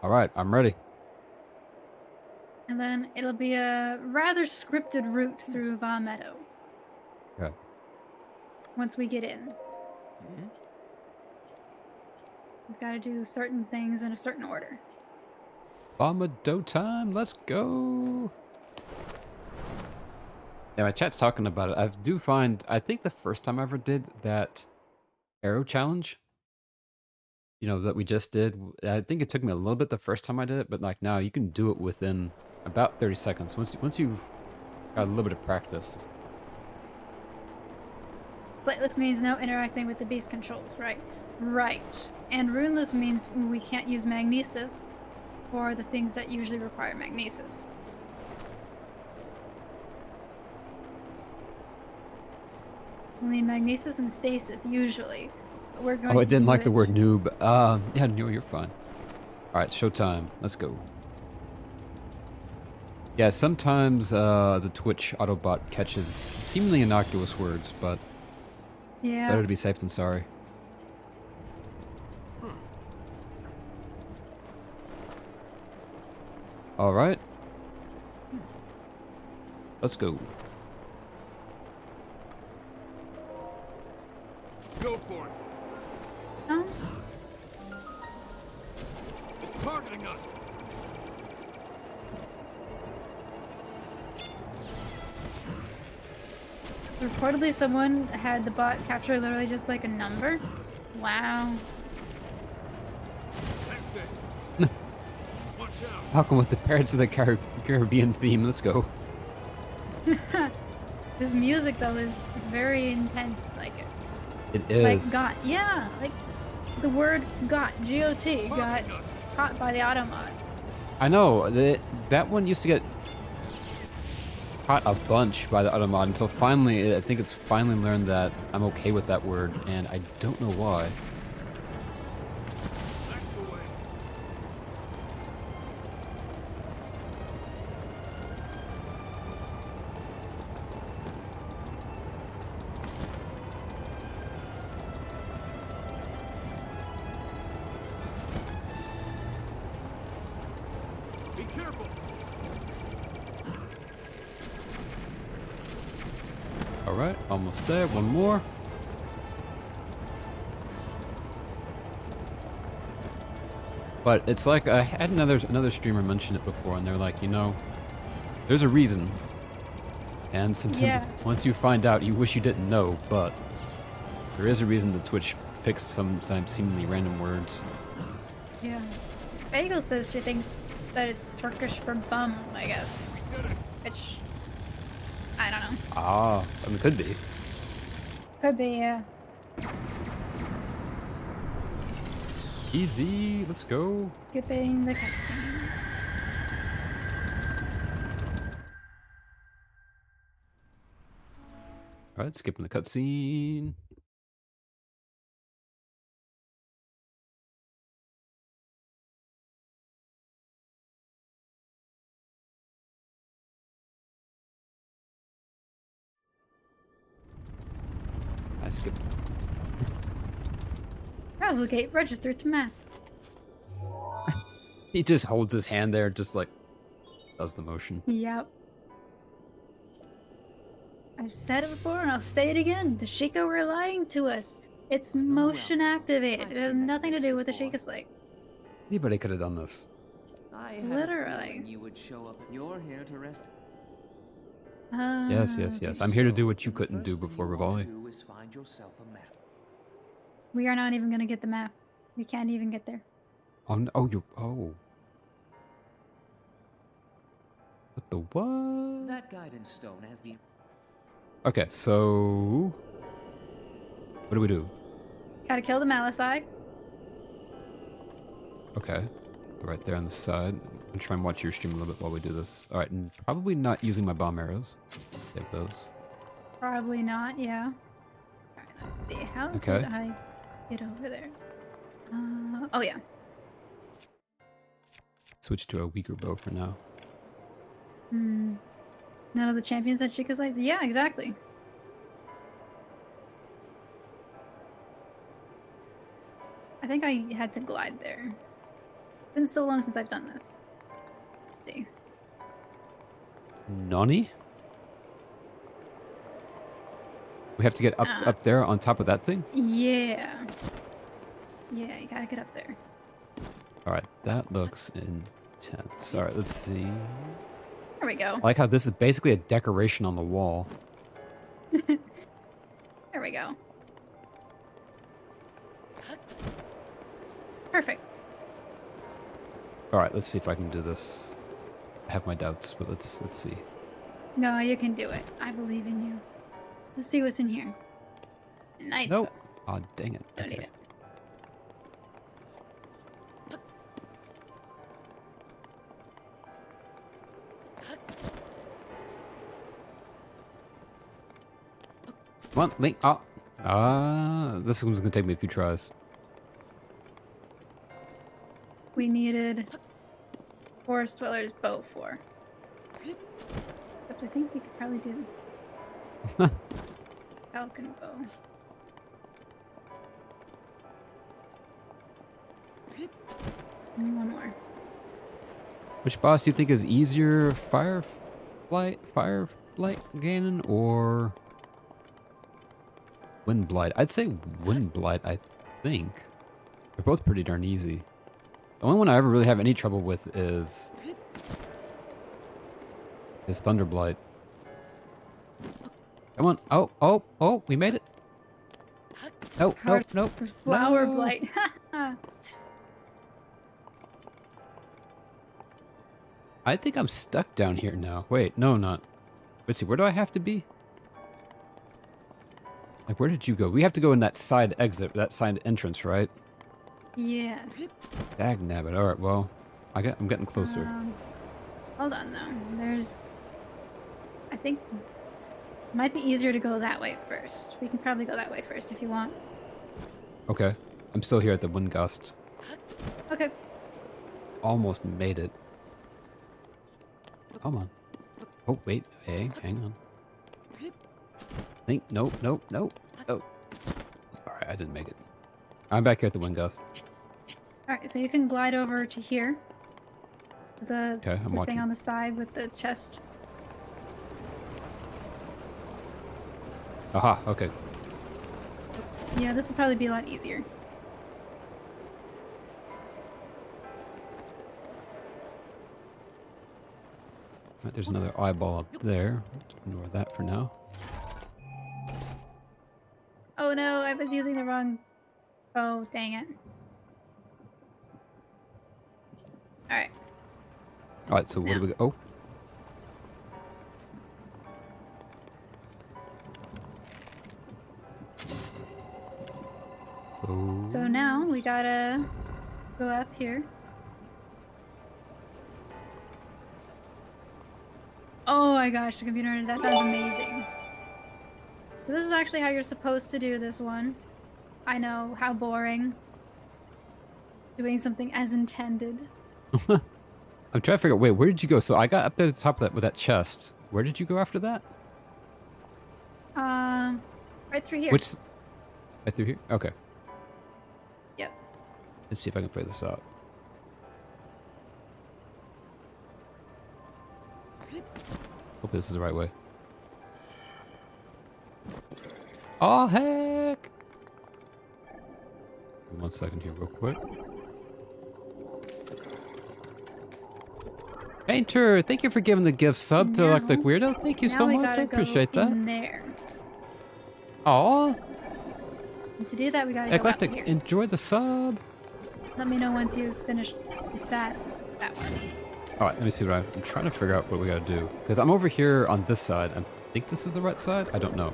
Alright, I'm ready. And then it'll be a rather scripted route through Va Meadow. Okay. Once we get in. We've got to do certain things in a certain order. Bombardo time, let's go. Yeah, my chat's talking about it. I do find, I think the first time I ever did that arrow challenge, you know, that we just did. I think it took me a little bit the first time I did it, but like now you can do it within about 30 seconds. Once you've got a little bit of practice. Slateless means no interacting with the beast controls, right? Right. And runeless means we can't use magnesis for the things that usually require magnesis. Only magnesis and stasis, usually. But we're going Oh, I to didn't do like the it- word noob. Yeah, no, you're fine. All right, showtime. Let's go. Yeah, sometimes the Twitch Autobot catches seemingly innocuous words, but Yeah. better to be safe than sorry. All right. Let's go. Go for it. No? It's targeting us. Reportedly, someone had the bot capture literally just like a number. Wow. That's it. Watch out. How come with the Pirates of the Caribbean theme? Let's go. This music though is very intense. Like It is. like got yeah, like the word got G-O-T got Targeting us. caught by the automod. I know that one used to get caught a bunch by the Automod until finally, I think it's finally learned that I'm okay with that word, and I don't know why. That's the way. Be careful. All right, almost there. One more. But it's like I had another streamer mention it before, and they're like, you know, there's a reason. And sometimes Yeah. once you find out, you wish you didn't know, but there is a reason that Twitch picks sometimes seemingly random words. Yeah. Bagel says she thinks that it's Turkish for bum, I guess. We did it. Which I don't know. Ah, I mean, could be. Could be, yeah. Easy, let's go. Skipping the cutscene. All right, skipping the cutscene. I skipped. Travel gate registered to map. He just holds his hand there, just like does the motion. Yep. I've said it before and I'll say it again. The Sheikah were lying to us. It's motion activated. It has nothing to do with the Sheikah Slate. Anybody could have done this. I had Literally. a feeling you would show up. You're here to rest. Yes, yes, yes. I'm here to do what you couldn't do before, Rivali. Do is find yourself a map. We are not even gonna get the map. We can't even get there. Oh, no, oh, you. Oh. What the what? That guidance stone has the. Okay, so. What do we do? Gotta kill the Malachite. Okay. Right there on the side. I'm try and watch your stream a little bit while we do this. Alright, and probably not using my bomb arrows. Save those. Probably not, yeah. Alright, let's see. How Okay. did I get over there? Oh yeah. Switch to a weaker bow for now. Hmm. None of the champions had Sheikah Slates? Yeah, exactly. I think I had to glide there. It's been so long since I've done this. Let's see. Nani? We have to get up there on top of that thing? Yeah. Yeah, you gotta get up there. Alright, that looks intense. Alright, let's see. There we go. I like how this is basically a decoration on the wall. There we go. Perfect. All right, let's see if I can do this. I have my doubts, but let's see. No, you can do it. I believe in you. Let's see what's in here. Nice. Nope. Oh, dang it. Don't need Okay. it. Come on, Link. Oh. This one's gonna take me a few tries. We needed Forest Dweller's Bow 4. Except I think we could probably do Falcon Bow. And one more. Which boss do you think is easier, Firelight Ganon, or Windblight? I'd say Windblight, I think. They're both pretty darn easy. The only one I ever really have any trouble with is Thunderblight. Come on. Oh, we made it. Nope. This is Flower No. Blight. I think I'm stuck down here now. Wait, no, not. Let's see, where do I have to be? Like, where did you go? We have to go in that side exit, that side entrance, right? Yes. Dagnabbit. All right, well, I'm getting closer. Hold on, though. I think it might be easier to go that way first. We can probably go that way first if you want. Okay, I'm still here at the wind gust. Okay. Almost made it. Come on. Oh, wait. Hey, hang on. Think. Nope. Oh. Alright, I didn't make it. I'm back here at the wind gust. Alright, so you can glide over to here. The I'm watching. thing on the side with the chest. Aha, okay. Yeah, this will probably be a lot easier. Right, there's another eyeball up there. Let's ignore that for now. Oh no, I was using the wrong... Oh, dang it. Alright. Alright, so what do we go? Oh. Oh. So now we gotta go up here. Oh my gosh, the computer, that sounds amazing. So this is actually how you're supposed to do this one. I know, how boring. Doing something as intended. I'm trying to figure out, wait, where did you go? So I got up there at the top of that with that chest. Where did you go after that? Right through here. Which... Right through here? Okay. Yep. Let's see if I can figure this out. Hope this is the right way. Oh, heck! 1 second here real quick. Painter, thank you for giving the gift sub to Electric Weirdo. Thank you so we much. I gotta appreciate go that. in there. Aw. And to do that, we gotta go out Eclectic, here. enjoy the sub. Let me know once you've finished that one. Alright, let me see what I'm trying to figure out what we gotta do. Because I'm over here on this side. I think this is the right side? I don't know.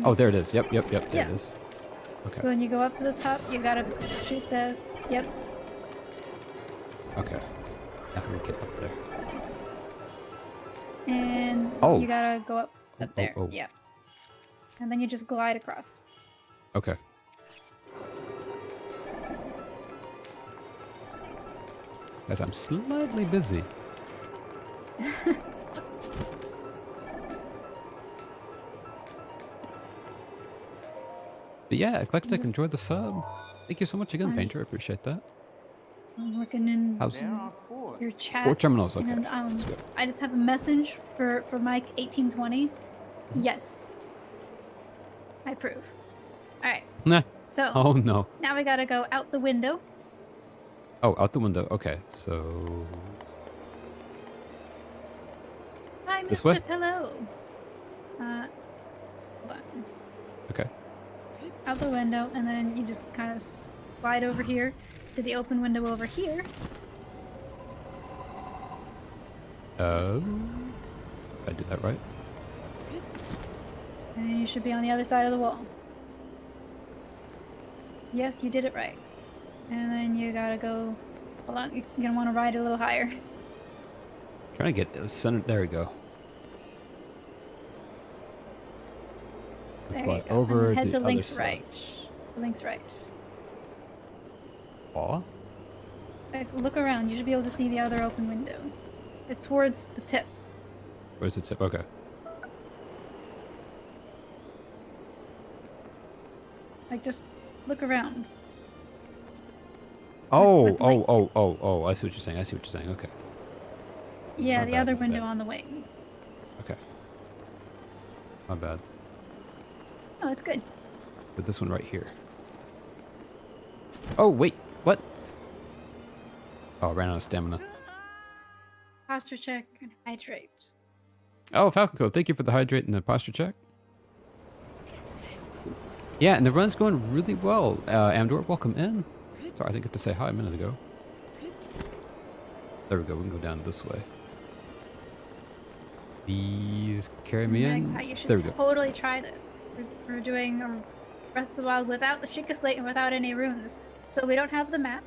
Oh, there it is. Yep, there it is. Okay. So when you go up to the top, you gotta shoot the... Yep. Okay. Now we get up there. And Oh. you gotta go up there. Oh. Yep. And then you just glide across. Okay. Guys, I'm slightly busy. But yeah, Eclectic, enjoy the sub. Thank you so much again, Painter. I appreciate that. I'm looking in How's- There are 4. your chat. 4 terminals, okay. And Let's go. I just have a message for Mike 1820. Yes. I approve. Alright. Nah. So Oh no. now we gotta go out the window. Oh, out the window. Okay, so... Hi, This Mr. way? Hello. Hold on. Okay. Out the window, and then you just kind of slide over here to the open window over here. Did I do that right? And then you should be on the other side of the wall. Yes, you did it right. And then you gotta go along. You're gonna want to ride a little higher. Trying to get center. There we go. There Fly you go. over and head to to the Link's other side. right. Link's right. Aw. Like, look around. You should be able to see the other open window. It's towards the tip. Where's the tip? Okay. Like, just look around. Oh, with Link. oh. I see what you're saying. I see what you're saying. Okay. Yeah, My the bad, other my window bad. on the wing. Okay. My bad. Oh, it's good. But this one right here. Oh, wait. What? Oh, I ran out of stamina. Posture check and hydrate. Oh, Falcon Code, thank you for the hydrate and the posture check. Yeah, and the run's going really well. Amdor, welcome in. Sorry, I didn't get to say hi a minute ago. There we go, we can go down this way. These carry me in. Magpie, you should There we go. totally try this. We're doing Breath of the Wild without the Sheikah Slate and without any runes. So we don't have the map,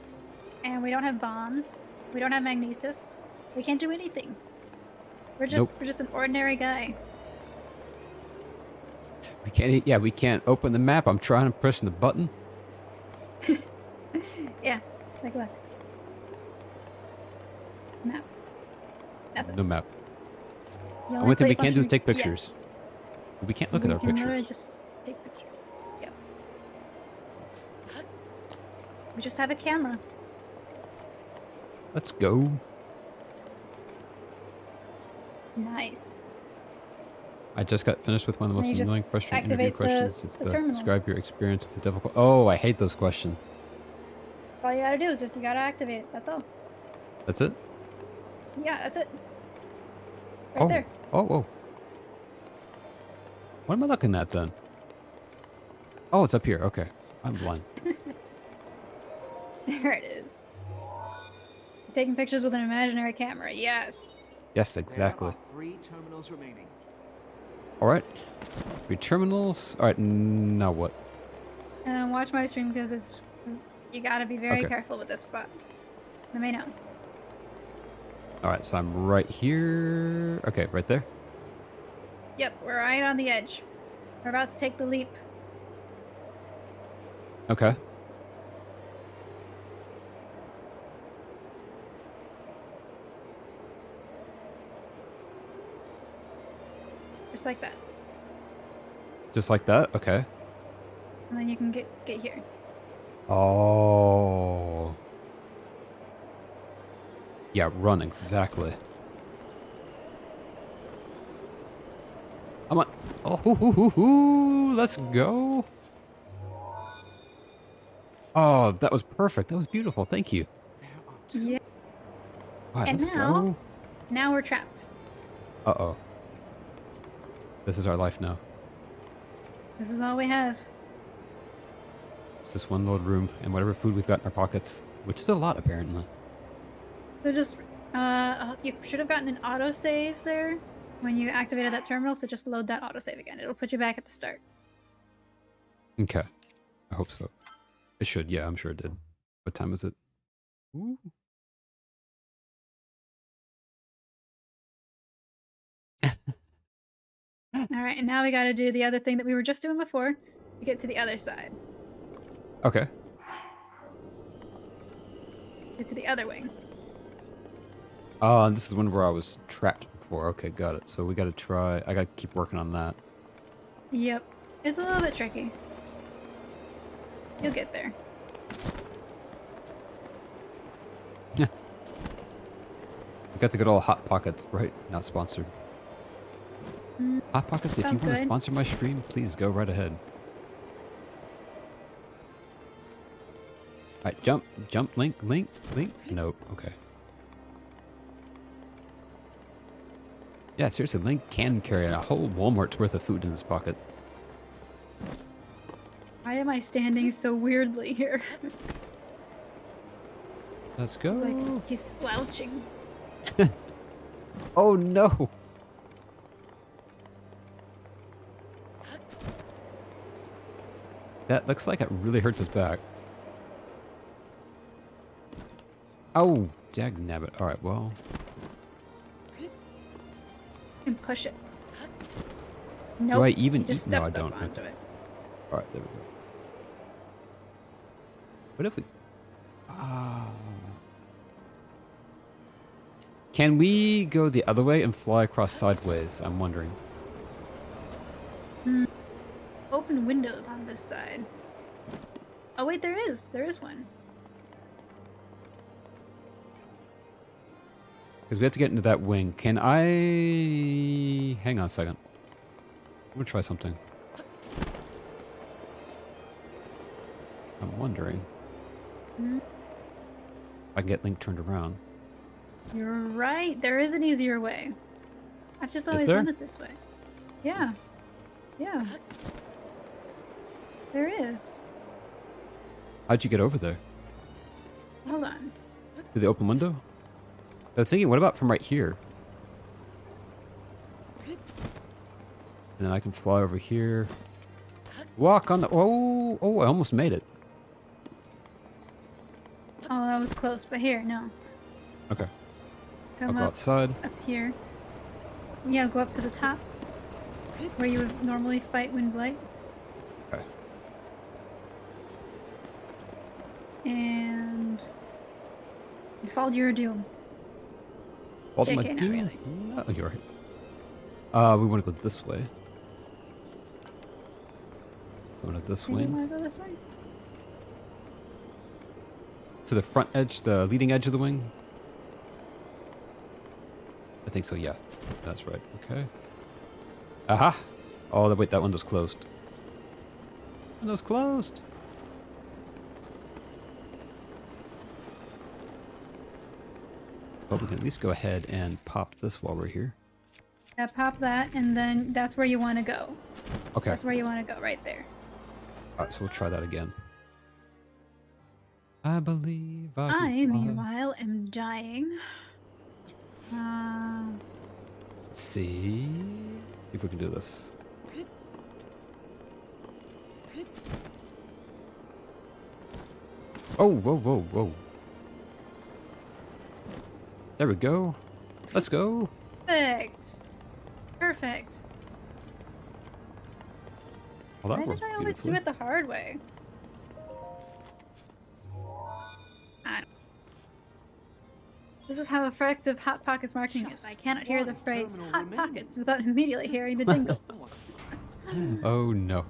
and we don't have bombs. We don't have magnesis. We can't do anything. We're just an ordinary guy. We can't, yeah, we can't open the map. I'm trying to press the button. Yeah, take a look. Map. Nothing. No map. The Only thing we slate can't do is function- take pictures. Yes. We can't look at our You can literally pictures. just take pictures. Yep. We just have a camera. Let's go. Nice. I just got finished with one of the most Then you just annoying, frustrating interview activate questions. It's the terminal. describe your experience with the difficult. Oh, I hate those questions. All you gotta do is just you gotta activate it. That's all. That's it? Yeah, that's it. Right there. Oh. What am I looking at then? Oh, it's up here. Okay. I'm blind. There it is. Taking pictures with an imaginary camera. Yes. Yes, exactly. There are 3 terminals remaining. All right. 3 terminals. All right. Now what? And watch my stream because it's you gotta be very Okay. careful with this spot. Let me know. All right. So I'm right here. Okay, right there. Yep, we're right on the edge. We're about to take the leap. Okay. Just like that. Just like that. Okay. And then you can get here. Oh. Yeah, run exactly. I'm on. Oh, let's go. Oh, that was perfect. That was beautiful. Thank you. There are 2. Yeah. All right, And let's now- go. Now we're trapped. Uh-oh. This is our life now. This is all we have. It's this one little room and whatever food we've got in our pockets, which is a lot apparently. So just you should have gotten an autosave there when you activated that terminal, so just load that autosave again. It'll put you back at the start. Okay. I hope so. It should. Yeah, I'm sure it did. What time is it? Ooh. Alright, and now we gotta do the other thing that we were just doing before to get to the other side. Okay. Get to the other wing. Oh, and this is one where I was trapped before. Okay, got it. So we gotta try. I gotta keep working on that. Yep. It's a little bit tricky. You'll get there. We got the good old Hot Pockets, right? Not sponsored. Mm, Hot Pockets, if you sounds want to good. sponsor my stream, please go right ahead. Alright, jump, link. Nope, okay. Yeah, seriously, Link can carry a whole Walmart's worth of food in his pocket. I am I standing so weirdly here? Let's go. It's like he's slouching. Oh no! That looks like it really hurts his back. Oh, dagnabbit. Alright, well. And push it. Nope. Do I even he just eat? No, I steps up don't. onto it. Alright, there we go. What if we... Can we go the other way and fly across sideways? I'm wondering. Open windows on this side. Oh wait, there is. There is one. Because we have to get into that wing. Can I... Hang on a second. I'm gonna try something. I'm wondering. If I can get Link turned around. You're right. There is an easier way. I've just always there? done it this way. Yeah. Yeah. There is. How'd you get over there? Hold on. Through the open window? I was thinking, what about from right here? And then I can fly over here. Walk on the... Oh, oh, I almost made it. Oh, that was close, but here, no. Okay. I'll Come go up, outside. up here. Yeah, go up to the top. Where you would normally fight Windblight. Okay. And... you fall to your doom. Ultimate JK, not Doom? really. No, you're right. We want to go this way. Going to this Maybe you wing. want to go this way? To the front edge, the leading edge of the wing? I think so, yeah. That's right. Okay. Aha! Oh, wait, that window's closed. Window's closed! But we can at least go ahead and pop this while we're here. Yeah, pop that, and then that's where you want to go. Okay. That's where you want to go, right there. Alright, so we'll try that again. I believe I I, can fly. meanwhile, am dying. Let's see if we can do this. Oh, whoa, whoa, whoa. There we go. Let's go. Perfect. Perfect. Well, that Why worked did I always do beautifully. it the hard way? This is how effective Hot Pockets marketing is. I cannot hear the phrase Hot Pockets without immediately hearing the jingle. Oh no.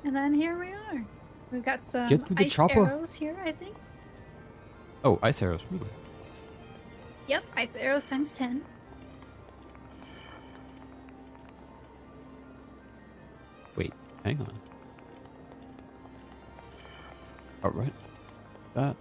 And then here we are. We've got some Get to the ice chopper. arrows here, I think. Oh, ice arrows, really? Yep, ice arrows times 10. Wait, hang on. Alright. That.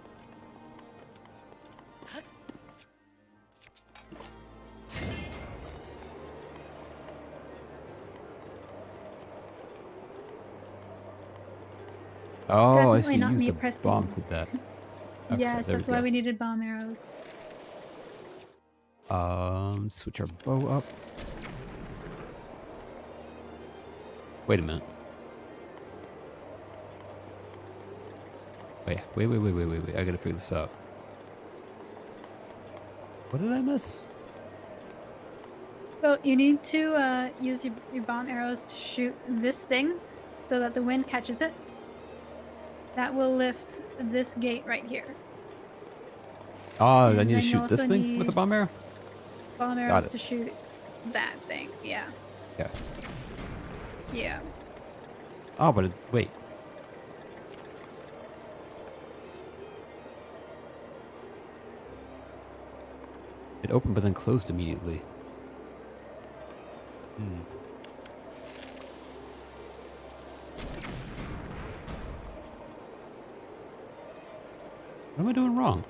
Oh, I see. Definitely not Use me the pressing. bomb with that. Okay, Yes, there that's we why go. we needed bomb arrows. Switch our bow up. Wait a minute. Wait. I gotta figure this out. What did I miss? So you need to use your bomb arrows to shoot this thing so that the wind catches it. That will lift this gate right here. Ah, I And need to then you shoot this also thing with a need- bomb arrow? Bomb Got arrows it. to shoot that thing. Yeah. Yeah. Yeah. Oh, but wait. It opened but then closed immediately. What am I doing wrong?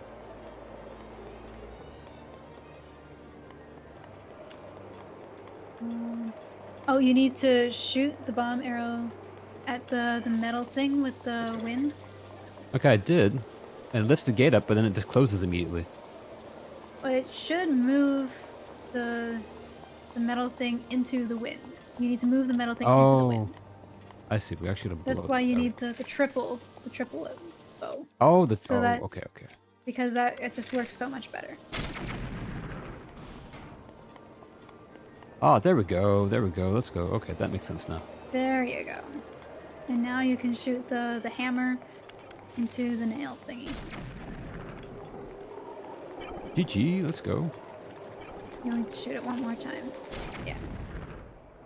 Oh, you need to shoot the bomb arrow at the metal thing with the wind. Okay, I did. And it lifts the gate up, but then it just closes immediately. But it should move the metal thing into the wind. You need to move the metal thing into the Oh, wind. I see. We actually gotta blow That's it why you out. need the triple bow. Oh, the So that- okay. Because that it just works so much better. Oh, there we go. There we go. Let's go. Okay, that makes sense now. There you go. And now you can shoot the hammer into the nail thingy. GG, let's go. You'll need to shoot it one more time. Yeah.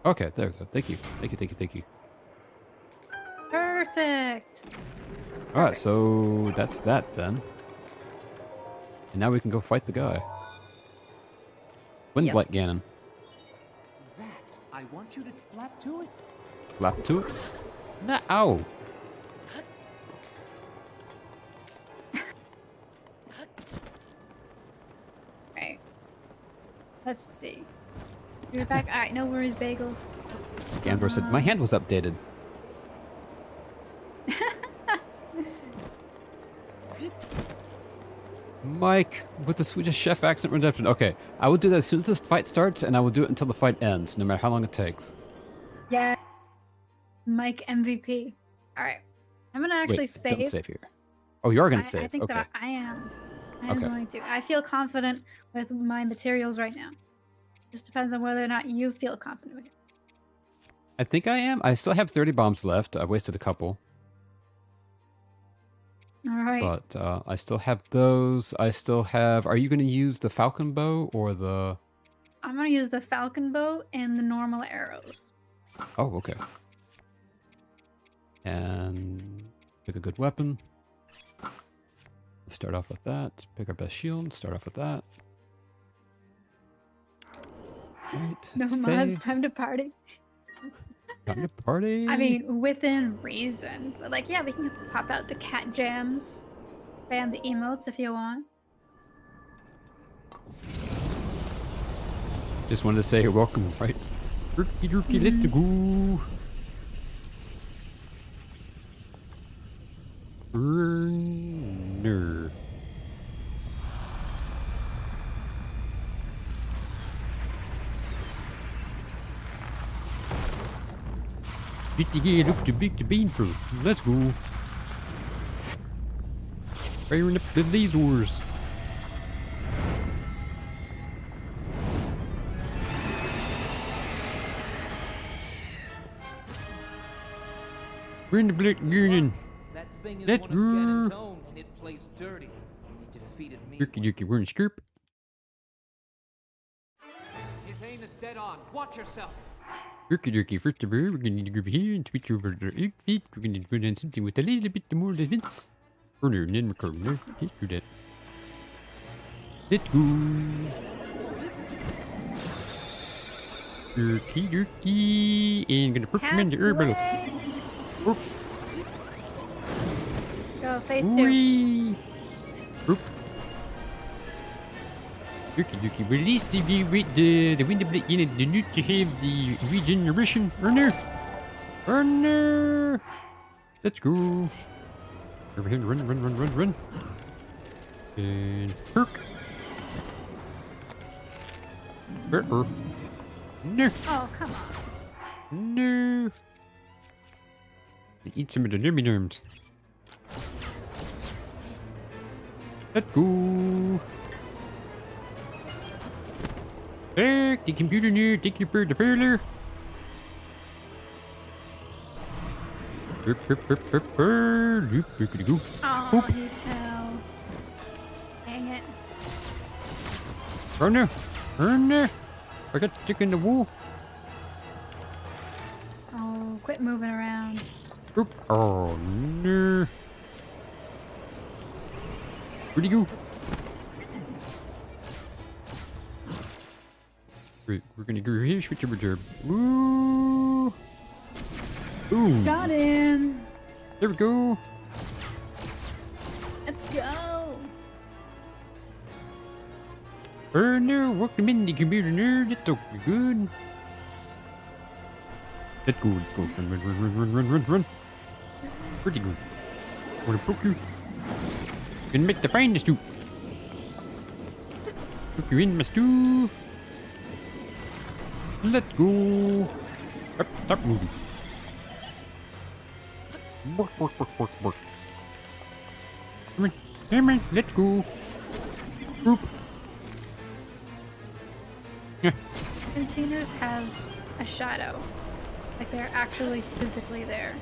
Okay, there we go. Thank you. Thank you. Perfect. Alright, so that's that then. And now we can go fight the guy. Windblight Ganon. That, I want you to flap to it. Lap to it. No, ow. Right. Let's see. You're back. Alright, no worries, bagels. Gandor said, my hand was updated. Mike, with the Swedish chef accent redemption. Okay, I will do that as soon as this fight starts, and I will do it until the fight ends, no matter how long it takes. Yeah. Mike MVP. Alright. I'm gonna actually Wait, save. don't save here. Oh, you are going to I save. think Okay. that I am. I am Okay. going to. I feel confident with my materials right now. Just depends on whether or not you feel confident with it. I think I am. I still have 30 bombs left. I wasted a couple. Alright. But I still have those. I still have... Are you going to use the falcon bow or the... I'm gonna use the falcon bow and the normal arrows. Oh, okay. And pick a good weapon. Start off with that. Pick our best shield. Start off with that. Right. No save. mods, time to party. Time to party. I mean, within reason. But like, yeah, we can pop out the cat jams. Bam the emotes if you want. Just wanted to say you're welcome, right? Turkey, turkey, let's go. Burner. Get the gear up to big to bean fruit. Let's go. Firing up the lasers. We're in the Black Union. That thing is Let's one of Ganon's go. own, and it plays dirty. It defeated me. Jerky, jerky, we're in the skirp. His aim is dead on. Watch yourself. Jerky, jerky, first of all, we're gonna need to go over here and switch over the 8 feet. We're gonna put in something with a little bit more defense. Corner, and then corner. Let's do that. Let's go. Jerky, jerky. And gonna put them in the herbal. Halfway. Oop. Let's go, phase 2. Whee! Oop. Jerky, jerky, release the wind of the unit. The need to have the regeneration. Runner! Runner! Let's go. Over here, run. And perk. No. Oh, come on. No. Eat some of the Luminarms. Let's go. Back the computer nerd. Take you for the parlor. Go. Oh, he fell. Dang it. Runner. I got stick in the wall. Oh, quit moving around. Oop. Oh no. Where'd he go? Great, we're gonna go here, switch over to Ooh. Boom. Got him. There we go. Let's go. Oh no, welcome in the computer nerd. It's so good. Let's go, let's go. Run, run, run, run, run, run, run, run. Pretty good. Wanna poke you? Can make the finest stew. Poke you in my stew. Let's go. Stop moving. Bork, bork, bork, bork, bork. Come on, let's go. Boop. Containers have a shadow. Like they're actually physically there.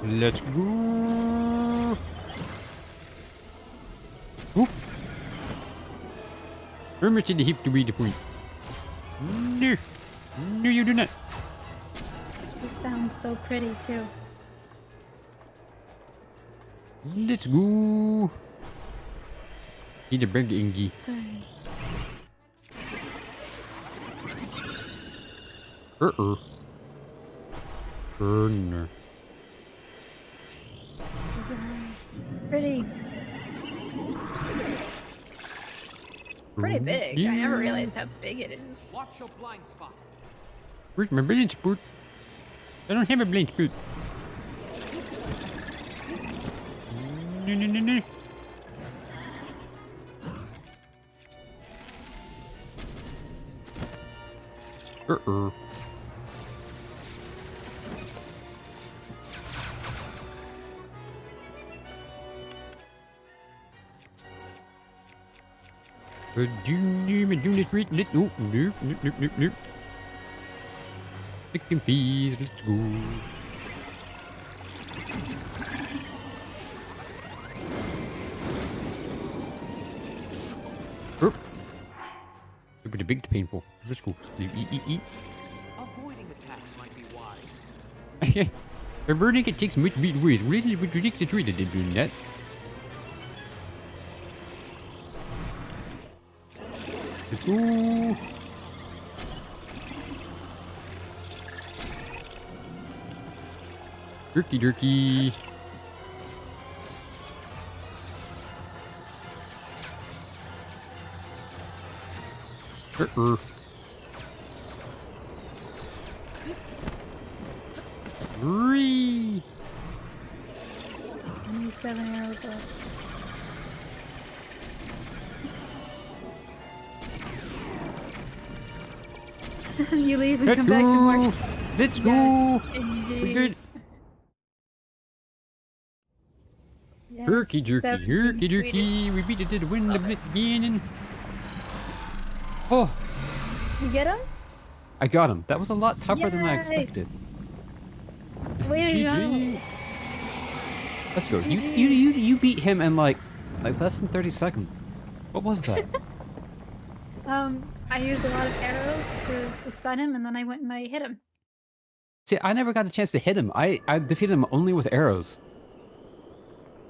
Let's go. Boop. How much in the heap to be the point? No. No, you do not. This sounds so pretty too. Let's go. Need a big ingy. Sorry. Burner. Pretty. Pretty big. I never realized how big it is. Watch your blind spot. Where's my blind spot? I don't have a blind spot. No, no, no, no. But do this right. Nope, nope, nope, nope, nope, nope. Chicken peas, let's go. Oh. Super big to painful. Let's go. Eat. Avoiding attacks might be wise. Averting it takes much beat ways. Really, would you take the tree that they're doing that? Let's go. Durky. Three. 27 arrows left. You leave and come back to more. Let's go. Yes, indeed. We're good. Yes, Herky jerky, 17 herky sweetie. jerky. We beat it to the win the bit again. And... Oh, You get him? I got him. That was a lot tougher than I Yes. expected. Way to go. GG. Let's go. You beat him in like less than 30 seconds. What was that? I used a lot of arrows to stun him, and then I went and I hit him. See, I never got a chance to hit him. I defeated him only with arrows.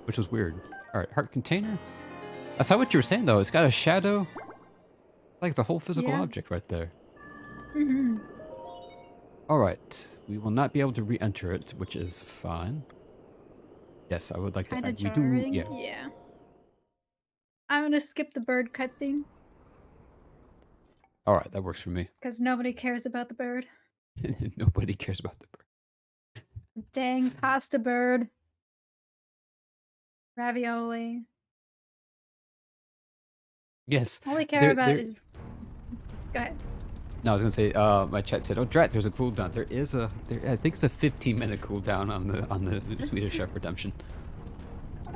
Which was weird. Alright, heart container. That's not what you were saying though. It's got a shadow. Like it's a whole physical Yeah. object right there. Mm-hmm. Alright. We will not be able to re-enter it, which is fine. Yes, I would like Kind to of we do jarring. yeah. Yeah. I'm gonna skip the bird cutscene Alright, that works for me. because nobody cares about the bird. Nobody cares about the bird. Dang pasta bird. Ravioli. Yes. All we care There- about there- is. Go ahead. No, I was gonna say, my chat said, "Oh, Drat, there's a cooldown. There is a, I think it's a 15-minute cooldown on the Swedish Chef Redemption."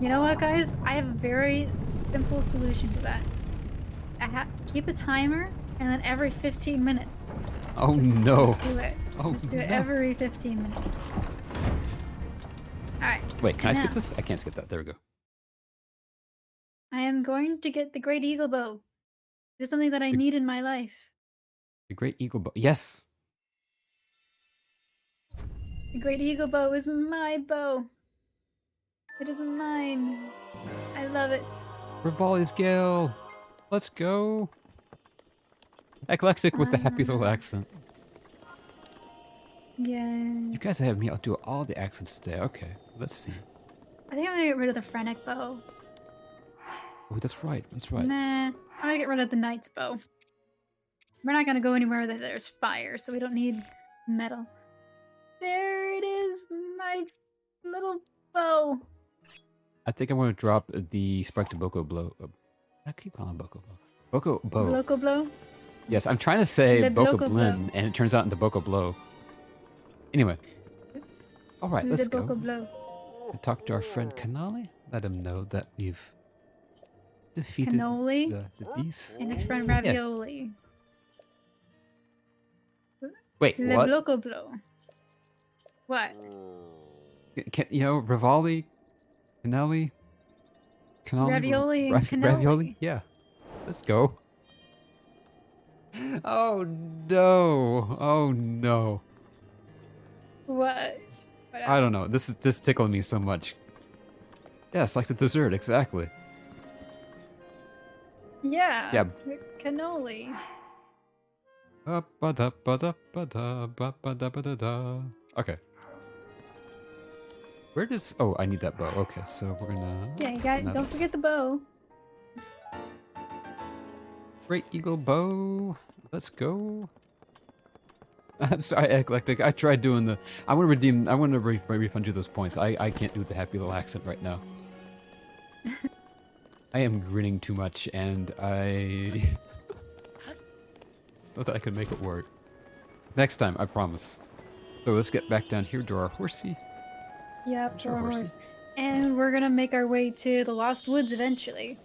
You know what, guys? I have a very simple solution to that. Keep a timer, and then every 15 minutes. Oh Just no! Do it. Oh Just do it no. every 15 minutes. Alright. Wait, can I skip now, this? I can't skip that. There we go. I am going to get the Great Eagle Bow. It is something that I The- need in my life. The Great Eagle Bow. Yes. The Great Eagle Bow is my bow. It is mine. I love it. Rivali's Gale. Let's go. Eclectic with the happy little accent. Yeah. You guys have me. I'll do all the accents today. Okay, let's see. I think I'm gonna get rid of the Phrenic Bow. Oh, that's right. That's right. Nah. I'm gonna get rid of the Knight's Bow. We're not gonna go anywhere that there's fire, so we don't need metal. There it is, my little bow. I think I'm going to drop the Spark to Boko Blow. I keep calling it Boko Blow. Boko Bow. Loco blow? Yes, I'm trying to say Le Boko Bloco Blend, and it turns out into Boko Blow. Anyway. Alright, let's Le go. Boco blow. And talk to our friend Kanali. Let him know that we've defeated Cannoli the beast. and his friend Ravioli. Wait, Le what? Bloco blow. What? You know, Rivali, Canelli, Ravioli and cannoli. Ravioli? Yeah. Let's go. Oh no. Oh no. What? What I don't know. This tickled me so much. Yes, like the dessert, exactly. Yeah. Yeah. Cannoli. Okay. Where does... Oh, I need that bow. Okay, so we're gonna... Yeah, you got. Don't forget the bow. Great Eagle bow. Let's go. I'm sorry, Eclectic. I tried doing the... I want to redeem... I want to refund you those points. I can't do the happy little accent right now. I am grinning too much, and I... thought I could make it work. Next time, I promise. So let's get back down here to our horsey. Yep, Sure, our horsey. horse. And we're gonna make our way to the Lost Woods eventually.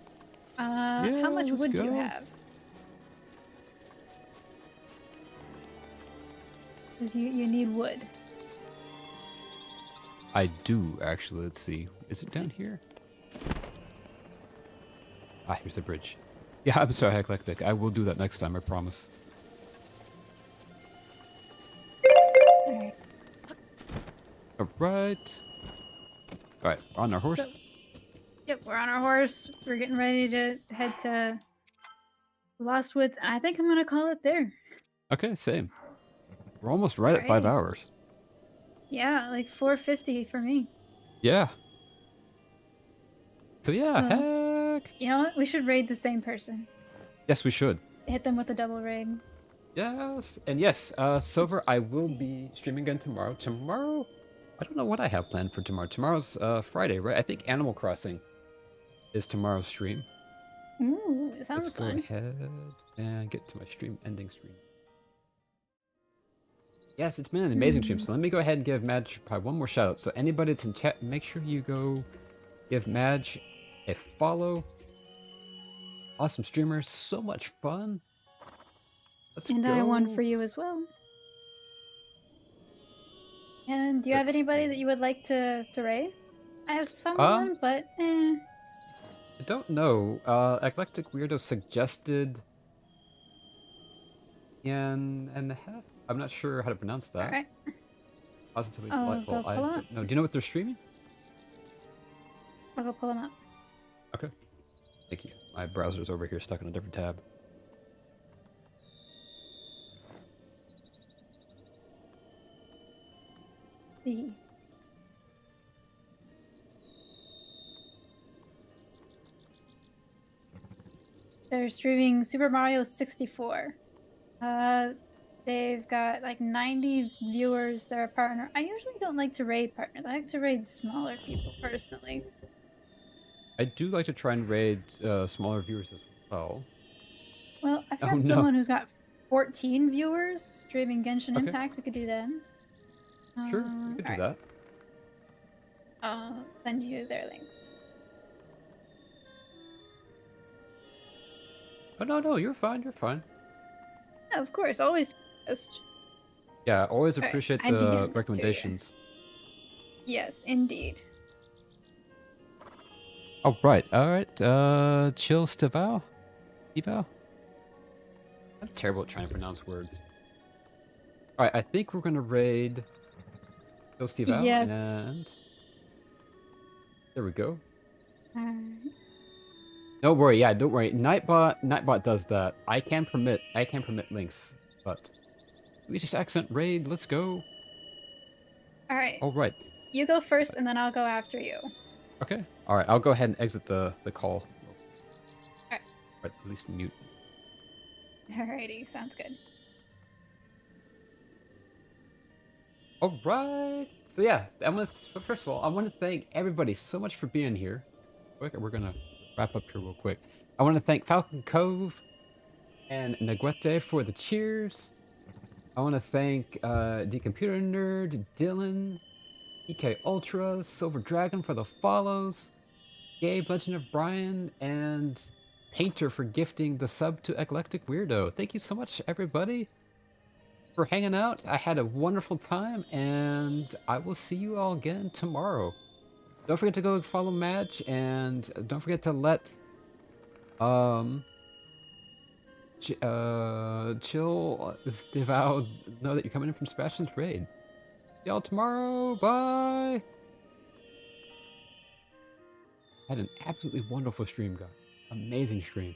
How much let's wood do you go. have? Because you need wood. I do, actually. Let's see. Is it down here? Ah, here's the bridge. Yeah, I'm sorry, Eclectic. I will do that next time, I promise. Alright. Alright. Alright, on our horse. So- Yep, we're on our horse. We're getting ready to head to Lost Woods. And I think I'm gonna call it there. Okay, same. We're almost right at 5 Alrighty. hours. Yeah, like 450 for me. Yeah. So yeah, Well- heck. You know what? We should raid the same person. Yes, we should. Hit them with a double raid. Yes, and yes, Silver, I will be streaming again tomorrow. Tomorrow, I don't know what I have planned for tomorrow. Tomorrow's Friday, right? I think Animal Crossing is tomorrow's stream. Ooh, it sounds Let's go fun. ahead and get to my ending stream. Yes, it's been an amazing stream. So let me go ahead and give Madge probably one more shout out. So anybody that's in chat, make sure you go give Madge a follow. Awesome streamer, so much fun. Let's And go. I won for you as well. And do you have Let's anybody see. that you would like to raid? I have someone, but I don't know. Eclectic Weirdo suggested Ian and a half. I'm not sure how to pronounce that. alright. Positively Oh, delightful. go I pull don't up. know. Do you know what they're streaming? I'll go pull them up. Okay. Thank you. My browser's over here stuck on a different tab. See. They're streaming Super Mario 64. They've got like 90 viewers. They're a partner. I usually don't like to raid partners. I like to raid smaller people personally. I do like to try and raid smaller viewers as well. Well, I Oh, found no. someone who's got 14 viewers streaming Genshin Okay. Impact. We could do that. Sure, we could do alright. that. I'll send you their link. Oh, no, you're fine, you're fine. Yeah, of course, always. Yeah, always Alright, appreciate I DM the it to you. recommendations. Yes, indeed. Oh, right, alright. Chill Stivao? Stivao? I'm terrible at trying to pronounce words. Alright, I think we're gonna raid Chill Stivao, Yes. and... There we go. Alright. Don't worry, yeah, don't worry. Nightbot does that. I can permit links, but we just accent raid. Let's go. Alright. All right. You go first, and then I'll go after you. Okay. All right. I'll go ahead and exit the call. Alright. Or at least mute. Alrighty, sounds good. All right. So yeah, first of all, I want to thank everybody so much for being here. Quick, we're gonna wrap up here real quick. I want to thank Falcon Cove and Naguete for the cheers. I want to thank the Computer Nerd, Dylan, EK Ultra, Silver Dragon for the follows, Gabe, Legend of Brian, and Painter for gifting the sub to Eclectic Weirdo. Thank you so much, everybody, for hanging out. I had a wonderful time, and I will see you all again tomorrow. Don't forget to go follow Madge, and don't forget to let Chill Devout know that you're coming in from Sebastian's raid. See y'all tomorrow. Bye. Had an absolutely wonderful stream, guys. Amazing stream.